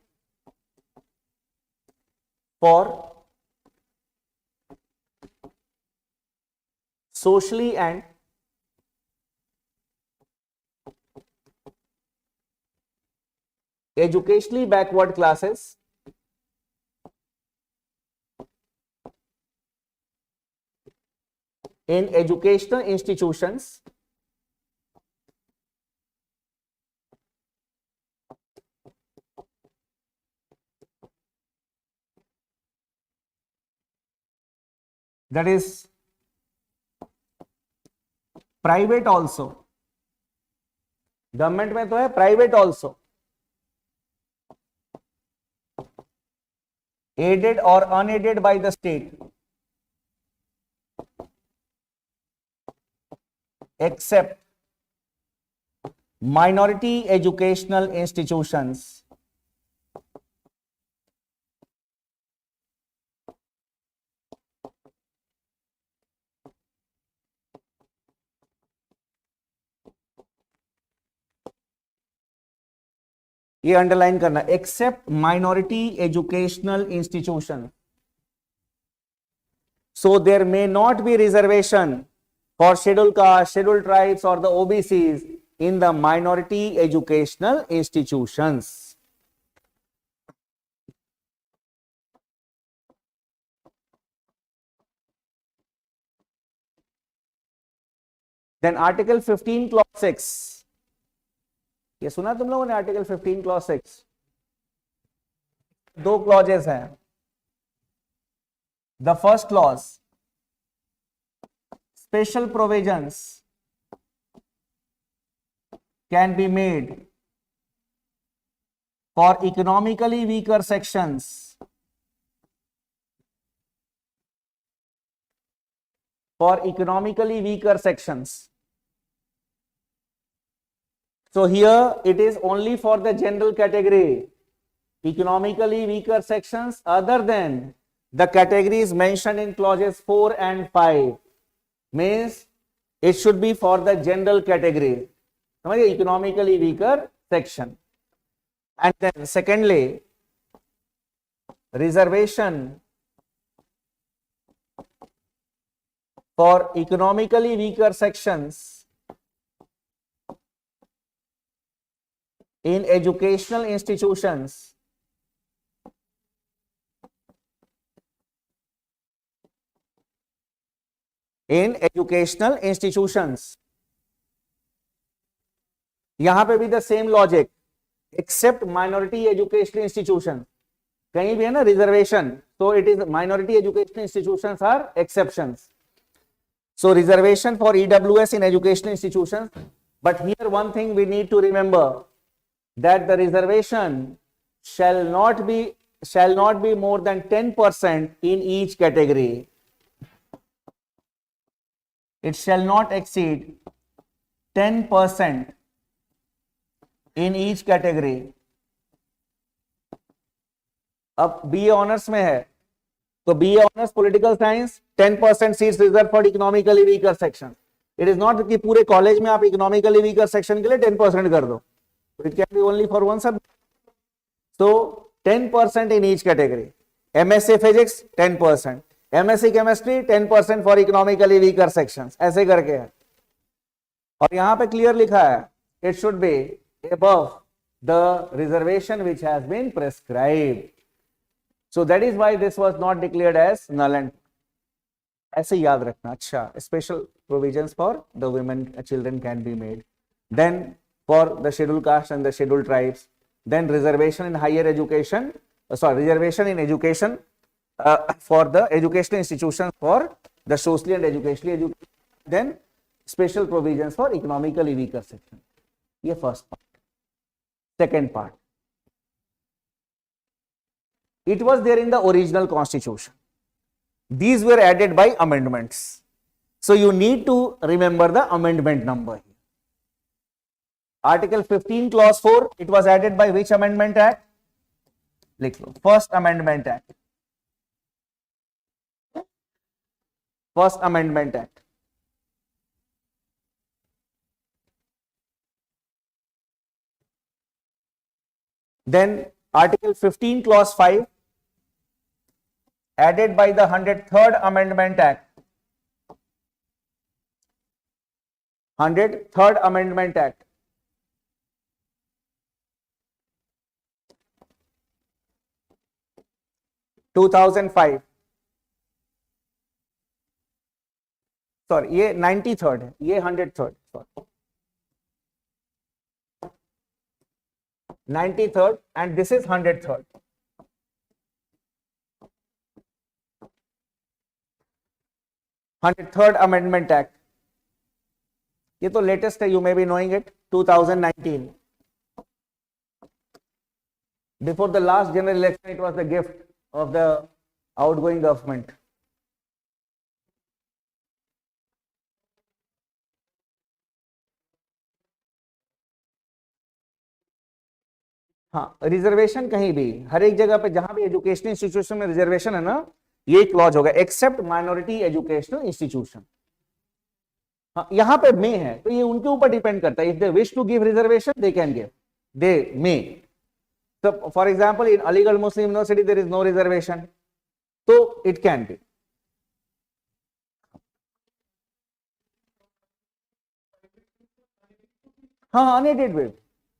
for socially and educationally backward classes in educational institutions that is private also. Government में तो है, private also, aided or unaided by the state, except minority educational institutions ये underline करना, except minority educational institution. So there may not be reservation for scheduled castes, scheduled tribes or the OBCs in the minority educational institutions. Then Article 15 Clause 6. ये सुना तुम लोगों ने article 15 clause 6? दो clauses हैं. The first clause, special provisions can be made for economically weaker sections So here it is only for the general category, economically weaker sections other than the categories mentioned in clauses 4 and 5. Means it should be for the general category, economically weaker section. And then secondly, reservation for economically weaker sections in educational institutions यहां पे भी the same logic, except minority educational institution, कहीं भी है ना reservation, तो it is minority educational institutions are exceptions. So reservation for EWS in educational institutions, but here one thing we need to remember, that the reservation shall not be more than 10% in each category. It shall not exceed 10% in each category. अब BA honours में है तो BA honours political science 10% seats reserve for economically weaker section. It is not कि पूरे college में आप economically weaker section के लिए 10% कर दो, it can be only for one subject. So 10% in each category. MSc Physics 10%, MSc Chemistry 10% for economically weaker sections, ऐसे करके है. और यहां पे क्लियर लिखा है it should be above the reservation which has been prescribed. So that is why this was not declared as null and ऐसे याद रखना. अच्छा, special provisions for the women children can be made. Then for the scheduled caste and the scheduled tribes. Then reservation in higher education, reservation in education for the educational institutions for the socially and educationally educated. Then special provisions for economically weaker section. ये first part. Second part. It was there in the original constitution. These were added by amendments. So you need to remember the amendment number here. Article 15 clause 4, it was added by which amendment act? लिख लो, First Amendment Act. First Amendment Act. Then Article 15 clause 5 added by the 103rd Amendment Act. 103rd Amendment Act. (2005) sorry, ये 93rd है, ये 103rd. Sorry, 93rd and this is 103rd. (103rd Amendment Act. ये तो latest है, you may be knowing it. 2019. Before the last general election, it was the gift of the outgoing government. हाँ, reservation कहीं भी, हर एक जगह पे जहां भी एजुकेशनल इंस्टीट्यूशन में रिजर्वेशन है ना, ये क्लॉज होगा, एक्सेप्ट माइनॉरिटी एजुकेशनल इंस्टीट्यूशन. हाँ, यहां पे मे है तो ये उनके ऊपर डिपेंड करता है. If they wish to give reservation they can give, they may. So, for example, in Aligarh Muslim University, there is no reservation, so it can be. हाँ, unaided with,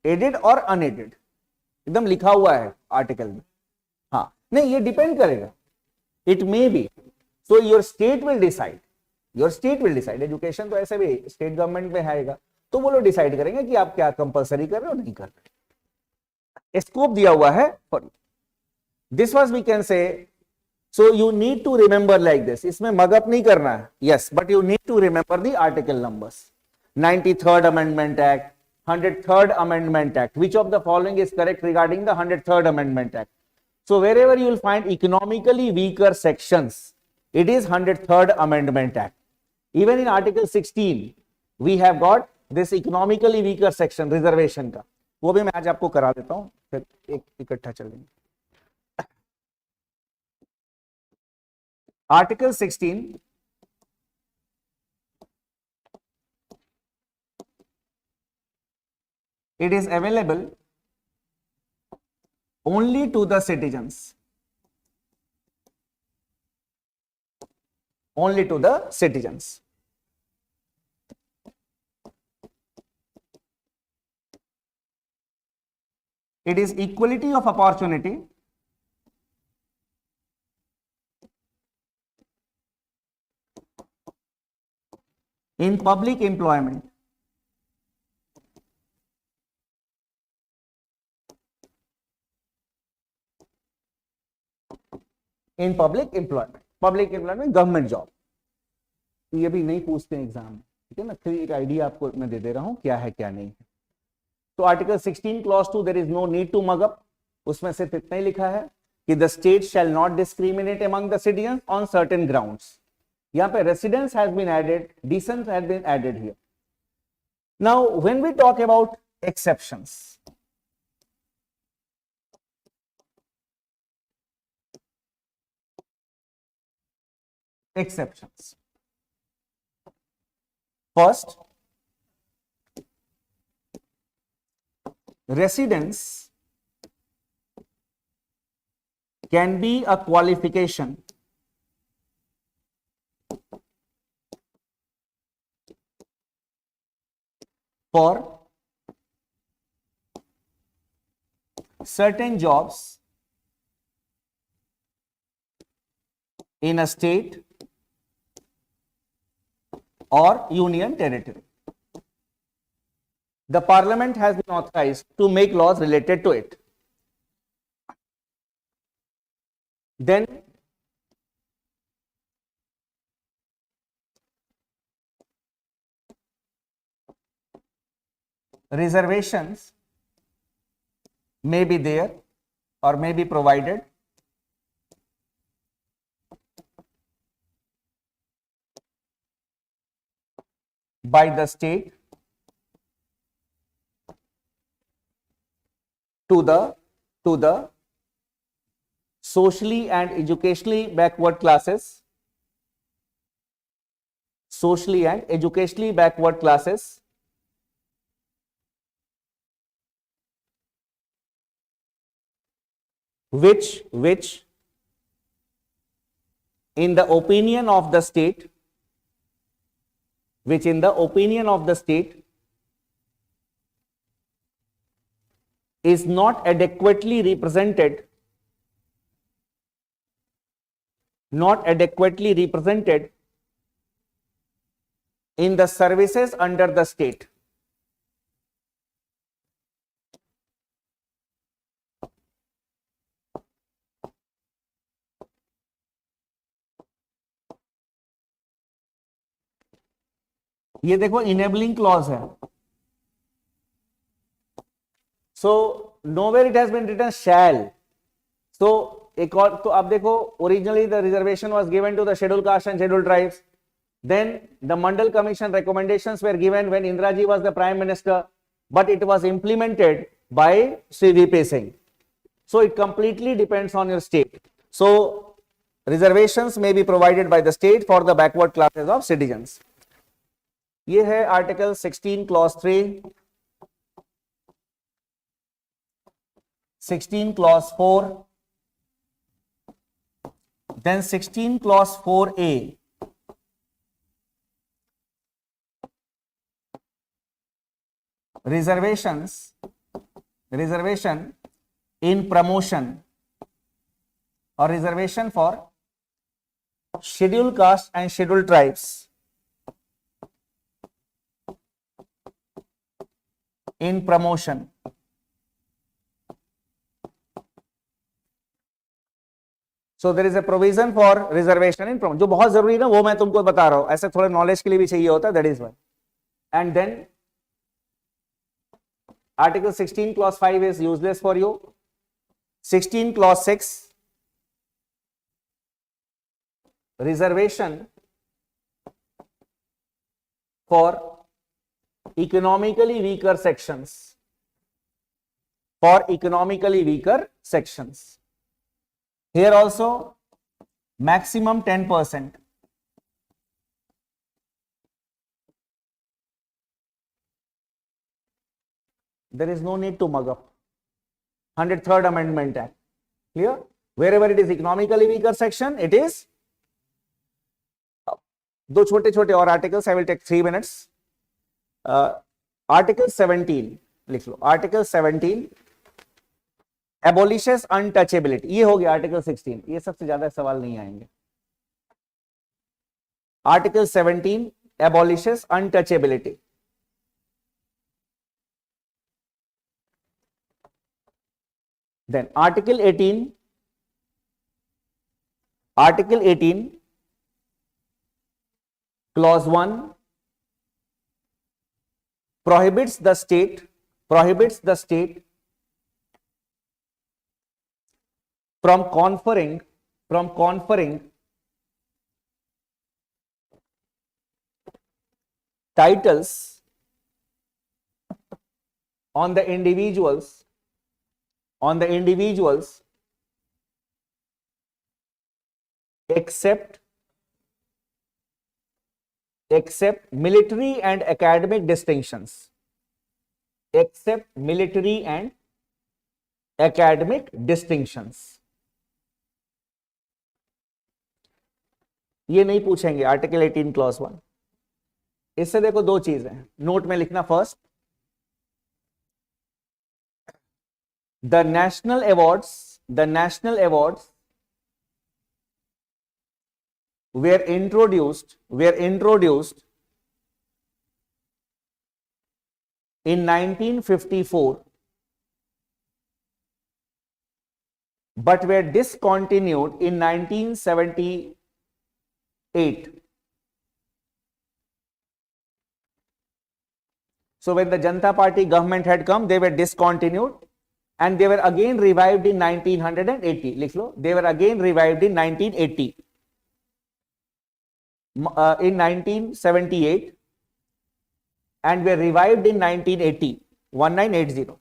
aided और unaided, एकदम लिखा हुआ है article में. हाँ, नहीं, ये डिपेंड करेगा. It may be. So your state will decide. Your state will decide. Education तो ऐसे भी स्टेट गवर्नमेंट में आएगा, तो वो लोग डिसाइड करेंगे कि आप क्या कंपलसरी कर रहे हो नहीं कर रहे. स्कोप दिया हुआ है. This was we can say. So you need to remember like this. इसमें मगअप नहीं करना है, yes, but you need to remember the article numbers. 93rd Amendment Act, 103rd Amendment Act. Which of the following is correct regarding the 103rd Amendment Act? So wherever you will find economically weaker sections, it is 103rd Amendment Act. Even in Article 16, we have got this economically weaker section, reservation का. वो भी मैं आज आपको करा देता हूं, फिर एक इकट्ठा चलेंगे. Article 16, it is available only to the citizens. Only to the citizens. It is equality of opportunity in public employment. In public employment government job. ये भी नहीं पूछते हैं एग्जाम में, ठीक है ना, फिर एक आइडिया आपको मैं दे दे रहा हूं क्या है क्या नहीं है। तो article 16 clause 2 there is no need to mug up, उसमें सिर्फ इतना ही लिखा है कि the state shall not discriminate among the citizen on certain grounds. यहां पे residence has been added, descent has been added here. Now when we talk about exceptions, first, residence can be a qualification for certain jobs in a state or union territory. The parliament has been authorized to make laws related to it. Then reservations may be there or may be provided by the state to the socially and educationally backward classes, which in the opinion of the state, is not adequately represented in the services under the state. ये देखो enabling clause है, so nowhere it has been written shall. So एक और, तो अब देखो originally the reservation was given to the schedule caste and schedule tribes, then the Mandal Commission recommendations were given when Indira ji was the prime minister, but it was implemented by Sri VP Singh. So it completely depends on your state. So reservations may be provided by the state for the backward classes of citizens. ये है article 16 clause 3, 16 clause 4, then 16 clause 4A, reservation in promotion or reservation for scheduled caste and scheduled tribes in promotion. So there is a provision for reservation in promotion, जो बहुत जरूरी है ना, वो मैं तुमको बता रहा हूं, ऐसे थोड़े नॉलेज के लिए भी चाहिए होता है, that is why. And then Article 16 clause 5 is useless for you. 16 clause 6, reservation for economically weaker sections, here also maximum 10%. There is no need to mug up. 103rd Amendment Act. Clear? Wherever it is economically weaker section, it is. दो छोटे छोटे और articles, I will take 3 minutes. Article 17 लिख लो. Article 17 abolishes untouchability. ये हो गया Article 16. ये सबसे ज्यादा सवाल नहीं आएंगे. Article 17 abolishes untouchability. Then Article 18 Article 18, Clause 1 prohibits the state from conferring titles on the individuals except military and academic distinctions. Except military and academic distinctions. ये नहीं पूछेंगे आर्टिकल 18 क्लॉज 1. इससे देखो दो चीजें नोट में लिखना. First, the national awards were introduced in 1954 but were discontinued in 1978. So when the Janata Party government had come, they were discontinued and they were again revived in 1980. लिख लो, they were again revived in 1980. In 1978 and were revived in 1980. 1980.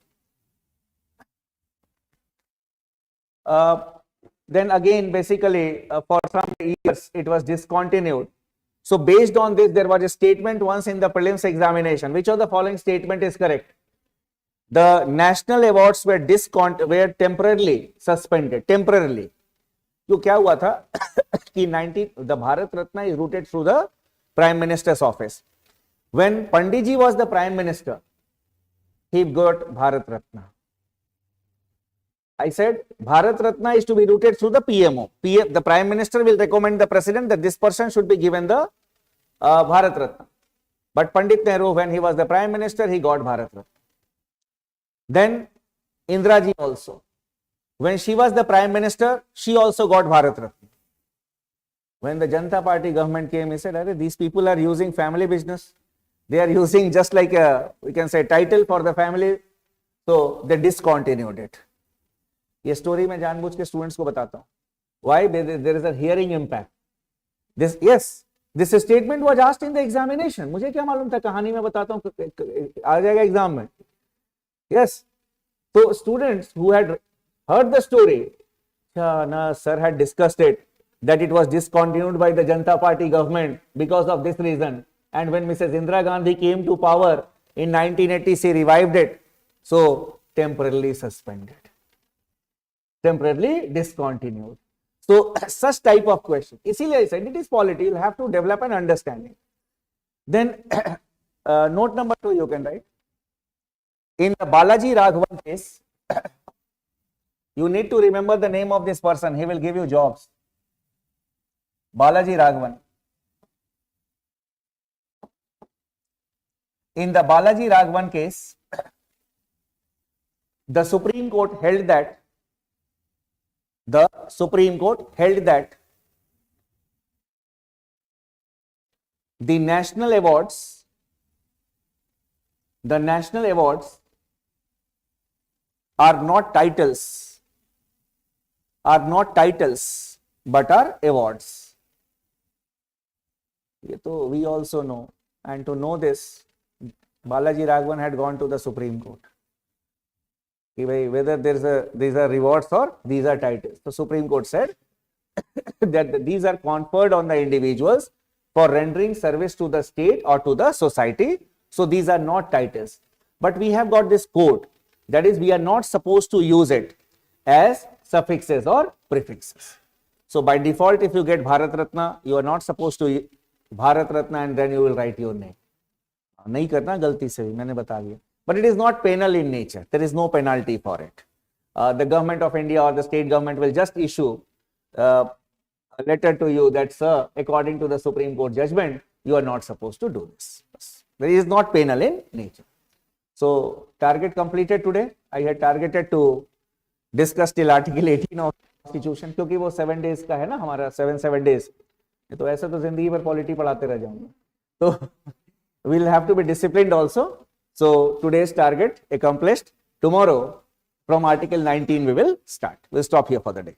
Then again, basically, for some years it was discontinued. So based on this, there was a statement once in the prelims examination. Which of the following statement is correct? The national awards were temporarily suspended. Temporarily. तो क्या हुआ था कि the Bharat Ratna is routed through the Prime Minister's office. When Panditji was the Prime Minister, he got Bharat Ratna. I said Bharat Ratna is to be routed through the PMO. The Prime Minister will recommend the President that this person should be given the Bharat Ratna. But Pandit Nehru, when he was the Prime Minister, he got Bharat Ratna. Then Indira Ji also. When she was the Prime Minister, she also got Bharat Ratna. When the Janata Party government came, he said, these people are using family business. They are using just like a, we can say, title for the family. So they discontinued it. ये story मैं जानबूझ के students को बताता हूँ. Why? There is a hearing impact. This statement was asked in the examination. मुझे क्या मालूम था, कहानी में बताता हूँ, आ जाएगा exam में. Yes. So students who had heard the story, sir had discussed it, that it was discontinued by the Janata Party government because of this reason. And when Mrs. Indira Gandhi came to power in 1980, she revived it. So temporarily suspended. Temporarily discontinued. So such type of question. Isileye I said it is polity. You will have to develop an understanding. Then note number 2 you can write. In the Balaji Raghavan case, you need to remember the name of this person. He will give you jobs. Balaji Raghavan. In the Balaji Raghavan case, the Supreme Court held that the national awards are not titles but are awards. So we also know, and to know this, Balaji Raghavan had gone to the Supreme Court. Whether these are rewards or these are titles. The Supreme Court said that these are conferred on the individuals for rendering service to the state or to the society. So these are not titles. But we have got this code. That is, we are not supposed to use it as suffixes or prefixes. So by default, if you get Bharat Ratna, you are not supposed to Bharat Ratna and then you will write your name. नहीं करना गलती से भी, मैंने बता दिया. But it is not penal in nature. There is no penalty for it. The government of India or the state government will just issue a letter to you that, sir, according to the Supreme Court judgment, you are not supposed to do this. It is not penal in nature. So target completed today. I had targeted to discuss till Article 18 of constitution, क्योंकि वो 7 days का है ना हमारा, 7 days, तो ऐसे तो जिंदगी भर पॉलिटी पढ़ाते रह जाऊंगा, तो we'll have to be disciplined also. So today's target accomplished. Tomorrow from article 19 we will start. We'll stop here for the day.